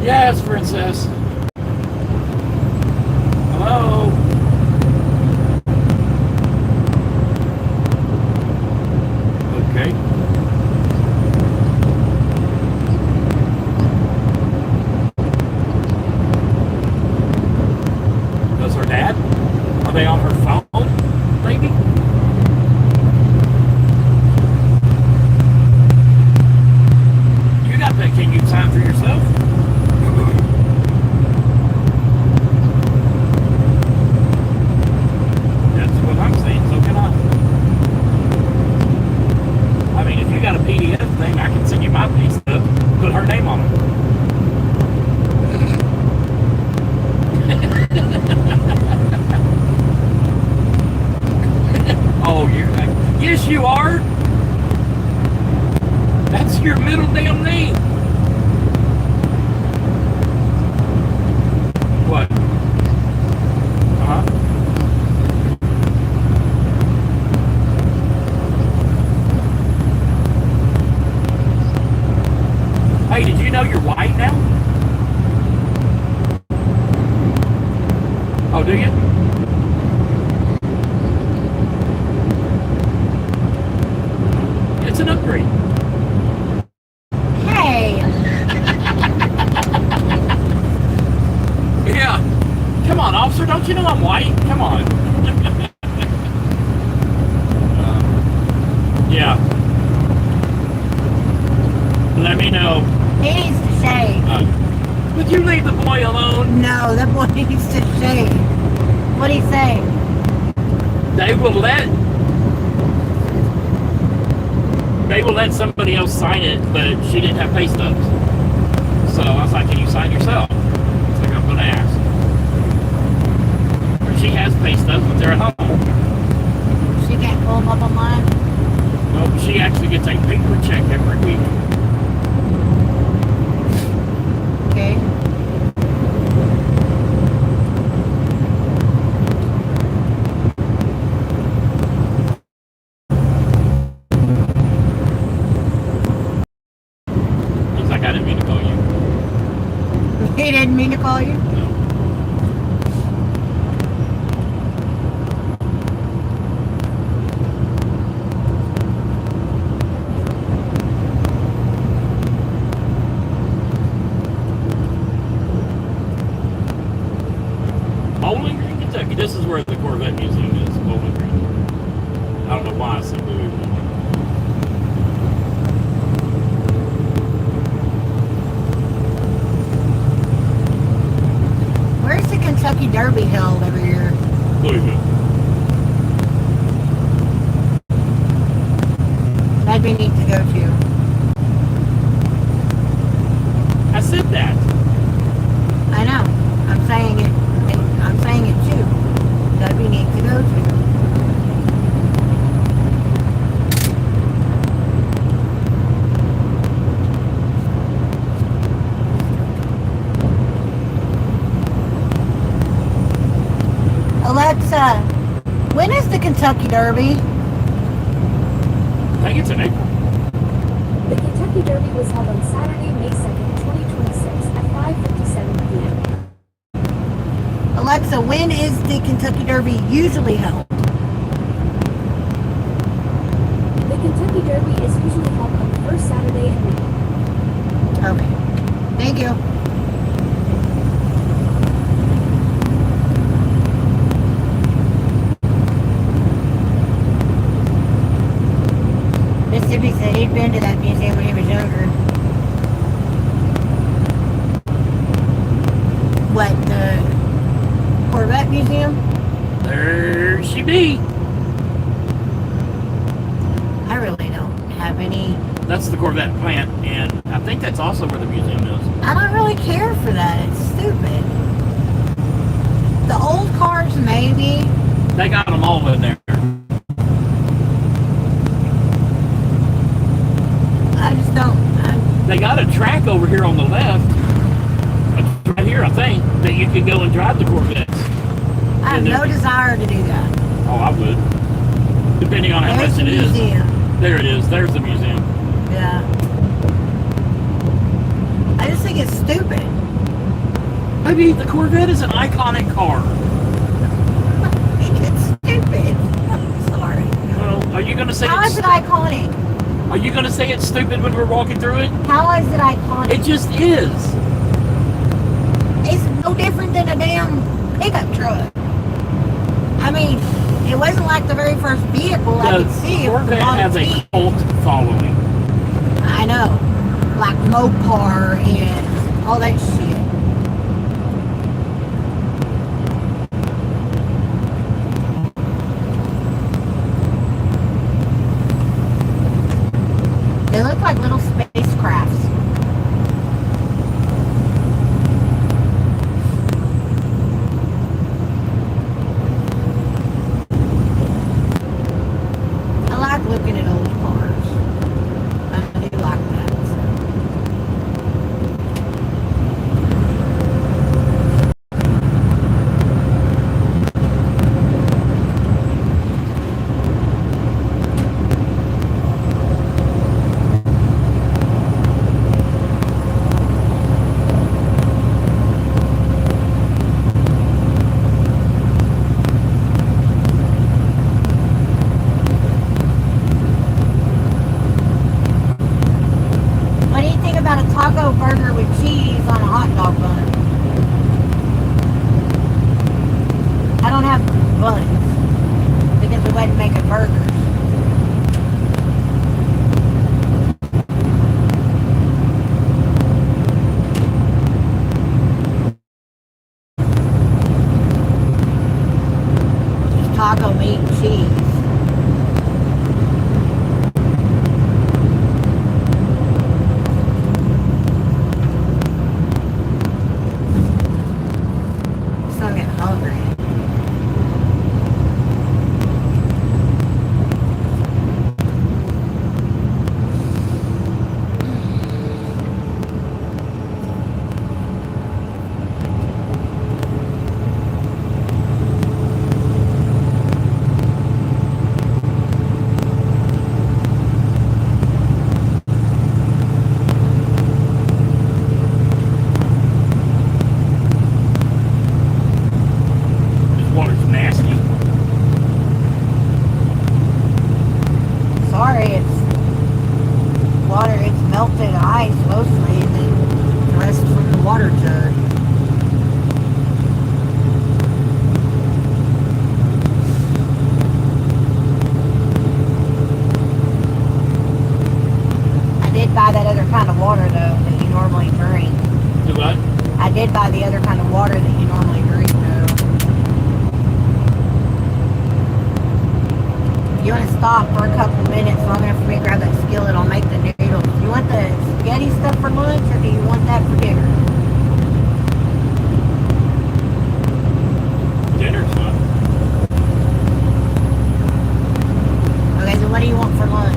Yes, princess. Hello? Okay. Does her dad? Are they on her phone, maybe? You got that king you time for yourself? That's what I'm saying, so can I. I mean, if you got a PDF thing, I can send you my piece to put her name on it. Oh, yes, you are. That's your middle damn name. What? Uh-huh. Hey, did you know you're white now? Oh, do you? It's an upgrade. Hey, Yeah. Come on, officer. Don't you know I'm white? Come on. Yeah. Let me know. he needs to shave. Would you leave the boy alone? No, that boy needs to shave. What'd he say? They will let they will let somebody else sign it, but she didn't have pay stubs. So I was like, can you sign yourself? It's like, I'm going to ask. Or she has pay stubs, but they're at home. She can't pull them up online. Well, she actually gets a paper check every week. Okay. Looks like I didn't mean to call you. He didn't mean to call you? No. Bowling Green, Kentucky. This is where the Corvette Museum is, Bowling Green. I don't know why I said Louisville. Where's the Kentucky Derby held every year? Louisville. That'd be neat to go to. I said that. I know. I'm saying it. I'm saying it too. That'd be neat to go to. Alexa, when is the Kentucky Derby? I think it's in April. The Kentucky Derby was held on Saturday, May 2nd, 2026 at 5:57 p.m. Alexa, when is the Kentucky Derby usually held? The Kentucky Derby is usually held on the first Saturday in May. Okay. Thank you. Mississippi said he'd been to that museum when he was younger. What, the Corvette Museum? There she be. I really don't have any. That's the Corvette plant, and I think that's also where the museum is. I don't really care for that. It's stupid. The old cars, maybe. They got them all in there. I just don't. They got a track over here on the left, right here, I think, that you can go and drive the Corvettes. I have no desire to do that. Oh, I would. Depending on how There's much the it is. museum. There it is. There's the museum. Yeah. I just think it's stupid. Maybe the Corvette is an iconic car. It's stupid. I'm sorry. Well, are you going to say How is it iconic? Are you going to say it's stupid when we're walking through it? How is it iconic? It just is. It's no different than a damn pickup truck. I mean, it wasn't like the very first vehicle I could see. The Corvette has a cult following. I know. Like Mopar and all that shit. They look like little spacecrafts. I like looking at old cars. I do like that. What do you think about a taco burger with cheese on a hot dog bun? I don't have buns because we wasn't making burgers. Just taco meat and cheese. did buy the other kind of water that you normally drink, though. You want to stop for a couple minutes long enough for me to grab that skillet? I'll make the noodles. You want the spaghetti stuff for lunch, or do you want that for dinner? Dinner's fine. Okay, so what do you want for lunch?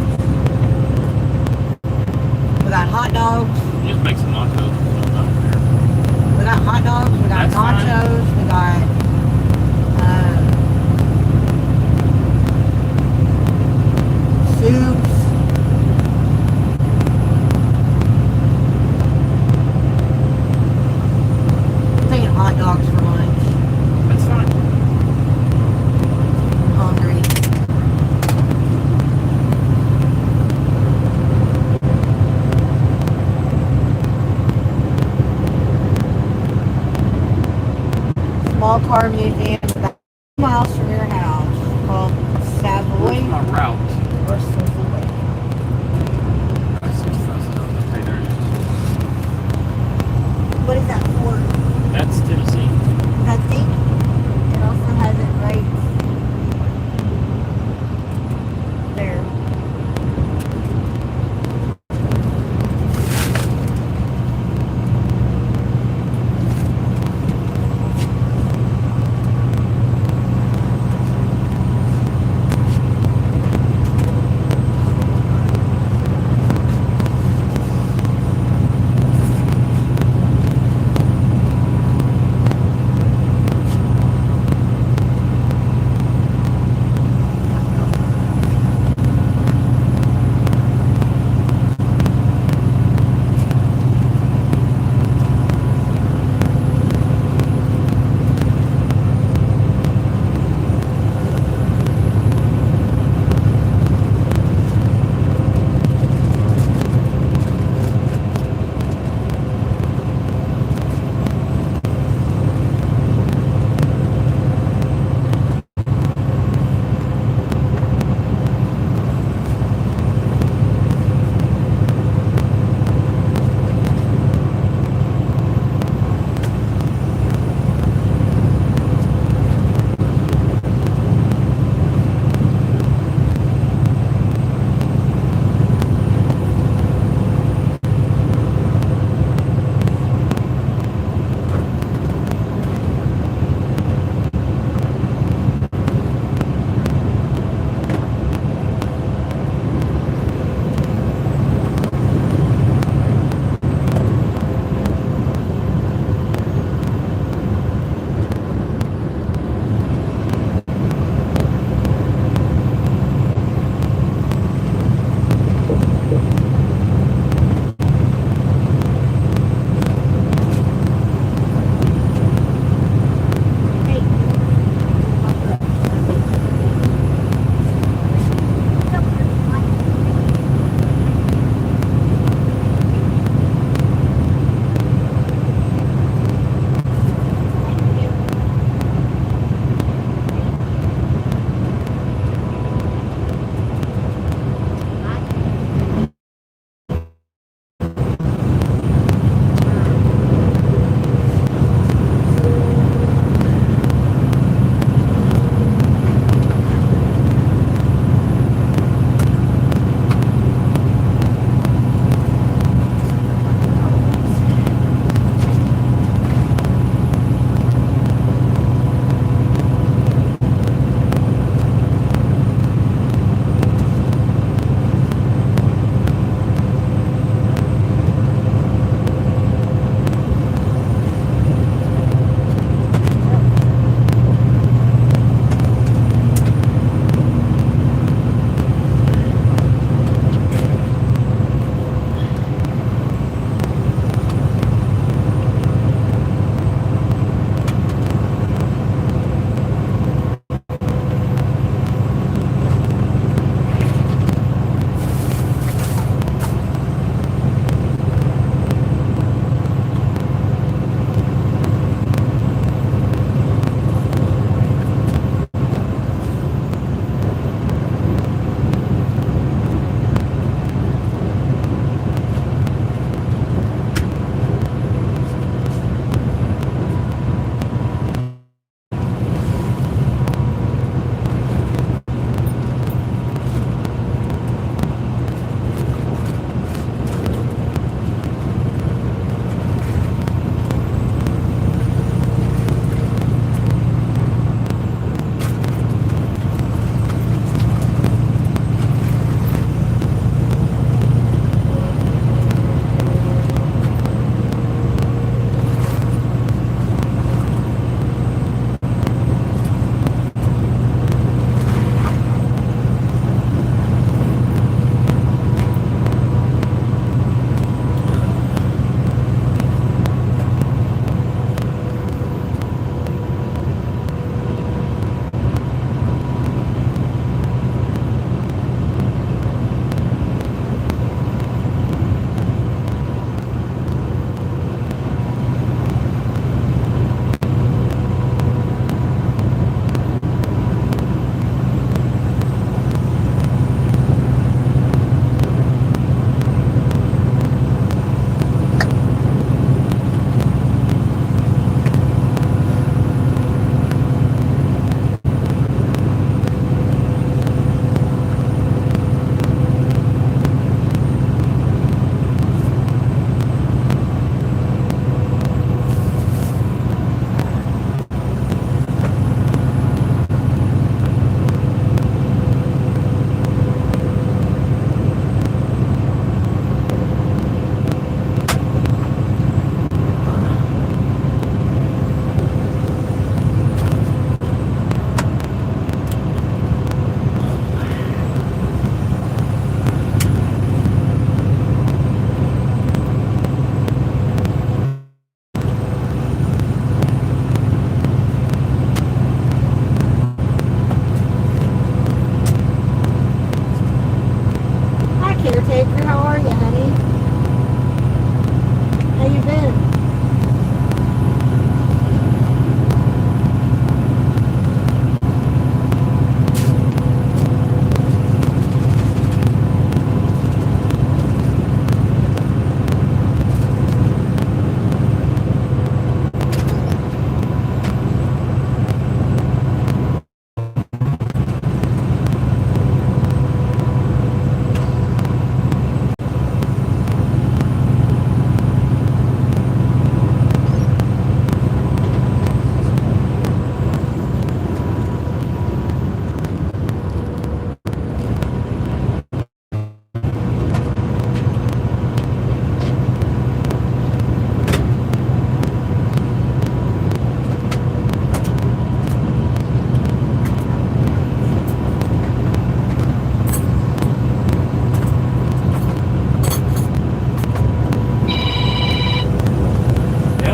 We got hot dogs. Just make some nachos or something out there. We got hot dogs. We got That's fine. nachos. We got soups. I'm thinking hot dogs for lunch. That's fine. I'm hungry. Small car museum about 2 miles from your house called Savoy Where's my route? or Savoy. Okay, there it is. What is that for? That's Tennessee. I think it also has it right there.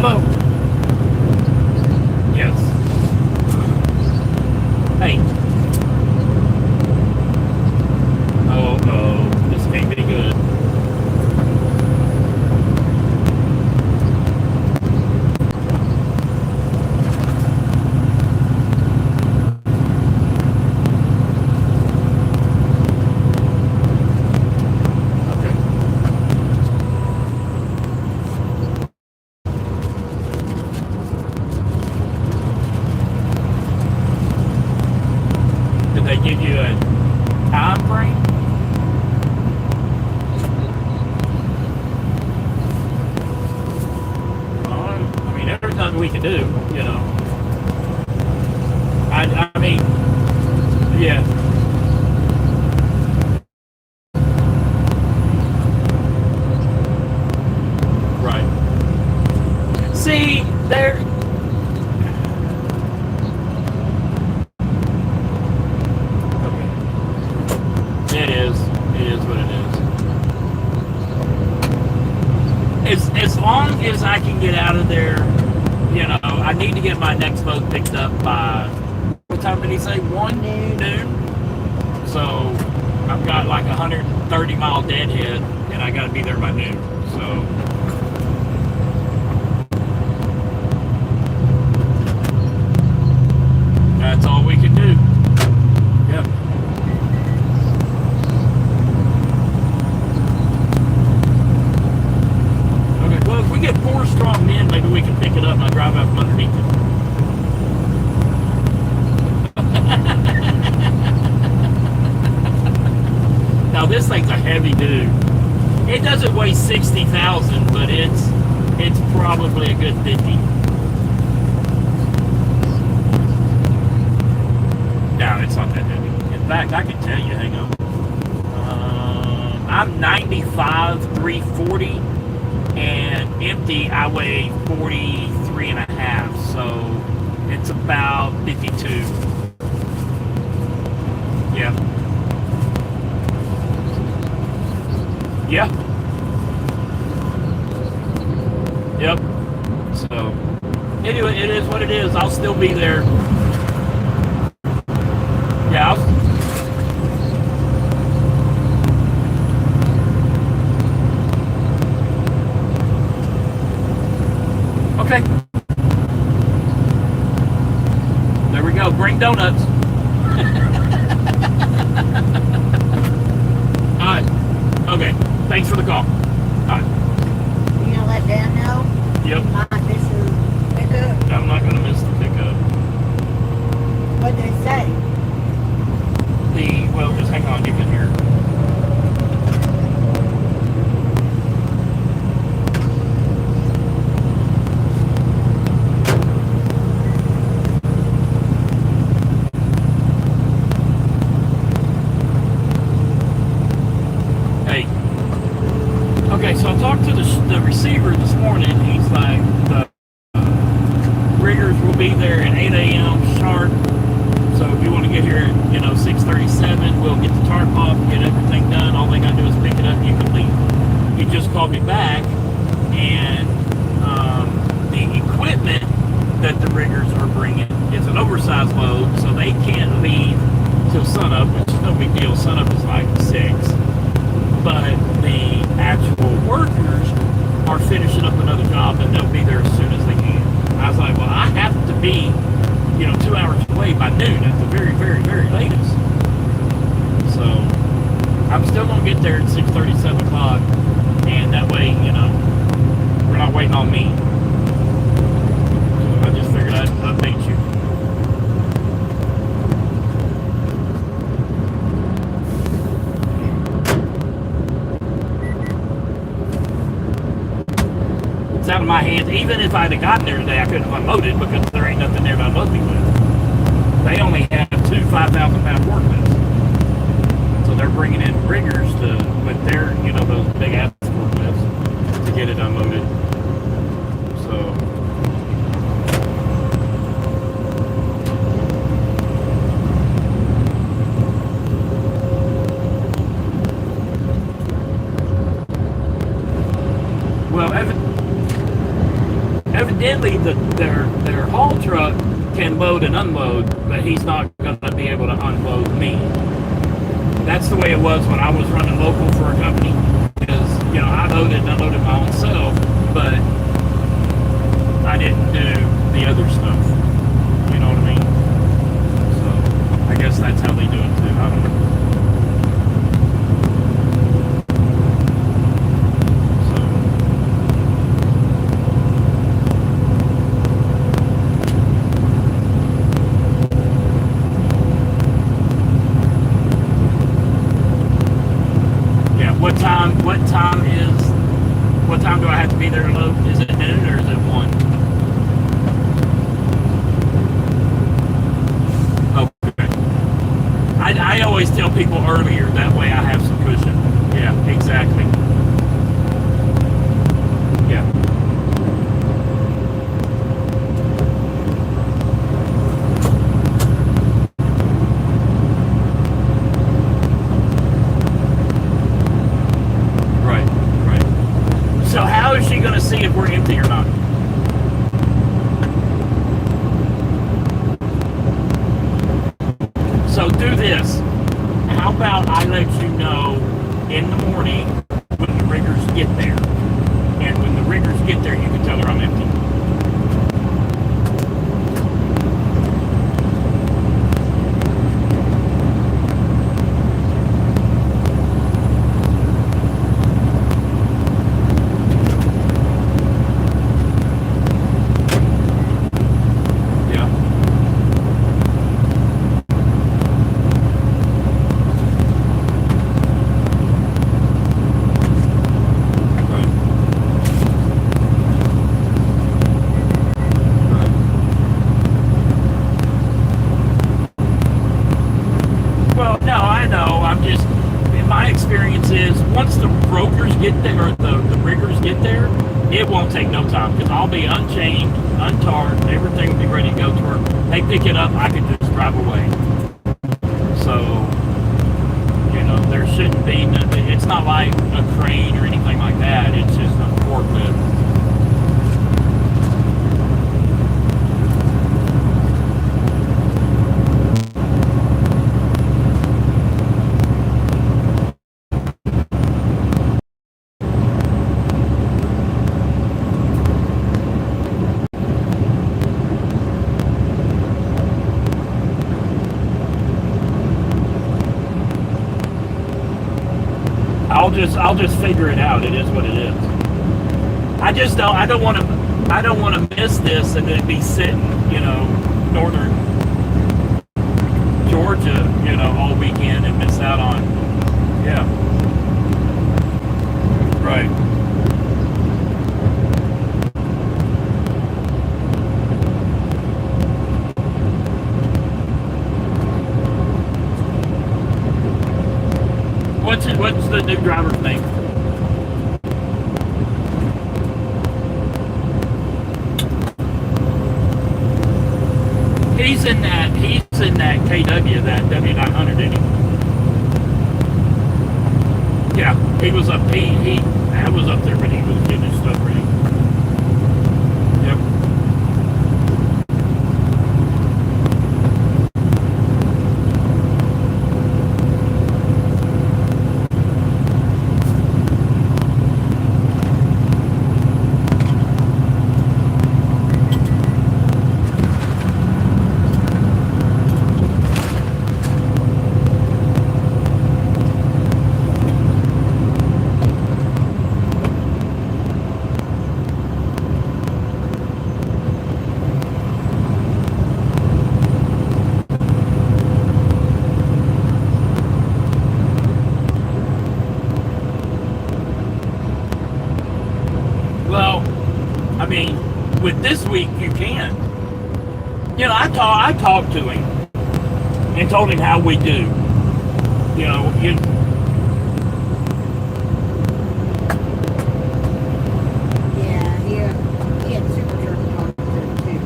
Hello. Yes. Hey. Oh, this can't be good. Did they give you a time frame? I mean, there's nothing we can do, you know. I mean, yeah. Right. See, there. It is what it is. As long as I can get out of there, you know, I need to get my next boat picked up by, what time did he say? 1 noon? So I've got like 130 mile deadhead and I got to be there by noon. So that's all we can do. Yep. Well, if we get 4 strong men, maybe we can pick it up and I drive out from underneath it. Now this thing's a heavy dude. It doesn't weigh 60,000, but it's probably a good 50. No, it's not that heavy. In fact, I can tell you, hang on. I'm 95, 340. And empty, I weigh 43 and a half, so it's about 52. Yeah. Yeah. Yep. So, anyway, it is what it is. I'll still be there. Yeah, okay. There we go. Bring donuts. All right. Okay. Thanks for the call. All right. You gonna let Dan know? Yep. Might miss the pickup. I'm not going to miss the pickup. What'd they say? Well, just hang on. You can hear. Okay, so I talked to the receiver this morning. He's like, the riggers will be there at 8 a.m. sharp. So if you want to get here at, 6:37, we'll get the tarp off, get everything done. All they got to do is pick it up, you can leave. He just called me back, and the equipment that the riggers are bringing is an oversized load, so they can't leave till sunup, which is no big deal. Sunup is like 6. But the actual workers are finishing up another job and they'll be there as soon as they can. I was like, well, I have to be, 2 hours away by noon at the very, very, very latest. So I'm still going to get there at 6:30, 7 o'clock. And that way, we're not waiting on me. So I just figured I'd update you. Out of my hands. Even if I'd have gotten there today, I couldn't have unloaded because there ain't nothing there to unload me with. They only have 2 5,000-pound forklifts, so they're bringing in riggers with their, those big ass forklifts to get it unloaded. So. Well, evidently their haul truck can load and unload, but he's not going to be able to unload me. That's the way it was when I was running local for a company. Because, you know, I loaded and unloaded my own self, but I didn't do the other stuff. You know what I mean? So I guess that's how they do it too. I don't know. What time do I have to be there to load? Is it noon or is it 1? Okay. I always tell people earlier, that way I have some cushion. Yeah, exactly. Yeah. So how is she going to see if we're empty or not? So do this. How about I let you know in the morning when the riggers get there. And when the riggers get there, you can tell her I'm empty. It won't take no time because I'll be unchained, untarred, everything will be ready to go to her. They pick it up, I can just drive away. So, you know, there shouldn't be nothing. It's not like a crane or anything like that. It's just a forklift. I'll just figure it out. It is what it is. I don't want to miss this and then be sitting, you know, northern Georgia, you know, all weekend and miss out on, yeah. Right. What's the new driver's name? He's in that KW, that W900, isn't he? Yeah, he was up. I was up there when he was getting his stuff ready. Yep. With this week, you can. You know, I talked to him and told him how we do. You know, Yeah, he had super jerky on it too.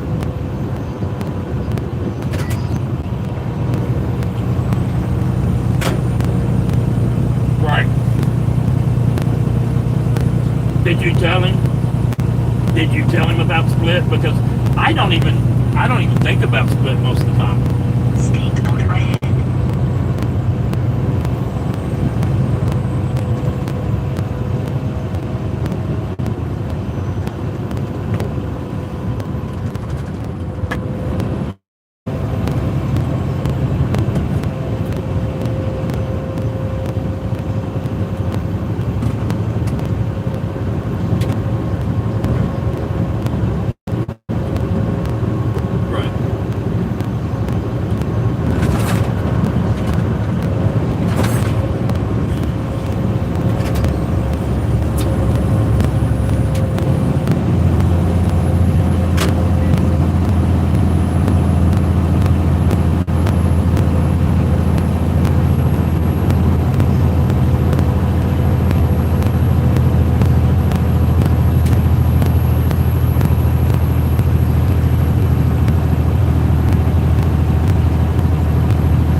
Right. Did you tell him? Did you you tell him about Split? Because I don't even think about Split most of the time. State border ahead. Right.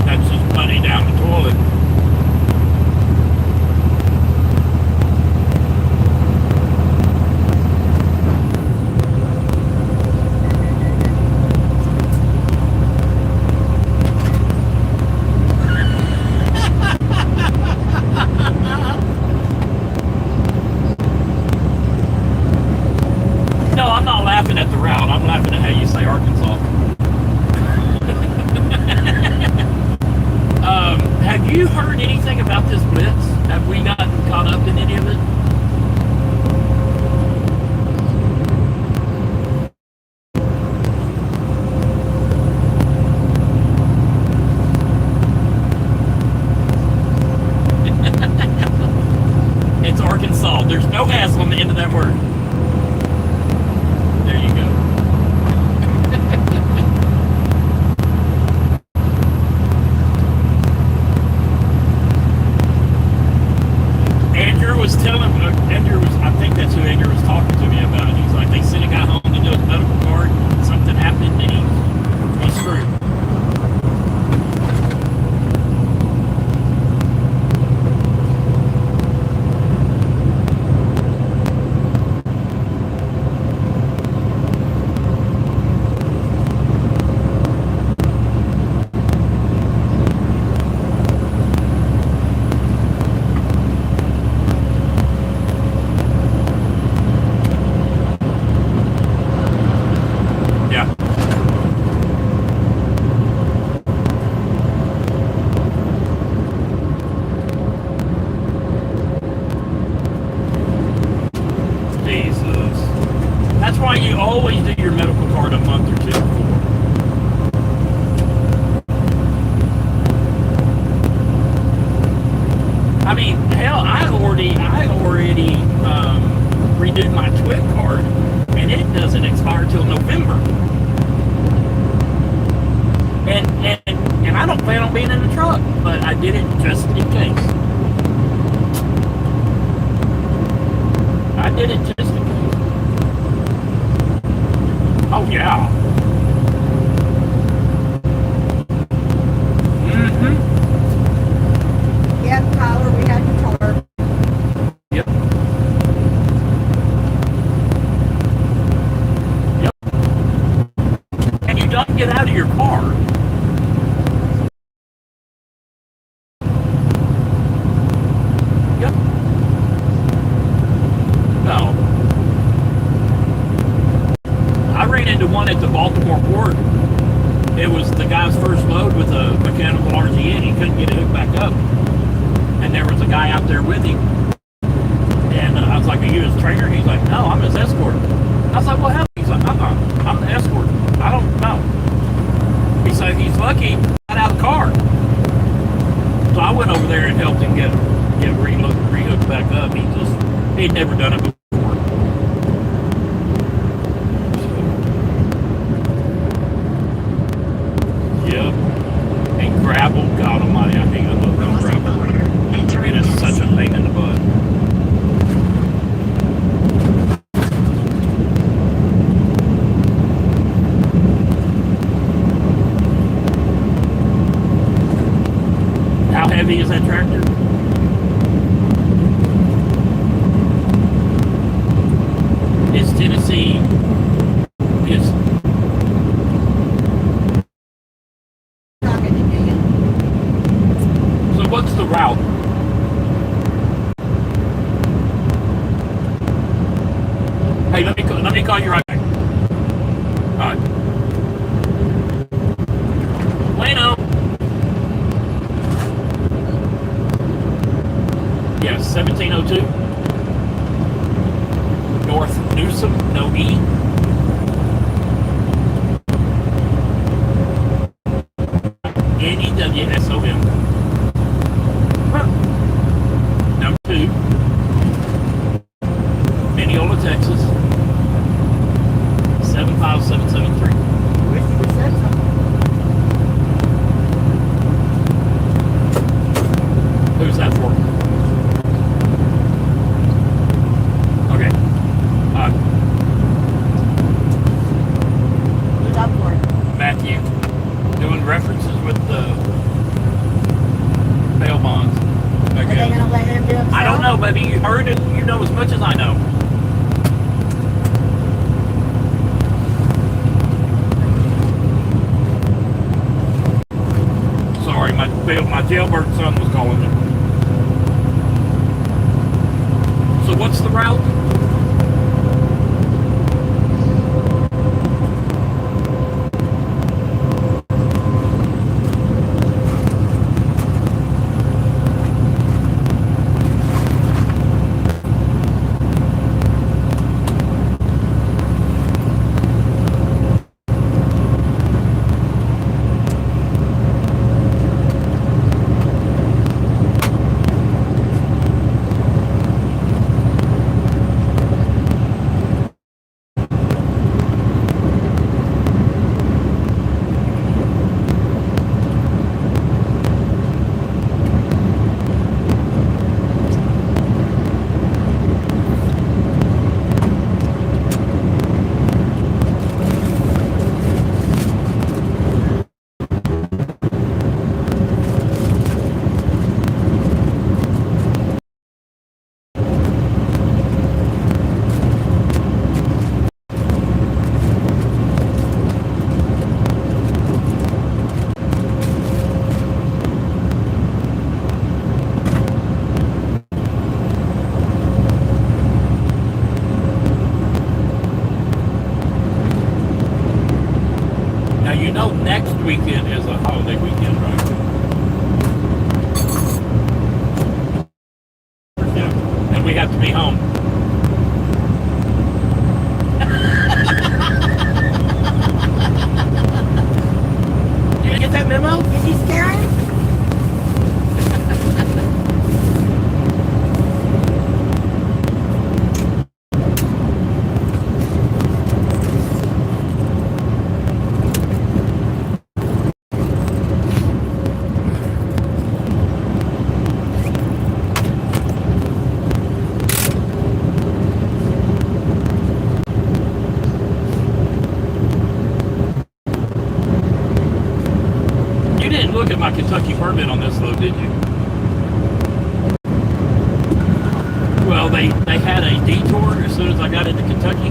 That's just money down the toilet. No, I'm not laughing at the route. I'm laughing at how you say Arkansas. Have you heard anything about this blitz? Have we gotten caught up in any of it? It's Arkansas. There's no S on the end of that word. There you go. Andrew was telling, I think that's who Andrew was talking to me about. He's like, they sent a guy home to do his medical card, something happened, and he's screwed. Yeah. Jesus. That's why you always do your medical card a month or two before. I mean, hell, I already redid my Twit card, and it doesn't expire till November. And I don't plan on being in the truck, but I did it just in case. I did it just in case. Oh yeah. Mm-hmm. Yep, Tyler, we had the car. Yep. Yep. And you don't get out of your car. Yep. No. I ran into one at the Baltimore port. It was the guy's first load with a mechanical RZ and he couldn't get it hooked back up. And there was a guy out there with him. And I was like, are you his trainer? He's like, no, I'm his escort. I was like, well, how? He's like, I'm the escort. I don't know. He said he's lucky he got out of the car. So I went over there and helped him get rehooked back up. He'd never done it before. Yep. And gravel, God almighty, I think I love that gravel. It is such a pain in the butt. How heavy is that tractor? Is Tennessee let me call you right back. All right. Plano. Yes, 1702. North Newsom, no E. Newsom. Number 2. Mineola, Texas. 75773. Who said something? Who's that for? Okay. Who's up for it? Matthew. Doing references with the bail bonds. Are they Okay. gonna let him do himself? I don't know, baby. You heard it. You know as much as I know. Sorry, my jailbird son was calling me. So what's the route? Next weekend is a holiday weekend, right? Yeah. And we have to be home. Did you get that memo? Is he scaring? You didn't look at my Kentucky permit on this though, did you? Well, they had a detour as soon as I got into Kentucky.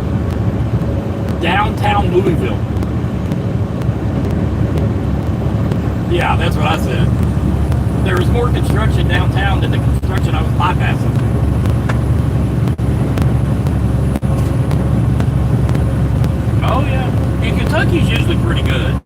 Downtown Louisville. Yeah, that's what I said. There was more construction downtown than the construction I was bypassing. Oh yeah. And Kentucky's usually pretty good.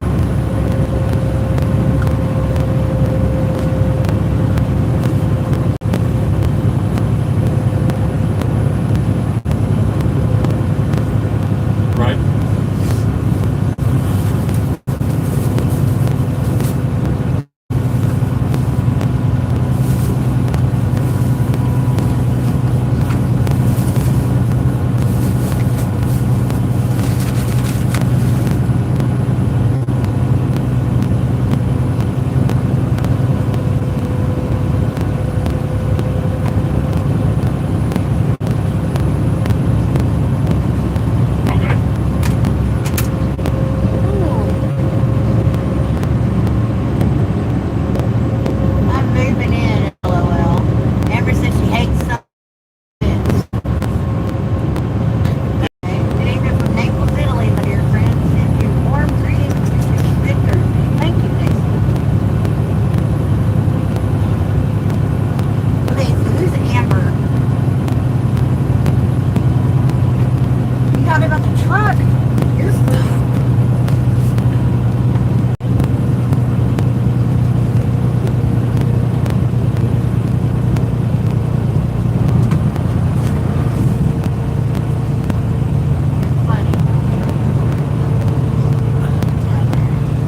about the truck. You're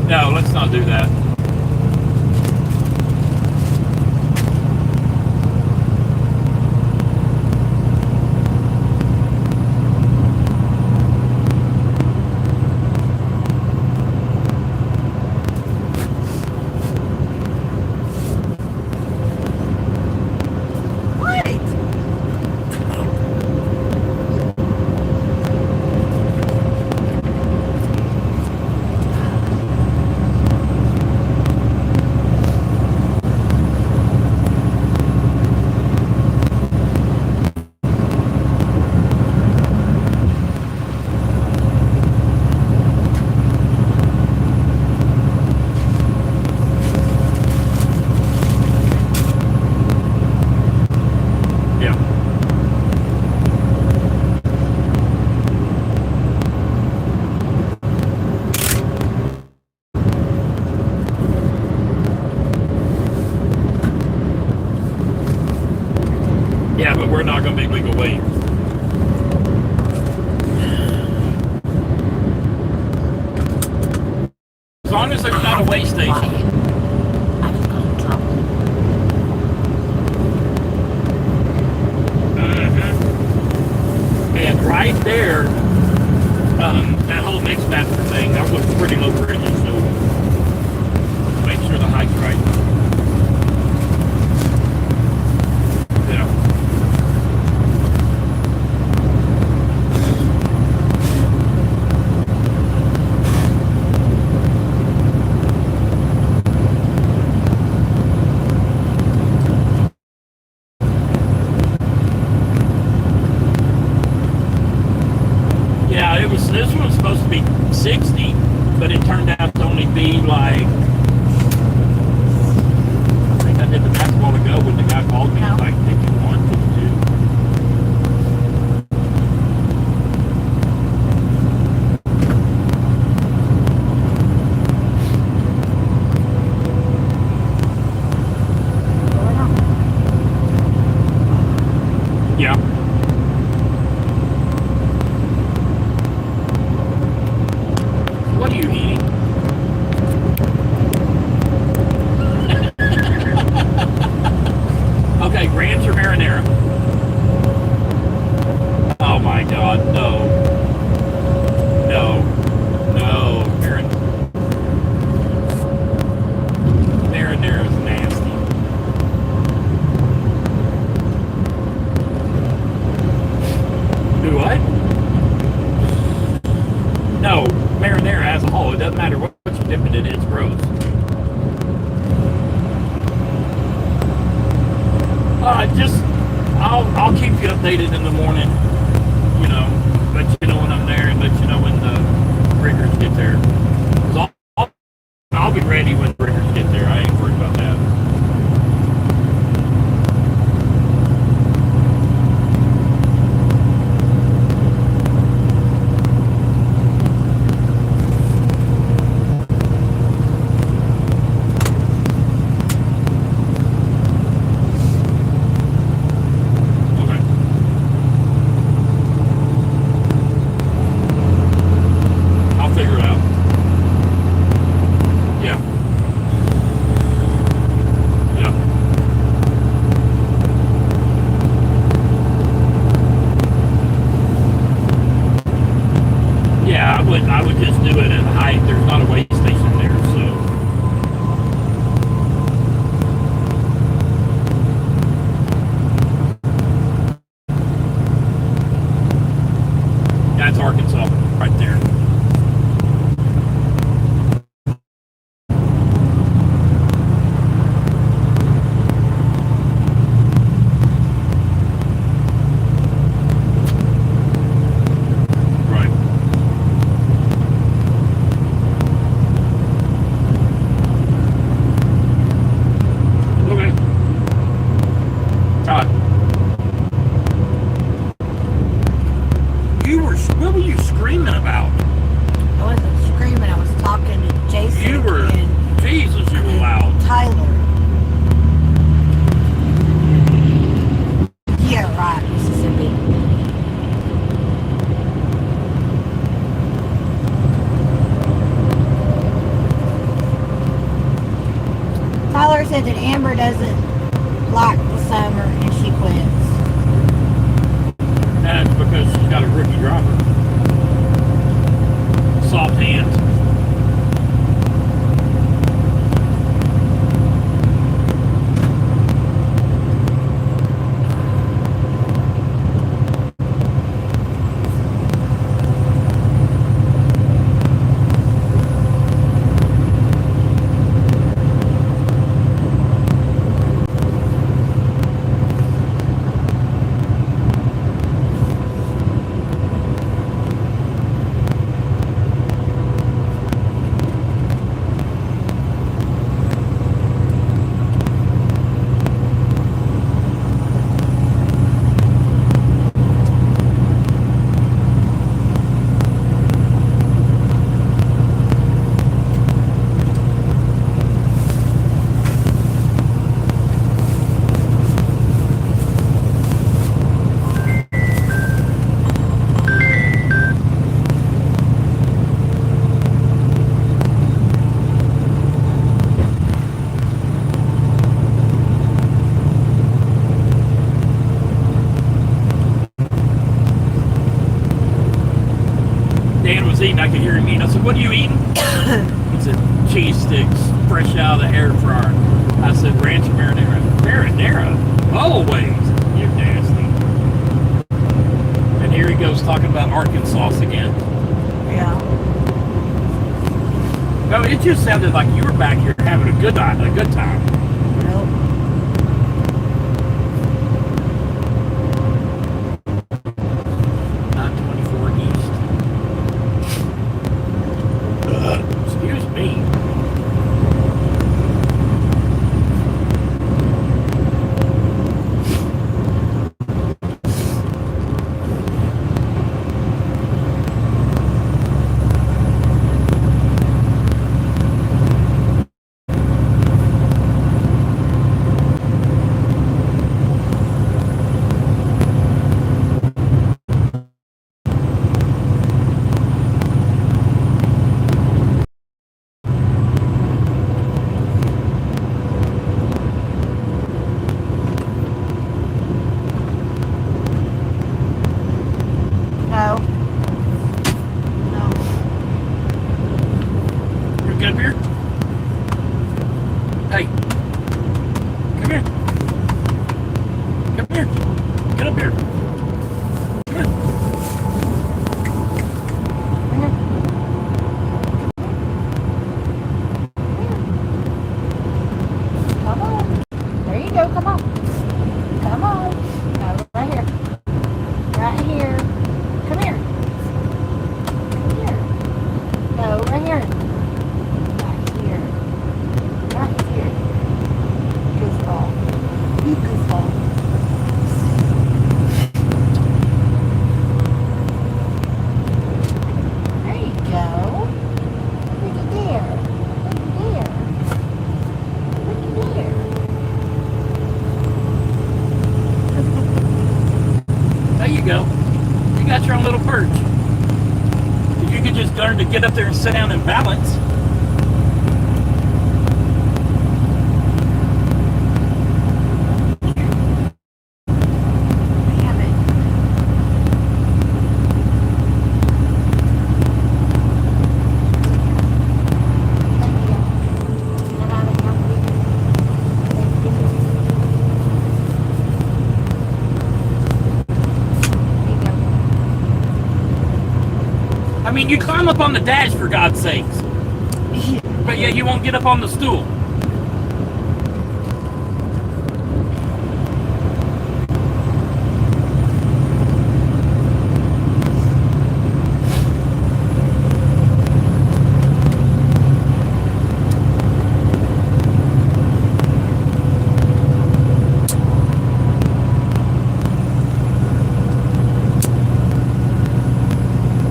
No, let's not do that. Yeah, but we're not going to be legal wait. As long as there's not a weigh station. And right there, that whole mix master thing, that was pretty low pressure, so make sure the height's right. Yeah. This one's supposed to be 60, but it turned out to only be like, I think I did the math a while ago when the guy called me, like 51, 52. Yeah. What are you eating? Okay, ranch or marinara? Oh my god, no. No. No. Marinara is nasty. Do what? No. Marinara as a whole, it doesn't matter what you dip it in, it's gross. I'll keep you updated in the morning, you know, let you know when I'm there and let you know when the riggers get there. 'Cause I'll be ready when the riggers get there, I ain't worried about that. I would just do it at height. There's not a weigh station there, so. That's Arkansas, right there. screaming about? I wasn't screaming. I was talking to Jason You were, and Jesus, you were loud. Tyler. Yeah, right, Mississippi. Tyler said that Amber doesn't like the summer and she quits. That's because she's got a rookie driver. Soft hands. Dan was eating, I could hear him eating. I said, what are you eating? He said, cheese sticks, fresh out of the air fryer. I said, ranch marinara. Marinara? Always. You're nasty. And here he goes talking about Arkansas again. Yeah. No, it just sounded like you were back here having a good time. Nope. Not 24 East. Excuse me. No. No. You get up here? Hey. Come here. Come here. Get up here. Come here. Come on. There you go. Come on. Come on. No, right here. Right here. Come here. Come here. No, right here. Right here. Right here. Goofball. You goofball. There you go. Looky there. Looky there. Looky there. There you go. You got your own little perch. If you could just learn to get up there and sit down and balance. Damn it. I mean, you climb up on the dash for God's sakes. But yet you won't get up on the stool.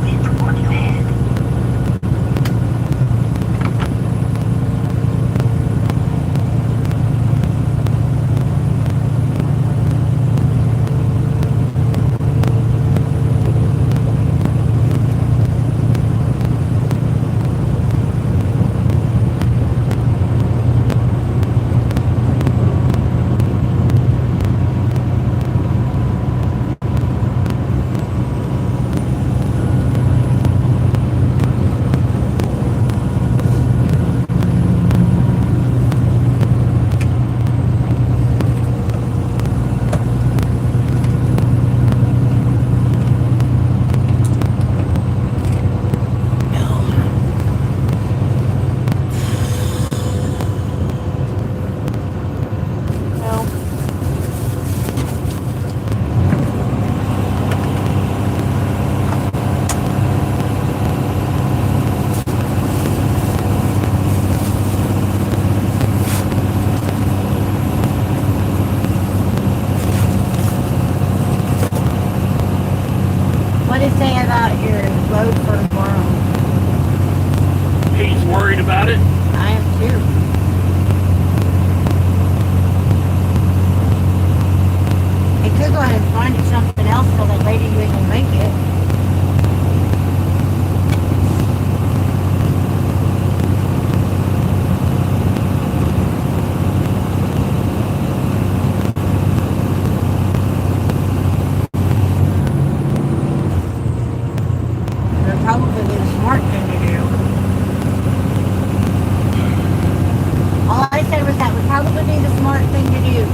Leave worried about it. I am too. They could go ahead and find you something else so that lady you ain't gonna make it. That'd probably be the smart thing to do. All I said was that would probably be the smart thing to do.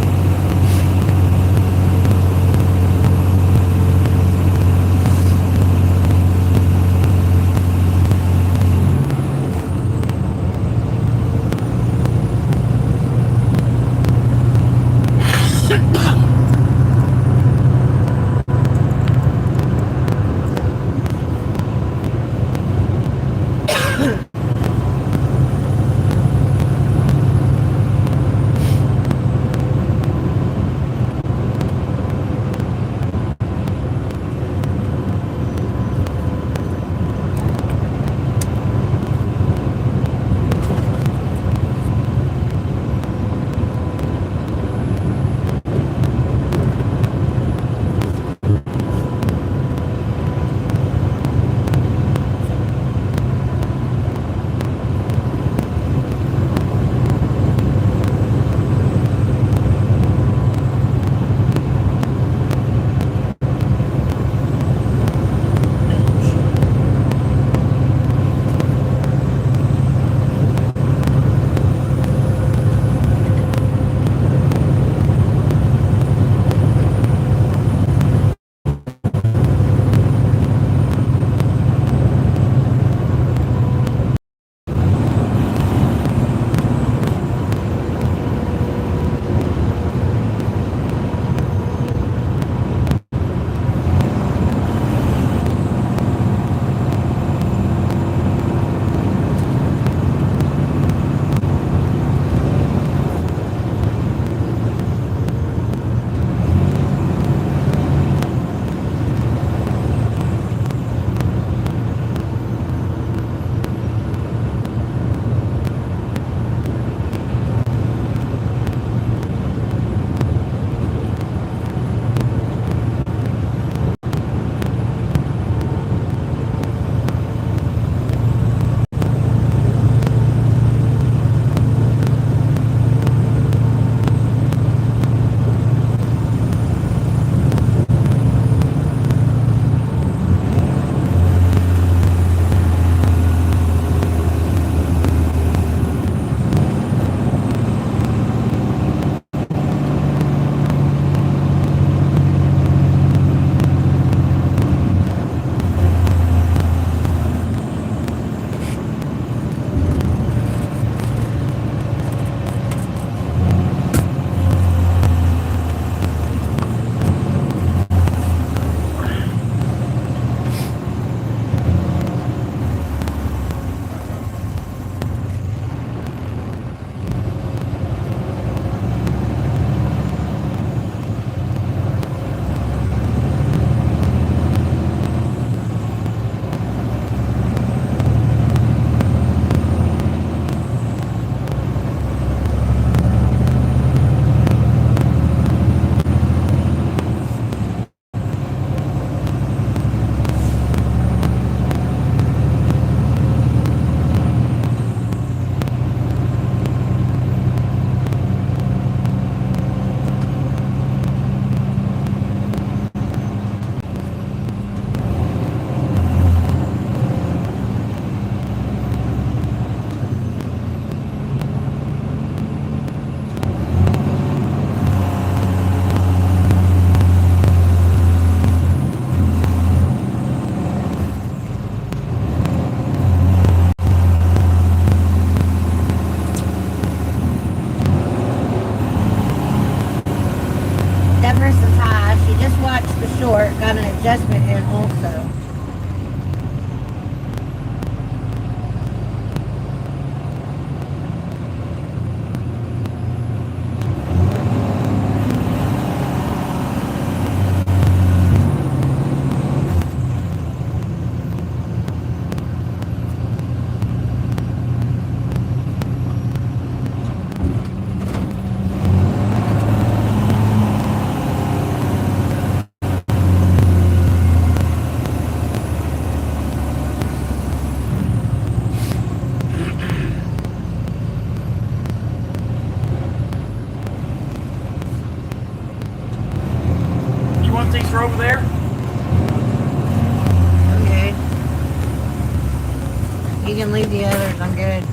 You can leave the others. I'm good.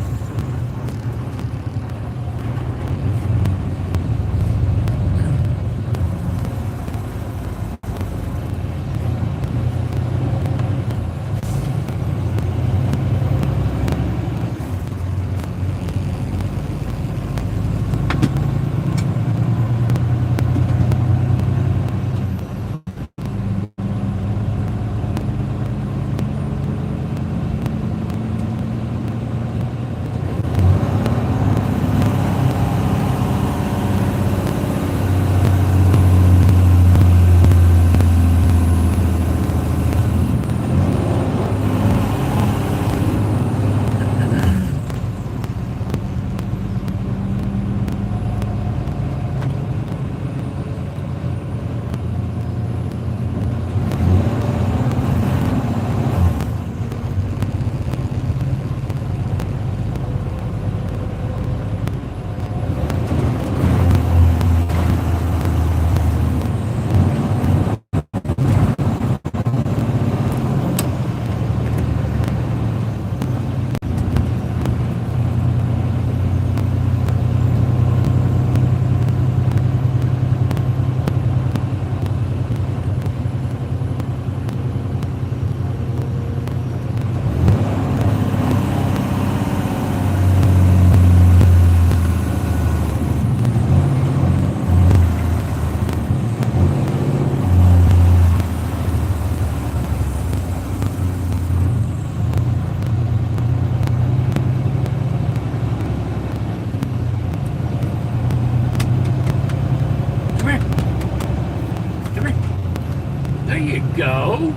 Go.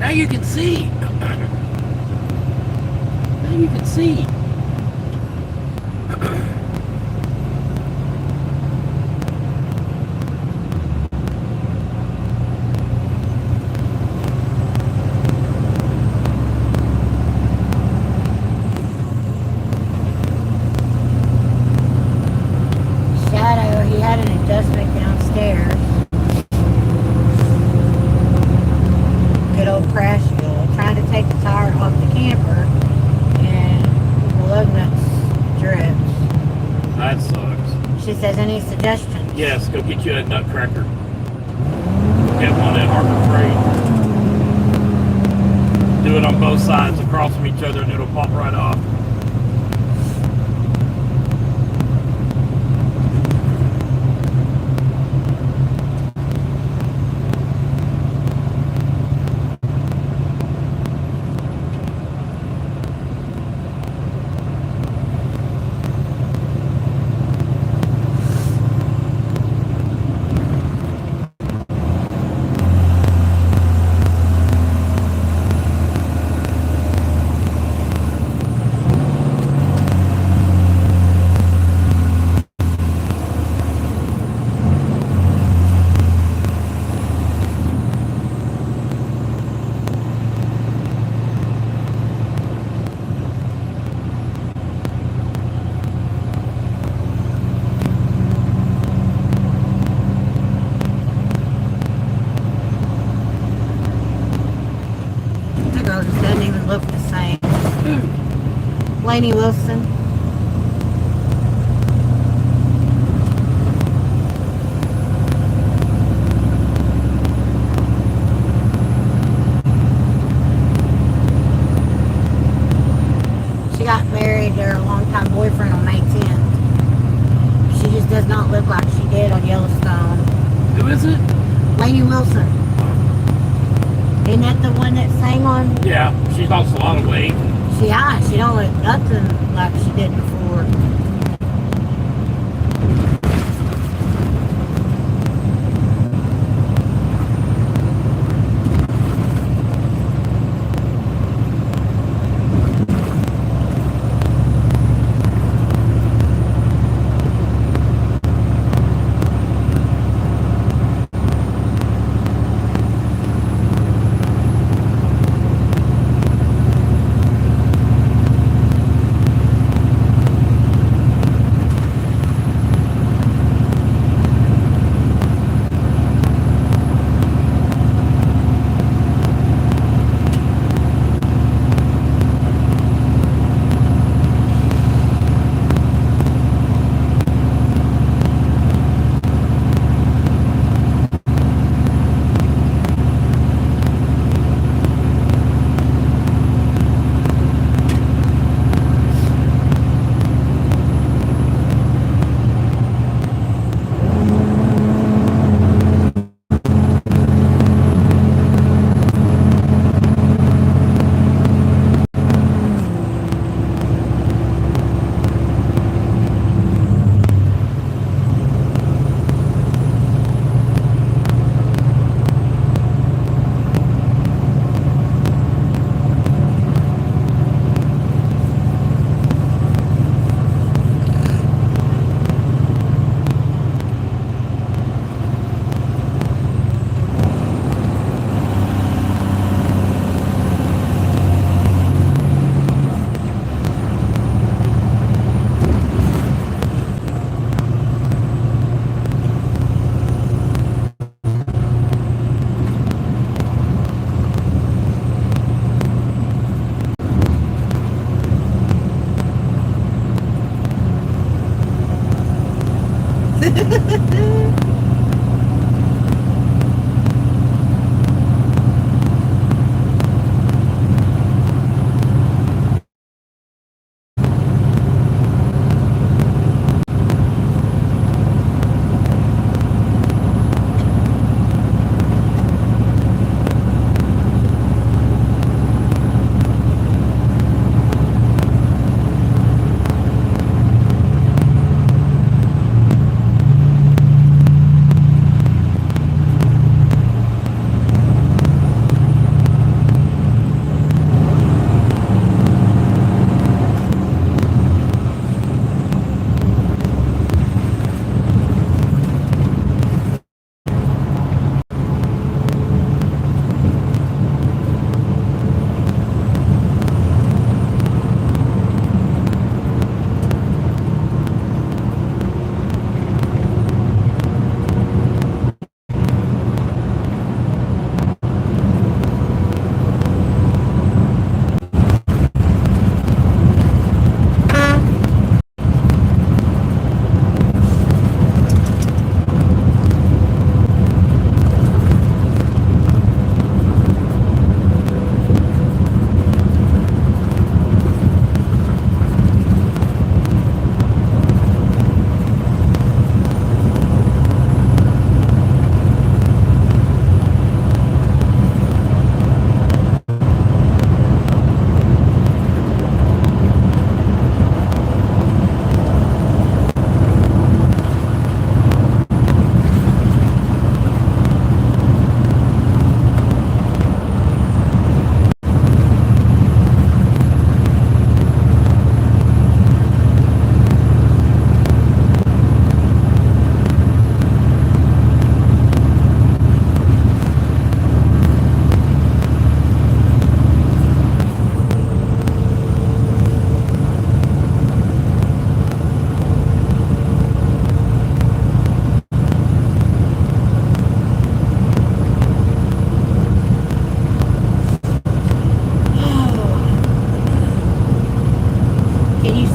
Now you can see. Now you can see. Shadow, he had an adjustment downstairs. Good old crash fuel. Trying to take the tire off the camper and lug nuts drips. That sucks. She says, any suggestions? Yes, go get you a nutcracker. Get one at Harbor Freight. Do it on both sides across from each other and it'll pop right off. Lainey Wilson. She got married to her longtime boyfriend on May 10th. She just does not look like she did on Yellowstone. Who is it? Lainey Wilson. Isn't that the one that sang on? Yeah, she's lost a lot of weight. She don't look nothing like she did before.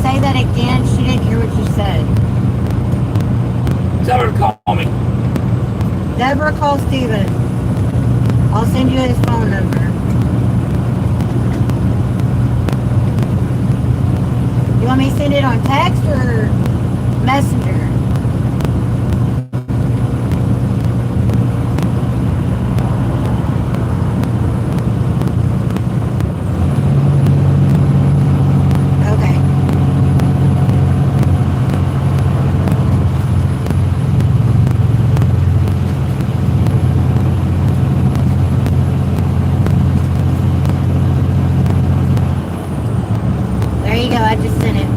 say that again. She didn't hear what you said. Tell her to call me. Deborah, call Steven. I'll send you his phone number. You want me to send it on text or messenger? Okay. There you go, I just sent it.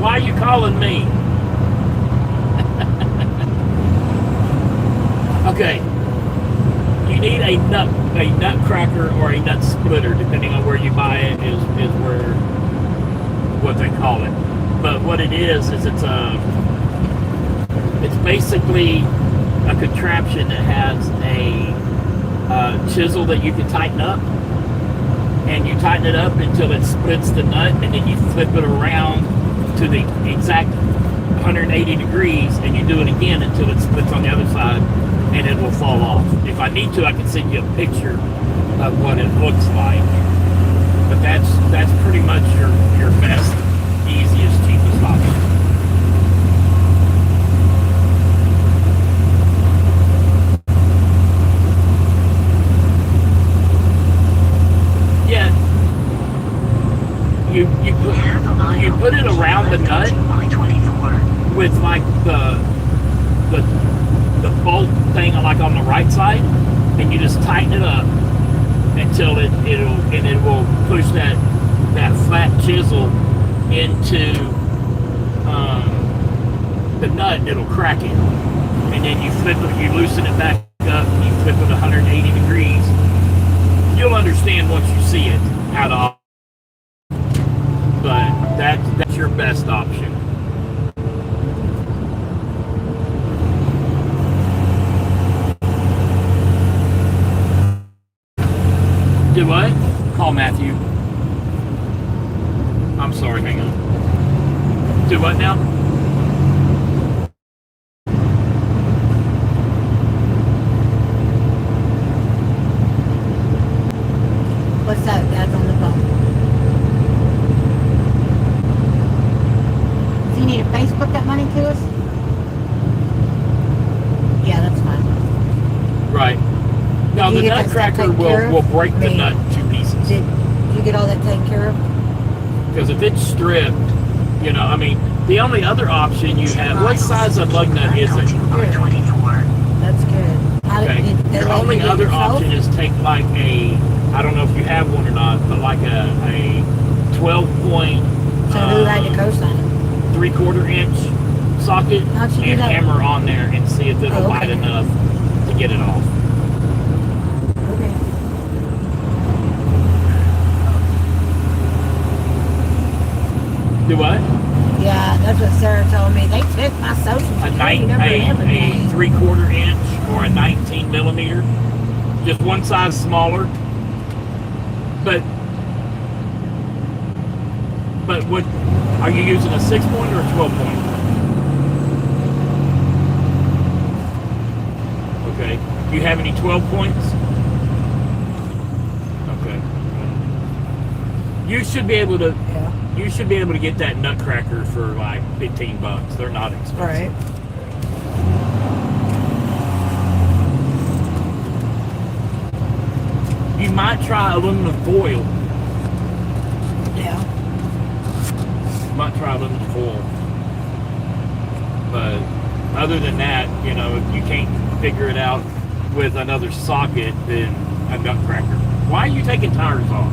Why are you calling me? Okay. You need a nutcracker or a nut splitter, depending on where you buy it, is where what they call it. But what it is it's basically a contraption that has a chisel that you can tighten up, and you tighten it up until it splits the nut, and then you flip it around to the exact 180 degrees, and you do it again until it splits on the other side, and it will fall off. If I need to, I can send you a picture of what it looks like. But that's pretty much your best, easiest, cheapest option. Yeah. You put it around the nut with like the bolt thing like on the right side, and you just tighten it up until it will push that flat chisel into the nut, and it'll crack it. And then you flip it, you loosen it back up, and you flip it 180 degrees. You'll understand once you see it how to. But that's your best option. Do what? Call Matthew. I'm sorry, hang on. Do what now? What's that? Dad's on the phone. Do you need to Facebook that money to us? Yeah, that's fine. Right. Now Did the you get that nutcracker taken care of? will break the Me. nut to pieces. Did you get all that taken care of? Because if it's stripped, I mean, the only other option you have, what size of lug nut is it? That's good. Okay. Your only other option is take like I don't know if you have one or not, but like a 12 point, So who had to co-sign it? 3/4 inch socket How'd you do and that? hammer on there and see if it'll Oh, light okay. enough to get it off. Okay. Do what? Yeah, that's what Sarah told me. They took my social A security number and everything. 3/4 inch or a 19 millimeter, just one size smaller. But what are you using, a 6-point or a 12-point? Okay. Do you have any 12 points? Okay. You should be able to. Yeah. You should be able to get that nutcracker for like $15. They're not expensive. Right. You might try aluminum foil. Yeah. You might try aluminum foil. But other than that, if you can't figure it out with another socket, then a nutcracker. Why are you taking tires off?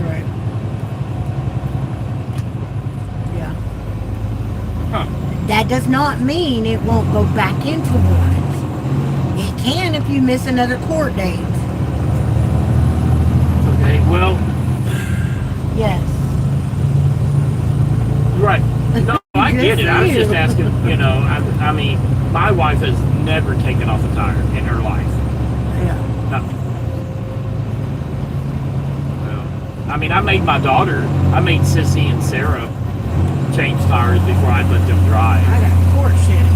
Right. Yeah. Huh. That does not mean it won't go back into warrant. It can if you miss another court date. Okay, well, Yes. right. No, I get it. I was just asking, I mean, my wife has never taken off a tire in her life. Yeah. Nothing. Well, I mean, I made Sissy and Sarah change tires before I'd let them drive. I got court shit.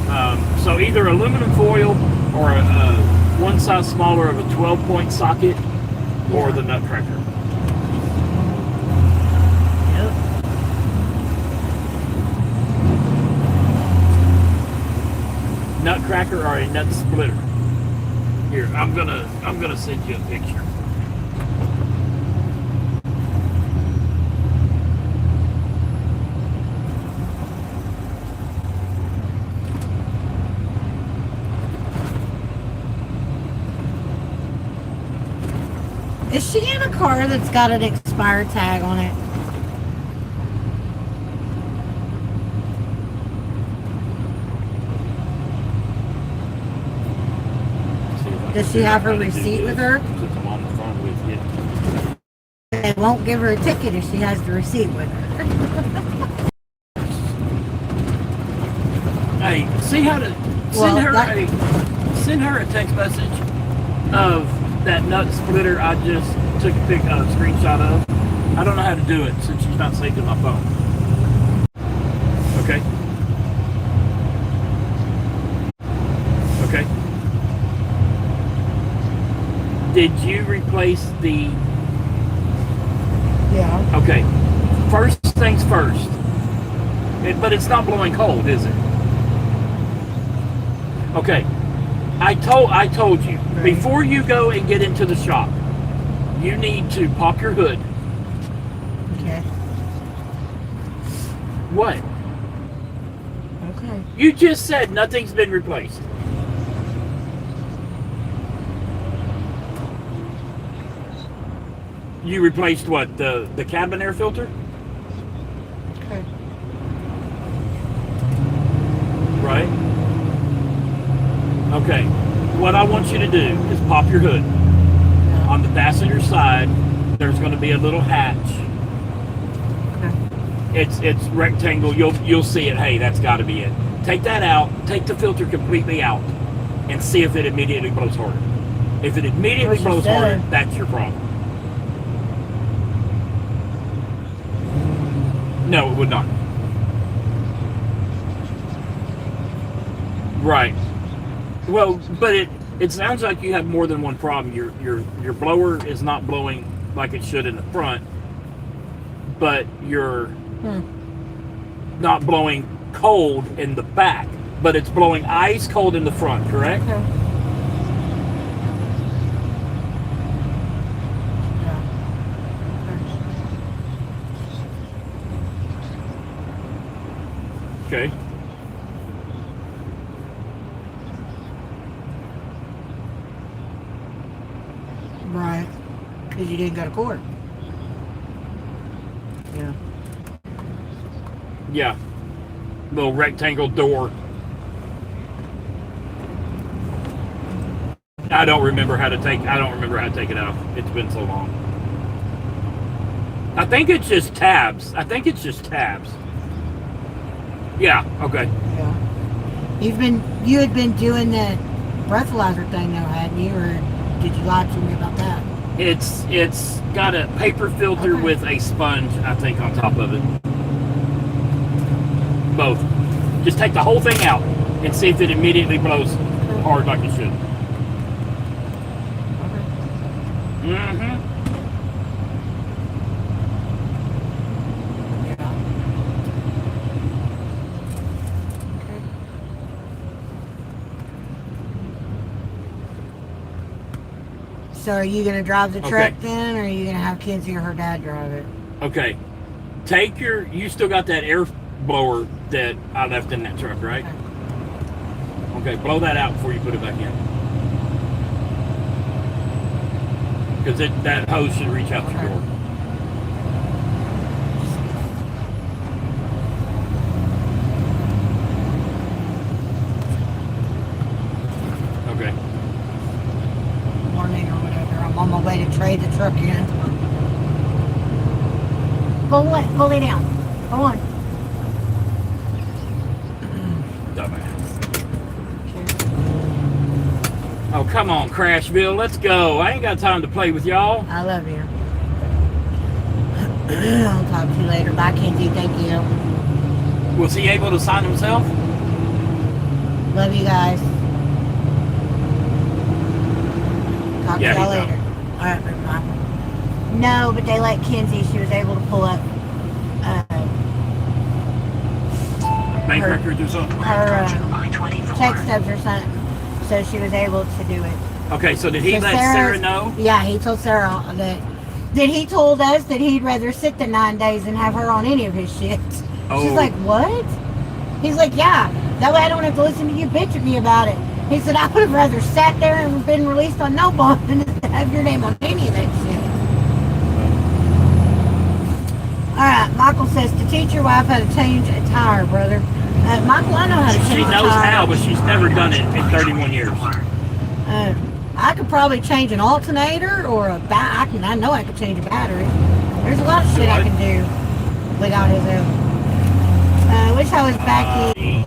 Yeah. So either aluminum foil or a one size smaller of a 12-point socket or the nutcracker. Yep. Nutcracker or a nut splitter. Here, I'm gonna send you a picture. Is she in a car that's got an expired tag on it? Does she have her receipt with her? They won't give her a ticket if she has the receipt with her. Hey, see how to Well, send her a text message of that nut splitter I just took a screenshot of. I don't know how to do it since she's not saved in my phone. Okay. Okay. Did you replace the... Yeah. Okay. First things first. But it's not blowing cold, is it? Okay. I told you, Right. before you go and get into the shop, you need to pop your hood. Okay. What? Okay. You just said nothing's been replaced. You replaced what? The cabin air filter? Okay. Right? Okay. What I want you to do is pop your hood. On the passenger side, there's going to be a little hatch. Okay. It's rectangle. You'll see it. Hey, that's got to be it. Take that out. Take the filter completely out, and see if it immediately blows harder. If it immediately blows harder, that's your problem. No, it would not. Right. Well, but it sounds like you have more than one problem. Your blower is not blowing like it should in the front, but you're not blowing cold in the back, but it's blowing ice cold in the front, correct? Okay. Okay. Right. Because you didn't go to court. Yeah. Yeah. Little rectangle door. I don't remember how to take it out. It's been so long. I think it's just tabs. Yeah, okay. Yeah. You had been doing the breathalyzer thing though, hadn't you? Or did you lie to me about that? It's got a paper filter with a sponge, I think, on top of it. Both. Just take the whole thing out and see if it immediately blows hard like it should. Mm-hmm. So are you going to drive the truck then, or are you going to have Kenzie or her dad drive it? Okay. You still got that air blower that I left in that truck, right? Okay, blow that out before you put it back in. Because that hose should reach out to your door. Okay. Morning or whatever. I'm on my way to trade the truck in. Go lay down. Go on. Dumbass. Oh, come on, Crashville. Let's go. I ain't got time to play with y'all. I love you. I'll talk to you later. Bye, Kenzie. Thank you. Was he able to sign himself? Love you guys. Talk to y'all he later. All right, bye. No, but they let Kenzie. She was able to pull up Bank her- record or something? her July 24. check stubs or something. So she was able to do it. Okay, so did he So let Sarah know? Yeah, he told Sarah that he told us that he'd rather sit the 9 days than have her on any of his shit. Oh. She's like, what? He's like, yeah, that way I don't have to listen to you bitch at me about it. He said, I would have rather sat there and been released on no bond than to have your name on any of that shit. Michael says to teach your wife how to change a tire, brother. Michael, I know how to change She a knows tire. how, but she's never done it in 31 years. I could probably change an alternator or a I know I could change a battery. There's a lot of shit I can do without his help. I wish I was back in.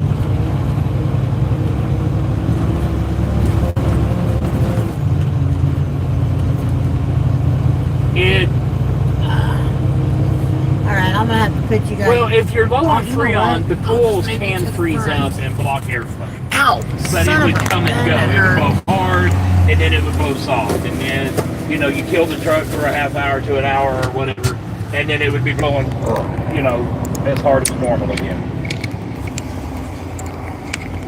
Alright, I'm gonna have to put you guys. Well, if you're low on You know Freon, what? the coils can freeze up and block airflow. Ow! But it would come and go. It would blow hard, and then it would blow soft. And then, you know, you kill the truck for a half hour to an hour or whatever, and then it would be blowing, you know, as hard as normal again.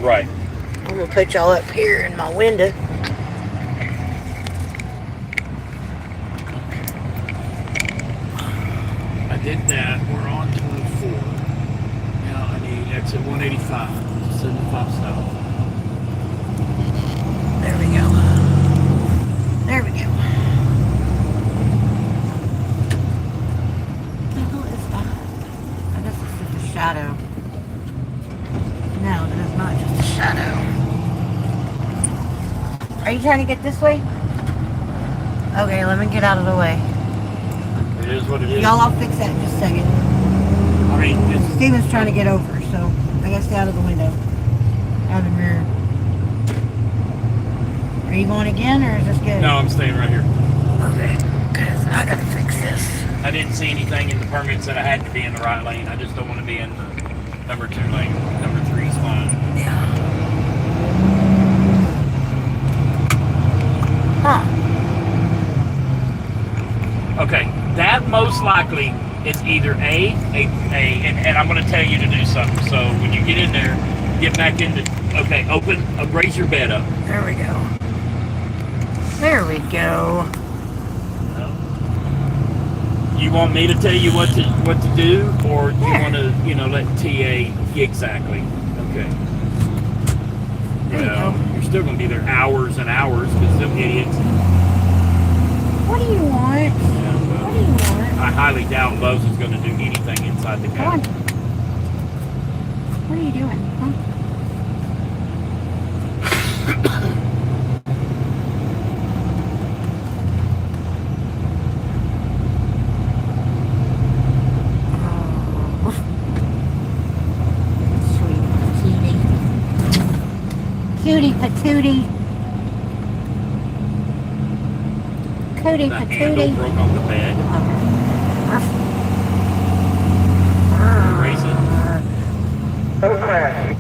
Right. I'm gonna put y'all up here in my window. I did that. We're on 24. Now I need exit 185, 75 south. There we go. There we go. What the hell is that? I guess it's just a shadow. No, that is not just a shadow. Are you trying to get this way? Okay, let me get out of the way. It is what it is. Y'all, I'll fix that in just a second. I mean, it's, Steven's trying to get over, so I gotta stay out of the window. Out of the mirror. Are you going again, or is this good? no, I'm staying right here. Okay, because I gotta fix this. I didn't see anything in the permits that I had to be in the right lane. I just don't want to be in the number 2 lane. Number 3 is fine. Yeah. Huh. Okay, that most likely is either and I'm going to tell you to do something. So when you get in there, get back into, okay, raise your bed up. There we go. There we go. You want me to tell you what to do, or do you want to, you know, let TA exactly? Okay. There you go. You're still going to be there hours and hours because them idiots. What do you want? Yeah, What do you want? I highly doubt Lowe's is going to do anything inside the Come on. county. What are you doing? Huh? Cutie patootie. Cootie The handle patootie. broke on the bed. Raise it. No crash.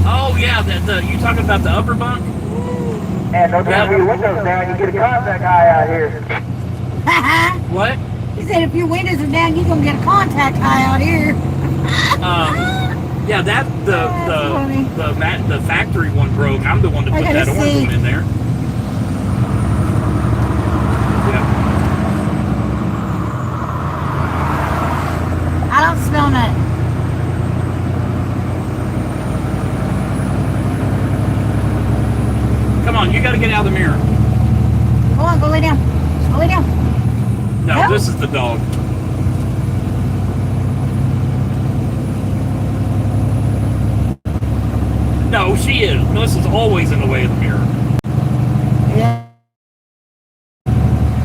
Oh yeah, you talking about the upper bunk? And don't have your windows down, you get a contact eye out here. What? He said if your windows are down, you're gonna get a contact eye out here. Yeah, that funny. the factory one broke. I'm the one that I put gotta that orange see. one in there. Yeah. I don't smell nothing. Come on, you got to get out of the mirror. Go on, go lay down. Go lay down. No, No. this is the dog. No, she is. Melissa's always in the way of the mirror. Yeah.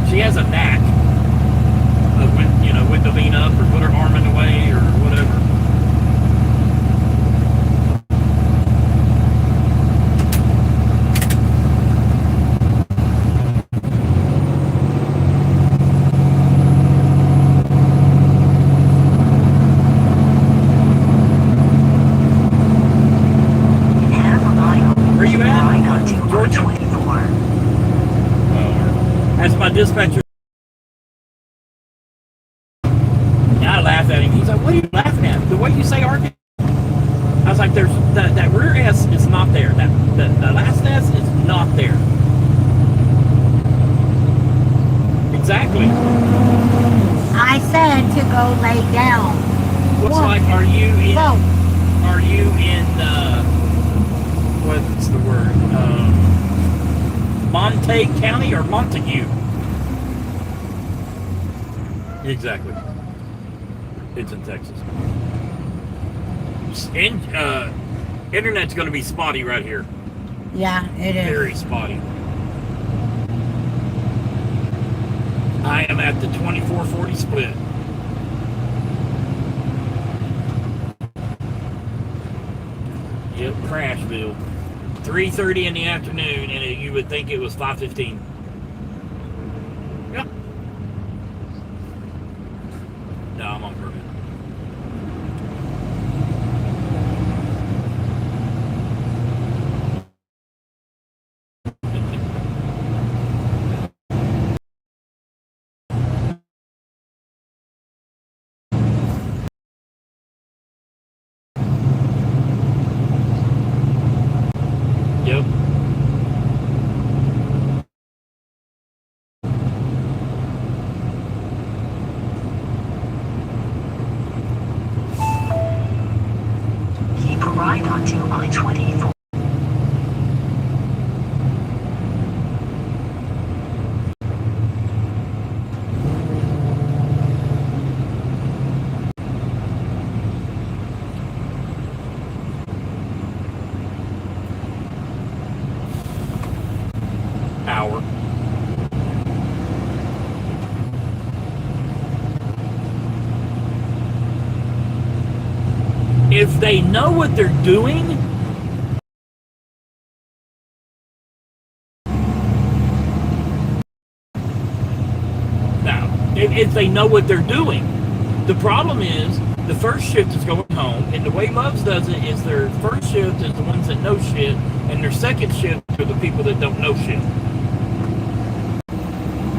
She has a knack of when to lean up or put her arm in the way or whatever. Half a mile. Where you at? Right onto Georgia? 24. As my dispatcher, I laugh at him. He's like, "What are you laughing at? The way you say Arkansas." I was like, "There's that rear S is not there. The last S is not there." Exactly. I said to go lay down. Looks What? like are you in? Go. Are you in? What's the word? Montague County or Montague? Exactly. It's in Texas. And, internet's going to be spotty right here. Yeah, it is. Very spotty. I am at the 2440 split. Yep, Crashville. 3:30 in the afternoon, and you would think it was 5:15. Yep. No, I'm on permit. Yep. Keep right onto I-24. Hour. If they know what they're doing, now, if they know what they're doing, the problem is the first shift is going home, and the way Loves does it is their first shift is the ones that know shit, and their second shift are the people that don't know shit.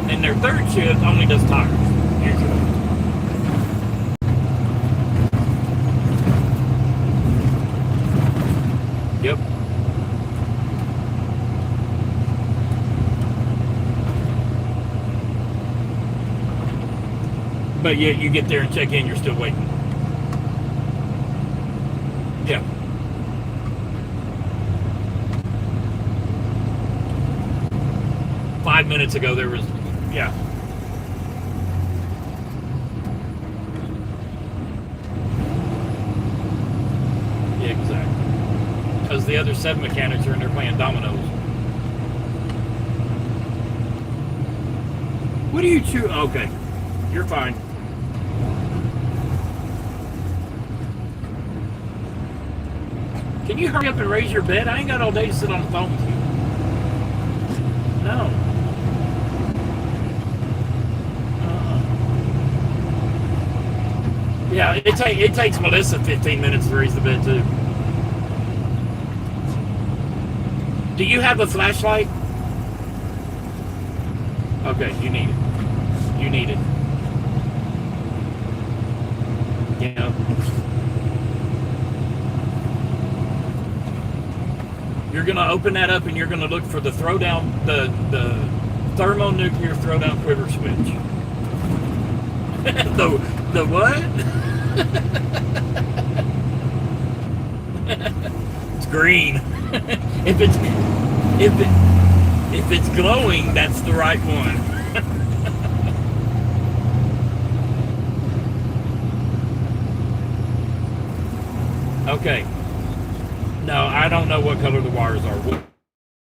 And their third shift only does tires, usually. Yep. But yet you get there and check in, you're still waiting. Yeah. Five minutes ago there was, yeah. Yeah, exactly. Because the other 7 mechanics are in there playing dominoes. What do you choose? Okay, you're fine. Can you hurry up and raise your bed? I ain't got all day to sit on the phone with you. No. Yeah, it takes Melissa 15 minutes to raise the bed too. Do you have a flashlight? Okay, you need it. You need it. Yeah. You're gonna open that up and you're gonna look for the throwdown, the thermonuclear throwdown quiver switch. the what? It's green. if it's glowing, that's the right one. Okay. No, I don't know what color the wires are. What I'm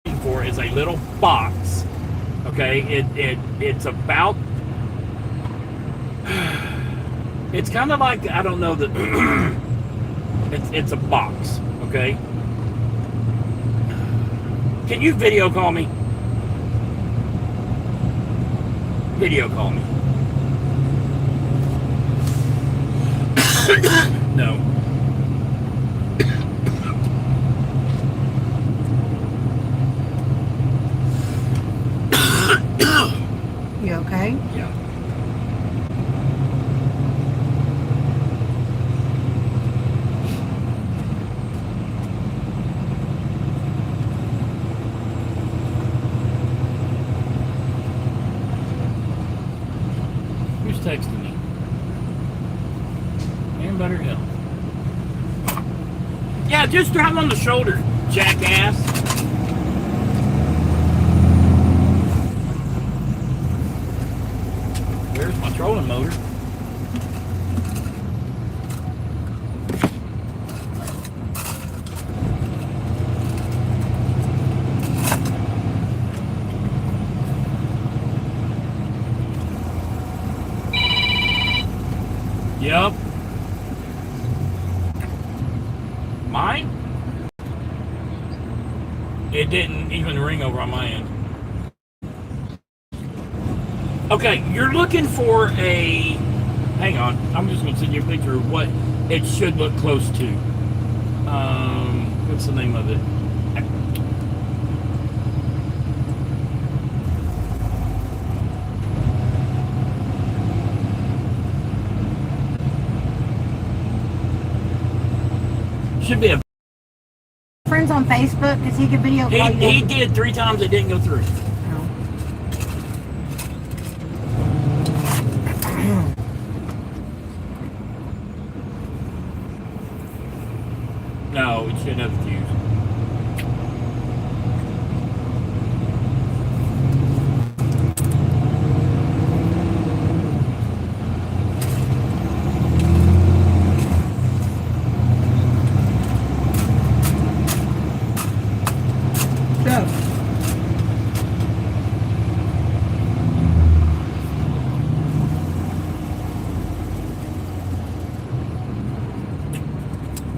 looking for is a little box. Okay, it's about. It's kind of like, I don't know, it's a box. Okay. Can you video call me? Video call me. No. You okay? Yeah. Who's texting me? And Butter Hill. Yeah, just drive on the shoulder, jackass. Where's my truck? trolling motor. Yep. Mine? It didn't even ring over on my end. Okay, you're looking for a... Hang on. I'm just going to send you a picture of what it should look close to. What's the name of it? Should be a... Friends on Facebook, because he could video call you. He did 3 times, it didn't go through. No, it shouldn't have fused.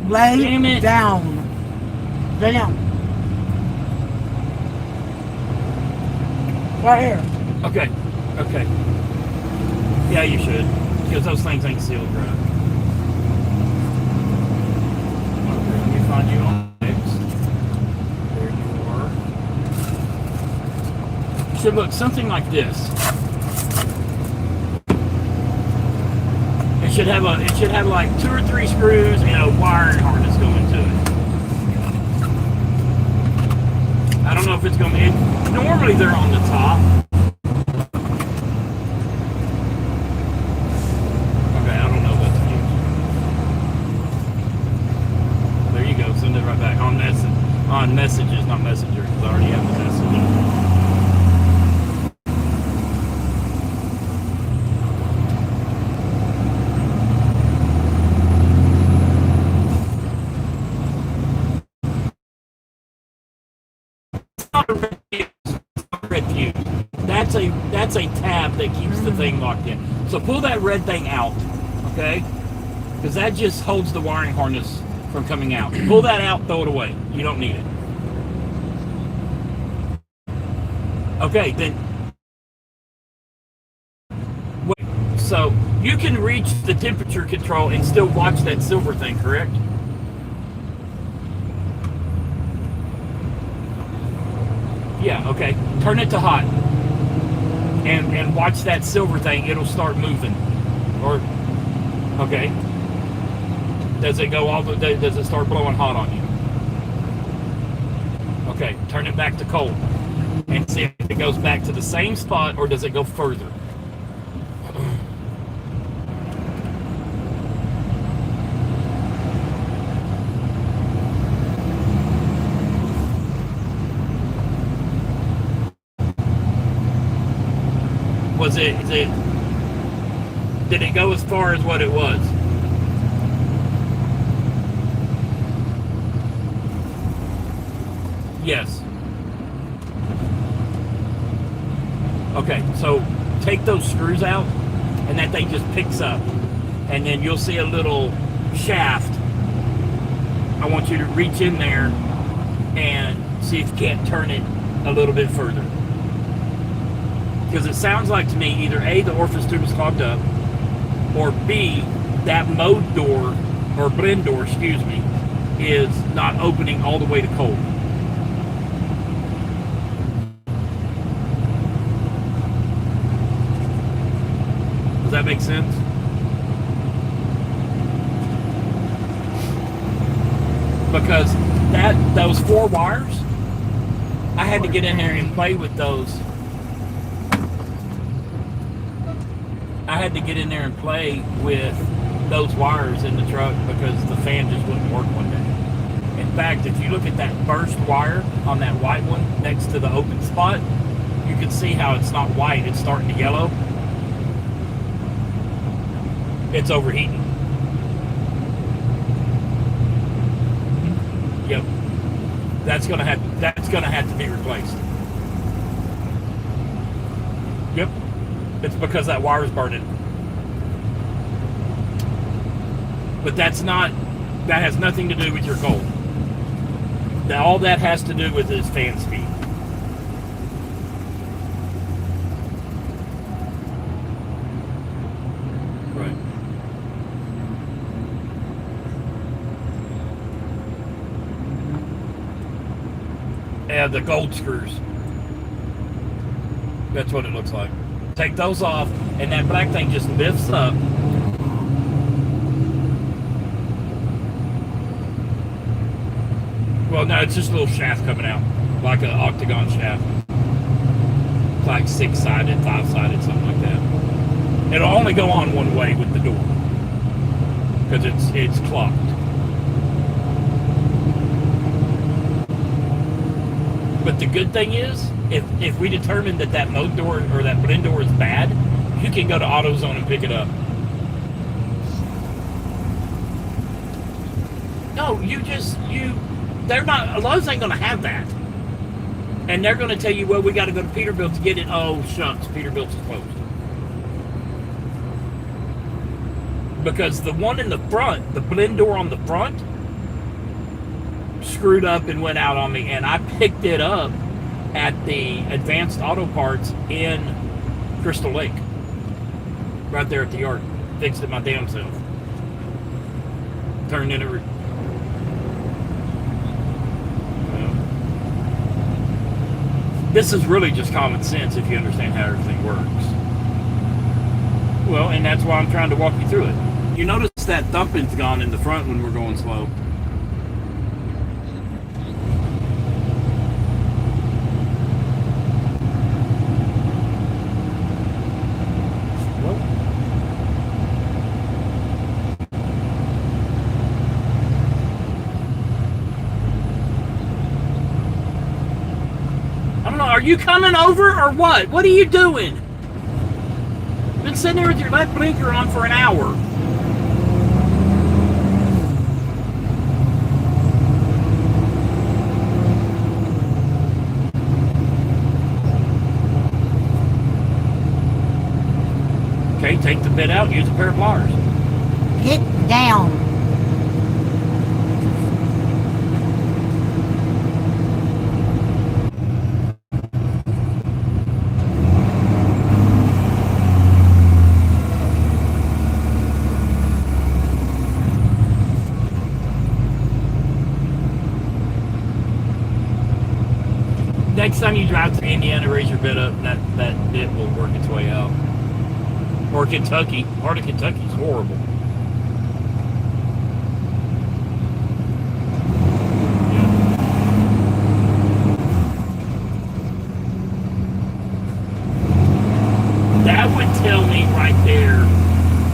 Lay Damn it. down. Lay down. Right here. Okay, okay. Yeah, you should. Because those things ain't sealed right. Okay, let me find you on X. There you are. Should look something like this. It should have like 2 or 3 screws and a wiring harness going to it. I don't know if it's going to be... Normally they're on the top. Okay, I don't know what to use. There you go, send it right back. On messages, not messenger, because I already have the message. Red fuse. That's a tab that keeps the thing locked in. So pull that red thing out, okay? Because that just holds the wiring harness from coming out. Pull that out, throw it away. You don't need it. Okay, then. Wait. So you can reach the temperature control and still watch that silver thing, correct? Yeah, okay. Turn it to hot. And watch that silver thing. It'll start moving. Or, okay. Does it go all the... Does it start blowing hot on you? Okay, turn it back to cold. And see if it goes back to the same spot or does it go further. Did it go as far as what it was? Yes. Okay, so take those screws out and that thing just picks up. And then you'll see a little shaft. I want you to reach in there and see if you can't turn it a little bit further. Because it sounds like to me either A, the orifice tube is clogged up, or B, that mode door, or blend door, excuse me, is not opening all the way to cold. Does that make sense? Because those 4 wires, I had to get in there and play with those. I had to get in there and play with those wires in the truck because the fan just wouldn't work one day. In fact, if you look at that first wire on that white one next to the open spot, you can see how it's not white, it's starting to yellow. It's overheating. Yep. That's gonna have to be replaced. Yep. It's because that wire's burning. But that has nothing to do with your cold. All that has to do with is fan speed. Right. Yeah, the gold screws. That's what it looks like. Take those off, and that black thing just lifts up. Well, no, it's just a little shaft coming out, like an octagon shaft. It's like 6-sided, 5-sided, something like that. It'll only go on one way with the door because it's clocked. But the good thing is, if we determine that mode door or that blend door is bad, you can go to AutoZone and pick it up. No, they're not, Lowe's ain't gonna have that. And they're gonna tell you, well, we gotta go to Peterbilt to get it. Oh, shucks, Peterbilt is closed. Because the one in the front, the blend door on the front, screwed up and went out on me, and I picked it up at the Advanced Auto Parts in Crystal Lake. Right there at the yard. Fixed it my damn self. Turned in a... This is really just common sense if you understand how everything works. Well, and that's why I'm trying to walk you through it. You notice that thumping's gone in the front when we're going slow. Are you coming over or what? What are you doing? Been sitting there with your left blinker on for an hour. Okay, take the bit out, use a pair of pliers. Get down. Next time you drive to Indiana, raise your bit up, that bit will work its way out. Or Kentucky. Part of Kentucky's horrible. Yeah. That would tell me right there,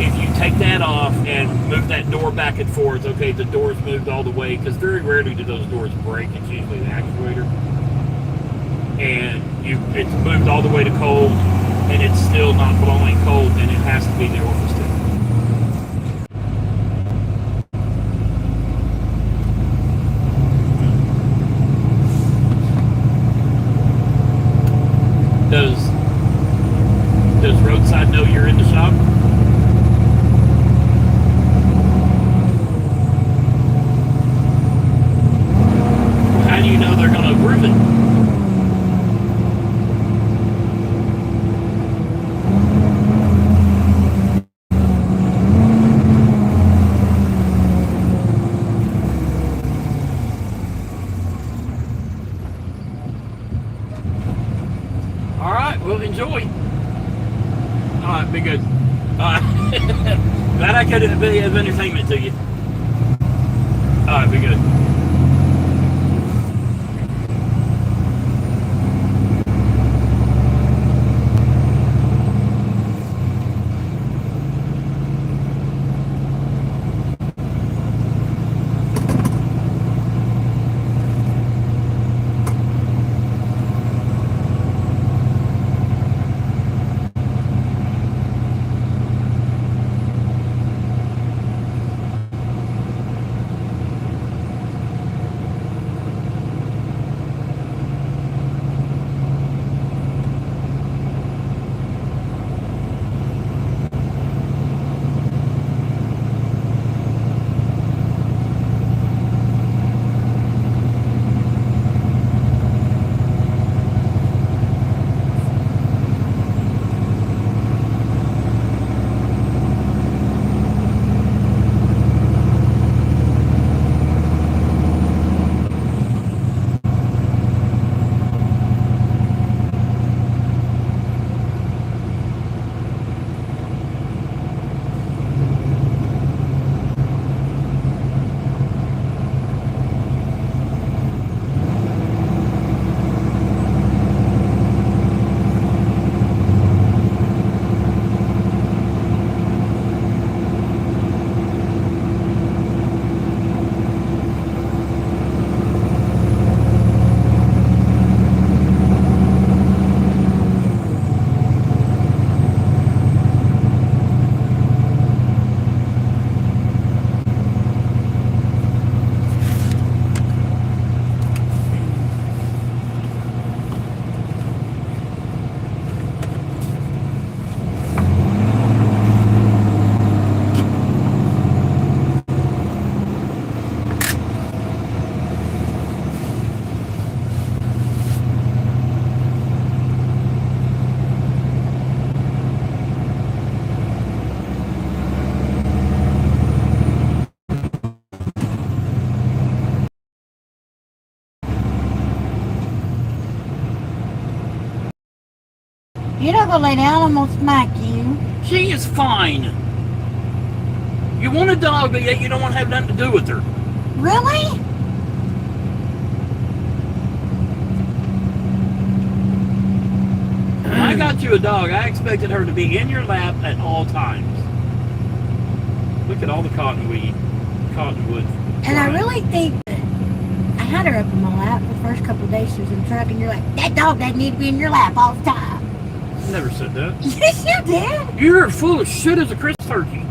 if you take that off and move that door back and forth, okay, the door's moved all the way, because very rarely do those doors break. It's usually the actuator. And it's moved all the way to cold, and it's still not blowing cold, then it has to be the orifice. Does roadside know you're in the shop? How do you know they're going to approve it? Well, enjoy. Alright, be good. Alright. Glad I could be of entertainment to you. Alright, be good. You don't go lay down, I'm gonna smack you. She is fine. You want a dog, but yet you don't want to have nothing to do with her. Really? When I got you a dog, I expected her to be in your lap at all times. Look at all the cottonwood. And I really think that I had her up in my lap the first couple of days she was in the truck, and you're like, that dog doesn't need to be in your lap all the time. Never said that. Yes, you did. You're full of shit as a Chris turkey.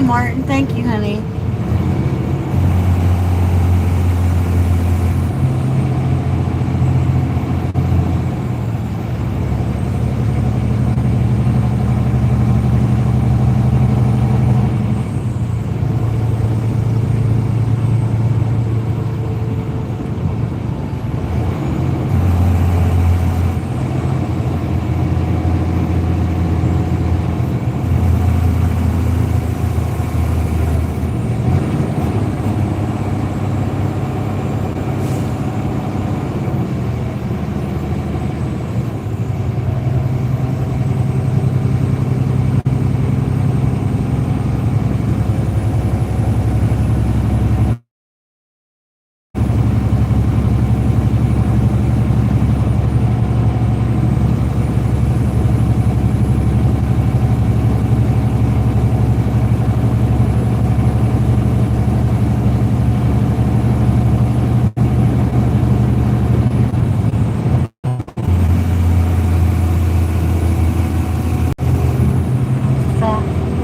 Martin. Thank you, honey.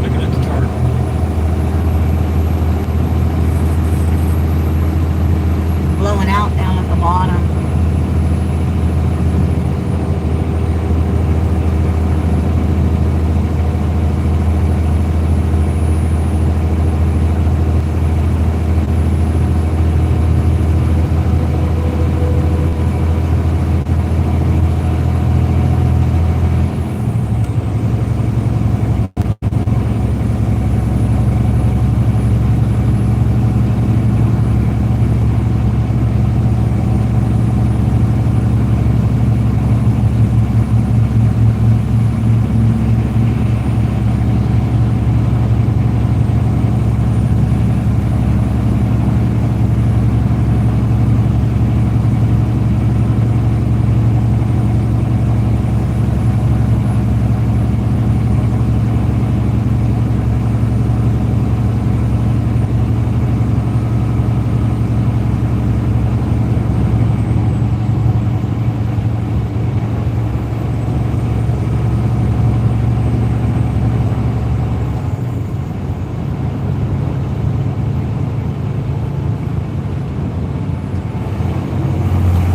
Looking at the chart. Blowing out down at the bottom.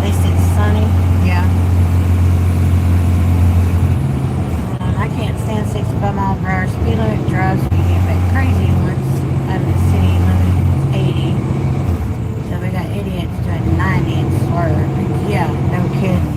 They said sunny. Yeah. I can't stand 65 mile per hour speed limit. Drives me a bit crazy once out of the city limit is 80. So we got idiots doing 90 and swerve. Yeah, no kidding.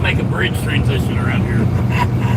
make a bridge transition around here.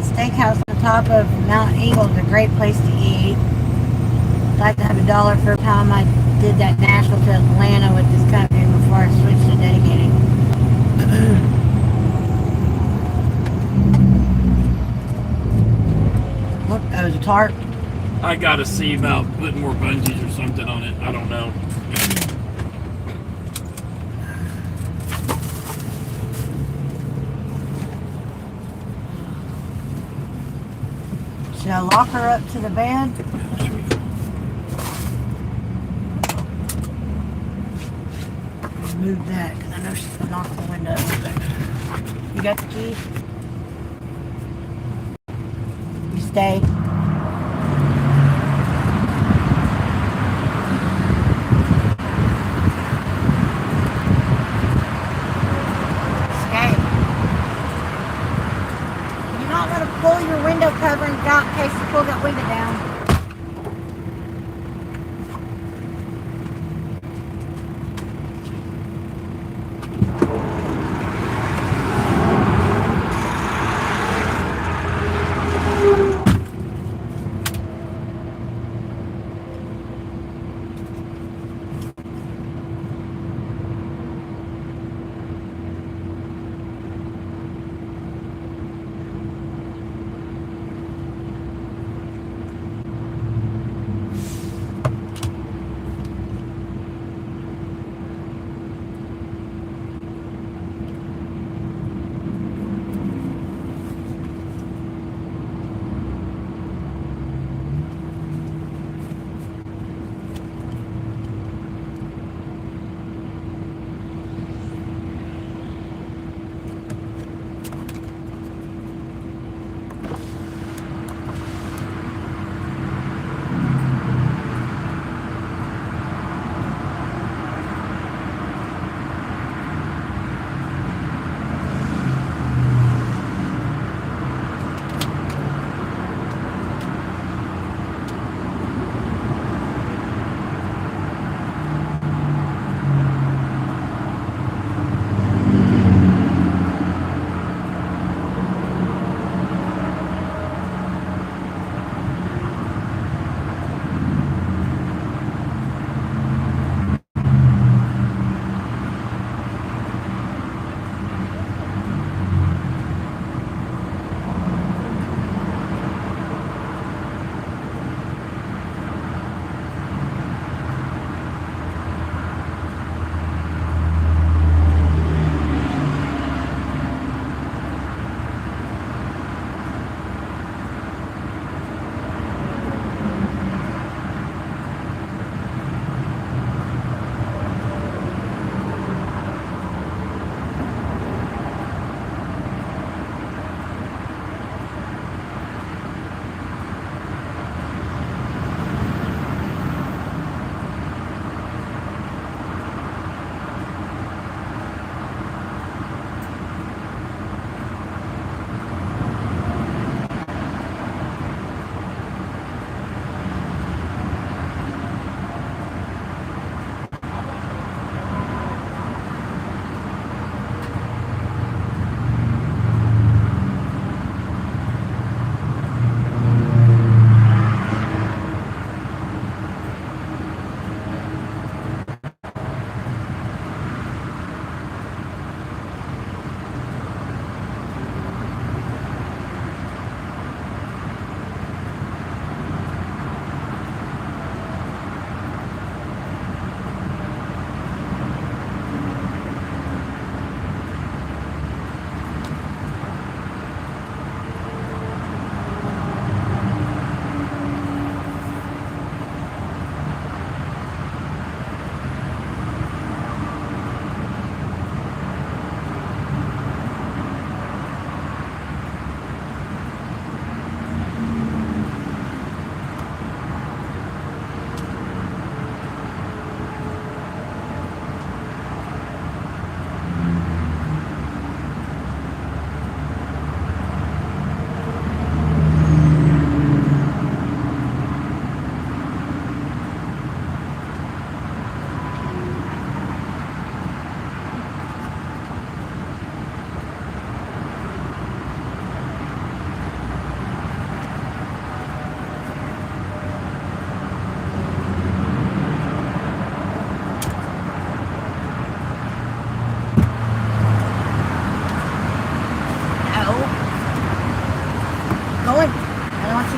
steakhouse on top of Mount Eagle is a great place to eat. I'd like to have $1 for a time I did that Nashville to Atlanta with this company before I switched to dedicated. Look, that was a tarp. I gotta see about putting more bungees or something on it. I don't know. Should I lock her up to the bed? Move that because I know she's gonna knock the window open. You got the key? You stay. Stay. You're not gonna pull your window covering down in case you pull that window down.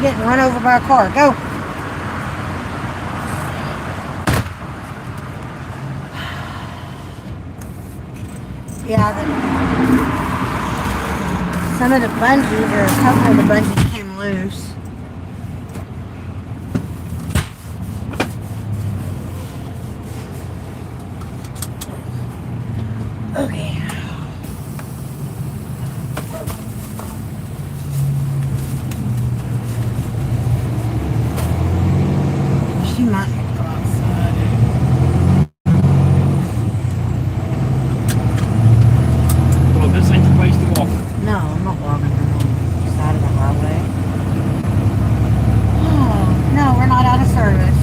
getting run over by a car. Go. Yeah, some of the bungees, or a couple of the bungees came loose. Okay. She might have to go outside. Well, this ain't the place to walk. No, I'm not walking on the side of the highway. Oh, no, we're not out of service.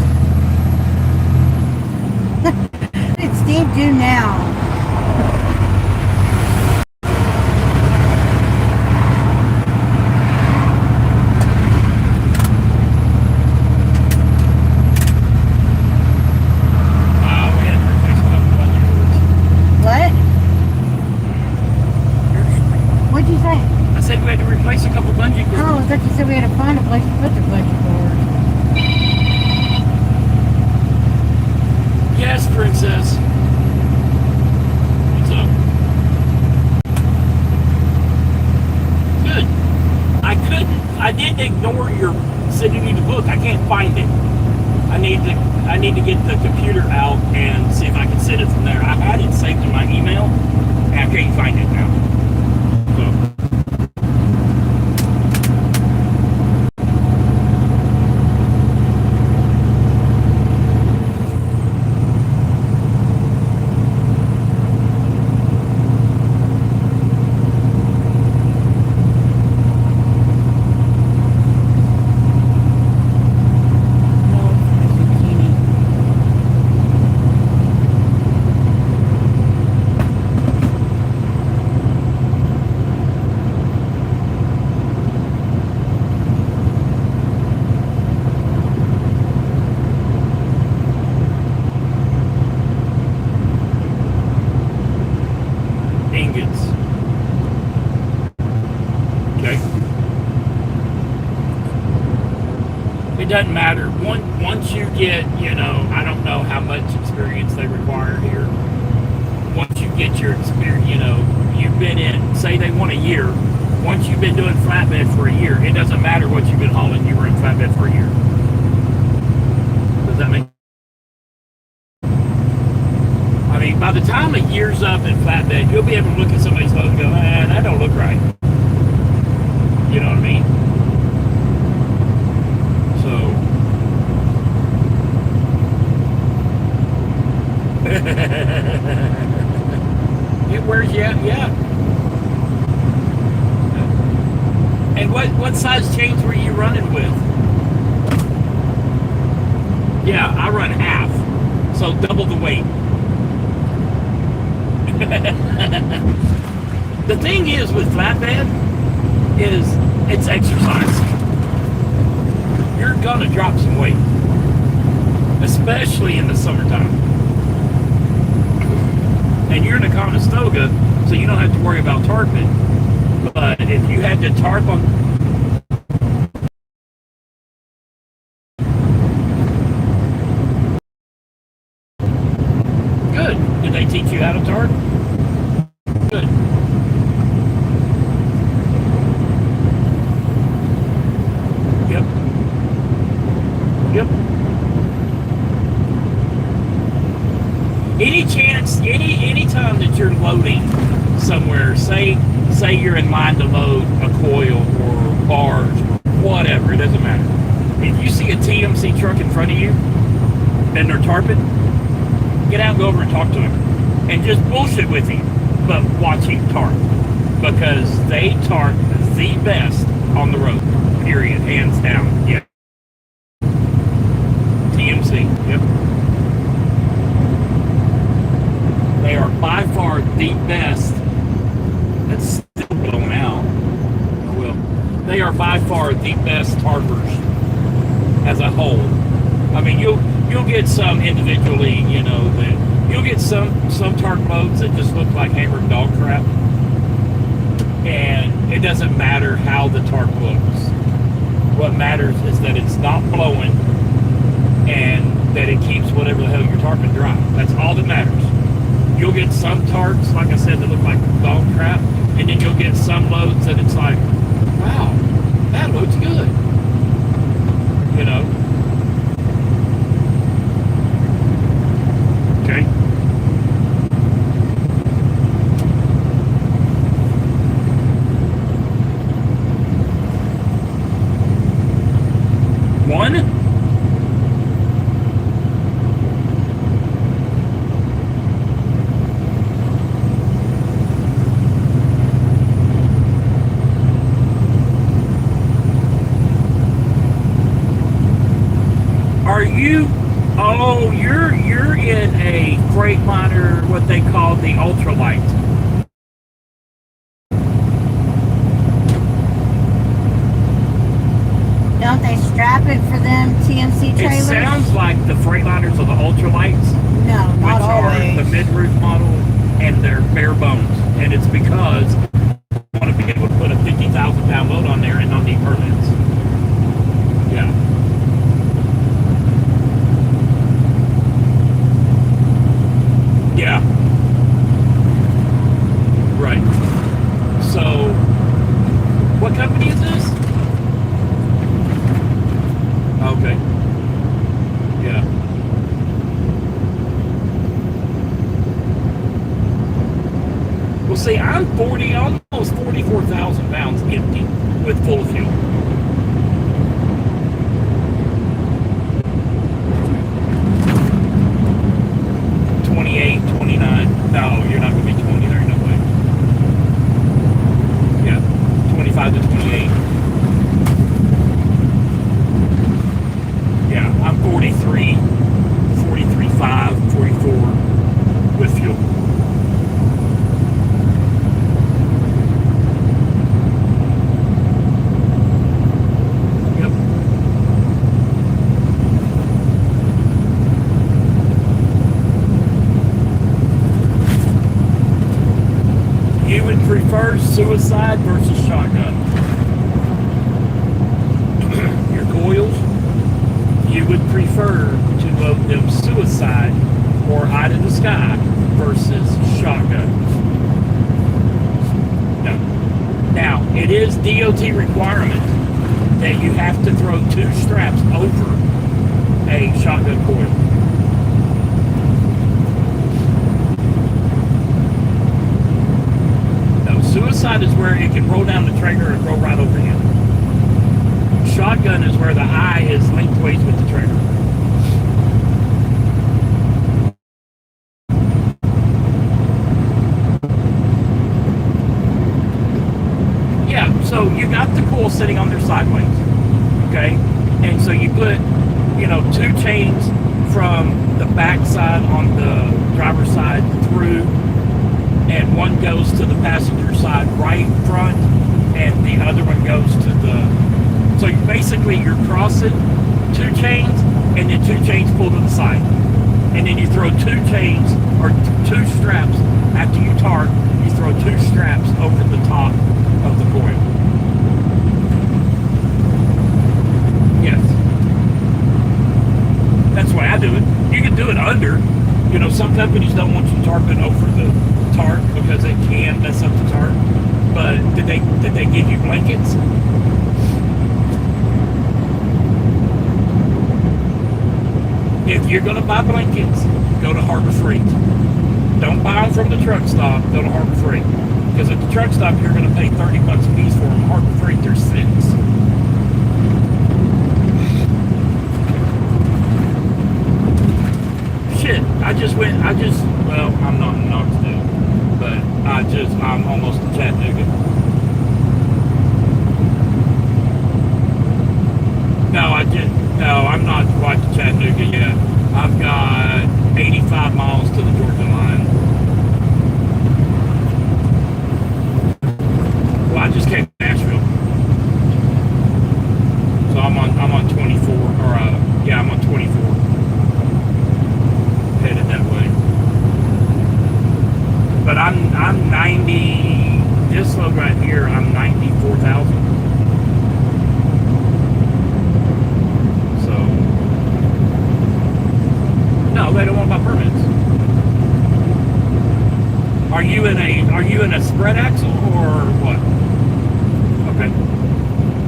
What did Steve do now? What? What'd you say? I said we had to replace a couple bungee cords. Oh, I thought you said we had to find a place to put the bungee cord. Yes, princess. What's up? Good. I didn't ignore your sending you the book. I can't find it. I need to get the computer out and see if I can send it from there. I had it saved in my email, and I can't find it now. So. Doesn't matter. Once you get, I don't know how much experience they require here. Once you get your experience, you've been in, say they want a year. Once you've been doing flatbed for a year, it doesn't matter what you've been hauling, you were in flatbed for a year. Does that make I mean, by the time a year's up in flatbed, you'll be able to look at somebody's load and go, that don't look right. You know what I mean? It wears you out, yeah. And what size chains were you running with? Yeah, I run half, so double the weight. The thing is with flatbed is it's exercise. You're gonna drop some weight, especially in the summertime. And you're in a Conestoga, so you don't have to worry about tarping. But if you had to tarp on... Good. Did they teach you how to tarp? Good. Yep. Yep. Any chance, any time that you're loading somewhere, say you're in line to load a coil or barge or whatever, it doesn't matter. If you see a TMC truck in front of you and they're tarping, get out and go over and talk to him. And just bullshit with him, but watch him tarp. Because they tarp the best on the road, period, hands down. Yeah. TMC, yep. They are by far the best. That's still blowing out. Oh well. They are by far the best tarpers as a whole. I mean, you'll get some individually, that you'll get some tarp loads that just look like hammered dog crap, and it doesn't matter how the tarp looks. What matters is that it's not blowing and that it keeps whatever the hell you're tarping dry. That's all that matters. You'll get some tarps, like I said, that look like dog crap, and then you'll get some loads that it's like, wow, that load's good. You know? Okay. One? Are you? Oh, you're in a Freightliner, what they call the ultralight. Don't they strap it for them TMC It trailers? sounds like the Freightliners are the ultralights, No, which not are always. the mid-roof model, and they're bare bones. And it's because you want to be able to put a 50,000 pound load on there and not need permits. Yeah. Yeah. Right. So, what company is this? Okay. Yeah. Well, see, I'm almost 44,000 pounds empty with full fuel. No, you're not going to be 20. There ain't no way. Yeah, 25 to 28. Yeah, I'm 43, 43.5, 44 with fuel. You would prefer suicide versus shotgun. Your coils, you would prefer to load them suicide or eye to the sky versus shotgun. No. Now, it is DOT requirement that you have to throw 2 straps over a shotgun coil. Suicide is where it can roll down the trailer and roll right over you. Shotgun is where the eye is lengthways with the trailer. Yeah, so you got the coil sitting on there sideways, okay? And so you put, 2 chains from the back side on the driver's side through, and one goes to the passenger side right front, and the other one goes to the... So you're crossing 2 chains, and then 2 chains pull to the side. And then you throw 2 chains, or 2 straps, after you tarp, you throw 2 straps over the top of the coil. Yes. That's the way I do it. You can do it under. Some companies don't want you tarping over the tarp because it can mess up the tarp. But did they give you blankets? If you're gonna buy blankets, go to Harbor Freight. Don't buy them from the truck stop. Go to Harbor Freight, because at the truck stop you're gonna pay $30 a piece for them. Harbor Freight, they're 6. Shit, I'm not in Knoxville, but I'm almost in Chattanooga. No, I'm not quite to Chattanooga yet. I've got 85 miles to the Georgia line. Well, I just came to Nashville. So I'm on 24, I'm on 24. Headed that way. But I'm 90, this load right here, I'm 94,000. Are you in a spread axle or what? Okay.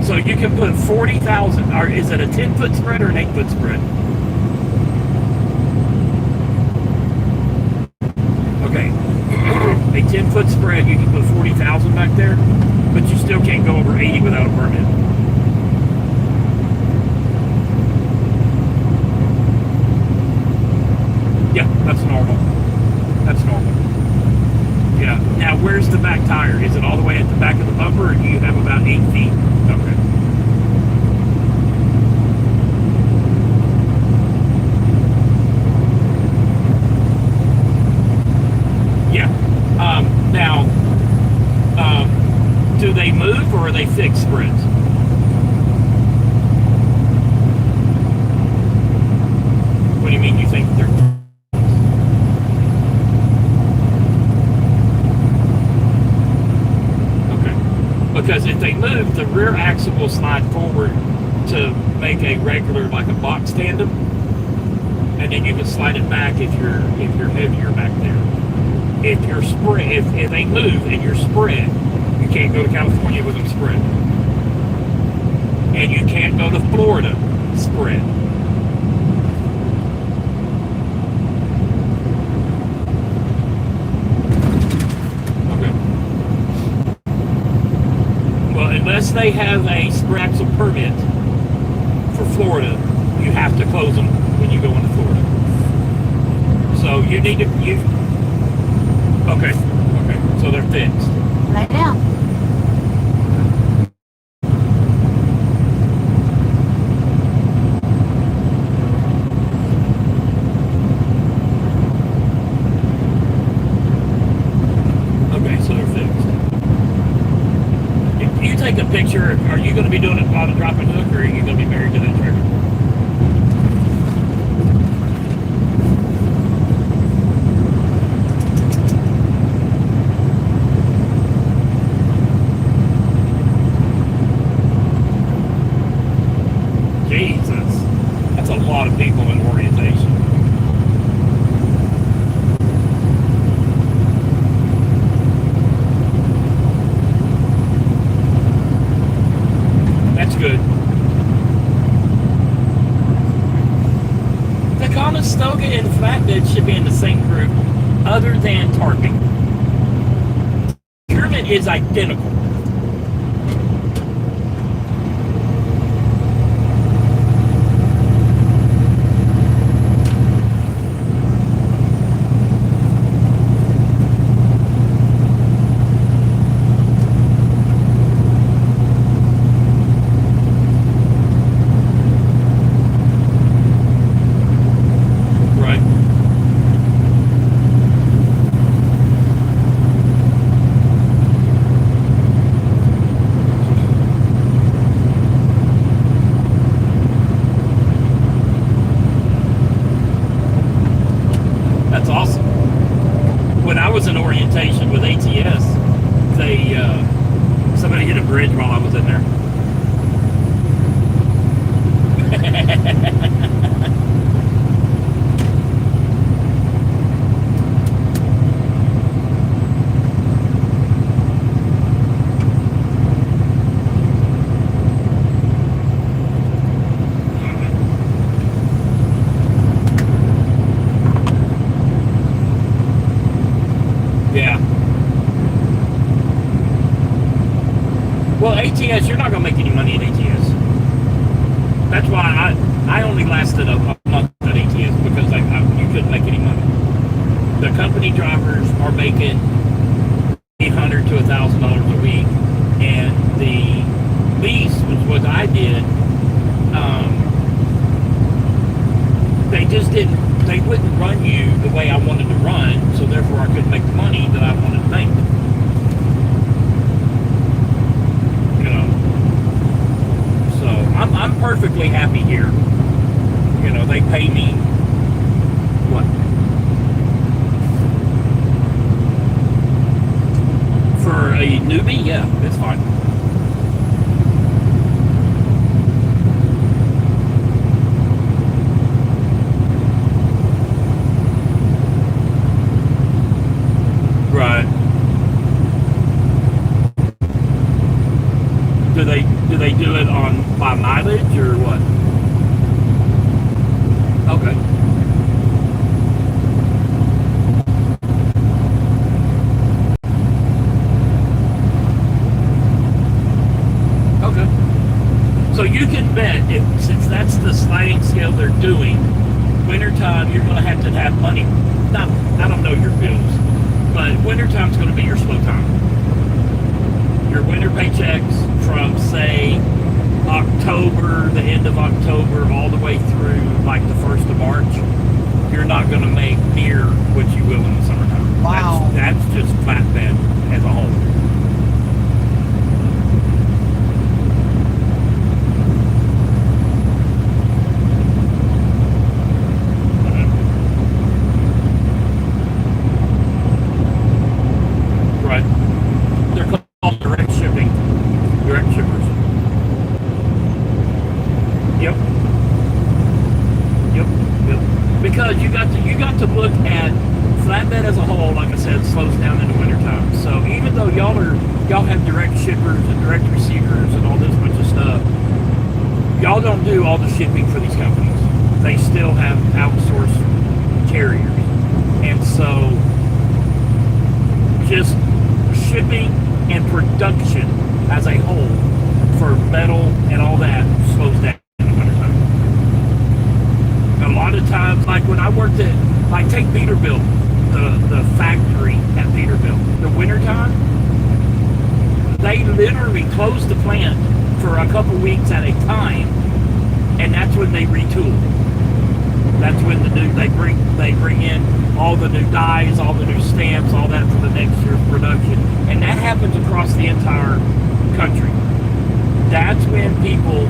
So you can put 40,000. Or is it a 10-foot spread or an 8-foot spread? Okay. A 10-foot spread, you can put 40,000 back there, but you still can't go over 80 without a permit. Yeah, that's normal. That's normal. Yeah. Now, where's the back tire? Is it all the way at the back of the bumper, or do you have about 8 feet? Okay. Yeah. Now, do they move, or are they fixed spreads? What do you mean? You think they're... Because if they move, the rear axle will slide forward to make a regular, like a box tandem, and then you can slide it back if you're heavier back there. If you're spread, if they move and you're spread, you can't go to California with them spread, and you can't go to Florida spread. Unless they have a spread axle permit for Florida, you have to close them when you go into Florida. So you need to, okay, so they're fixed. Lay down. Okay, so they're fixed. If you take a picture, are you going to be doing it while the drop and hook, or are you going to be married to that trailer? Jesus, that's a lot of people in orientation. That's good. The Conestoga and Flatbed should be in the same group, other than tarping. Procurement is identical. That's awesome. When I was in orientation with ATS, they somebody hit a bridge while I was in there. Yeah. Well, ATS, you're not going to make any money at ATS. That's why I only lasted a month at ATS, because you couldn't make any money. The company drivers are making $800 to $1,000 a week, and the lease, which was what I did, they wouldn't run you the way I wanted to run, so therefore I couldn't make the money that I wanted to make. You know, so I'm perfectly happy here. You know, they pay me what? For a newbie, yeah, that's fine. Right. Do they do it by mileage or what? Okay. Okay. So you can bet, since that's the sliding scale they're doing, wintertime you're going to have money. Not, I don't know your bills, but wintertime's going to be your slow time. Your winter paychecks from, say, October, the end of October, all the way through like the 1st of March, you're not going to make near what you will in the summertime. Wow. That's just flatbed as a whole. Right. They're called direct shippers. Yep. Because you got to look at flatbed as a whole. Like I said, slows down in the wintertime. So even though y'all have direct shippers and direct receivers and all this bunch of stuff, y'all don't do all the shipping for these companies. They still have outsourced carriers, and so just shipping and production as a whole for metal and all that slows down in the wintertime. A lot of times, like when I worked at, like take Peterbilt, the factory at Peterbilt, the wintertime, they literally closed the plant for a couple weeks at a time, and that's when they retool. That's when they bring in all the new dies, all the new stamps, all that for the next year's production, and that happens across the entire country. That's when people,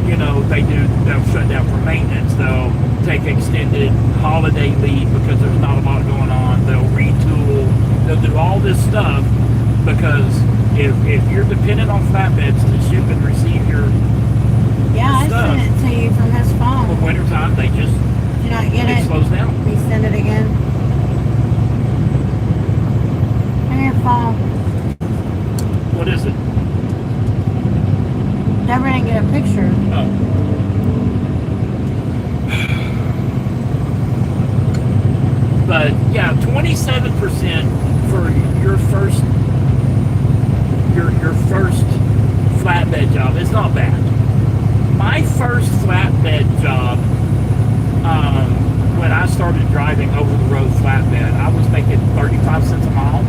they'll shut down for maintenance. They'll take extended holiday leave because there's not a lot going on. They'll retool. They'll do all this stuff because if you're dependent on flatbeds to ship and receive your Yeah, stuff, I sent it to you from his phone. for wintertime, Did you not get it it? slows down. Resend it again. Come here, phone. What is it? Never didn't get a picture. Oh. But yeah, 27% for your first flatbed job is not bad. My first flatbed job, when I started driving over the road flatbed, I was making 35 cents a mile.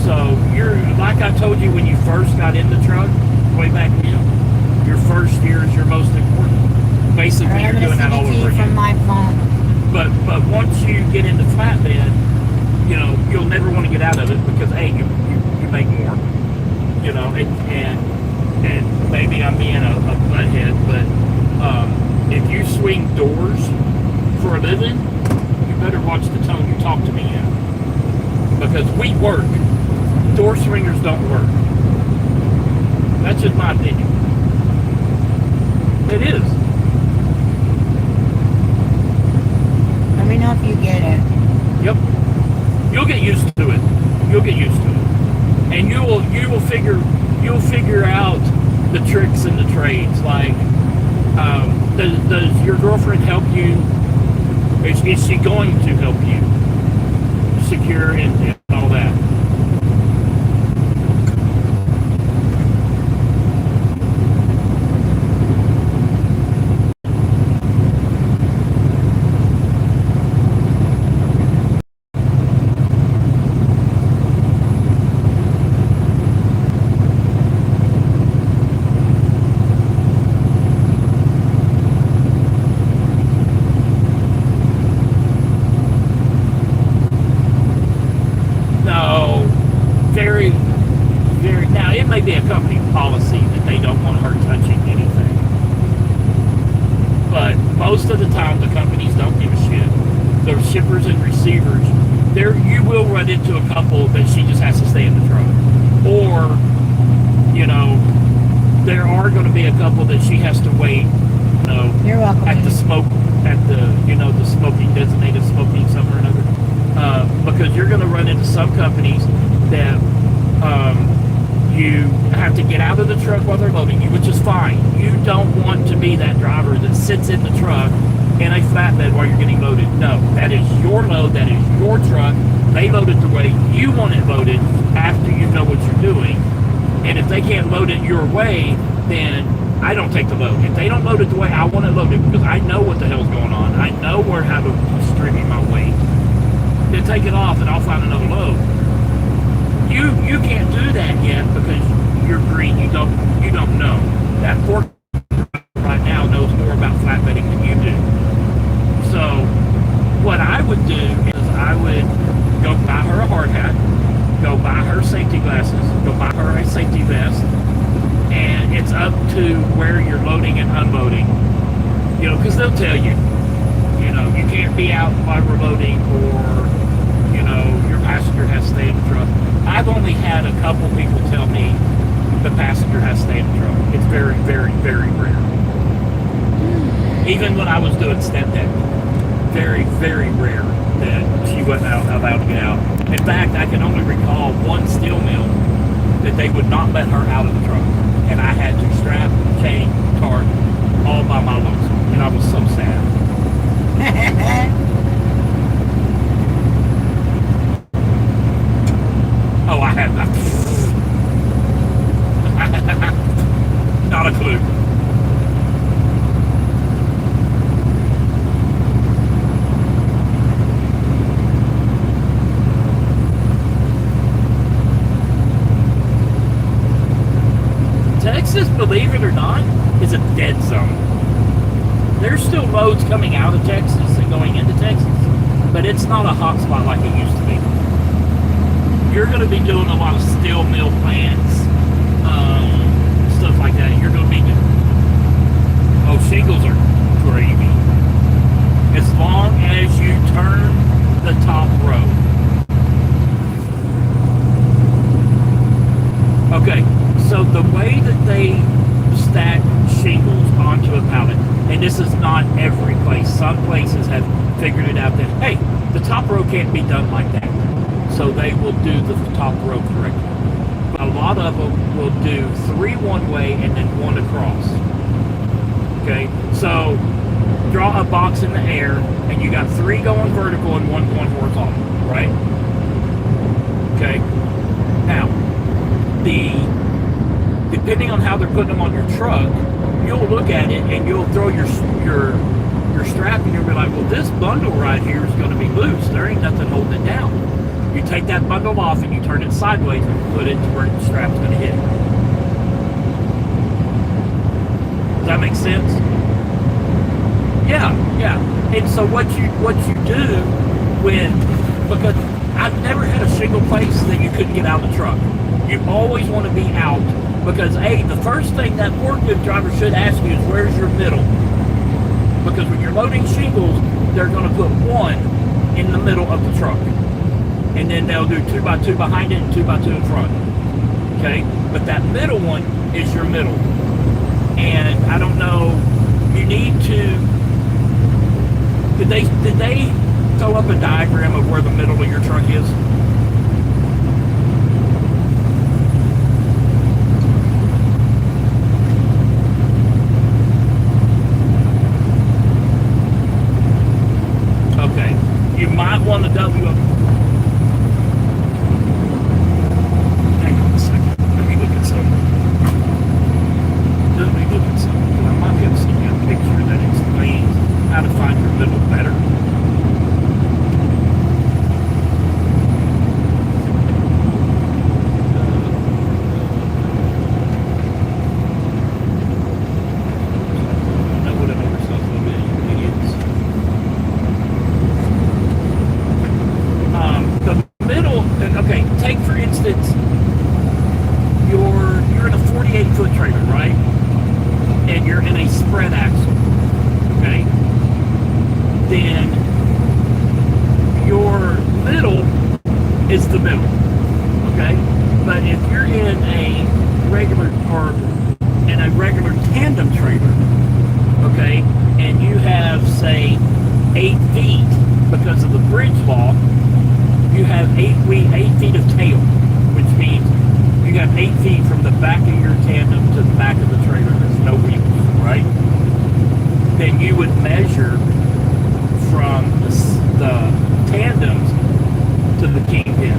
So you're, like I told you when you first got in the truck, way back then, your first year is your most important. Basically, Alright, you're I'm doing that gonna all send it to over you from again. my phone. But once you get into flatbed, you'll never want to get out of it because you make more, and maybe I'm being a butthead, but if you swing doors for a living, you better watch the tone you talk to me in, because we work. Door swingers don't work. That's just my opinion. It is. Let me know if you get it. Yep. You'll get used to it. And you will figure out the tricks and the trades. Like, does your girlfriend help you? Is she going to help you secure and all that? Be a company policy that they don't want her touching anything. But most of the time, the companies don't give a shit. The shippers and receivers, you will run into a couple that she just has to stay in the truck. Or, there are going to be a couple that she has to wait, You're welcome. at the smoking, designated smoking, somewhere or another. Because you're going to run into some companies that, You have to get out of the truck while they're loading you, which is fine. You don't want to be that driver that sits in the truck in a flatbed while you're getting loaded. No, that is your load. That is your truck. They load it the way you want it loaded after you know what you're doing. And if they can't load it your way, then I don't take the load. If they don't load it the way I want it loaded, because I know what the hell's going on, I know how to distribute my weight, then take it off and I'll find another load. You can't do that yet because you're green. You don't know. That fork right now knows more about flatbedding than you do. So what I would do is I would go buy her a hard hat, go buy her safety glasses, go buy her a safety vest, and it's up to where you're loading and unloading. You know, because they'll tell you, you know, you can't be out while we're loading, or, you know, your passenger has to stay in the truck. I've only had a couple people tell me the passenger has to stay in the truck. It's very, very, very rare. Even when I was doing step deck, very, very rare that she wasn't allowed to get out. In fact, I can only recall one steel mill that they would not let her out of the truck. And I had to strap, chain, tarp, all by my lonesome. And I was so sad. Oh, I had that. Not a clue. Texas, believe it or not, is a dead zone. There's still loads coming out of Texas and going into Texas, but it's not a hot spot like it used to be. You're going to be doing a lot of steel mill plants, stuff like that. You're going to be doing, oh, shingles are gravy. As long as you turn the top row. Okay, so the way that they stack shingles onto a pallet, and this is not every place. Some places have figured it out that, hey, the top row can't be done like that. So they will do the top row correctly. But a lot of them will do 3 one way and then 1 across. Okay, so draw a box in the air and you got 3 going vertical and 1 going horizontal, right? Okay, now depending on how they're putting them on your truck, you'll look at it and you'll throw your strap and you'll be like, well, this bundle right here is going to be loose. There ain't nothing holding it down. You take that bundle off and you turn it sideways and put it to where the strap's going to hit. Does that make sense? Yeah. And so what you do because I've never had a shingle place that you couldn't get out of the truck. You always want to be out because, A, the first thing that forklift driver should ask you is, where's your middle? Because when you're loading shingles, they're going to put 1 in the middle of the truck. And then they'll do 2 by 2 behind it and 2 by 2 in front. Okay? But that middle one is your middle. And I don't know, you need to, did they throw up a diagram of where the middle of your truck is? Okay. You might want to W up. How to find your middle better. I know what an oversells load is, you idiots. The middle, okay, take for instance, you're in a 48-foot trailer, right? And you're in a spread axle, okay? Then your middle is the middle, okay? But if you're in a regular tandem trailer, okay, and you have, say, 8 feet because of the bridge law, you have 8 feet of tail, which means you have 8 feet from the back of your tandem to the back of the trailer. There's no wheels, right? Then you would measure from the tandems to the kingpin.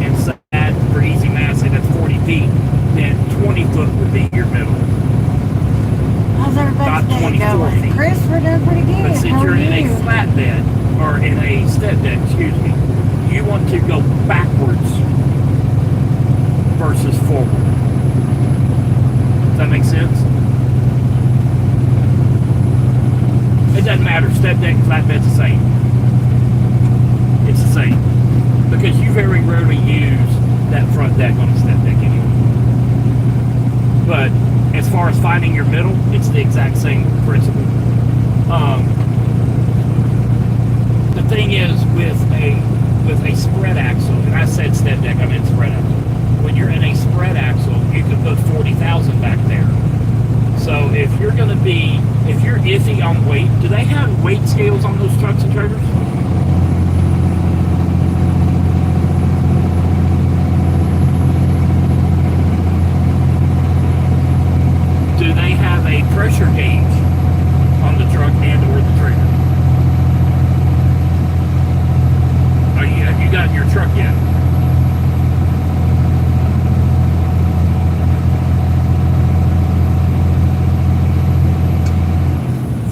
And so that, for easy math, say that's 40 feet. Then 20 foot would be your middle. How's everybody's About day 24 going? feet. Chris, we're doing pretty good. But since How you're are in you? a flatbed, or in a step bed, excuse me, you want to go backwards versus forward. Does that make sense? It doesn't matter. Step deck, flatbed's the same. It's the same. Because you very rarely use that front deck on a step deck anyway. But as far as finding your middle, it's the exact same principle. The thing is with a spread axle, and I said step deck, I meant spread axle. When you're in a spread axle, you can put 40,000 back there. So if you're iffy on weight, do they have weight scales on those trucks and trailers? Do they have a pressure gauge on the truck and or the trailer? Have you gotten your truck yet?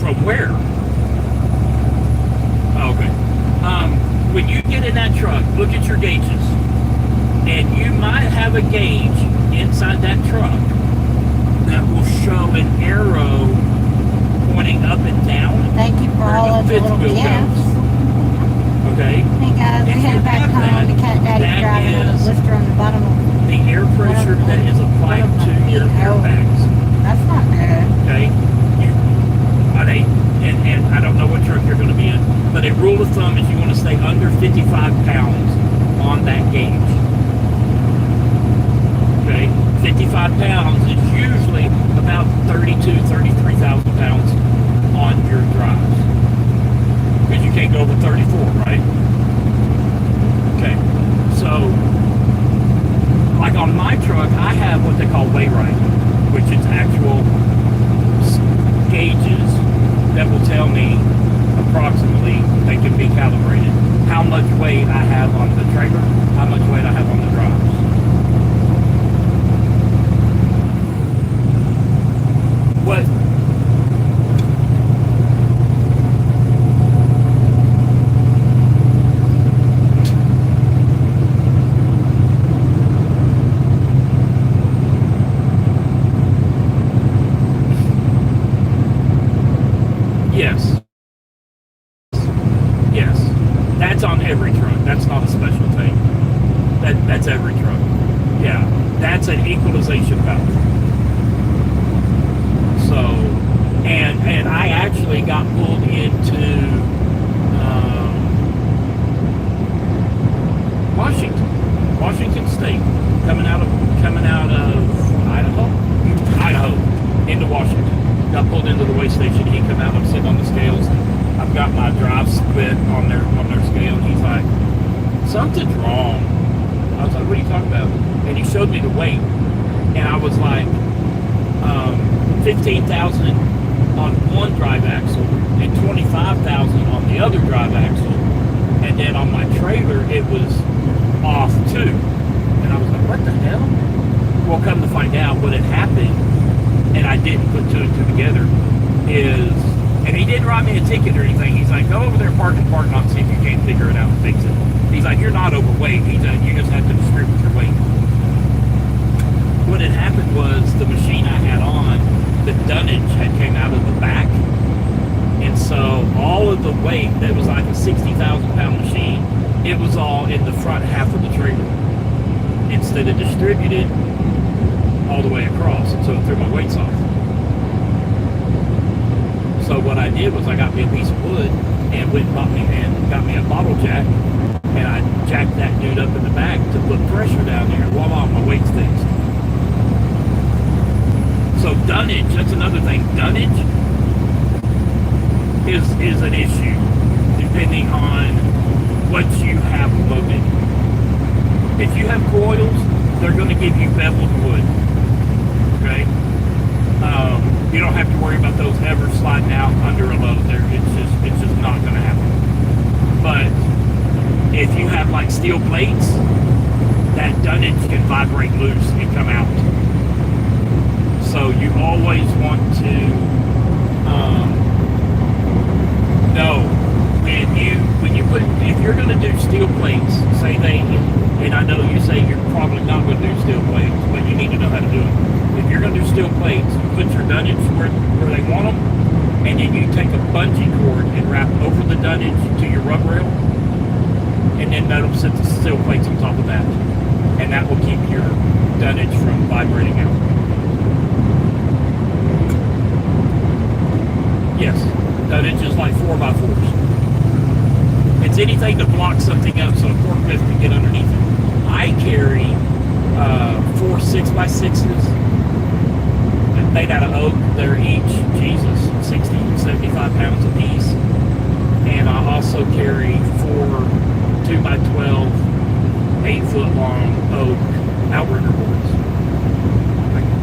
From where? Oh, okay. When you get in that truck, look at your gauges. And you might have a gauge inside that truck that will show an arrow pointing up and down. Thank you for where all the of the fifth little wheel gifts. goes. Okay? Hey guys, we If you headed back have home. that, The cat daddy's that driving with a is blister on the bottom of the air pressure that is applied one of to my your feet. airbags. That's not good. Okay? And I don't know what truck you're going to be in, but a rule of thumb is you want to stay under 55 pounds on that gauge. Okay? 55 pounds is usually about 33,000 pounds on your drives. Because you can't go over 34, right? Okay. So, like on my truck, I have what they call weight right, which is actual gauges that will tell me approximately, they can be calibrated, how much weight I have on the trailer, how much weight I have on the drives. What? Yes. Yes. That's on every truck. That's not a special thing. That's every truck. Yeah. That's an equalization valve. So, and I actually got pulled into Washington State, coming out of Idaho, into Washington. Got pulled into the weigh station. He come out. I'm sitting on the scales. I've got my drive split on their scale, and he's like, "Something's wrong." I was like, "What are you talking about?" And he showed me the weight, and I was like, 15,000 on one drive axle and 25,000 on the other drive axle, and then on my trailer it was off too. And I was like, "What the hell?" Well, come to find out, what had happened, and I didn't put two and two together, is, and he didn't write me a ticket or anything. He's like, "Go over there, park lot, and see if you can't figure it out and fix it." He's like, "You're not overweight." He's like, "You just have to distribute your weight." What had happened was the machine I had on, the dunnage had came out of the back, and so all of the weight that was like a 60,000 pound machine, it was all in the front half of the trailer instead of distributed all the way across, and so it threw my weights off. So what I did was I got me a piece of wood and went and got me a bottle jack, and I jacked that dude up in the back to put pressure down there. Voila, my weight's fixed. So dunnage, that's another thing. Dunnage is an issue depending on what you have loaded. If you have coils, they're going to give you beveled wood. Okay? You don't have to worry about those ever sliding out under a load. It's just not going to happen. But if you have like steel plates, that dunnage can vibrate loose and come out. So you always want to know when you put, if you're going to do steel plates, and I know you say you're probably not going to do steel plates, but you need to know how to do it. If you're going to do steel plates, you put your dunnage where they want them, and then you take a bungee cord and wrap over the dunnage to your rub rail, and then that'll set the steel plates on top of that, and that will keep your dunnage from vibrating out. Yes, dunnage is like 4x4s. It's anything to block something up so a forklift can get underneath it. I carry 4 6x6s made out of oak. They're each, 60 to 75 pounds a piece. And I also carry 4 2x12, 8-foot long oak outrigger boards.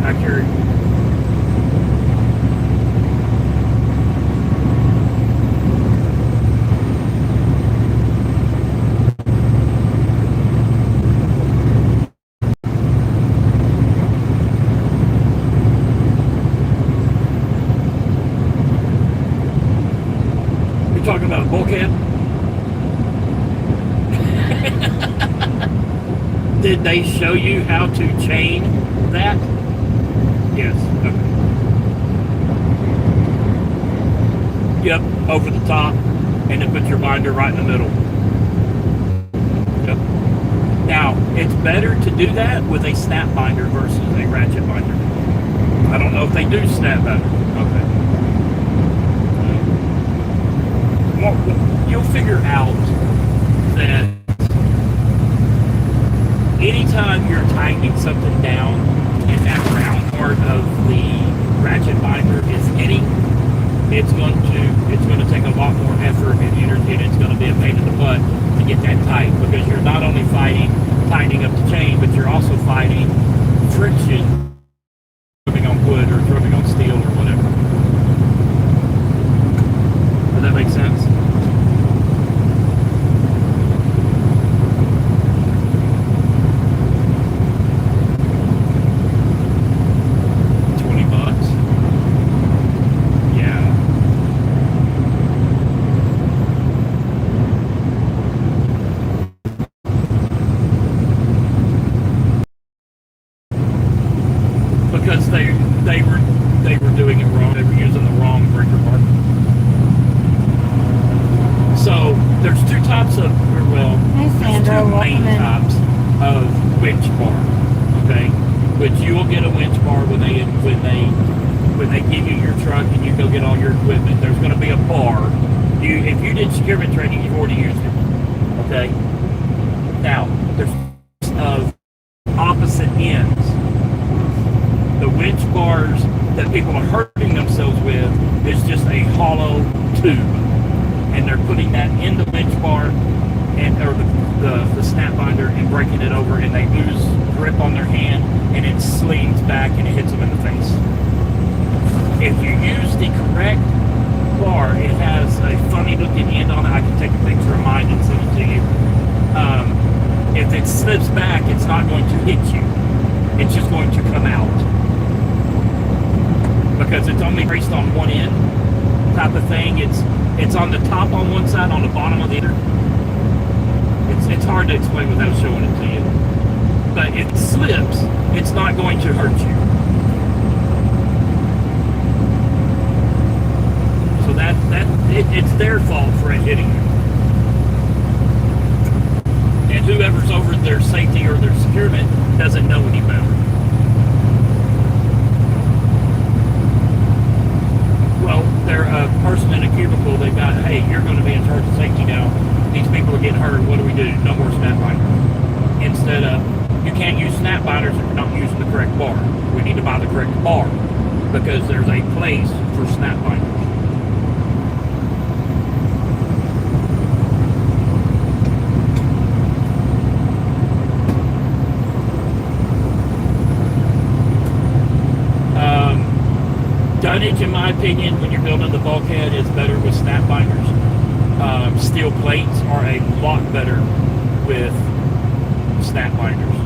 I carry. Talking about a bulkhead? Did they show you how to chain that? Yes. Okay. Yep, over the top, and then put your binder right in the middle. Yep. Now, it's better to do that with a snap binder versus a ratchet binder. I don't know if they do snap binder. Okay. You'll figure out that anytime you're tightening something down and that round part of the ratchet binder is hitting, it's going to take a lot more effort and energy, and it's going to be a pain in the butt to get that tight, because you're not only tightening up the chain, but you're also fighting friction, rubbing on wood or rubbing on steel or whatever. Does that make sense? Because they were doing it wrong. They were using the wrong breaker bar. So there's two types of, there's two main types of winch bar. Okay, which you will get a winch bar when they give you your truck and you go get all your equipment. There's going to be a bar. If you did securement training, you've already used it. Okay. Now there's opposite ends. The winch bars that people are hurting themselves with is just a hollow tube, and they're putting that in the winch bar or the snap binder and breaking it over, and they lose grip on their hand, and it slings back and it hits them in the face. If you use the correct bar, it has a funny looking end on it. I can take a picture of mine and send it to you. If it slips back, it's not going to hit you. It's just going to come out. Because it's only braced on one end type of thing. It's on the top on one side, on the bottom on the other. It's hard to explain without showing it to you. But if it slips, it's not going to hurt you. So it's their fault for it hitting you. And whoever's over their safety or their securement doesn't know any better. Well, they're a person in a cubicle. They've got, hey, you're going to be in charge of safety now. These people are getting hurt. What do we do? No more snap binders. Instead of, you can't use snap binders if you're not using the correct bar. We need to buy the correct bar because there's a place for snap binders. Dunnage, in my opinion, when you're building the bulkhead, is better with snap binders. Steel plates are a lot better with snap binders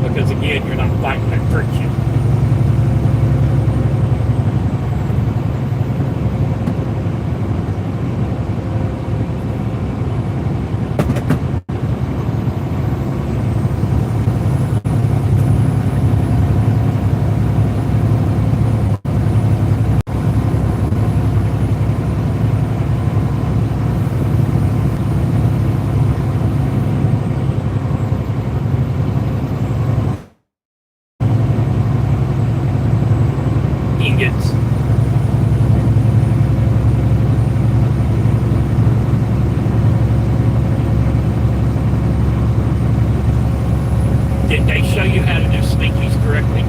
because, again, you're not fighting that friction. Ingots. Did they show you how to do slinkies correctly?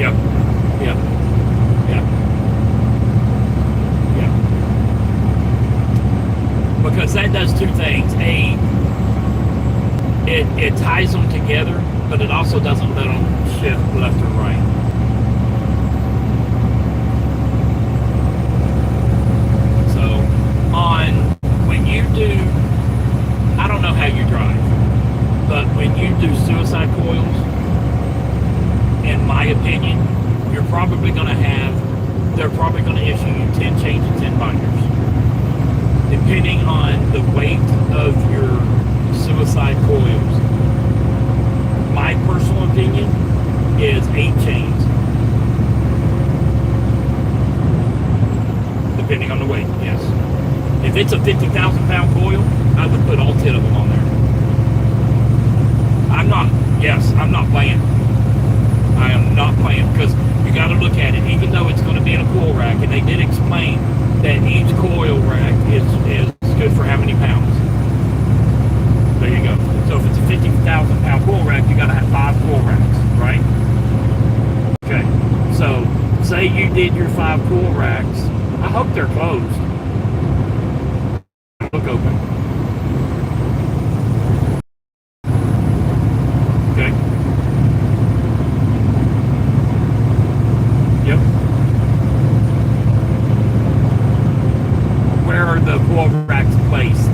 Yep. Yep. Yep. Yep. Because that does two things. It ties them together, but it also doesn't let them shift left or right. So, when you do, I don't know how you drive, but when you do suicide coils, in my opinion, they're probably going to issue you 10 chains and 10 binders. Depending on the weight of your suicide coils. My personal opinion is 8 chains. Depending on the weight, yes. If it's a 50,000 pound coil, I would put all 10 of them on there. I'm not playing. I am not playing because you got to look at it, even though it's going to be in a coil rack, and they did explain that each coil rack is good for how many pounds. There you go. So if it's a 50,000 pound coil rack, you got to have 5 coil racks, right? Okay. So say you did your 5 coil racks. I hope they're closed. Look open. Okay. Yep. Where are the coil racks placed?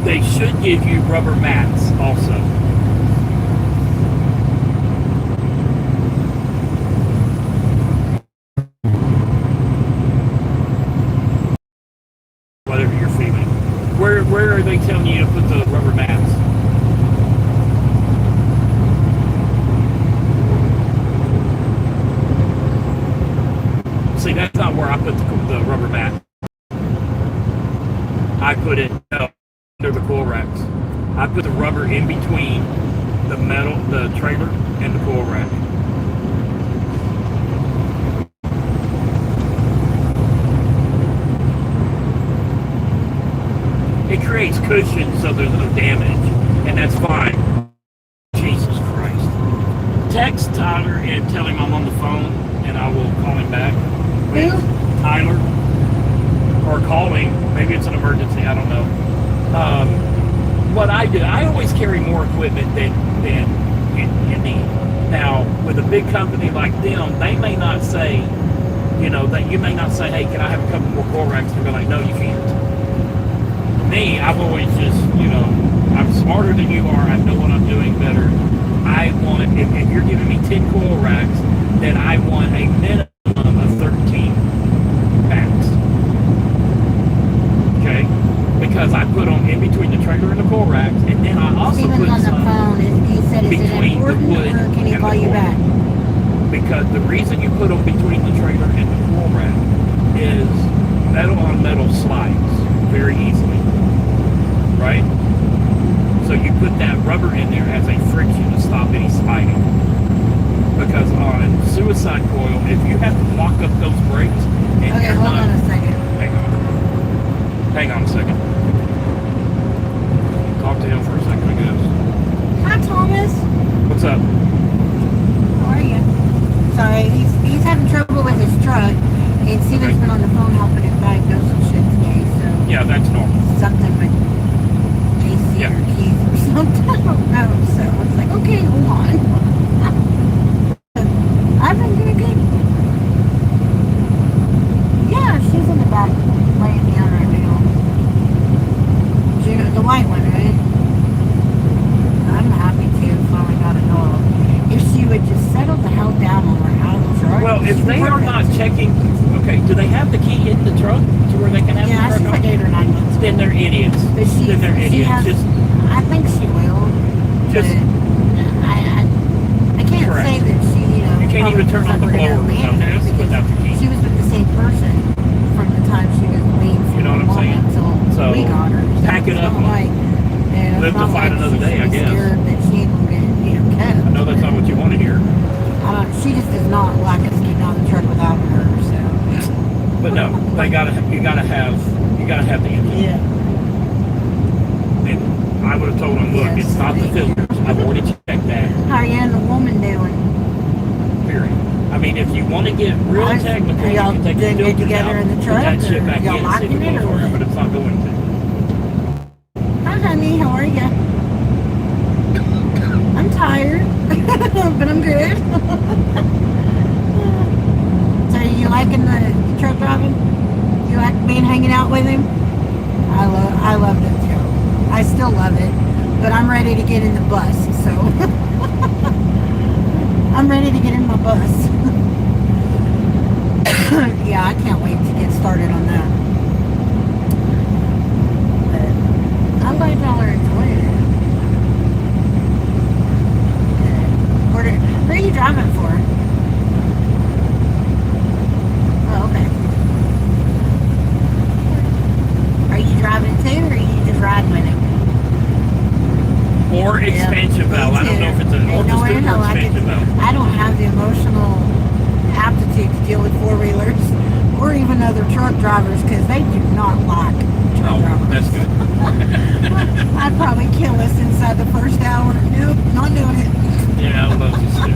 They should give you rubber mats also. Whatever you're feeling. Where are they telling you to put the rubber mats? See, that's not where I put the rubber mat. I put it under the coil racks. I put the rubber in between the trailer, and the coil rack. It creates cushion so there's no damage, and that's fine. Jesus Christ. Text Tyler and tell him I'm on the phone, and I will call him back. Who? Tyler. Or call him. Maybe it's an emergency, I don't know. What I do, I always carry more equipment than you need. Now, with a big company like them, they may not say, that you may not say, hey, can I have a couple more coil racks? They'll be like, no, you can't. Me, I've always just, I'm smarter than you are. I know what I'm doing better. I want, if you're giving me 10 coil racks, then I want a minimum of 13 packs. Okay? Because I put them in between the trailer and the coil racks, and then I also Steven's put on the some phone, and he said, is it between the important, wood or can he and call the you coil. back? Because the reason you put them between the trailer and the coil rack is metal on metal slides very easily, right? So you put that rubber in there as a friction to stop any sliding. Because on suicide coil, if you have to lock up those brakes and Okay, you're hold not, on a second. hang on a second. Talk to him for a second, I guess. Hi, Thomas. What's up? How are you? Sorry, he's having trouble with his truck, and Steven's been on the phone helping him diagnose some shit today, so Yeah, that's normal. something with AC Yeah. or keys or something. I don't know. So I was like, okay, hold on. I've been doing good. Yeah, she's in the back laying down right now. Juno, the white one, right? I'm happy to finally got a dog. If she would just settle the hell down on her out of the truck. Well, if she'd they be are perfect. not checking, okay, do they have the key in the truck to where they can have Yeah, the she's truck like on? 8 or 9 months. Then they're idiots. But Then they're she idiots. has, Just, I think she will. just, But I can't Correct. say that she, You can't even turn on the probably blower doesn't without manage this, because without the key. she was with the same person from the time she was weaned from You know what I'm her saying? mom until So, we got her. So pack it it's up not and like, live to fight another day, I guess. Scared that she ain't gonna get, kept. I know that's not what you want to hear. She just does not like us getting out of the truck without her. So. But no, you gotta have the engine. Yeah. And I would have told them, look, Yes. it's not the filters. I've already checked that. How are you and the woman doing? Period. I mean, if you want to get real Are technical, you y'all can take the doing good filters together out, in the put truck, that shit or back y'all in, and see if liking it it, goes or for you, what? but it's not going to. Hi, honey. How are you? I'm tired, but I'm good. So, you liking the truck driving? You like being hanging out with him? I love it too. I still love it, but I'm ready to get in the bus. So, I'm ready to get in my bus. Yeah, I can't wait to get started on that. But I'm glad y'all are enjoying it. Where are you driving for? Oh, okay. Are you driving too, or are you just riding with him? Or expansion valve. I don't know if it's an or just do an expansion valve. I don't have the emotional aptitude to deal with four-wheelers or even other truck drivers because they do not like truck Oh, drivers. that's good. I'd probably kill us inside the first hour. Nope, not doing it. Yeah, I love you stupid.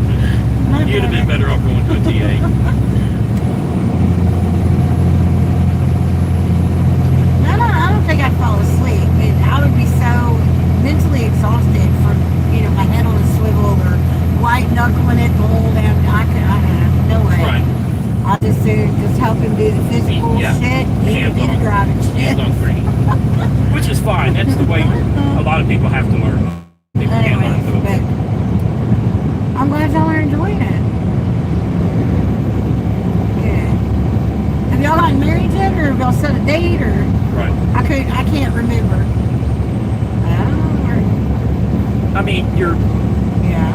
Not You'd have doing been better off going to a TA. I don't think I'd fall asleep. I would be so mentally exhausted from, my head on a swivel or white knuckling it the whole damn time. No way. Right. I'll just help him do the physical Yeah. shit. He can do the driving shit. Hands on screen. Which is fine. That's the way a lot of people have to learn. People can't learn Anyways, to but I'm glad y'all are enjoying it. Good. Have y'all gotten married yet, or have y'all set a date, or Right. I can't remember. I mean, you're, Yeah.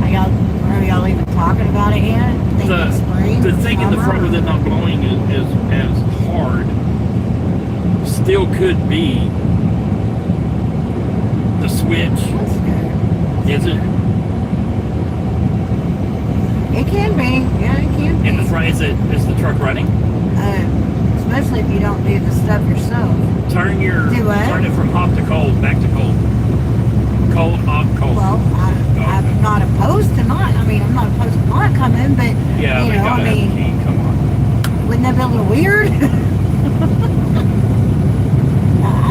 Are y'all even talking about it yet? Thinking spring, the thing in the summer, front with it not blowing is as hard still could be the switch. That's good. Is it It can be. Yeah, it can be. in the front? Is the truck running? Especially if you don't do the stuff yourself. Turn it from hot to cold, back to cold. Cold, hot, cold. Well, I'm not opposed to not. I'm not opposed to not coming, but Yeah, they gotta have the key. Come on. wouldn't that be a little weird? I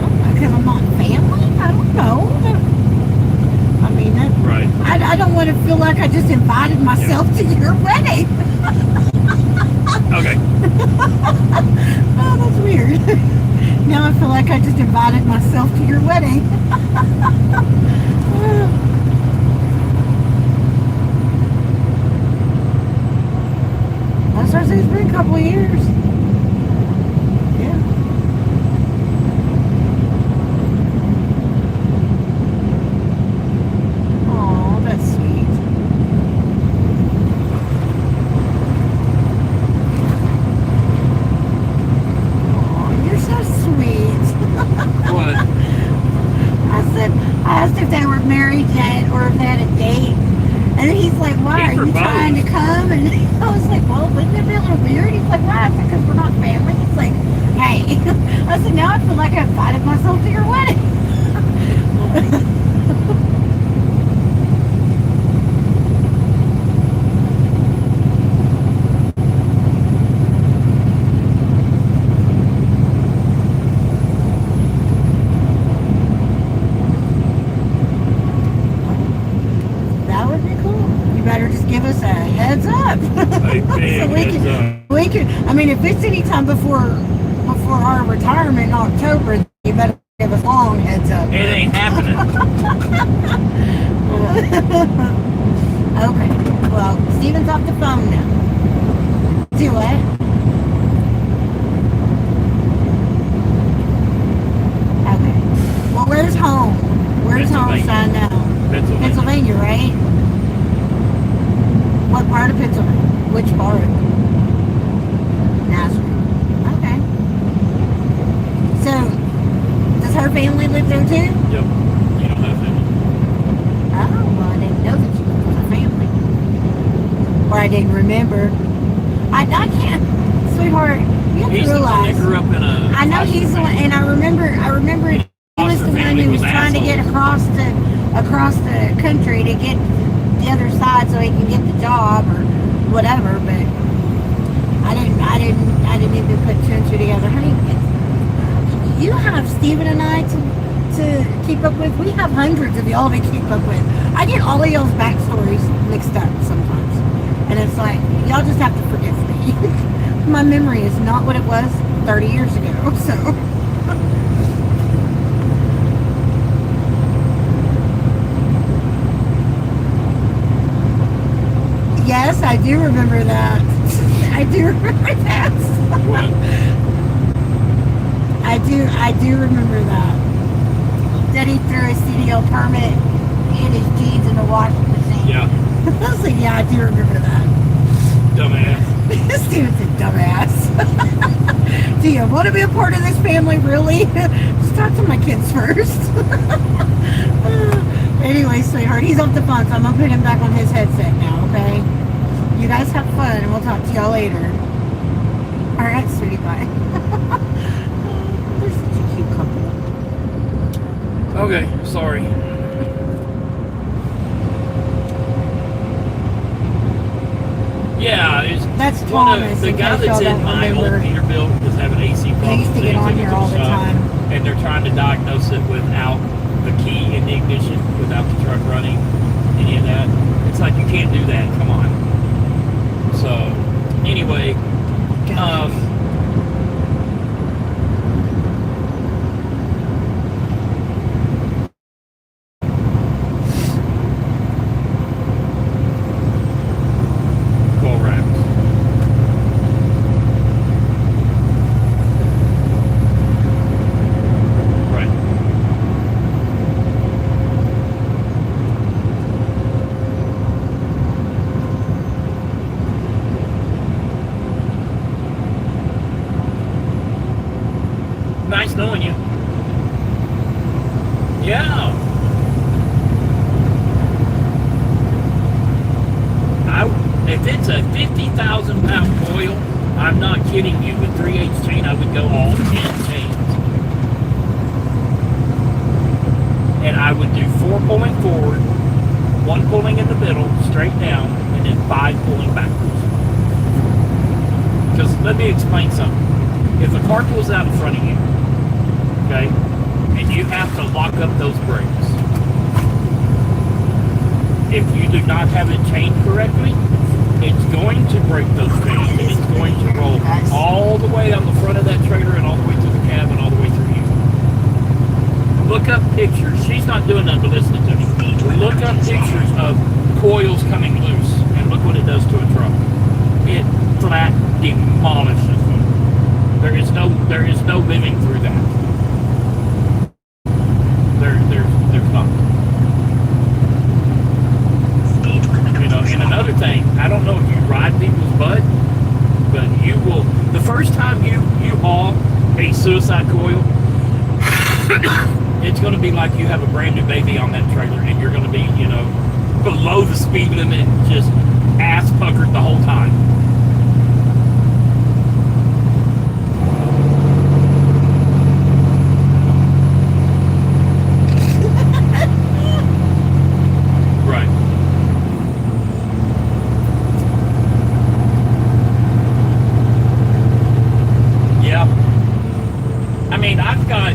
don't know, because I'm not family. I don't know. Right. I don't want to feel like I just invited myself to your wedding. Okay. Oh, that's weird. Now I feel like I just invited myself to your wedding. That's what I said, it's been a couple of years. Yeah. Oh, that's sweet. Oh, you're so sweet. What? I asked if they were married yet or if they had a date. And he's like, why? Are you trying to come? And I was like, well, wouldn't it be a little weird? He's like, why? I said, because we're not family. He's like, hey. I said, now I feel like I invited myself to your wedding. We could. I mean, if it's any time before our retirement in October, you better give us long heads up. It ain't happening. Okay. Well, Steven's off the phone now. Do what? Okay. Well, where's home? Where's home, son? Now? Pennsylvania, right? What part of Pennsylvania? Which part? Nazareth. Okay. So, does her family live there too? Yep. You don't have to. Oh, well, I didn't know that she lived with her family. Or I didn't remember. I can't, sweetheart, you have to He's the one that realize. grew up in a. I know he's the one, and I remember he was the one who was trying to get across the country to get the other side so he can get the job or whatever, but I didn't even put two and two together. Honey, you have Steven and I to keep up with. We have hundreds of y'all to keep up with. I get all of y'all's backstories mixed up sometimes. And it's like, y'all just have to forgive me. My memory is not what it was 30 years ago, so. Yes, I do remember that. I do remember that. What? I do remember that. That he threw a CDL permit in his jeans in the washing machine. Yeah. I was like, yeah, I do remember that. Dumbass. Steven's a dumbass. Do you want to be a part of this family, really? Just talk to my kids first. Anyway, sweetheart, he's off the phone, so I'm going to put him back on his headset now, okay? You guys have fun, and we'll talk to y'all later. All right, sweetie, bye. They're such a cute couple. Okay, sorry. Yeah, That's one Thomas. of the in guy case y'all that's in don't my old remember. Peterbilt is having AC problems. They used to get He's on taken here to all the shop, time. and they're trying to diagnose it without the key in the ignition, without the truck running, any of that. It's like, you can't do that. Come on. So, anyway, cool wraps. Right. Nice knowing you. Yeah. If it's a 50,000 pound coil, I'm not kidding you, with 3/8 chain, I would go all 10 chains. And I would do 4 pulling forward, 1 pulling in the middle, straight down, and then 5 pulling backwards. Because let me explain something. If a car pulls out in front of you, okay, and you have to lock up those brakes, if you do not have it chained correctly, it's going to break those chains, and it's going to roll all the way on the front of that trailer and all the way to the cab and all the way through you. Look up pictures. She's not doing nothing but listening to me. Look up pictures of coils coming loose, and look what it does to a truck. It flat demolishes them. There is no living through that. There's not. You know, and another thing, I don't know if you ride people's butt, but you will, the first time you haul a suicide coil, it's going to be like you have a brand new baby on that trailer, and you're going to be, you know, below the speed limit and just ass puckered the whole time. Right. Yeah. I mean, I've got,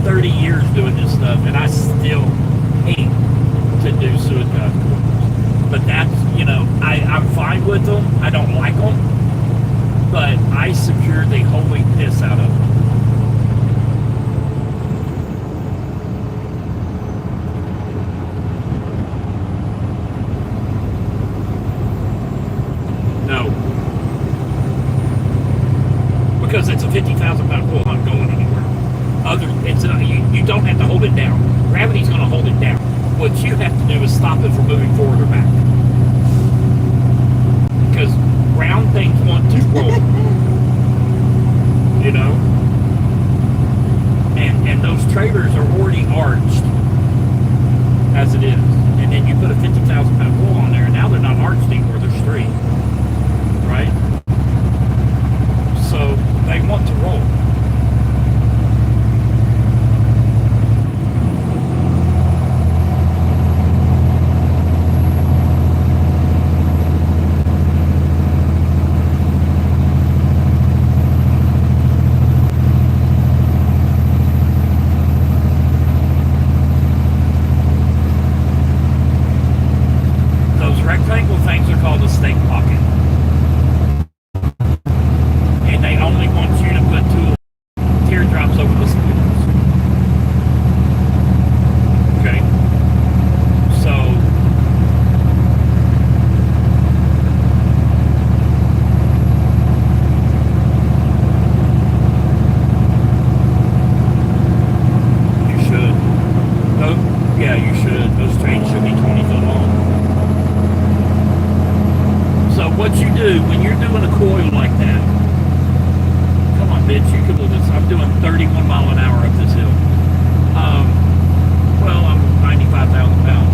30 years doing this stuff, and I still hate to do suicide coils. But that's, I'm fine with them. I don't like them. I secure the holy piss out of it. No. Because it's a 50,000 pound pull, not going anywhere. You don't have to hold it down. Gravity's going to hold it down. What you have to do is stop it from moving forward or back. Because round things want to roll. You know? And those trailers are already arched as it is. And then you put a 50,000 pound pull on there, and now they're not arched anymore, they're straight. Right? So they want to roll. Those rectangle things are called a stake pocket. And they only want you to put 2 teardrops over the spoons. Okay? So, you should. Yeah, you should. Those trains should be 20 foot long. So what you do when you're doing a coil like that, come on, bitch, you can do this. I'm doing 31 mile an hour up this hill. Well, I'm 95,000 pounds.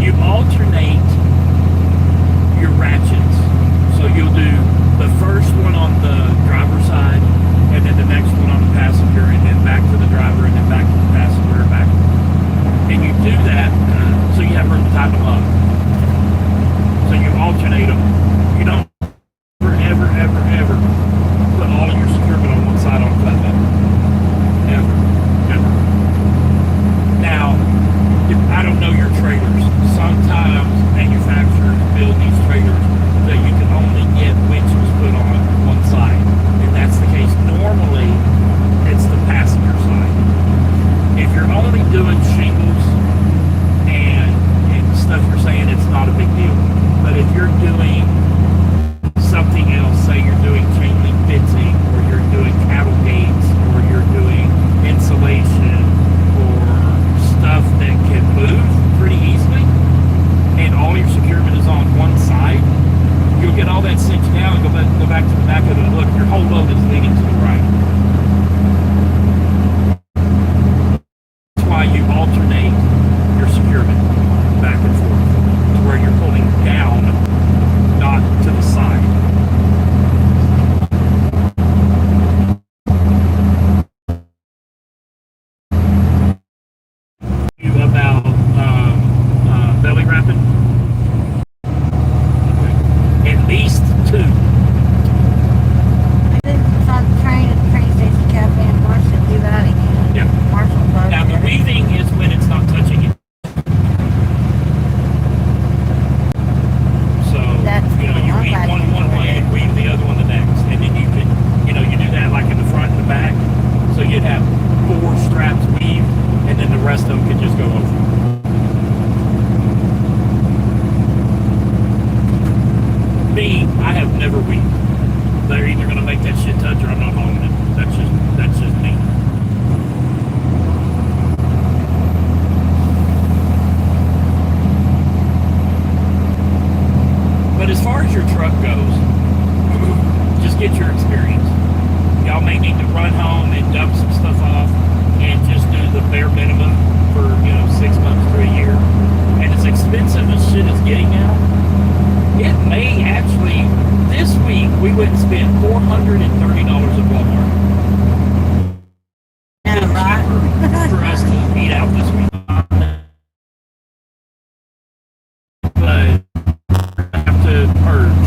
You alternate your ratchets. So you'll do the first one on the driver's side, and then the next one on the passenger, and then back to the driver, and then back to the passenger, and back. And you do that so you have room to tie them up. So you alternate them. You don't ever put all your securement on one side on a flatbed. Ever. Now, I don't know your trailers. Sometimes manufacturers build these trailers that you can only get winches put on one side. If that's the case, normally it's the passenger side. If you're only doing shingles and stuff you're saying, it's not a big deal. But if you're doing something else, say you're doing chain link fencing, or you're doing cattle gates, or you're doing insulation, or stuff that can move pretty easily, and all your securement is on one side, you'll get all that cinched down and go back to the back of it. Look, your whole load is leaning to the right. That's why you alternate your securement back and forth, to where you're pulling down, not to the side. You about belly wrapping? Okay. At least 2. It's on the train at the train station cafe in Marshall. Do that again. Yeah. Marshall Park. Now the weaving is when it's not touching it. So you weave one way and weave the other one the next, and then you can, you do that like in the front and the back. So you'd have 4 straps weaved, and then the rest of them could just go over. Me, I have never weaved. They're either going to make that shit touch or I'm not hauling it. That's just me. But as far as your truck goes, just get your experience. Y'all may need to run home and dump some stuff off and just do the bare minimum for 6 months to a year. And as expensive as shit is getting now, it may actually, this week we went and spent $430 at Walmart. Yeah, right. For us to eat out this week. But I have to purge.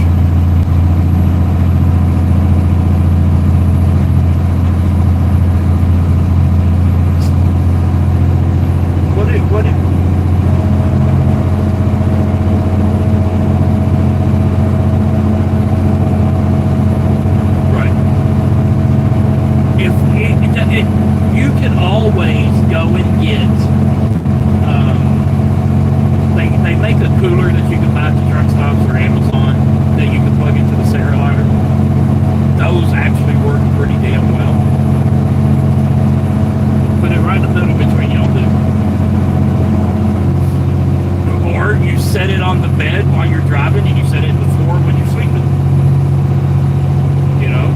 What it always go and get, they make a cooler that you can buy at the truck stops or Amazon that you can plug into the cigarette lighter. Those actually work pretty damn well. Put it right in the middle between y'all two. Or you set it on the bed while you're driving and you set it in the floor when you're sleeping. You know?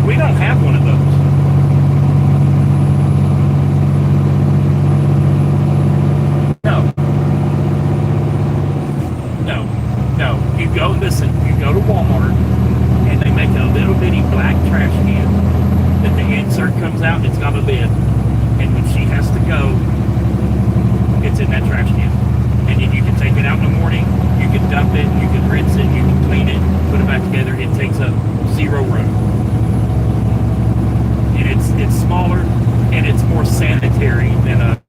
We don't have one of those. No. You go, listen, you go to Walmart and they make a little bitty black trash can that the insert comes out and it's got a lid. And when she has to go, it's in that trash can. And then you can take it out in the morning, you can dump it, you can rinse it, you can clean it, put it back together. It takes up 0 room. And it's smaller and it's more sanitary than a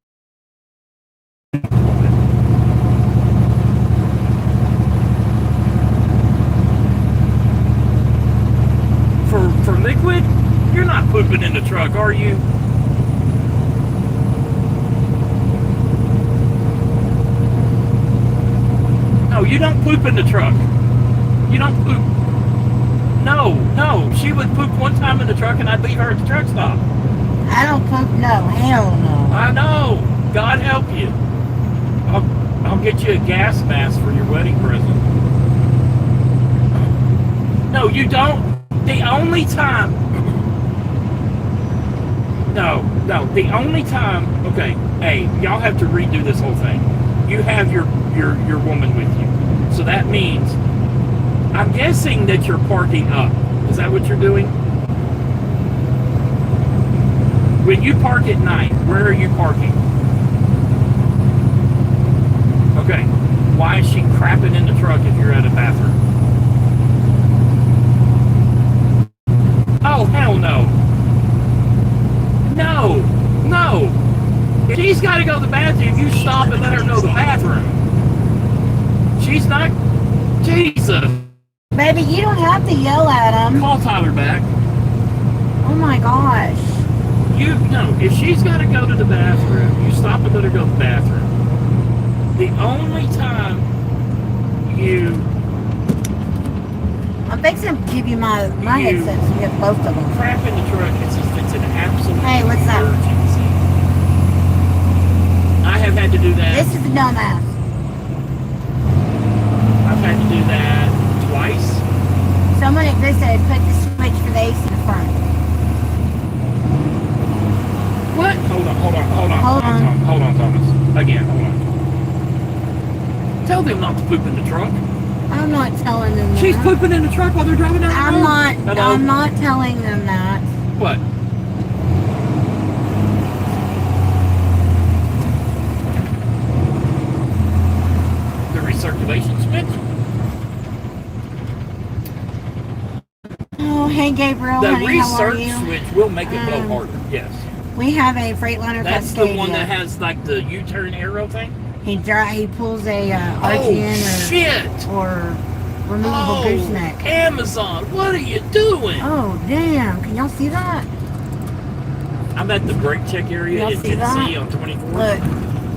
for liquid. You're not pooping in the truck, are you? No, you don't poop in the truck. You don't poop. No. She would poop one time in the truck and I'd leave her at the truck stop. I don't poop. No, hell no. I know. God help you. I'll get you a gas mask for your wedding present. No, you don't. The only time. No. The only time. Okay. Hey, y'all have to redo this whole thing. You have your woman with you, so that means I'm guessing that you're parking up. Is that what you're doing? When you park at night, where are you parking? Okay. Why is she crapping in the truck if you're at a bathroom? Oh, hell no. No. If she's got to go to the bathroom, you stop and let her know the bathroom. She's not... Jesus. Baby, you don't have to yell at him. Call Tyler back. Oh my gosh. If she's got to go to the bathroom, you stop and let her go to the bathroom. The only time you... I'm fixing to give you my headset so you have both of them. Crap in the truck, it's an absolute Hey, what's that? emergency. I have had to do that. This is a dumbass. I've had to do that twice. Someone at this said put the switch for the AC in the front. What? Hold on, Thomas. Again, hold on. Tell them not to poop in the truck. I'm not telling them that. She's pooping in the truck while they're driving down the road. I'm not telling them that. What? The recirculation switch? Oh, hey Gabriel, The honey, how are recirc you? switch will make it blow harder, yes. We have a Freightliner That's Cascadia. the one that has like the U-turn arrow thing? He pulls a RTN or removable gooseneck. Amazon, what are you doing? Oh, damn. Can y'all see that? I'm at the brake check area Y'all in see Tennessee that? on 24. Look.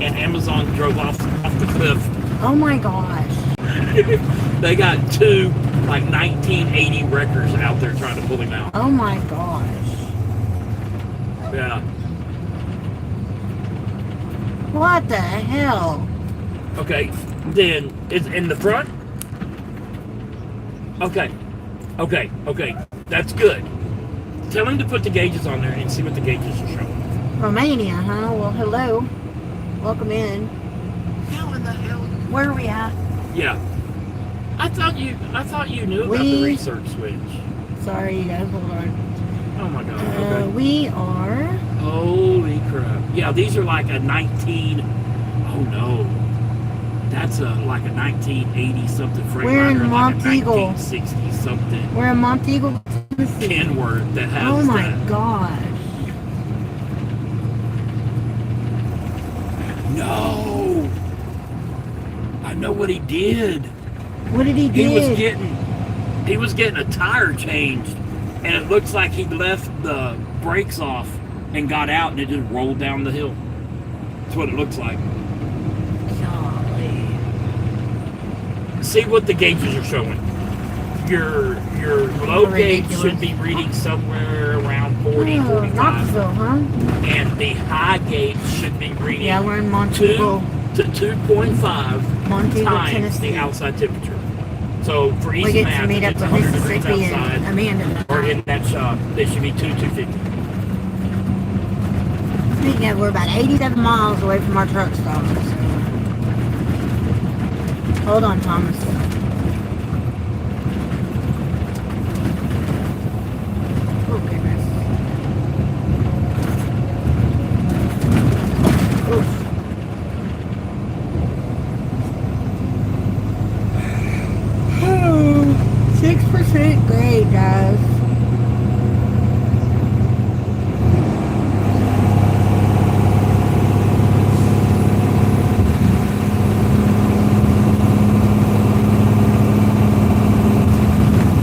And Amazon drove off the cliff. Oh my gosh. They got 2 like 1980 wreckers out there trying to pull him out. Oh my gosh. Yeah. What the hell? Okay, then it's in the front. Okay. That's good. Tell him to put the gauges on there and see what the gauges are showing. Romania, huh? Well, hello. Welcome in. How in the hell? Where are we at? Yeah. I thought you knew about the research switch. Sorry, you guys. Hold on. Oh my god. Okay. We are... Holy crap. Yeah, these are like a 19... Oh no. That's like a 1980 something Freightliner. We're in like a Monteagle. 1960 something. We're in Monteagle, Tennessee. Kenworth that has Oh my that. gosh. No. I know what he did. What did he do? He He was getting a tire changed, and it looks like he left the brakes off and got out, and it just rolled down the hill. That's what it looks like. Golly. See what the gauges are showing. Your low gauge Ridiculous. should be reading somewhere around 40, 45. Knoxville, huh? And the high gauge should be reading Yeah, we're in 2 Montego. to 2.5 Montego, times Tennessee. the outside temperature. So for We easy get to math, meet if up it's with 100 degrees Mississippi and outside Amanda. or in that shop, they should be 250. Speaking of, we're about 87 miles away from our truck stop. So. Hold on, Thomas. Oh, goodness. Oof. Oh, 6% grade, guys.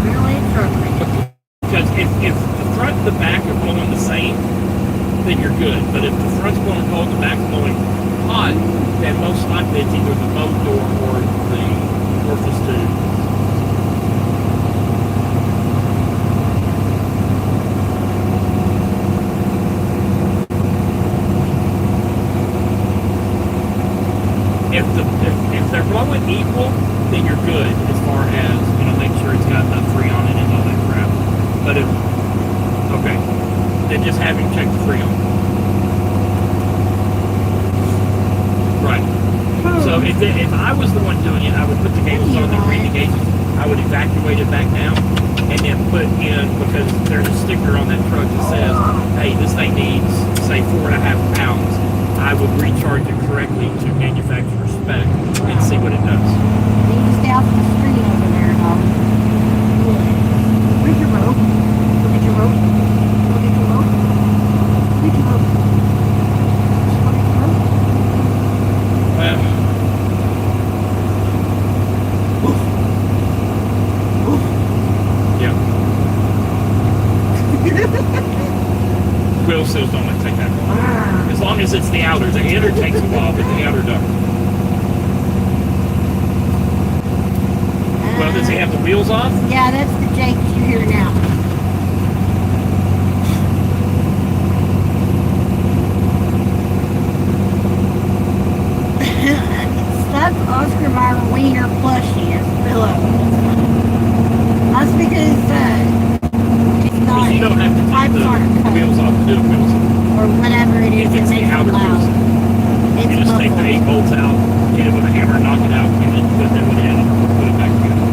Really struggling. Because if the front and the back are blowing the same, then you're good. But if the front's blowing cold and the back's blowing hot, then most likely it's either the boat door or the orifice tube. If they're blowing equal, then you're good as far as, make sure it's got enough freon in it and all that crap. But okay, then just have him check the freon. Right. So if I was the one doing it, I would put the gauges on there, read the gauges. I would evacuate it back down and then put in, because there's a sticker on that truck that says, hey, this thing needs, say, 4.5 pounds. I would recharge it correctly to manufacturer's spec and see what it does. You need to stay off the street over there, dog. Where's your rope? Look at your rope. Look at your rope. Look at your rope. Look at your rope. Yeah. Wheel seals don't take that long. As long as it's the outer. The inner takes a while, but the outer doesn't. Well, does he have the wheels off? Yeah, that's the Jake you hear now. Stuff Oscar Mayer Wiener plushie as a pillow. That's because it's not. Because you don't have to pipes take aren't the cut. wheels off to do the wheels. Or whatever it is If it's that the makes it outer loud. wheels. It's You just take the 8 bolts out, hit it with a hammer, knock it out, and then put that one in and put it back together.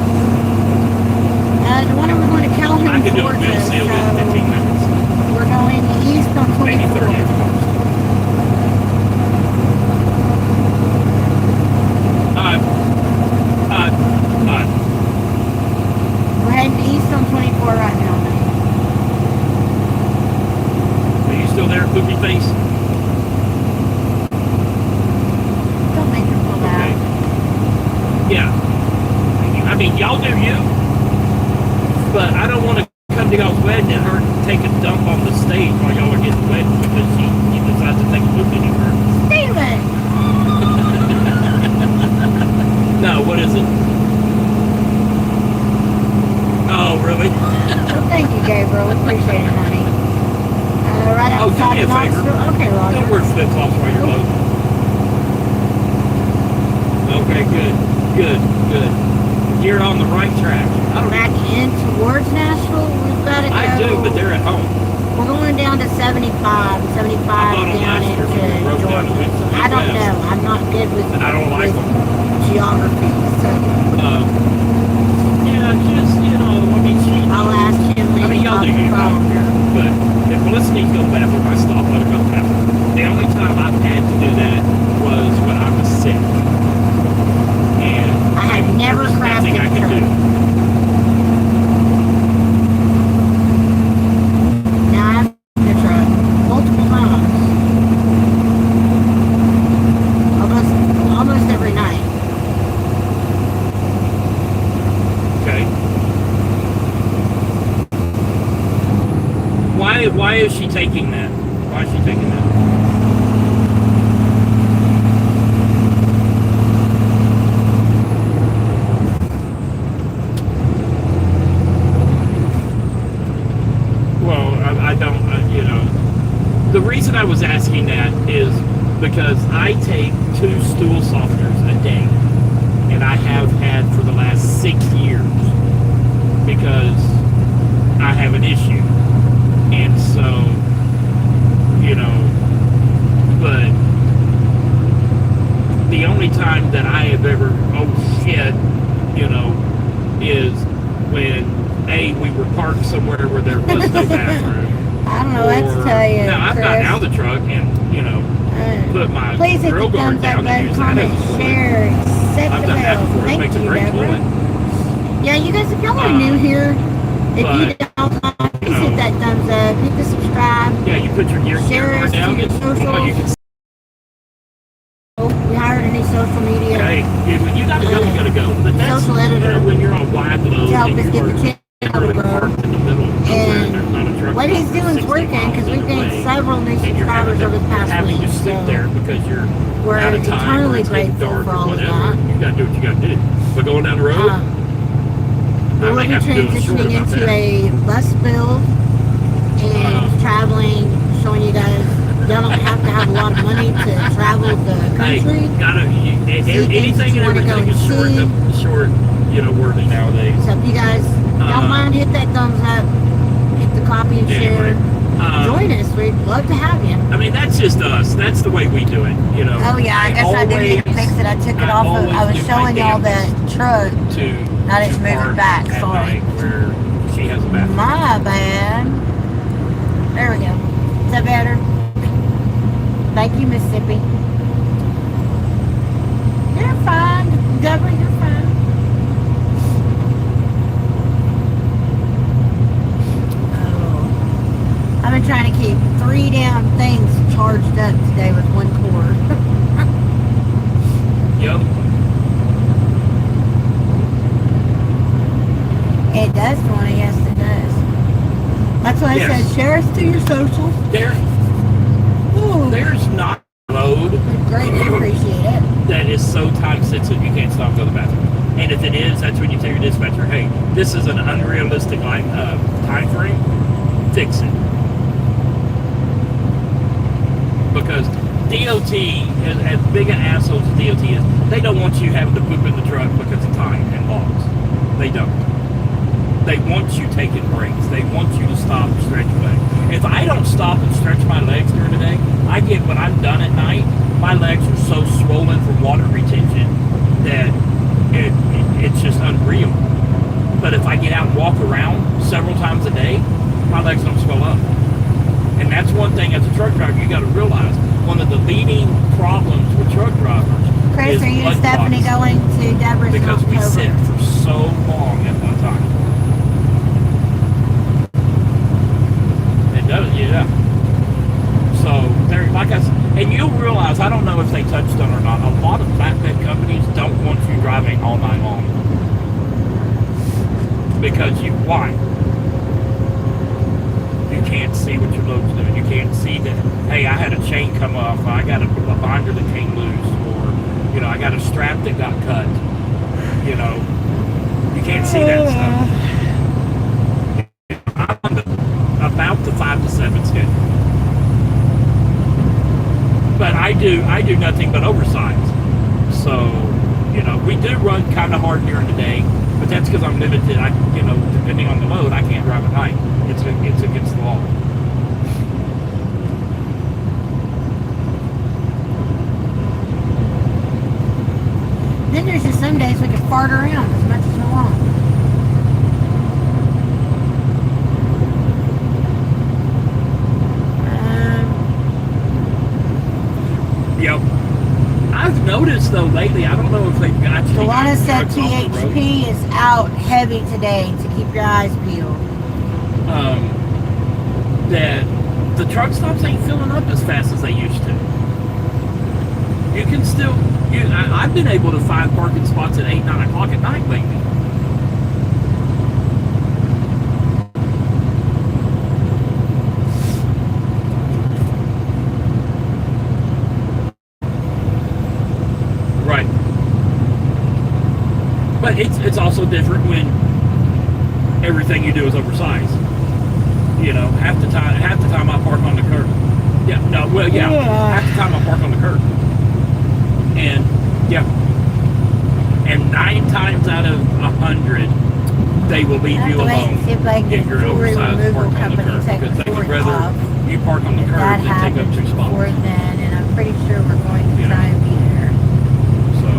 The one we're going to Calhoun, I could do a Georgia, wheel seal in 15 minutes. we're going east on Maybe 24. 30 at the most. We're heading east on 24 right now. Are you still there, poopy face? Don't make her feel Okay. bad. Yeah. I mean, y'all do you, but I don't want to come to y'all's wedding and her take a dump on the stage while y'all are getting wet because she decides to take a poop anywhere. Steven! No, what is it? Oh, really? Well, thank you, Gabriel. Appreciate it, honey. Right Oh, do outside me a of favor. Knoxville. Okay, Roger. Don't wear flip-flops while you're loading. Okay, good. You're on the right track. I don't Back in towards Nashville, we've got to go. I do, but they're at home. We're going down to 75 I down thought on into last year we broke down to Georgia. the I don't Midwest. know. I'm not good with, And I don't like with them. geography, so Yeah, just, I mean, I'll ask him when I mean, he y'all do comes you. from. But if Melissa needs to go to the bathroom, I stop, let her go to the bathroom. The only time I've had to do that was when I was sick. And I had never there was nothing I crafted could do. truck. Now I've been in the truck multiple times. Almost every night. Why is she taking that? Why is she taking that? Well, I don't, the reason I was asking that is because I take 2 stool softeners a day, and I have had for the last 6 years because I have an issue. And so, but the only time that I have ever, is when we were parked somewhere where there was no bathroom. I don't know what to tell you. Now I've gotten out of the truck and put my please hit grill the guard thumbs up down and button, use that comment, as a toilet. share, set I've the done that bell. before. It Thank makes a you, great Deborah. toilet. Yeah, you guys, if y'all are new here, if you but, don't, please hit that thumbs up, hit the subscribe. Yeah, you put your gear Share guard us to down. your It's, socials. well, you can. We hired a new social media Hey, when you gotta go, you gotta go. But that's social editor when you're on wide load to help and us get the channel to grow. parked in the middle of nowhere, And there's not a truck what he's stop doing is 60 working miles because we've either gained way, several new and you're subscribers over the past having week. to sit So there because you're we're out of time or eternally it's getting grateful dark for or all of whatever. that. You gotta do what you gotta do. But going down the road, We I will may be have to do a short transitioning about into that. a bus build and traveling, showing you guys y'all don't have to have a lot of money to travel the Hey, country. anything you and wanna go everything is and short, worthy nowadays. So if you guys don't mind, hit that thumbs up, hit the copy and share. Join us. We'd love to have you. I mean, that's just us. That's the way we do it, Oh yeah, I guess I do need to fix it. I took it off of, I was showing y'all that truck. I didn't move it back, sorry. Where she has a bathroom. My bad. There we go. Is that better? Thank you, Mississippi. You're fine. Deborah, you're fine. Oh. I've been trying to keep 3 damn things charged up today with 1 cord. Yep. It does, Pawna. Yes, it does. That's why I said share us to your socials. There's not a load Greatly appreciate it. that is so time sensitive you can't stop and go to the bathroom. And if it is, that's when you tell your dispatcher, hey, this is an unrealistic time frame. Fix it. Because DOT, as big an asshole as DOT is, they don't want you having to poop in the truck because of time and laws. They don't. They want you taking breaks. They want you to stop and stretch your legs. If I don't stop and stretch my legs during the day, when I'm done at night, my legs are so swollen from water retention that it's just unreal. But if I get out and walk around several times a day, my legs don't swell up. And that's one thing as a truck driver you got to realize. One of the leading problems with truck drivers Chris, is are you and blood Stephanie clots. going to Deborah's in Because we October? sit for so long at one time. It does, yeah. So, like I said, and you'll realize, I don't know if they touched on it or not, a lot of flatbed companies don't want you driving all night long. Because why? You can't see what your load's doing. You can't see that, hey, I had a chain come off, I got a binder that came loose, or, I got a strap that got cut. You can't see that stuff. I'm on about the 5 to 7 schedule. But I do nothing but oversize. So, we do run kind of hard during the day, but that's because I'm limited. Depending on the load, I can't drive at night. It's against the law. Then there's just some days we can fart around as much as we want. Yep. I've noticed though lately, I don't know if they've got you. Pawna said THP is out heavy today to keep your eyes peeled. That the truck stops ain't filling up as fast as they used to. You can still, I've been able to find parking spots at 8, 9 o'clock at night lately. But it's also different when everything you do is oversized. You know, half the time I park on the curb. Yeah, no, well, yeah. Half the time I park on the curb. And, yeah. And 9 times out of 100, they will leave you alone if you're oversized park on the curb. Because they would rather you park on the curb than take up 2 spots. Before then, and I'm pretty sure we're going to try and be there. So,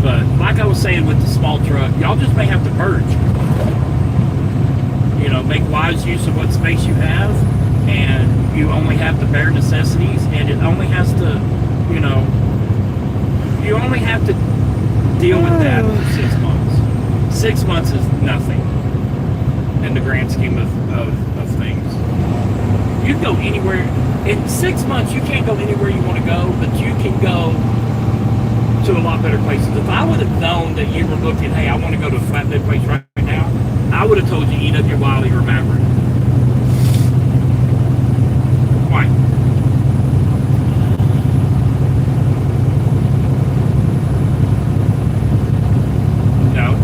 but like I was saying with the small truck, y'all just may have to purge. You know, make wise use of what space you have, and you only have the bare necessities, and it only has to, you know, you only have to deal with that for 6 months. 6 months is nothing in the grand scheme of things. You can go anywhere. In 6 months, you can't go anywhere you want to go, but you can go to a lot better places. If I would have known that you were looking, hey, I want to go to a flatbed place right now, I would have told you E.W. Wiley or Maverick. Why? No.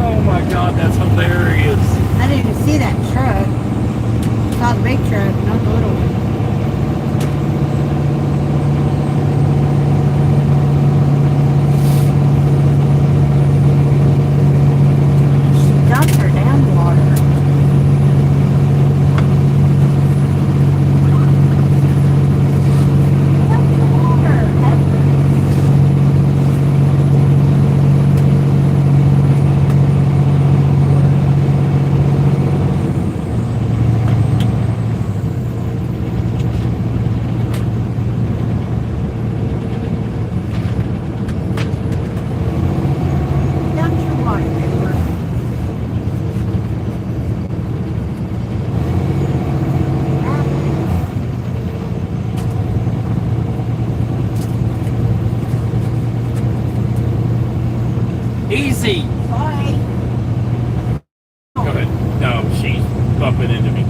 Oh my God, that's hilarious. I didn't even see that truck. I saw the big truck, not the little one. She dumped her damn water. Dumped the water. Dumped your water, Cooper. Easy. Sorry. Go ahead. No, she's bumping into me.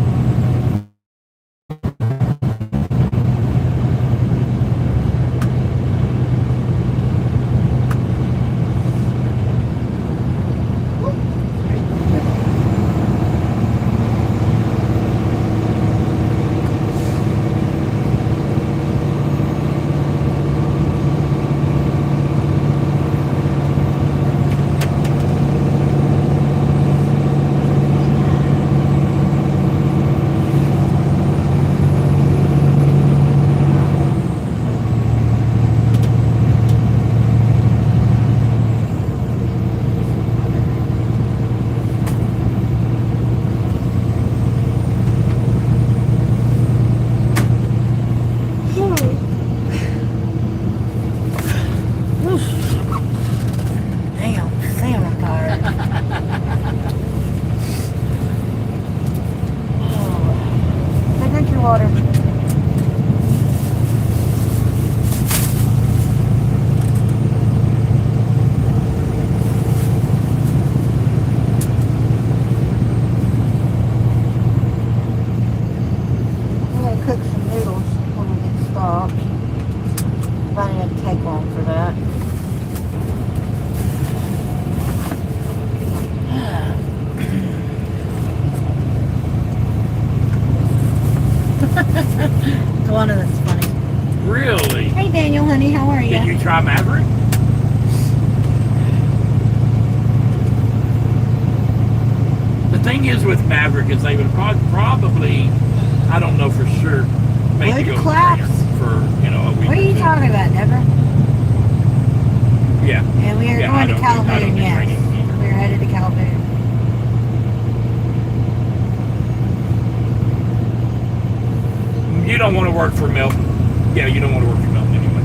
Damn, Sam, I'm tired. Hey, drink your water. I'm gonna cook some noodles when we get stopped. Probably had to take long for that. Tawana, that's funny. Really? Hey Daniel, honey, how are Did you? you try Maverick? The thing is with Maverick is they would probably, I don't know for sure, make you Wood go claps? for, you know, a week What are or you two. talking about, Deborah? Yeah. And we are Yeah, I going to don't Calhoun, do yes. training either. We're headed to Calhoun. You don't want to work for Milton. Yeah, you don't want to work for Milton anyway.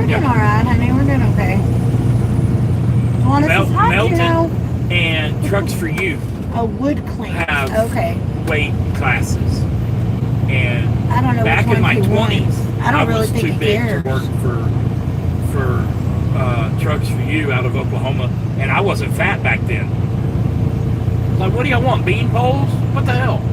doing all right, honey. We're doing okay. Well, this is hot, you know. Melton and Trucks for You A wood clamp. have Okay. weight classes. And I don't know back which in my one he 20s, wants. I don't really was think too he big cares. to work for Trucks for You out of Oklahoma, and I wasn't fat back then. Like, what do y'all want? Bean poles? What the hell?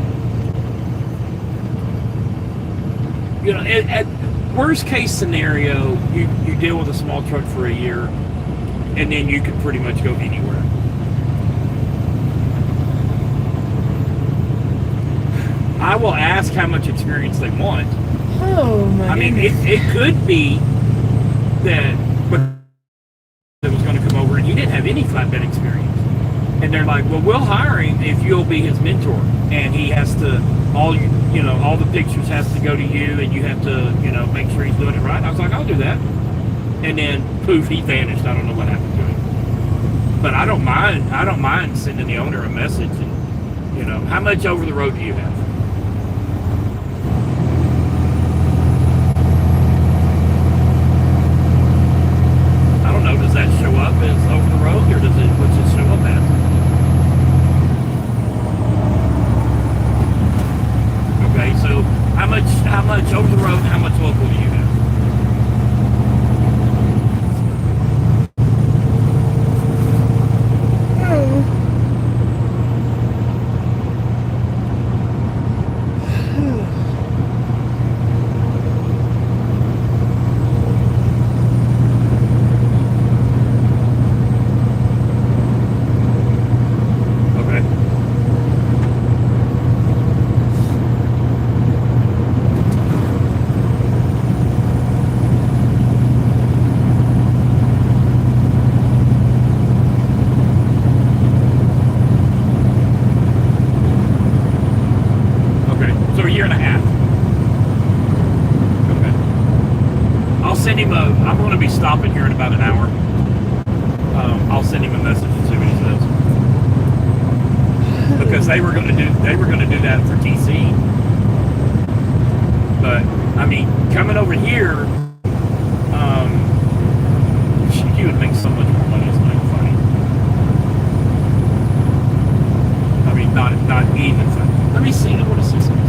You know, at worst case scenario, you deal with a small truck for a year, and then you can pretty much go anywhere. I will ask how much experience they want. Oh my I mean, it could be that was going to come over and he didn't have any flatbed experience, and they're like, well, we'll hire him if you'll be his mentor, and he has to all the pictures has to go to you, and you have to make sure he's doing it right. I was like, I'll do that, and then poof, he vanished. I don't know what happened to him, but I don't mind sending the owner a message and how much over the road do you have? Does that show up as over the road, or what's it show up as? Okay, so how much over the road and how much local do you have? I'm going to be stopping here in about an hour. I'll send him a message and see what he says. Because they were going to do that for TC. But I mean, coming over here, you would make so much more money. It's not even funny. I mean, not even funny. Let me see. I want to see something.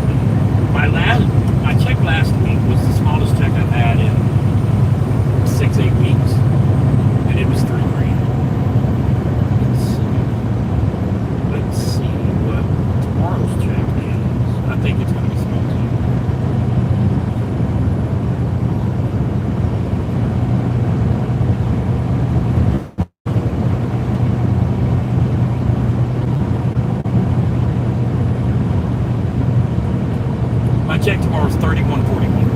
My check last week was the smallest check I've had in 6-8 weeks, and it was $3,000. Let's see what tomorrow's check is. I think it's going to be small too. My check tomorrow is $31.41.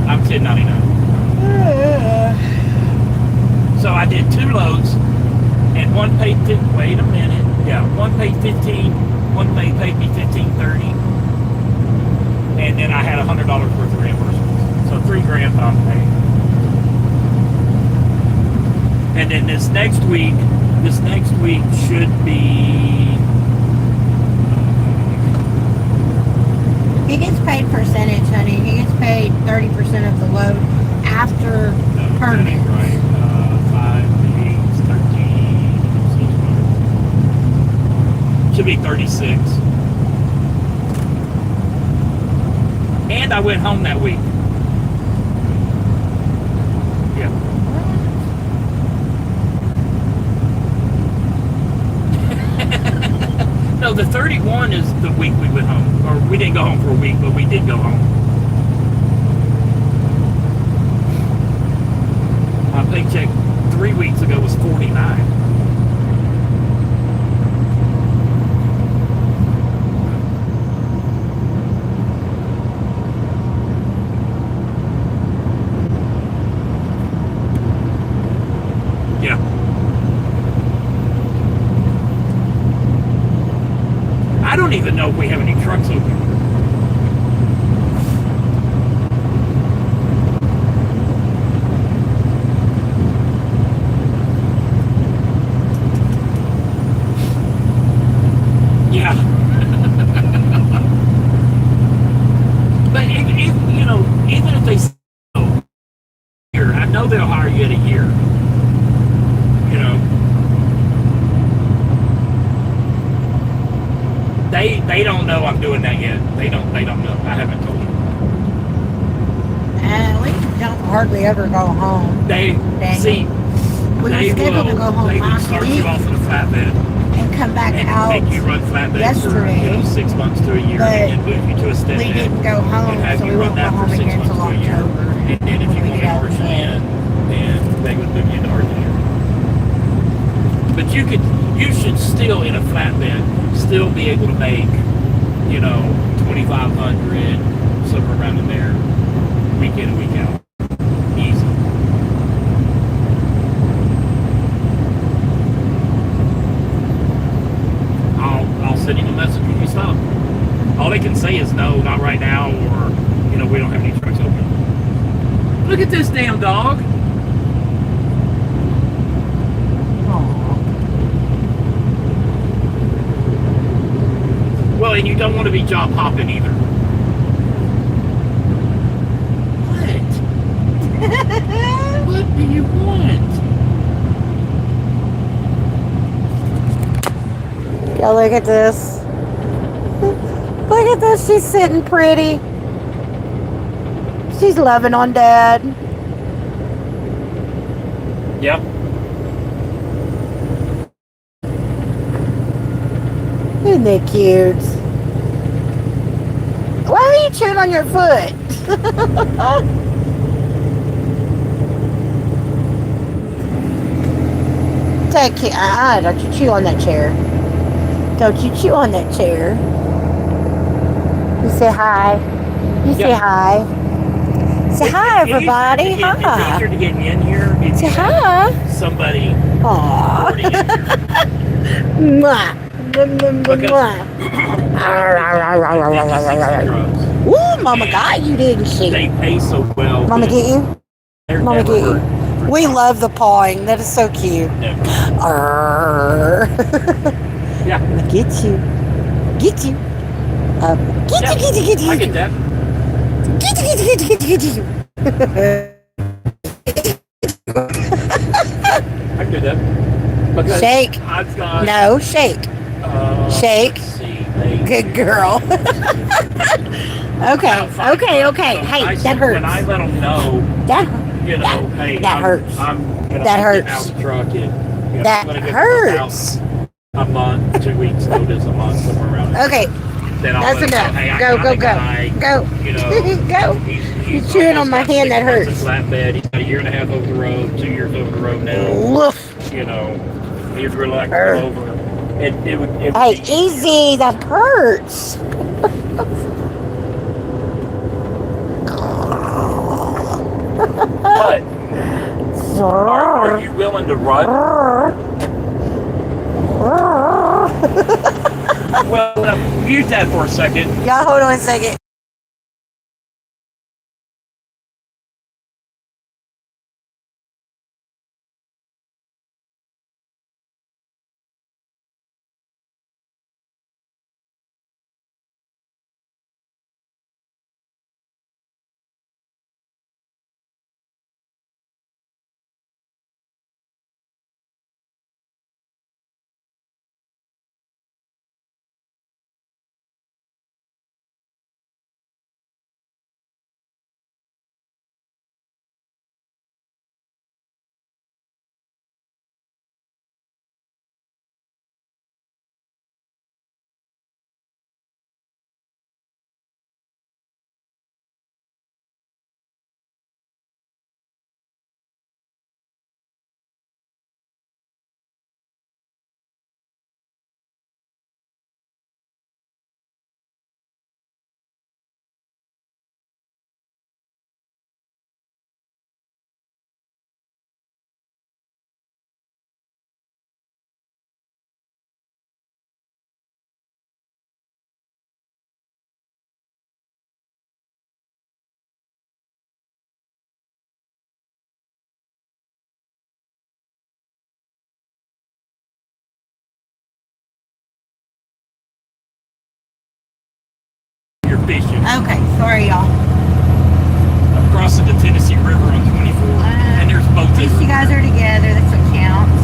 I'm $10.99. So I did 2 loads, and one paid wait a minute. Yeah, one paid $15, one paid me $15.30, and then I had $100 worth of reimbursements. So $3,000 I'm paying. And then this next week should be. He gets paid percentage, honey. He gets paid 30% of the load after permit. Right. 5, 8, 13, 16. Should be 36. And I went home that week. Yeah. No, the 31 is the week we went home. Or we didn't go home for a week, but we did go home. My paycheck 3 weeks ago was $49. Yeah. I don't even know if we have any trucks open. Yeah. But know they'll hire you in a year. You know, they don't know I'm doing that yet. They don't know. I haven't told them. We don't hardly ever go home. They see. We were scheduled to go home They would last start you week off on a flatbed and come back and out. make you run flatbed yesterday, for 6 months to a year, but and then move you to a step we didn't go home, so we won't go home again until October. And then if you when we want get to out RG there. in, then they would move you to RG. But you should still in a flatbed still be able to make, you know, 2,500 somewhere around in there, week in and week out, easy. I'll send him a message when you stop. All they can say is no, not right now, or, you know, we don't have any trucks open. Look at this damn dog. Well, and you don't want to be job hopping either. What? What do you want? Yeah, look at this. Look at this. She's sitting pretty. She's loving on Dad. Yep. Isn't they cute? Why are you chewing on your foot? Take it. Don't you chew on that chair. Don't you chew on that chair. You say hi. You say hi. Say hi, everybody. It's Hi. easier to get in here if Say you hi. have somebody Aww. already in. Mwah. Mwah. Ooh, Mama got you, didn't she? They pay so well. Mama get you? They're Mama never get you? hurt. We love the pawing. That is so cute. Never. Arr. Yeah. Get you. Get you. Get Yeah, you, get you, get you. I get that. Get you, get you, get you, get you. I get that. Because Shake. I've got. No, shake. Shake. Let's see, they- Good girl. Okay, okay, okay. Hey, that hurts. When I let them know, That you know, hey, that hurts. I'm gonna That get hurts. out of the truck and, you know, That I'm gonna get hurts. a month, 2 weeks notice, a month, somewhere around there. Okay, Then I'll that's let them enough. know, hey, I Go, got go, a go. guy, Go. you know, Go. he's chewing on almost my got hand 6 that months hurts. in Flatbed. He's got a year and a half over the road, 2 years over the road now. Woof. You know, he'd really like to come over. It would Hey, be easy. That hurts. But are you willing to run? Well, mute that for a second. Y'all hold on a second. You're fishing. Okay, sorry, y'all. I'm crossing the Tennessee River on 24, and there's both At least you guys are together. That's what counts.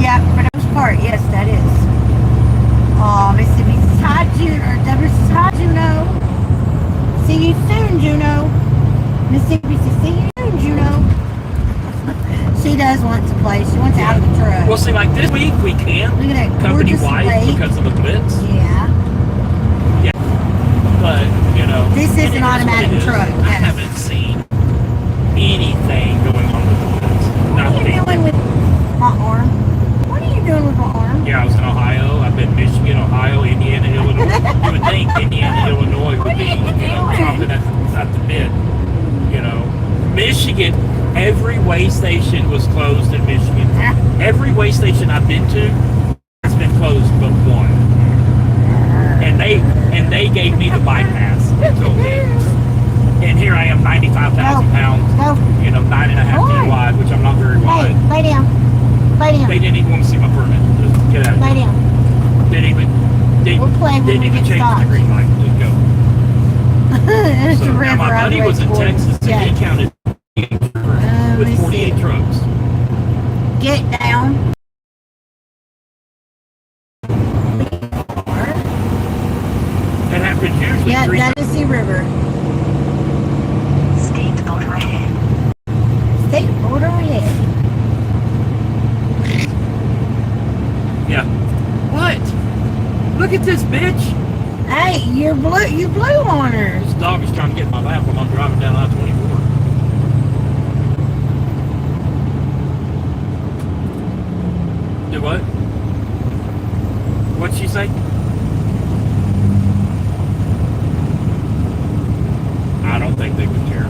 Yeah, for the most part, yes, that is. Oh, Mississippi says hi, Juno. Or Deborah says hi, Juno. See you soon, Juno. Mississippi says see you soon, Juno. She does want to play. She wants out of the truck. Well, see, like this week we can't. Look at that Company gorgeous wide lake. because of the blitz. Yeah. But, you know. This is an it what automatic it is. truck, I yes. haven't seen anything going on with the blitz. What are you doing with my arm? What are you doing with my arm? Yeah, I was in Ohio. I've been Michigan, Ohio, Indiana, Illinois. You would think Indiana, Illinois would be, chomping at the bit. You know, Michigan, every way station was closed in Michigan. Every way station I've been to has been closed but one. And they gave me the bypass and told me. And here I am, 95,000 pounds. Go. You know, 9.5 feet wide, which I'm not very wide. Hey, lay down. Lay down. They didn't even want to see my permit. Just get out of Lay here. down. We'll play when didn't we even get change stopped. the green light. Just go. There's So a now river my buddy was in out there. Texas and he counted let me with 48 see. trucks. Get down. That happens usually Yeah, 3 that is the river. State border ahead. State border ahead. Yeah. What? Look at this bitch. Hey, you blew on her. This dog is trying to get in my lap when I'm driving down I-24. Do what? What'd she say? I don't think they would care.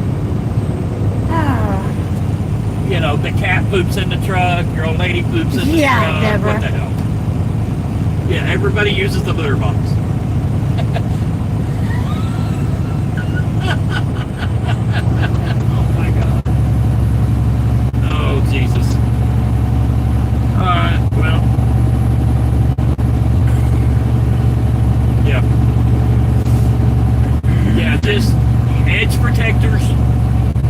Oh, You know, the cat poops in the truck, your old lady poops in the Yeah, truck. Deborah. What the hell? Yeah, everybody uses the litter box. Oh my God. Oh Jesus. Alright, well. Yeah. Yeah, just edge protectors.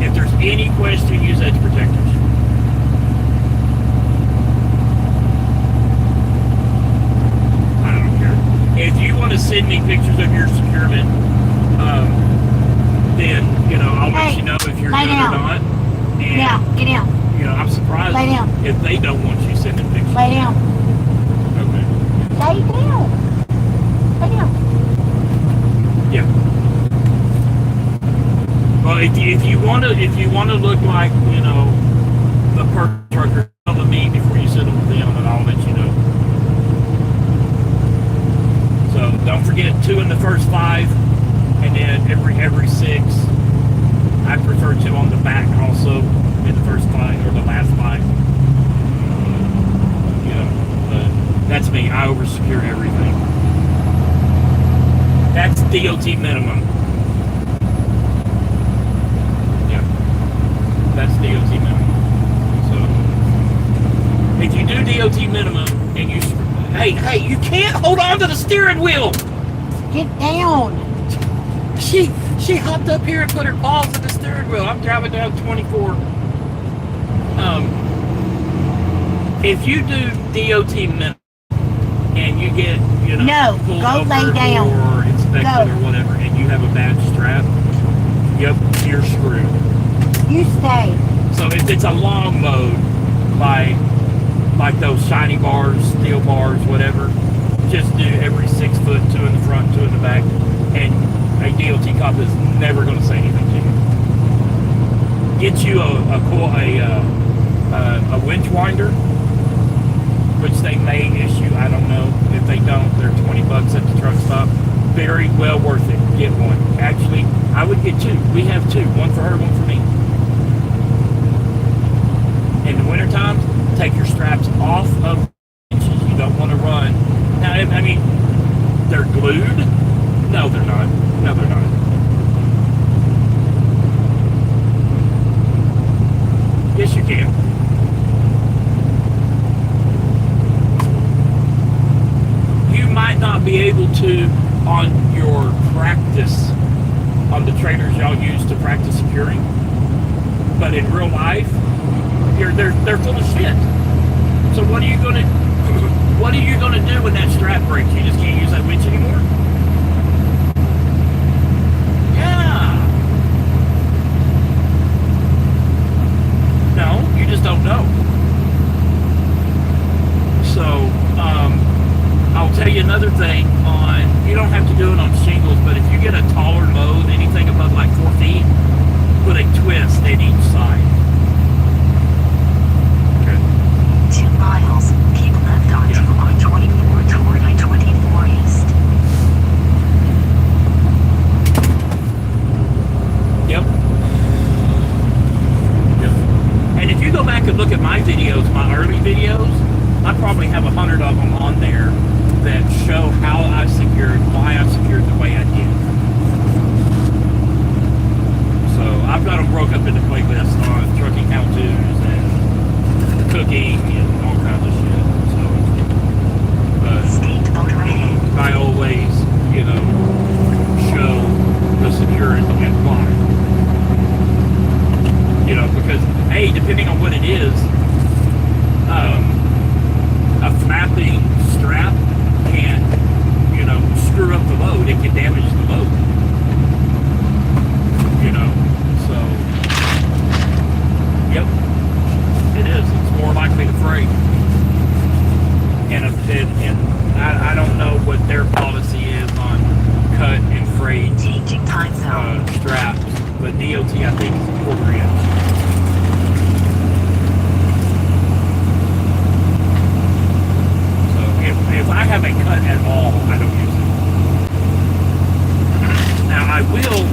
If there's any question, use edge protectors. I don't care. If you want to send me pictures of your securement, then, you know, I'll let Hey, you know if you're lay good down. or not. And, yeah, get down. you know, I'm surprised Lay down. if they don't want you sending pictures. Lay down. Okay. Lay down. Lay down. Yeah. Well, if you want to look like, you know, the perk trucker, tell them me before you send them with them, and I'll let you know. So don't forget 2 in the first 5, and then every 6. I prefer 2 on the back also in the first 5 or the last 5. You know, but that's me. I oversecure everything. That's DOT minimum. Yeah, that's DOT minimum. So if you do DOT minimum and you, hey, you can't hold on to the steering wheel. Get down. She hopped up here and put her paws in the steering wheel. I'm driving down 24. If you do DOT minimum and you get, you know, No, pulled go over lay down. or inspected Go. or whatever, and you have a bad strap, yep, you're screwed. You stay. So if it's a long mode, like those shiny bars, steel bars, whatever, just do every 6 foot, 2 in the front, 2 in the back, and a DOT cop is never going to say anything to you. Get you a winch winder, which they may issue. I don't know. If they don't, they're $20 at the truck stop. Very well worth it. Get one. Actually, I would get 2. We have 2. One for her, one for me. In the wintertime, take your straps off of winches. You don't want to run. Now, I mean, they're glued. No, they're not. No, they're not. Yes, you can. You might not be able to on your practice, on the trailers y'all use to practice securing. but in real life, they're full of shit. So what are you gonna do when that strap breaks? You just can't use that winch anymore? Yeah. No, you just don't know. So, I'll tell you another thing you don't have to do it on shingles, but if you get a taller load, anything above like 4 feet, put a twist at each side. Okay. 2 miles, keep left onto I-24 toward I-24 East. Yep. And if you go back and look at my videos, my early videos, I probably have 100 of them on there that show how I secured, why I secured the way I did. So I've got them broke up into playlists on trucking how-tos and cooking and all kinds of shit. So, State motor ahead. I always, show the securing and why. Because depending on what it is, a flapping strap can, screw up the load. It can damage the load. So, yep, it is. It's more likely to fray. And I don't know what their policy is on cut and freight Changing time zone. straps, but DOT I think is $4,000. If I have a cut at all, I don't use it. Now I will,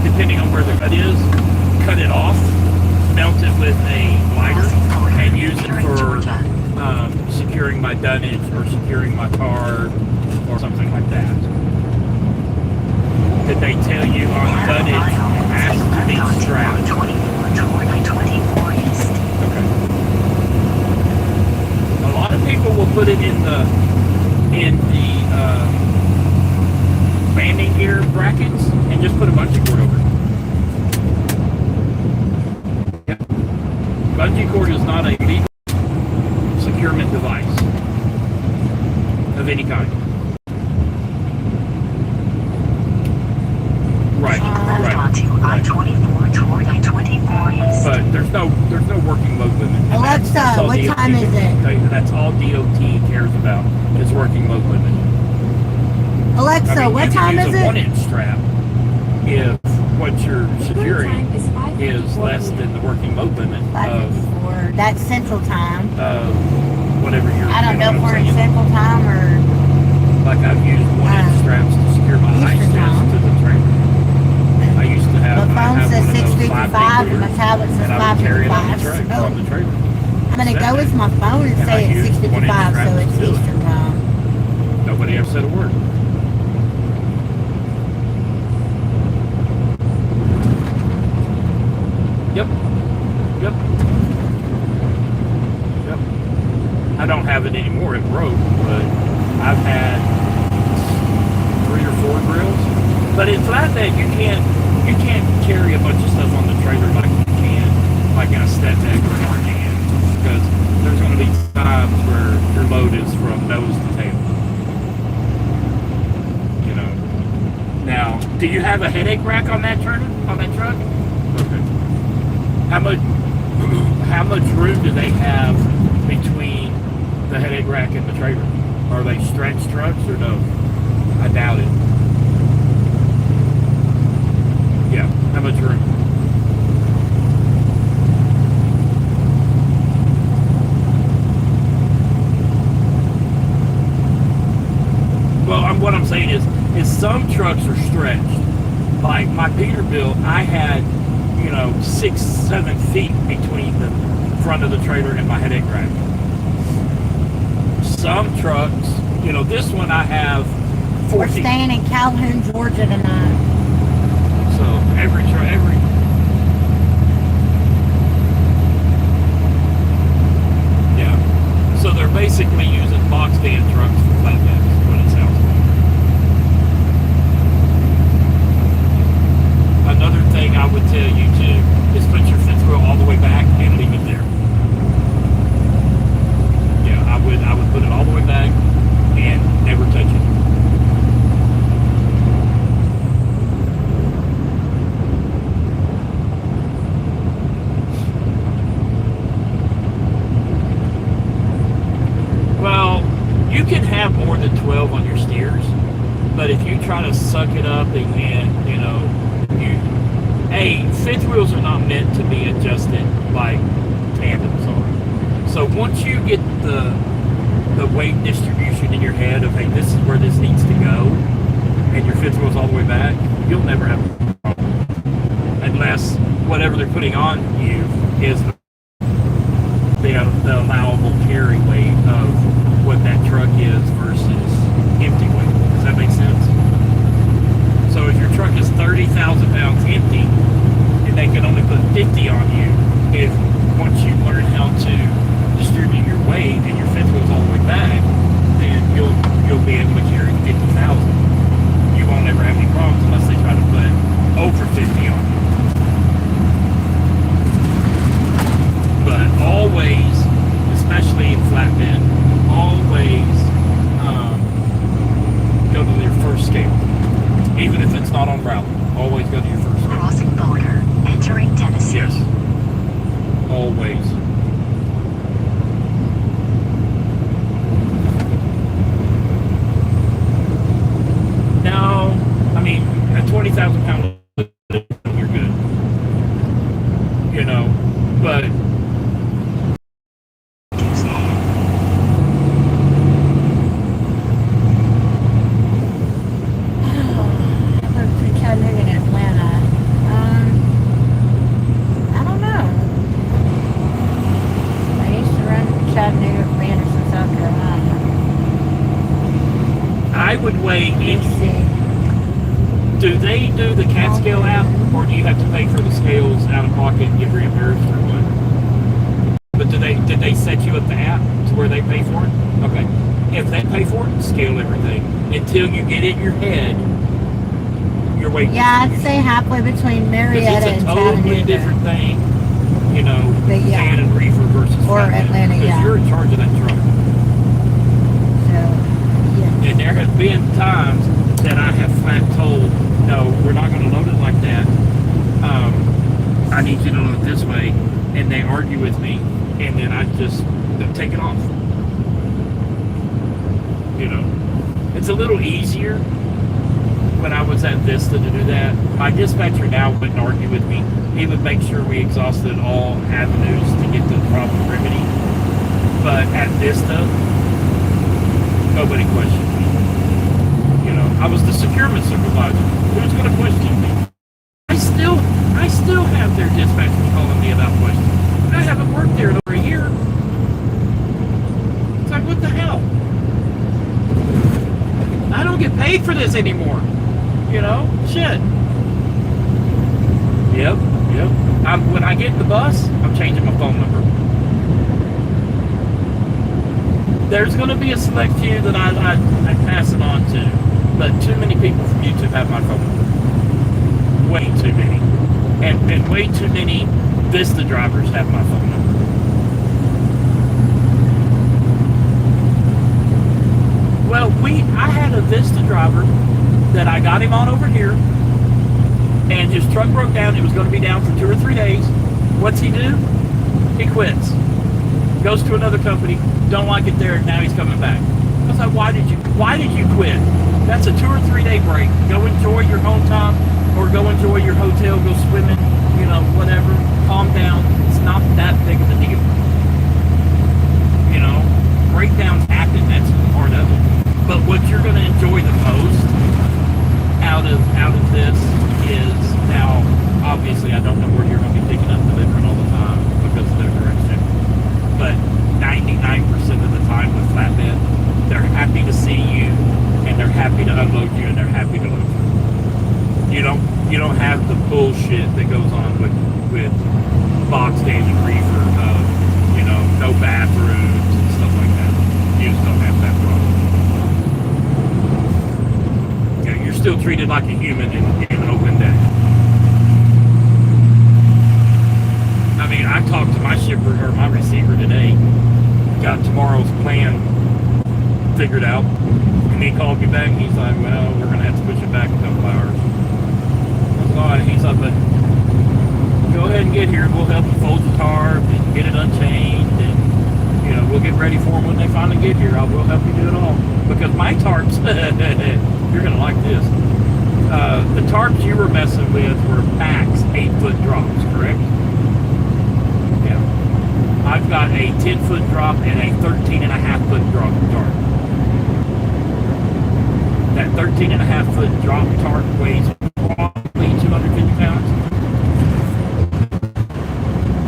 depending on where the cut is, cut it off, melt it with a lighter, and use it for securing my dunnage or securing my car or something like that. Did they tell you on dunnage it has to be strapped? Toward I-24 East. Okay. A lot of people will put it in the landing gear brackets and just put a bungee cord over it. Yeah. Bungee cord is not a legal securement device of any kind. Right. Left onto I-24 toward I-24 East. But there's no working load limit. And Alexa, that's all what DOT time is it? That's all DOT cares about is working load limit. Alexa, what time is You can use a it? 1-inch strap if what you're Current securing time is 5:54 is less than the working load limit of 5:54. That's Central Time. whatever you're. I don't know if we're in saying. Central Time or Like I've used 1-inch straps to secure my ice Eastern chest time. to the trailer. I used to have. my I phone have says one of those 6:55 and my 5-day tablet says and I would carry it on the 5:55. on the trailer. I'm gonna go with my phone and And I say it's used 1-inch 6:55, so straps it's to do it. Eastern Time. Nobody ever said a word. Yep. Yep. Yep. I don't have it anymore. It broke, but I've had 3 or 4 grills. But in Flatbed, you can't carry a bunch of stuff on the trailer like you can, like in a step deck or an RGN, because there's going to be times where your load is from nose to tail. Now, do you have a headache rack on that truck? Okay. How much room do they have between the headache rack and the trailer? Are they stretch trucks or no? I doubt it. Yeah, how much room? Well, what I'm saying is some trucks are stretched. Like my Peterbilt, I had 6-7 feet between the front of the trailer and my headache rack. Some trucks, this one I have 4 We're feet. staying in Calhoun, Georgia tonight. So every yeah. So they're basically using box van trucks for flatbeds, is what it sounds like. Another thing I would tell you too way back and leave it there. Yeah, I would put it all the way back and never touch it. Well, you can have more than 12 on your steers, but if you try to suck it up and you know, fifth wheels are not meant to be adjusted like tandems are. So once you get the weight distribution in your head of, hey, this is where this needs to go, and your fifth wheel's all the way back, you'll never have a problem. Unless whatever they're putting on you is the allowable carry weight of what that truck is versus empty weight. Does that make sense? So if your truck is 30,000 pounds empty, and they can only put 50 on you, if once you learn how to distribute your weight and your fifth wheel's all the way back, then you'll be able to carry 50,000. You won't ever have any problems unless they try to put over 50 on you. But always, especially in flatbed, always go to your first scale. Even if it's not on route, always go to your first scale. Crossing border, entering Tennessee. Yes. Always. Now, I mean, at 20,000 pounds, you're good. You know, but Chattanooga and Atlanta. I don't know. I used to run Chattanooga for Anderson, South Carolina. I would weigh Let's in. see. Do they do the CAT scale app, or do you have to pay for the scales out of pocket and get reimbursed, or what? But did they set you up the app to where they pay for it? Okay. If they pay for it, scale everything until you get in your head your weight. Yeah, I'd say halfway between Marietta Because and it's a totally Chattanooga. different thing, you know, But yeah. van and reefer versus Or flatbed, Atlanta, because yeah. you're in charge of that truck. So, yeah. And there have been times that I have flat told, no, we're not going to load it like that. I need you to load it this way. And they argue with me, and then I just take it off. You know, it's a little easier when I was at Vista to do that. My dispatcher now wouldn't argue with me. He would make sure we exhausted all avenues to get the problem remedy. But at Vista, nobody questioned me. You know, I was the securement supervisor. Who's going to question me? I still have their dispatchers calling me about questions. I haven't worked there in over a year. It's like, what the hell? I don't get paid for this anymore. You know? Shit. Yep. When I get in the bus, I'm changing my phone number. There's going to be a select few that I pass it on to, but too many people from YouTube have my phone number. Way too many. And way too many Vista drivers have my phone number. Well, I had a Vista driver that I got him on over here, and his truck broke down. It was going to be down for 2 or 3 days. What's he do? He quits. Goes to another company. Don't like it there. Now he's coming back. I was like, why did you quit? That's a 2 or 3 day break. Go enjoy your home time, or go enjoy your hotel. Go swimming. You know, whatever. Calm down. It's not that big of a deal. You know, breakdowns happen. That's part of it. But what you're going to enjoy the most out of this is, now, obviously, I don't know where you're going to be picking up delivering all the time because of their direction. But 99% of the time with flatbed, they're happy to see you, and they're happy to unload you, and they're happy to load you. You don't have the bullshit that goes on with box standing reefer of, you know, no bathrooms and stuff like that. You just don't have that problem. You know, you're still treated like a human in an open day. I mean, I talked to my shipper or my receiver today, got tomorrow's plan figured out, and he called me back. And he's like, "Well, we're gonna have to push it back a couple hours." I was like, he's like, "But go ahead and get here. We'll help you fold your tarp and get it unchained, and you know, we'll get ready for them when they finally get here. We'll help you do it all because my tarps, you're gonna like this." The tarps you were messing with were max 8-foot drops, correct? Yeah. I've got a 10-foot drop and a 13.5-foot drop tarp. That 13.5-foot drop tarp weighs probably 250 pounds.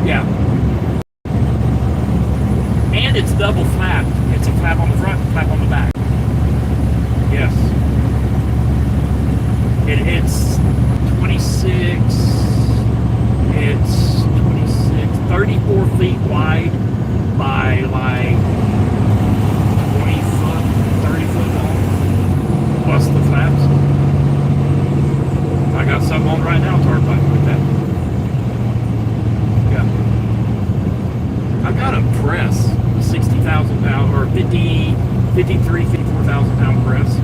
Yeah. And it's double flap. It's a flap on the front, flap on the back. Yes. It's 26, 34 feet wide by like 20 foot, 30 foot long, plus the flaps. I got some on right now, tarp pipe with that. Yeah. I've got a press, a 60,000 pound or 54,000 pound press.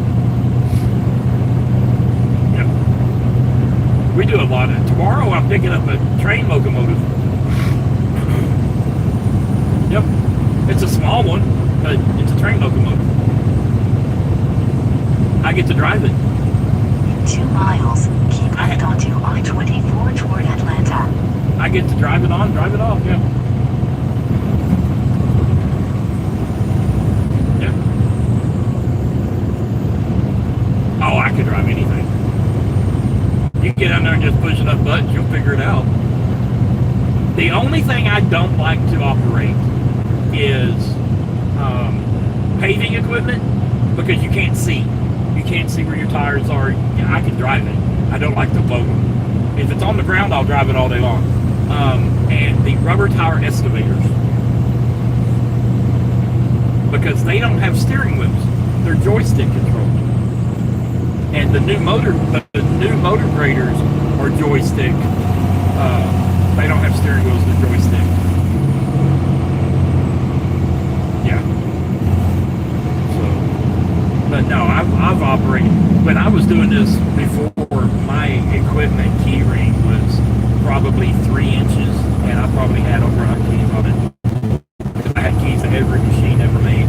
We do a lot of it. Tomorrow I'm picking up a train locomotive. Yep. It's a small one, but it's a train locomotive. I get to drive it. 2 miles. Keep left onto I-24 toward Atlanta. I get to drive it on, drive it off, yeah. Yeah. Oh, I could drive anything. You get in there and just push enough buttons, you'll figure it out. The only thing I don't like to operate is paving equipment because you can't see. You can't see where your tires are. I can drive it. I don't like to load them. If it's on the ground, I'll drive it all day long. And the rubber tire excavators, because they don't have steering wheels. They're joystick controlled. And the new motor graders are joystick. They don't have steering wheels, they're joystick. Yeah. So, but no, I've operated. When I was doing this before, my equipment key ring was probably 3 inches, and I probably had over 100 keys on it. I had keys to every machine ever made.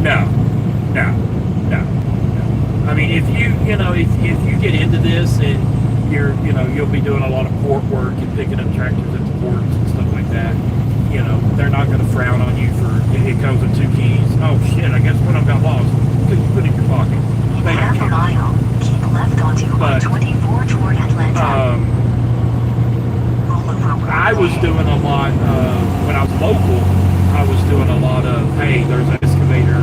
No. I mean, if you get into this and you'll be doing a lot of port work and picking up tractors at the ports and stuff like that, they're not going to frown on you for it comes with 2 keys. Oh shit, I guess one of them got lost. Put it in your pocket. They don't Half a care. mile. Keep left onto I-24 toward Atlanta. I was doing a lot when I was local. I was doing a lot of, hey, there's an excavator.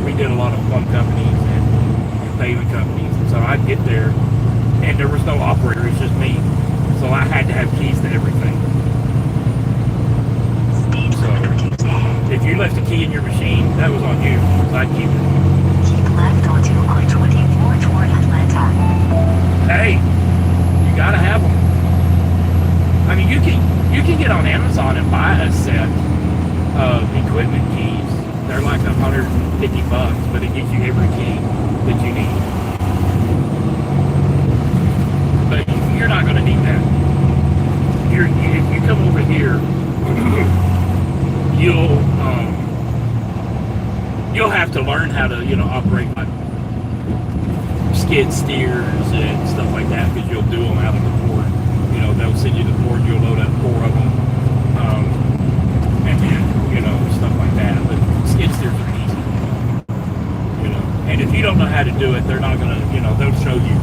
We did a lot of plumb companies and paving companies, and so I'd get there, and there was no operator. It's just me, so I had to have keys to everything. So if you left a key in your machine, that was on you, because I'd keep it. Keep left onto I-24 toward Atlanta. Hey, you gotta have them. I mean, you can get on Amazon and buy a set of equipment keys. They're like $150, but it gives you every key that you need. But you're not going to need that. If you come over here, you'll have to learn how to operate like skid steers and stuff like that, because you'll do them out of the port. They'll send you the port, you'll load up 4 of them, and then stuff like that. But skid steers are easy, and if you don't know how to do it, they're not gonna, they'll show you,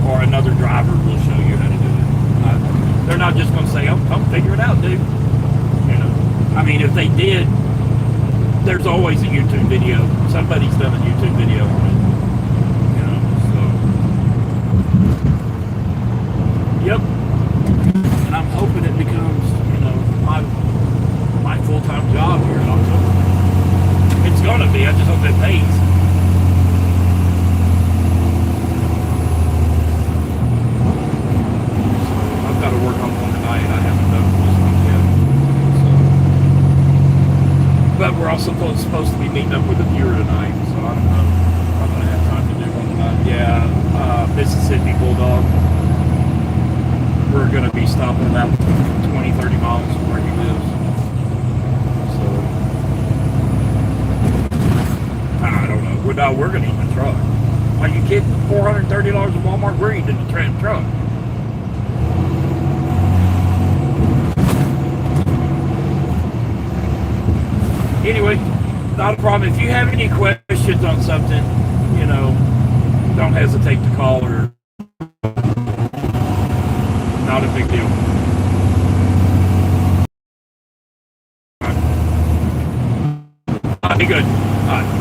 or another driver will show you how to do it. They're not just gonna say, "Oh, come figure it out, dude." I mean, if they did, there's always a YouTube video. Somebody's done a YouTube video on it. Yep. And I'm hoping it becomes, my full-time job here in October. It's gonna be. I just hope it pays. be stopping about 20, 30 miles from where he lives. So, I don't know. Well, no, we're going to eat in the truck. Are you kidding? $430 at Walmart? We're eating in the truck. Anyway, not a problem. If you have any questions on something, you know, don't hesitate to call or not a big deal. Be good. All right.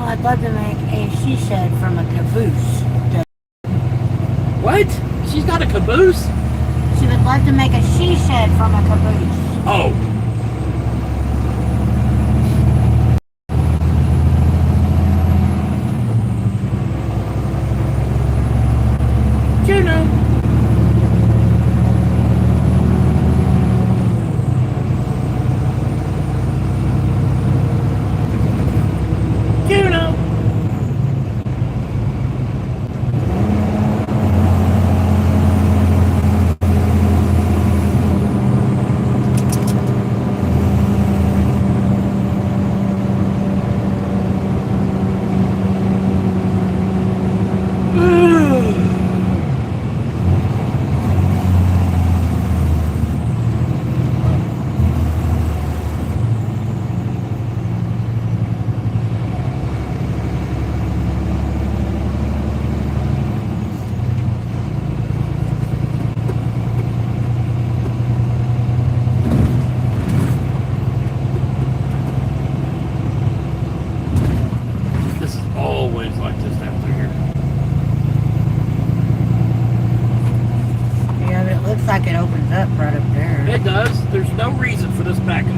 I'd love to make a she shed from a caboose. What? She's got a caboose? She would love to make a she shed from a caboose. Oh. Juno. Juno. Always like this down through here. Yeah, but it looks like it opens up right up there. It does. There's no reason for this backup.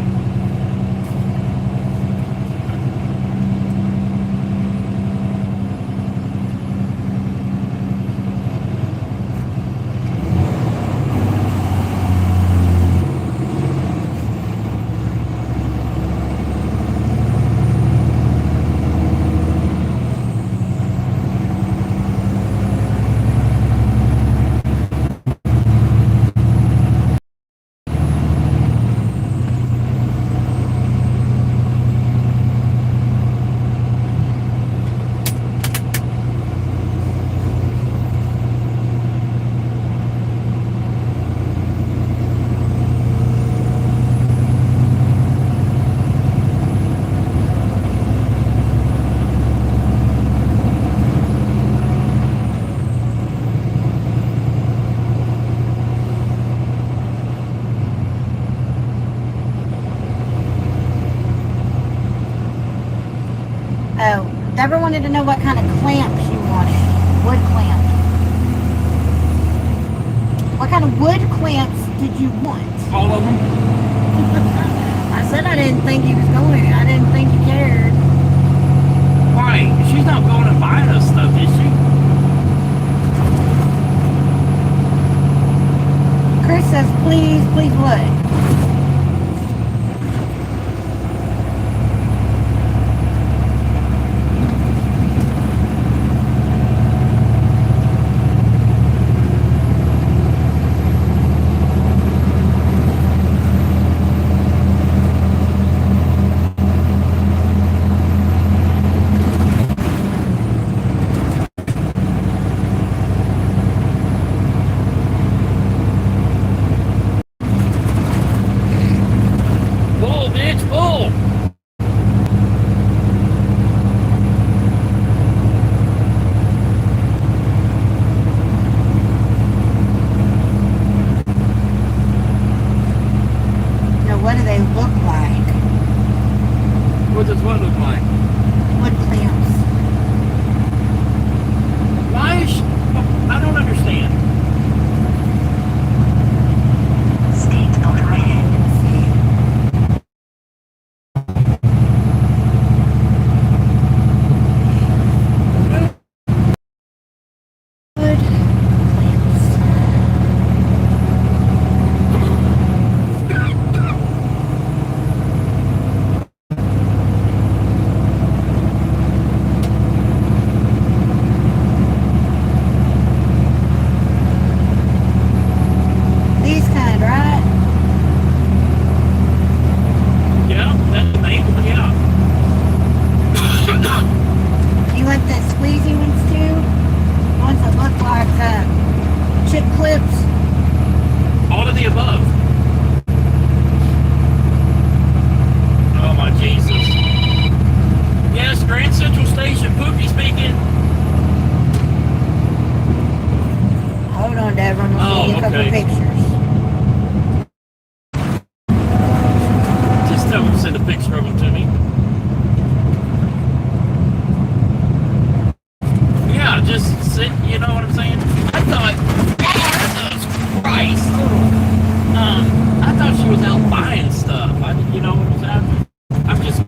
Oh, Deborah wanted to know what kind of clamps you wanted. Wood clamp. What kind of wood clamps did you want? All of them? I said I didn't think he was going. I didn't think he cared. Why? She's not going and buying us stuff, is she? Chris says, please, please what?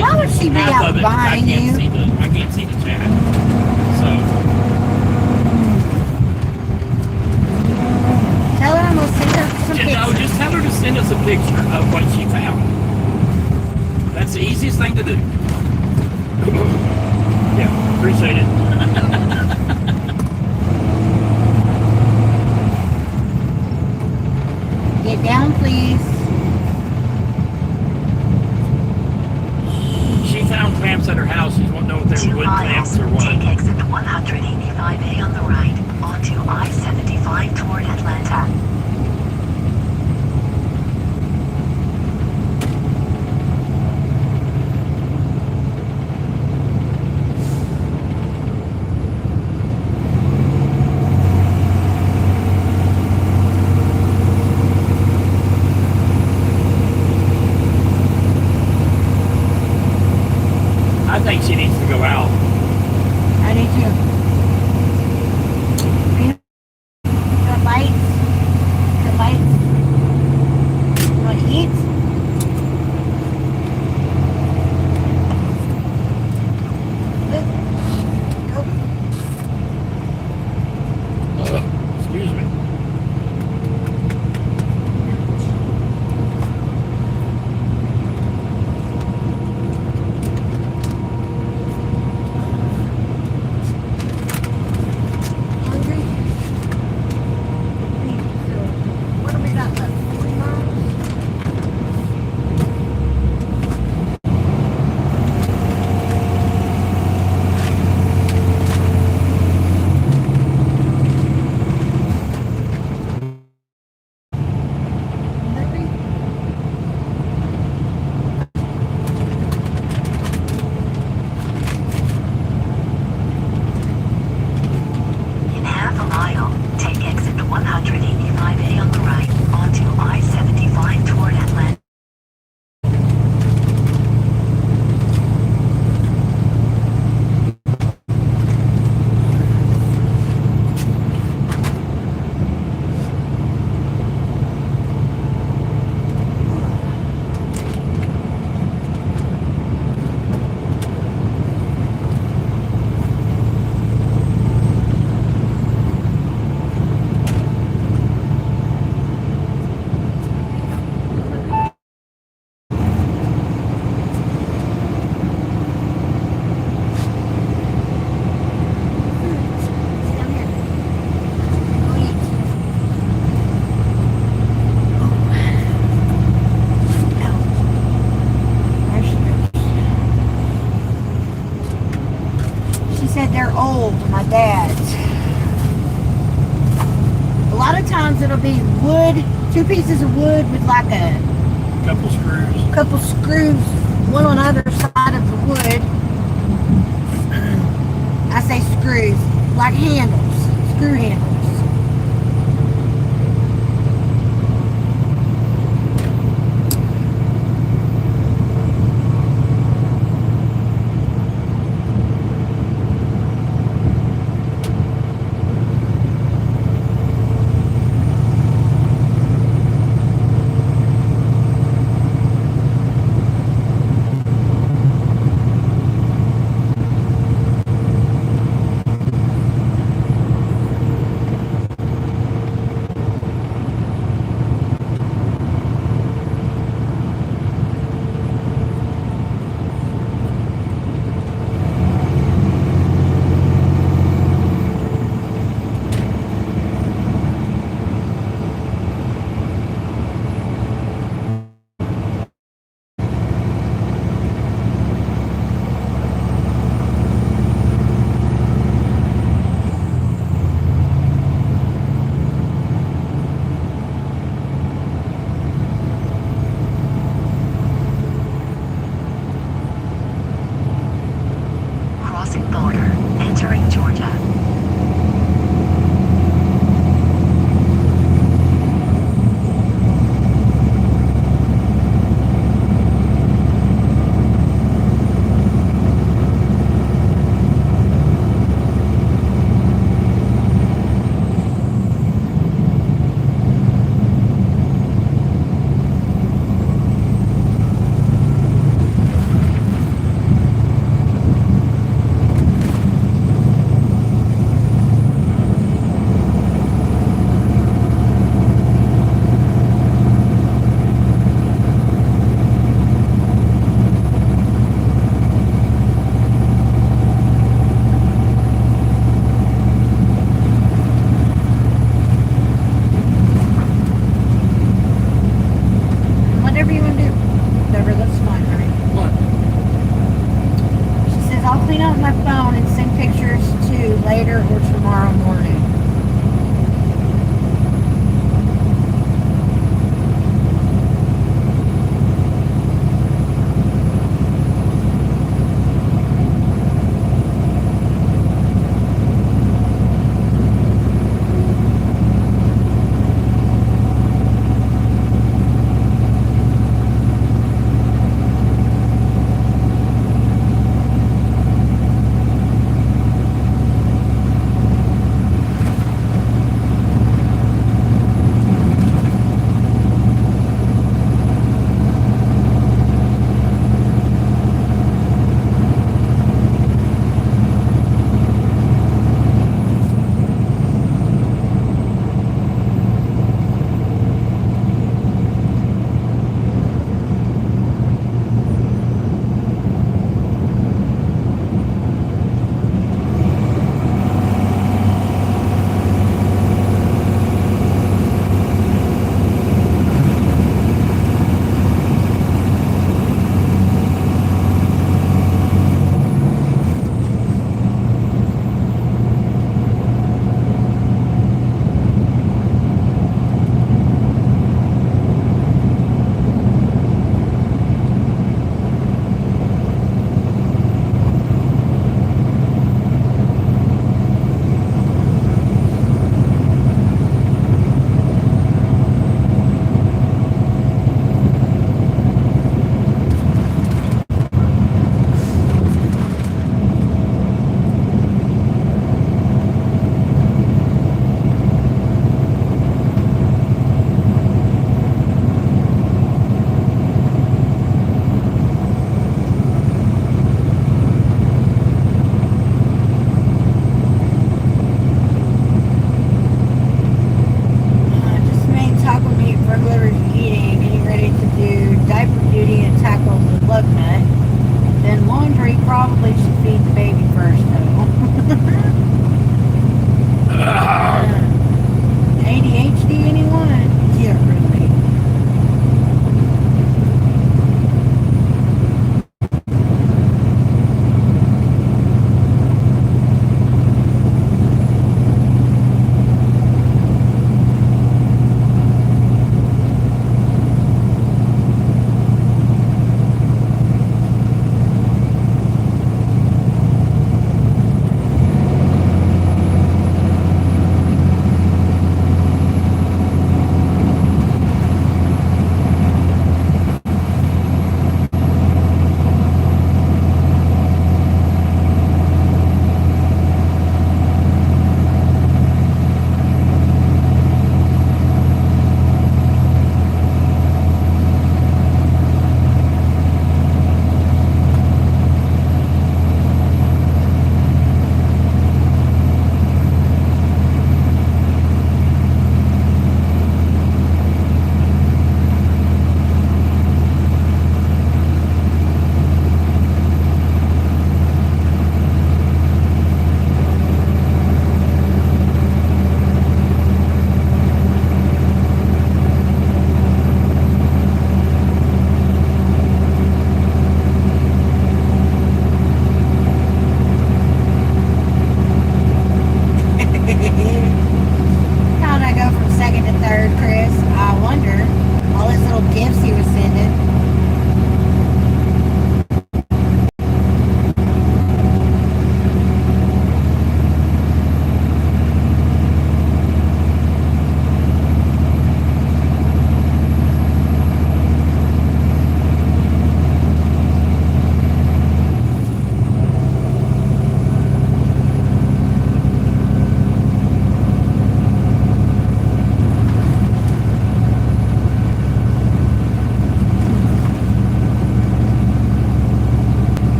Why would she be half out of it, buying you? I can't see the chat. So Tell her I'm gonna send her some pictures. just tell her to send us a picture of what she found. That's the easiest thing to do. Yeah, appreciate it. Get down, please. She found clamps at her house. She won't know if they're 2 wood miles, clamps or what. take exit 185A on the right, onto I-75 toward Atlanta. I think she needs to go out. I do too. Got bites? Got bites? You want to eat? Go. Excuse me. Hungry? What have we got left? 40 miles? Hungry? In half a mile, take exit 185A on the right, onto I-75 toward Atlanta. It's down here. Go eat. There she goes. She said they're old, my dad's. A lot of times it'll be wood, 2 pieces of wood with like a Couple screws. couple screws, one on either side of the wood. I say screws, like handles, screw handles. later or tomorrow morning.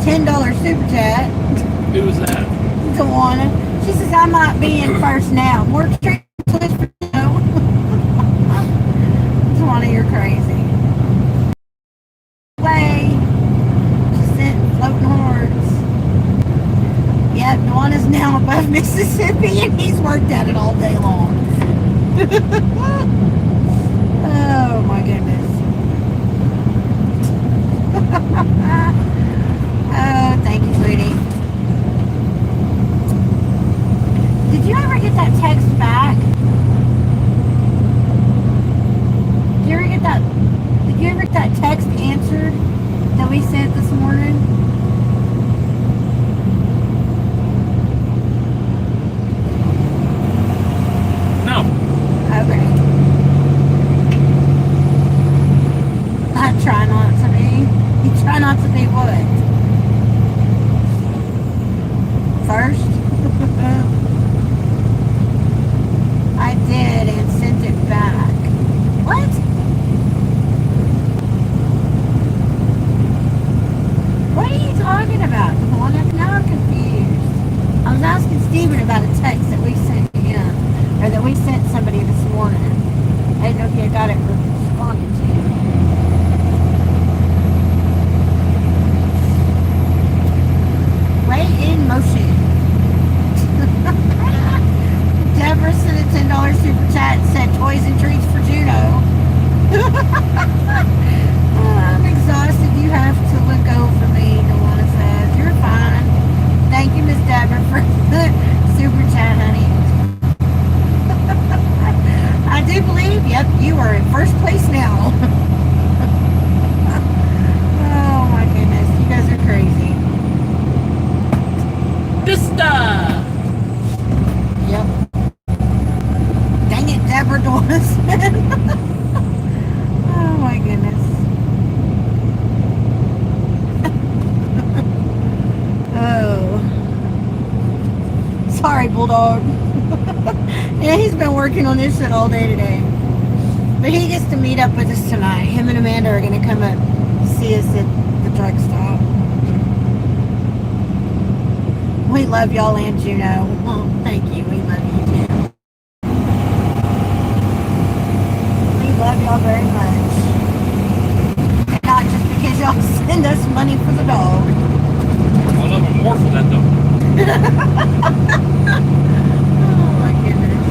$10 super chat. Who was that? Pawna. She says, I might be in first now. More treats for you. Pawna, you're crazy. Way. She sent floating hordes. Yep, Pawna's now above Mississippi and he's worked at it all day long. Oh my goodness. Oh, thank you, sweetie. Did you ever get that text back? Did you ever get that text answered that we sent this morning? No. Okay. I try not to be. You try not to be what? First? I did and sent it back. What? What are you talking about? Well, now I'm confused. I was asking Steven about a text that we sent him, or that we sent somebody this morning. I didn't know if he had got it responded to. Way in motion. Deborah sent a $10 super chat and said toys and treats for Juno. I'm exhausted. You have to look over me, Pawna says. You're fine. Thank you, Miss Deborah, for the super chat, honey. I do believe, yep, you are in first place now. Oh my goodness, you guys are crazy. Vista! Yep. Dang it, Deborah Doris. Oh my goodness. Oh. Sorry, Bulldog. Yeah, he's been working on this shit all day today. But he gets to meet up with us tonight. Him and Amanda are going to come up see us at the truck stop. We love y'all and Juno. Oh, thank you. We love you too. We love y'all very much. And not just because y'all send us money for the dog. I love him more for that though. Oh my goodness.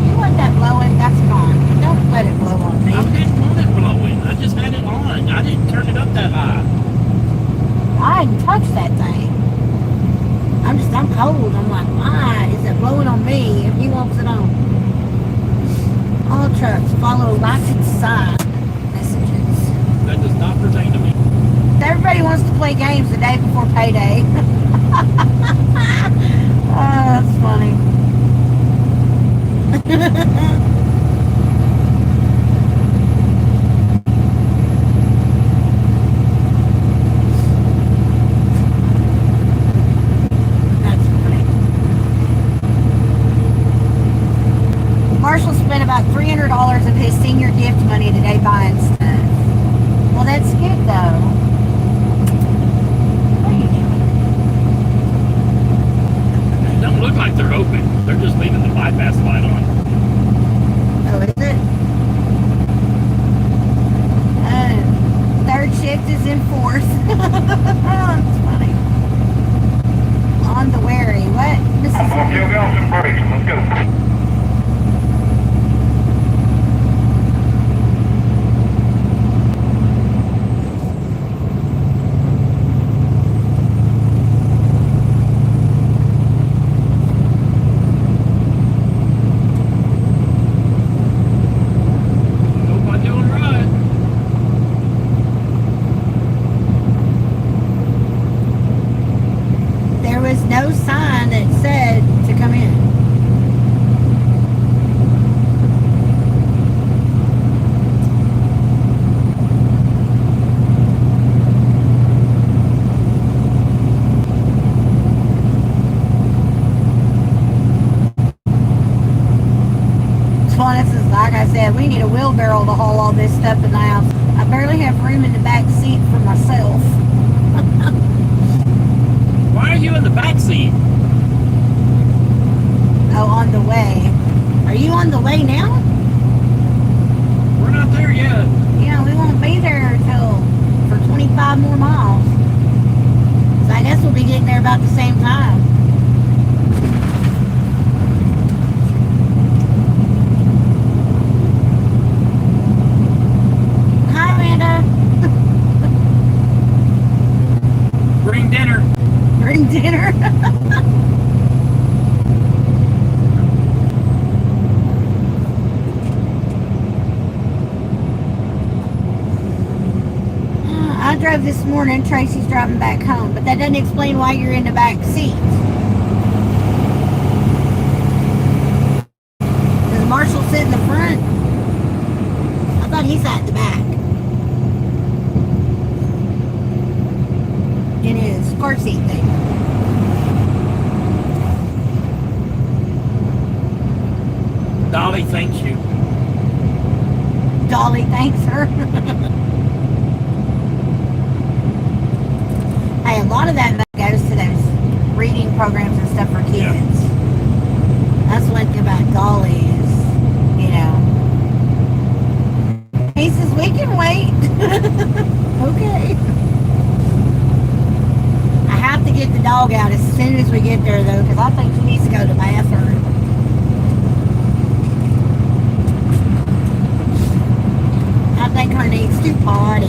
You want that blowing? That's gone. Don't let it blow on me. I didn't want it blowing. I just had it on. I didn't turn it up that high. I didn't touch that thing. I'm cold. I'm like, why is it blowing on me if he wants it on? All trucks follow license sign messages. That does not pertain to me. Everybody wants to play games the day before payday. Oh, that's funny. Marshall spent about $300 of his senior gift money today buying stuff. Well, that's good though. What are you doing? It don't look like they're open. They're just leaving the bypass light on. Oh, is it? Third shift is in force. That's funny. On the wary. What? Pump your gas and brakes. Let's go. this is, like I said, we need a wheelbarrow to haul all this stuff in the house. I barely have room in the back seat for myself. Why are you in the back seat? Oh, on the way. Are you on the way now? We're not there yet. Yeah, we won't be there until for 25 more miles. So I guess we'll be getting there about the same time. Hi, Amanda. Bring dinner. Bring dinner. I drove this morning. Tracy's driving back home, but that doesn't explain why you're in the back seat. Does Marshall sit in the front? I thought he sat in the back. In his car seat thing. Dolly thanks you. Dolly thanks her. Hey, a lot of that money goes to those reading programs and stuff for kids. Yeah. That's one thing about Dolly is, you know. He says, we can wait. Okay. I have to get the dog out as soon as we get there, though, because I think he needs to go to the bathroom. I think her needs to potty.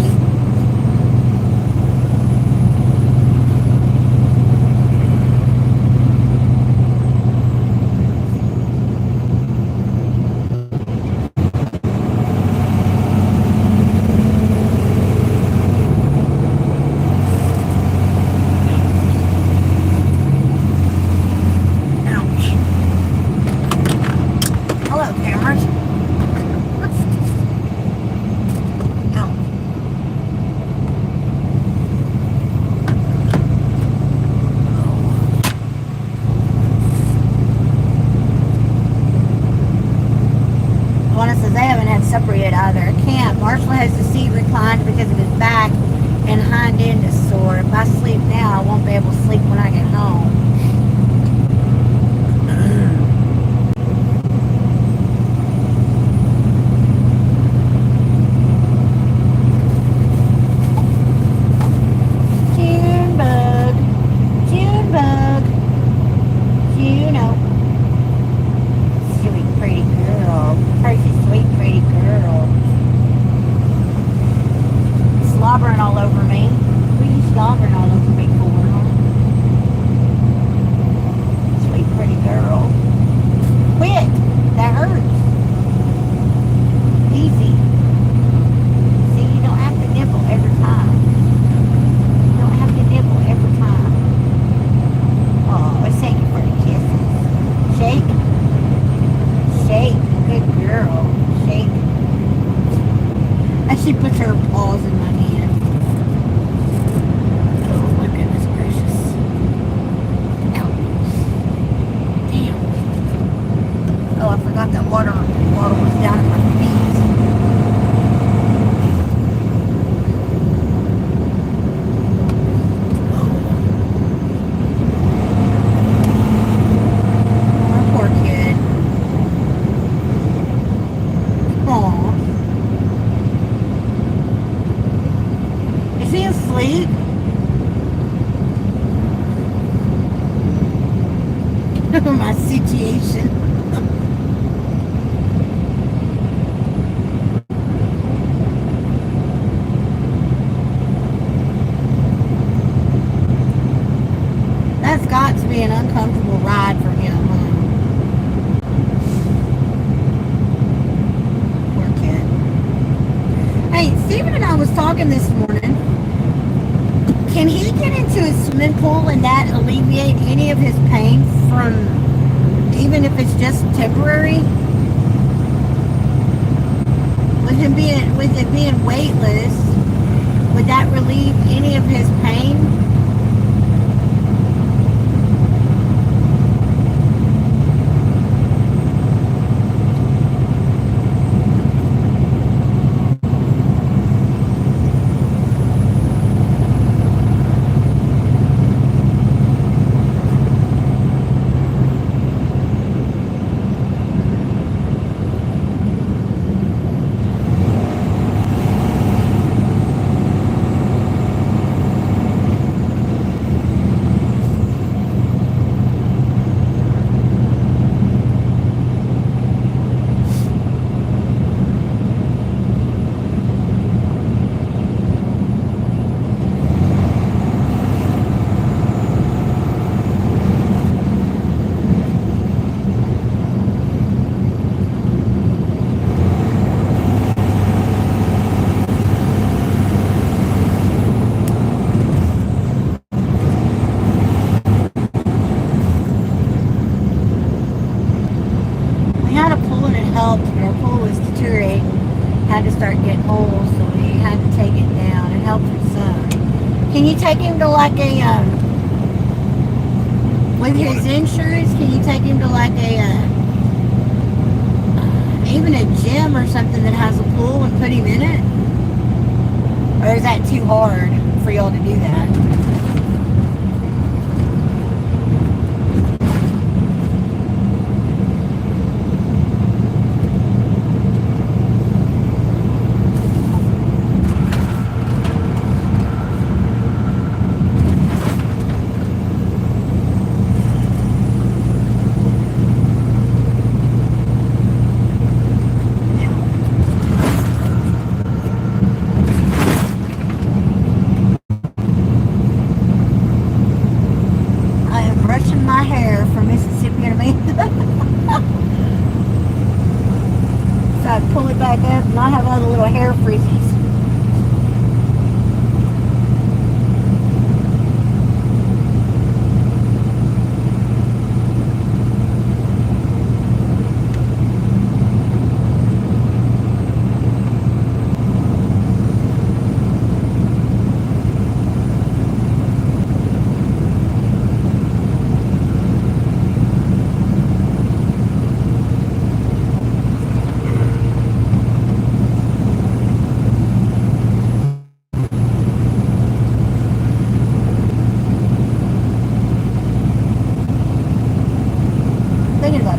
Separate either. I can't. Marshall has the seat reclined because of his back and hind end is sore. If I sleep now, I won't be able to sleep when I get home. Junebug. Junebug. Juno. Sweet, pretty girl. Percy's sweet, pretty girl. Slobbering all over me. What are you slobbering all over me for? Sweet, pretty girl. Quit! That hurts. Easy. See, you don't have to nibble every time. You don't have to nibble every time. Oh, let's take it for the kisses. Shake. Shake. Good girl. Shake. As she puts her paws in my hand. Oh my goodness gracious. Ow. Damn. Oh, I forgot that water bottle was down at my feet. Oh, poor kid. Aw. Is he asleep? My situation. That's got to be an uncomfortable ride for him, huh? Poor kid. Hey, Stephen and I was talking this morning. Can he get into a swimming pool and that alleviate any of his pain from, even if it's just temporary? With it being weightless, would that relieve any of his pain? but our pool was deteriorating. Had to start getting holes, so we had to take it down. It helped his son. Can you take him to like a, with his insurance, can you take him to like a, even a gym or something that has a pool and put him in it? Or is that too hard for y'all to do that? My hair from Mississippi and Amanda. So I pull it back up and I have all the little hair frizzies.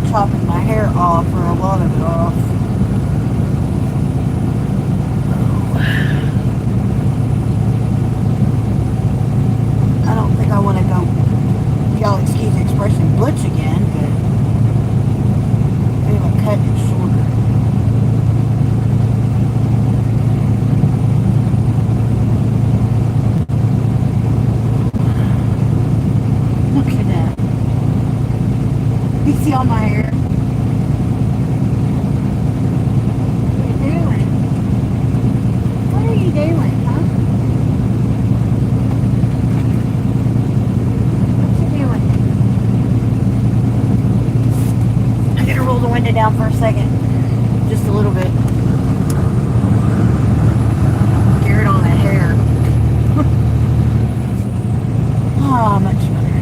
Chopping my hair off, or a lot of it off. I don't think I want to go, if y'all excuse the expression, butch again, but maybe I'll cut it shorter. Look at that. You see all my hair? What are you doing, huh? What you doing? I'm gonna roll the window down for a second. Just a little bit. Get rid of all that hair. Oh, much better.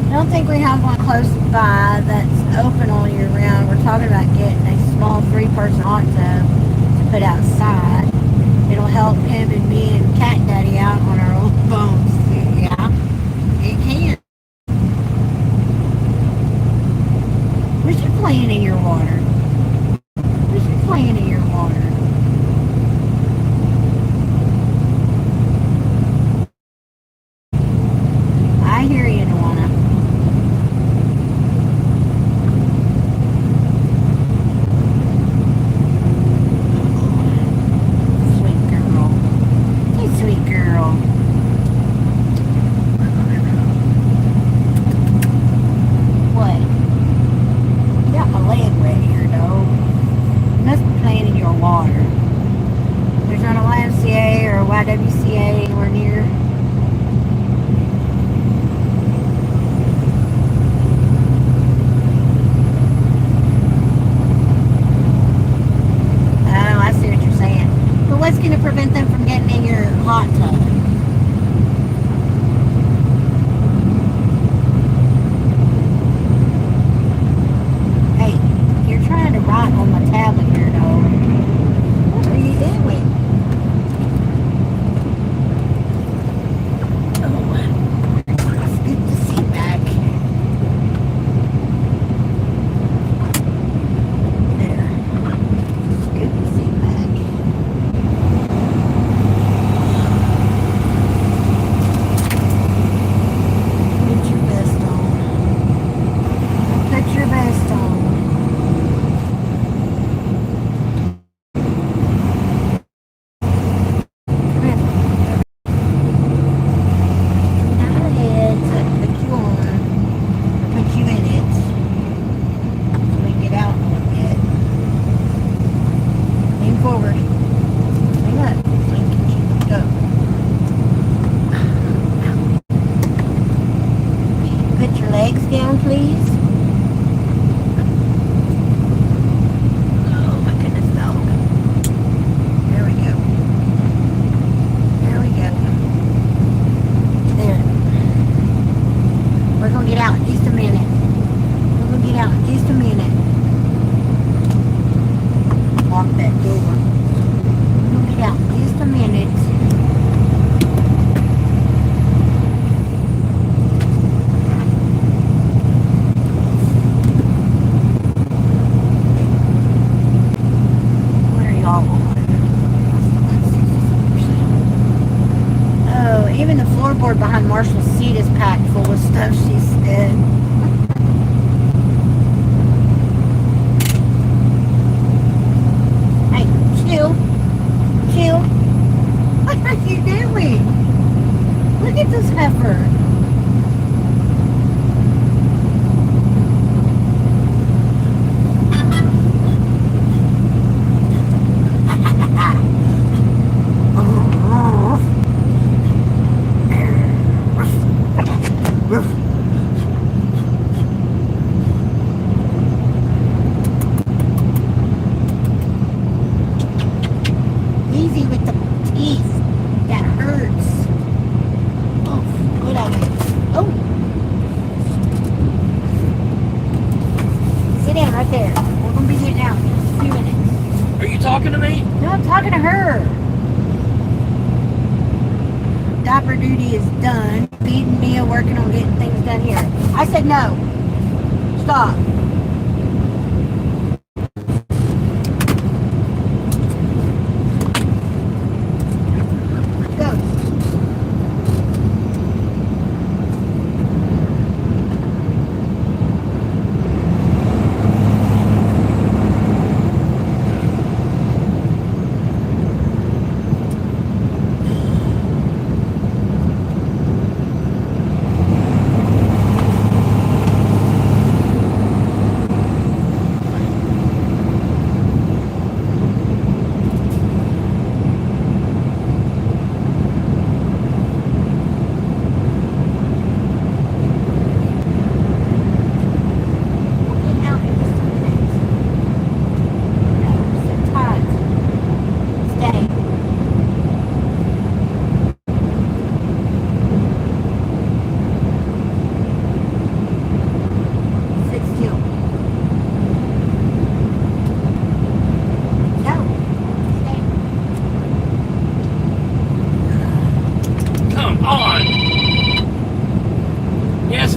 I don't think we have one close by that's open all year round. We're talking about getting a small 3-person hot tub to put outside. It'll help him and me and Cat Daddy out on our old bones. Yeah, it can. We should plan in your water. We should plan in your water. I hear you, Luana. Sweet girl. What? You got my leg right here, dog. You must be playing in your water. There's not a YMCA or a YWCA anywhere near. Oh, I see what you're saying. But what's going to prevent them from getting in your hot tub? Hey, you're trying to write on my tablet here, dog. What are you doing? Oh, it's good to see you back. There. It's good to see you back. Put your vest on. Put your vest on. Come here. Not ahead. Put you on. Put you in it. So we can get out a little bit. Lean forward. Lean up. Lean. Go. Put your legs down, please. dashboard behind Marshall's seat is packed full of stuff, she said. Hey, chill. Chill. What are you doing? Look at this heifer. Easy with the teeth. That hurts. Oh, good on it. Oh. Sit down right there. We're going to be getting out in a few minutes. Are you talking to me? No, I'm talking to her. Diaper duty is done. Feeding Mia, working on getting things done here. I said no. Stop. Go.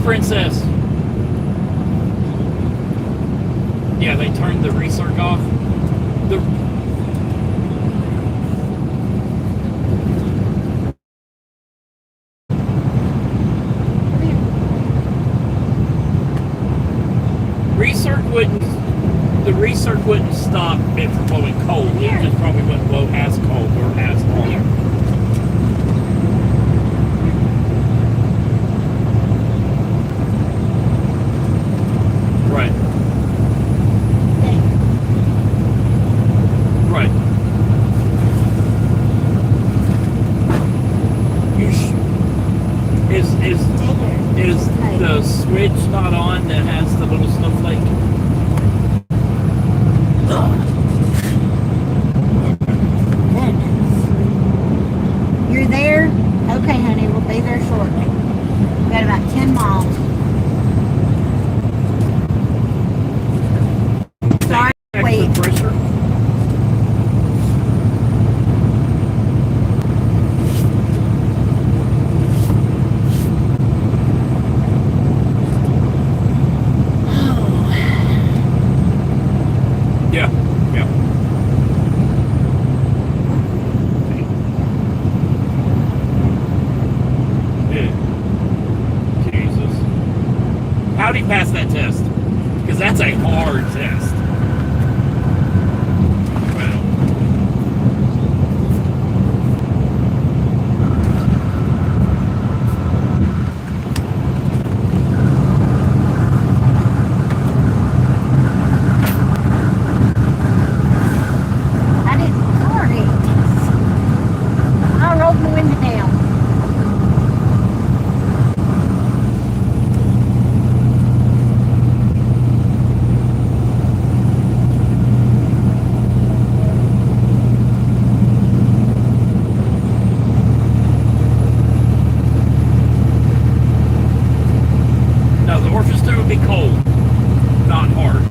Princess. Yeah, they turned the recirc off. The recirc wouldn't stop it from blowing cold. It just probably wouldn't blow as cold or as long. Right. Right. Is the switch not on that has the little snowflake? You're there? Okay, honey, we'll be there shortly. We got about 10 miles. Sorry, Check wait. the pressure. Yeah, yeah. Yeah. Jesus. How'd he pass that test? Because that's a hard test. Well. I didn't record it. I rolled the window down. No, the orchestra would be cold, not hard.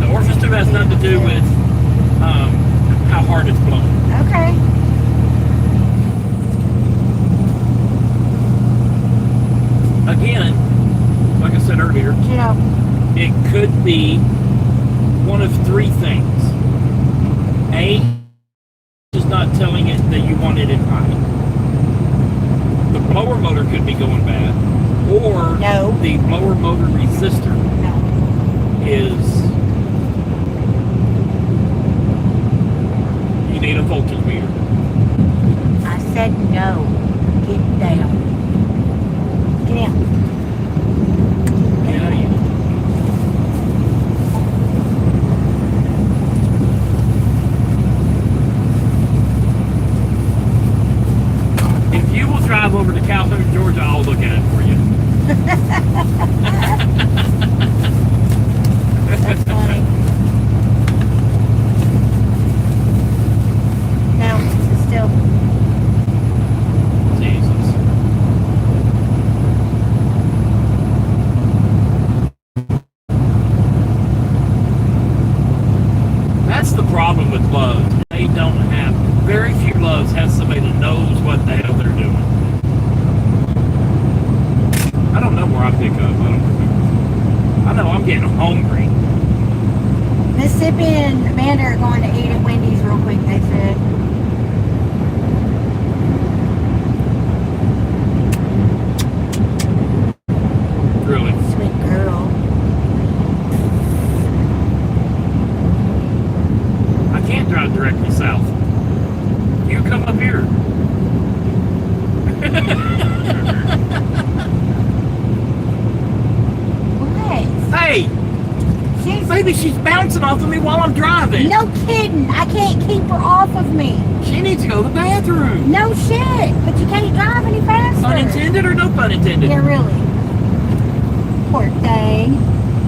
The orchestra has nothing to do with how hard it's blowing. Okay. Again, like I said earlier, Yeah. it could be one of three things. A, is not telling it that you want it in high. blower motor could be going bad, or No. the blower motor resistor No. is. You need a voltage meter. I said no. Get down. Get down. Yeah, you. If you will drive over to Calhoun, Georgia, I'll look at it for you. That's funny. No, it's still. Jesus. That's the problem with Lowe's. They don't have, very few Lowe's have somebody that knows what the hell they're doing. I don't know where I pick up. I don't remember. I know I'm getting hungry. Mississippi and Amanda are going to eat at Wendy's real quick, they said. Really. Sweet girl. I can't drive directly south. You come up here. What? Hey, She's maybe she's bouncing off of me while I'm driving. no kidding. I can't keep her off of me. She needs to go to the bathroom. No shit. But you can't drive any faster. Pun intended or no pun intended? Yeah, really. Poor thing.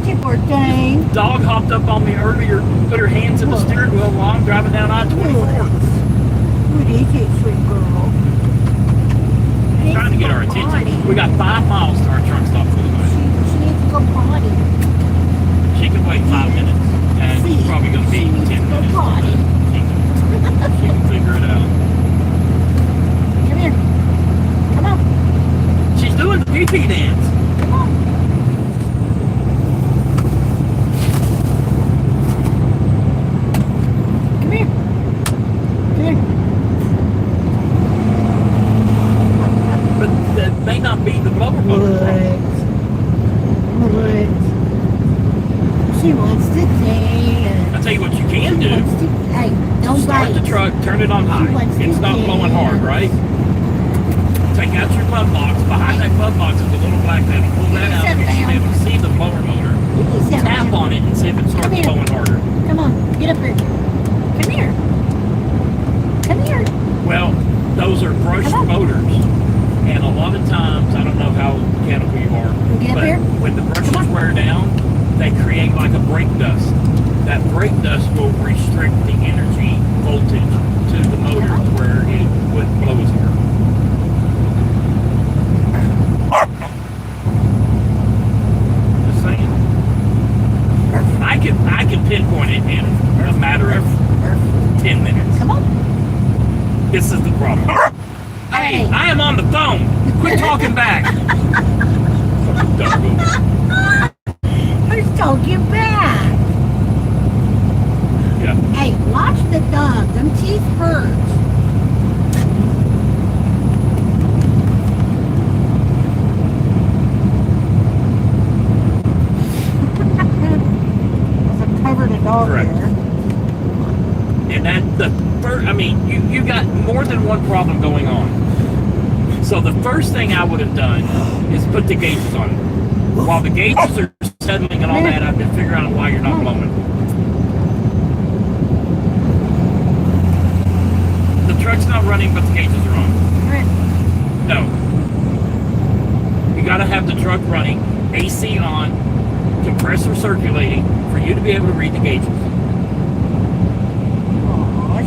You poor thing. Dog hopped up on me earlier, put her hands in the steering wheel while I'm driving down I-24. What is it, sweet girl? Trying to get our attention. We got 5 miles to our truck stop for the night. She needs to go potty. She can wait 5 minutes, and it's probably going to be 10 Go minutes. potty. She can figure it out. Come here. Come on. She's doing the pee-pee dance. Come on. Come here. Come here. But that may not be the blower motor problem. What? She wants to dance. I'll tell you what you can She do. wants to, hey, don't Start bite. the truck, turn it on She high. wants to It's not blowing hard, dance. right? Take out your glove box. Behind that glove box is a little black panel. Pull that out and you should be able to see the blower motor. You need some Tap help. on it and see if it starts Come here. blowing harder. Come on, get up here. Come here. Come here. Well, those are brushed Come on. motors. And a lot of times, I don't know how mechanical you are, Get up but here. when the brushes Come on. wear down, they create like a brake dust. That brake dust will restrict the energy voltage to the motor to where it wouldn't blow as hard. Just saying. I can pinpoint it in a matter of 10 minutes. Come on. This is the problem. Hey, I am on the phone. Quit talking back. Fucking doggo. Let's talk you back. Yeah. Hey, watch the thumb. Them teeth hurt. There's a covered a dog Correct. there. And that the first, I mean, you got more than one problem going on. So the first thing I would have done is put the gauges on it. While the gauges are settling and all that, I've been figuring out why you're not blowing. The truck's not running, but the gauges are on. No. You got to have the truck running, AC on, compressor circulating for you to be able to read the gauges.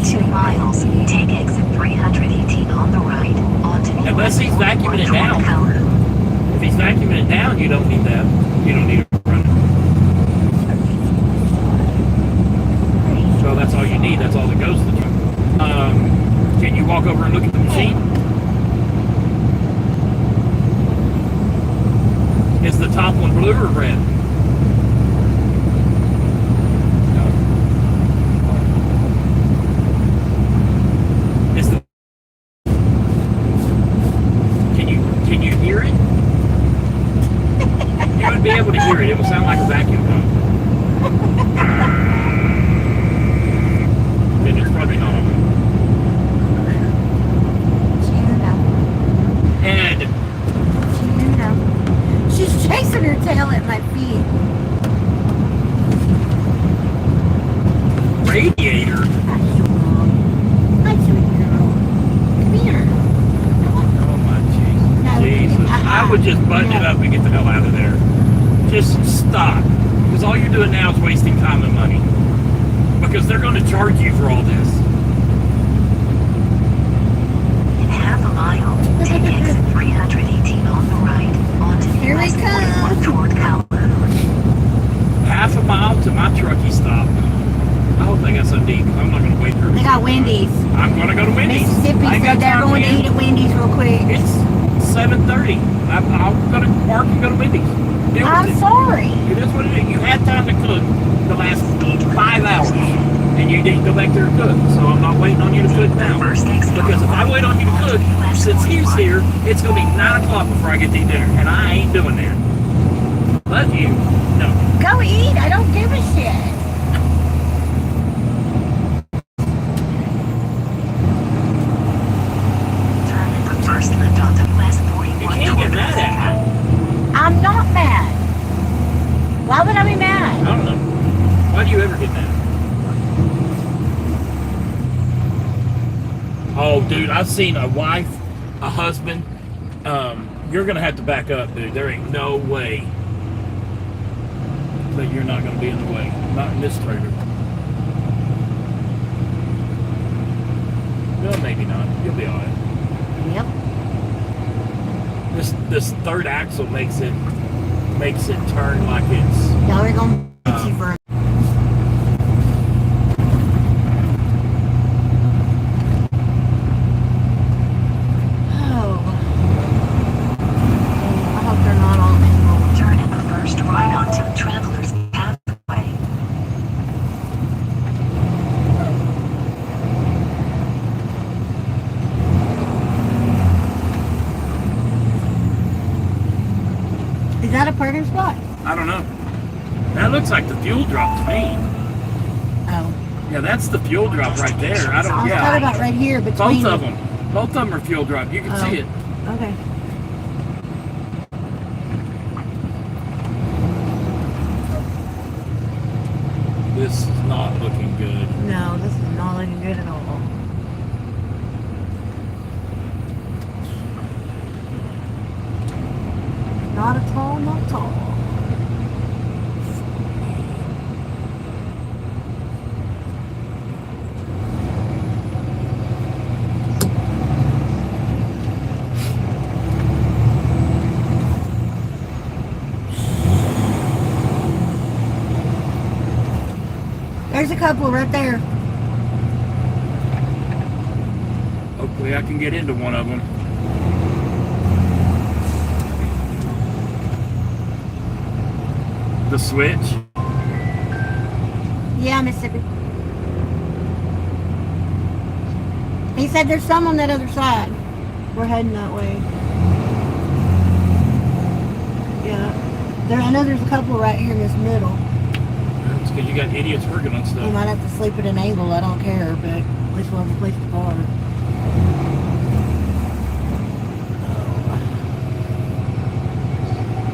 2 miles, take exit 318 on the right, onto Unless he's vacuuming it down. If he's vacuuming it down, you don't need that. You don't need it running. So that's all you need. That's all that goes to the truck. Can you walk over and look at the machine? Is the top one blue or red? No. Is the... Can you radiator. That's so wrong. Hi, sweet girl. Come here. Oh my Jesus. No. Jesus. I would just button it up and get the hell out of there. Just stop. Because all you're doing now is wasting time and money. Because they're going to charge you for all this. In half a mile, take exit 318 on the right, onto Here we US come. 41 toward Calvin. Half a mile to my truckie stop. I hope they got something to eat. I'm not going to wait for They got Wendy's. I'm going to go to Wendy's. Mississippi I ain't said got they're time going to yet. eat at Wendy's real quick. It's 7:30. I'll go to park and go to Wendy's. Deal with I'm it. sorry. It is what it is. You had time to cook the last 5 hours. And you didn't go back there and cook. So I'm not waiting on you to cook now. Because if I wait on you to cook, since he's here, it's going to be 9 o'clock before I get to eat dinner. And I ain't doing that. Love you. No. Go eat. I don't give a shit. Turn at the first lift onto US You 41 can't get toward mad at me. I'm not mad. Why would I be I mad? don't know. Why do you ever get mad? Oh, dude, I've seen a wife, a husband. You're going to have to back up, dude. There ain't no way that you're not going to be in the way. Not in this trailer. Well, maybe not. You'll be all right. Yep. This third axle makes it turn like it's... Y'all are going to get you for a Turn at the first right onto Traveler's Pathway. Is that a parking spot? I don't know. That looks like the fuel drop to me. Oh. Yeah, that's the fuel drop right there. I I don't... was Yeah. talking about right here between. Both of them. Both of them are fuel drop. You can see it. Okay. This is not looking good. No, this is not looking good at all. Not at all, not at all. There's a couple right there. Hopefully I can get into one of them. The switch. Yeah, Mississippi. He said there's some on that other side. We're heading that way. Yeah. I know there's a couple right here in this middle. It's because you got idiots working on We stuff. might have to sleep at an angle, I don't care, but at least we'll have a place to park.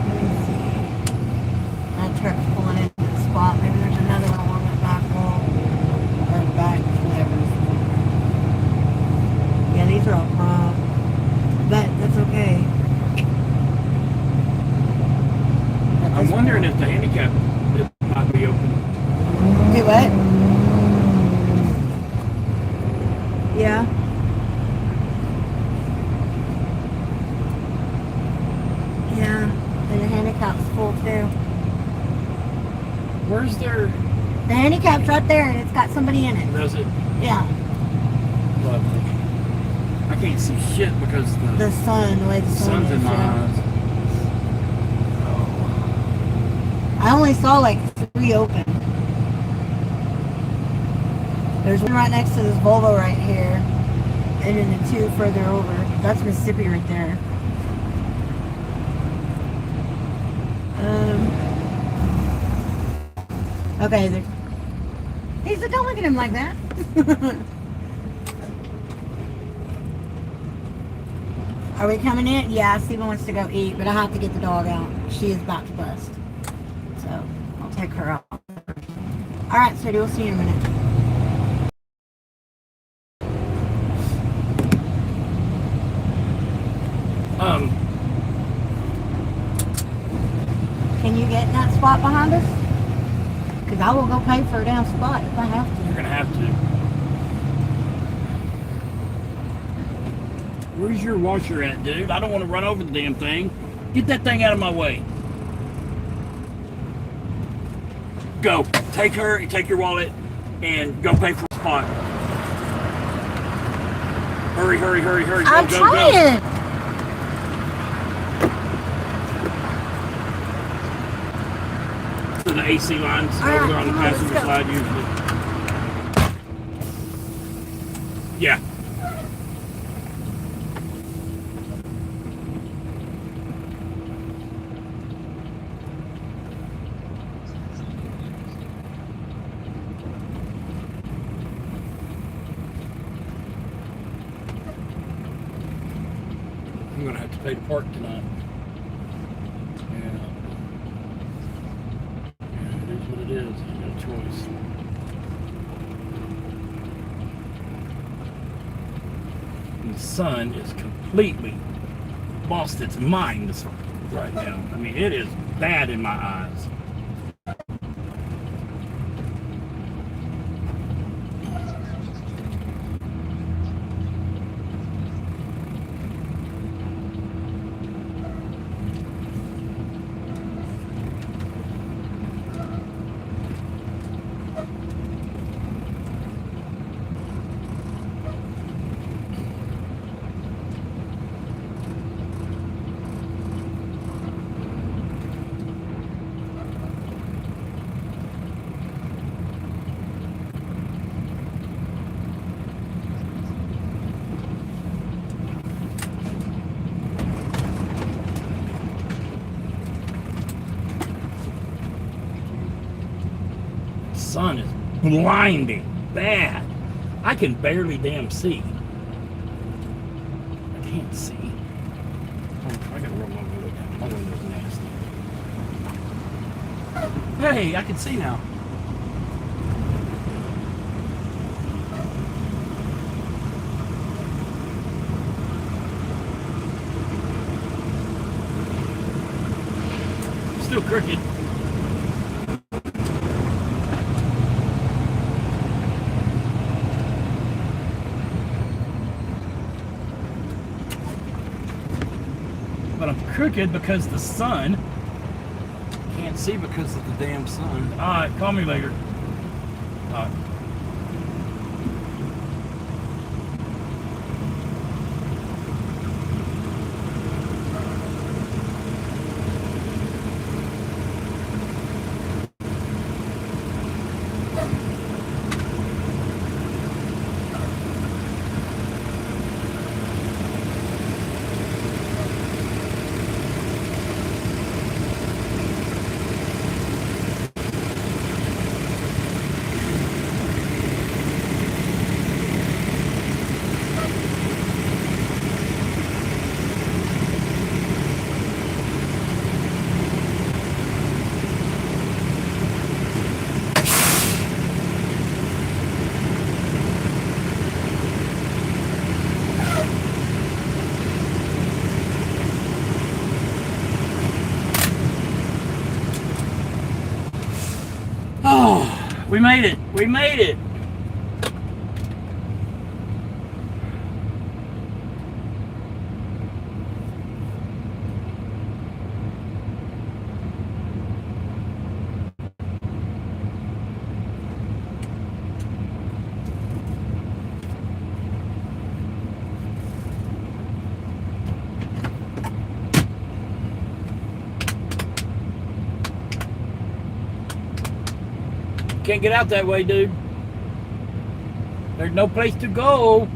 Let me see. That truck's pulling into the spot. Maybe there's another one along that back wall. Or back, whatever. Yeah, these are all prime. But that's okay. I'm wondering if the handicap it might be open. Do what? Yeah. Yeah. And the handicap's full too. Where's their... The handicap's right there and it's got somebody in it. Does it? Yeah. Lovely. I can't see shit because The sun, the way the sun sun's is. in my Yeah. eyes. I only saw like 3 open. There's one right next to this Volvo right here. And then the 2 further over. That's Mississippi right there. Okay, he said, don't look at him like that. Are we coming in? Yeah, Steven wants to go eat, but I have to get the dog out. She is about to bust. So, I'll take her out. Alright, sweetie, we'll see you in a minute. Can you get in that spot behind us? Because I will go pay for a damn spot if I have to. You're gonna have to. Where's your washer at, dude? I don't want to run over the damn thing. Get that thing out of my way. Go. Take her, take your wallet, and go pay for a spot. Hurry, hurry, hurry, hurry. Go, I'm go, trying. go. To the AC lines over there on the come on, let's passenger go. side usually. Yeah. I'm gonna have to pay to park tonight. Yeah. Yeah, it is what it is. No choice. And the sun is completely lost its mind right now. I mean, it is bad in my eyes. Sun is blinding bad. I can barely damn see. I can't see. Oh, I gotta roll my window down. My window's nasty. Hey, I can see now. Still crooked. But I'm crooked because the sun. Can't see because of the damn sun. Alright, call me later. Alright. Oh, we made it. We made it. Can't get out that way, dude. There's no place to go.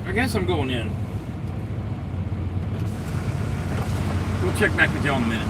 I guess I'm going in. We'll check back with y'all in a minute.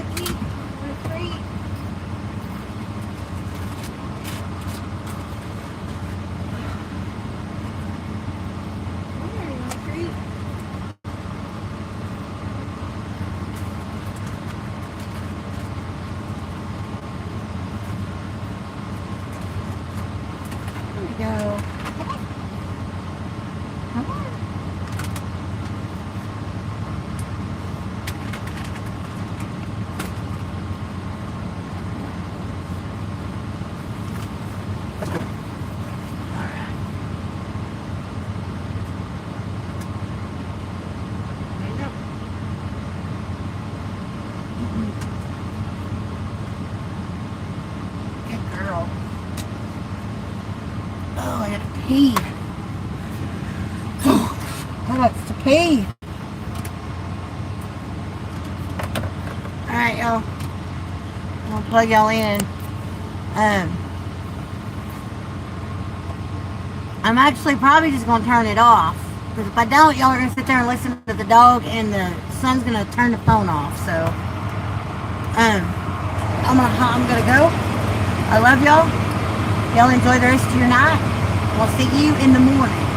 cookie? Want a treat? Here, you want a treat? There we go. Come on. Good girl. Oh, I gotta pee. I got to pee. Alright, y'all. I'm gonna plug y'all in. I'm actually probably just gonna turn it off. Because if I don't, y'all are gonna sit there and listen to the dog and the son's gonna turn the phone off. So I'm gonna go. I love y'all. Y'all enjoy the rest of your night. We'll see you in the morning.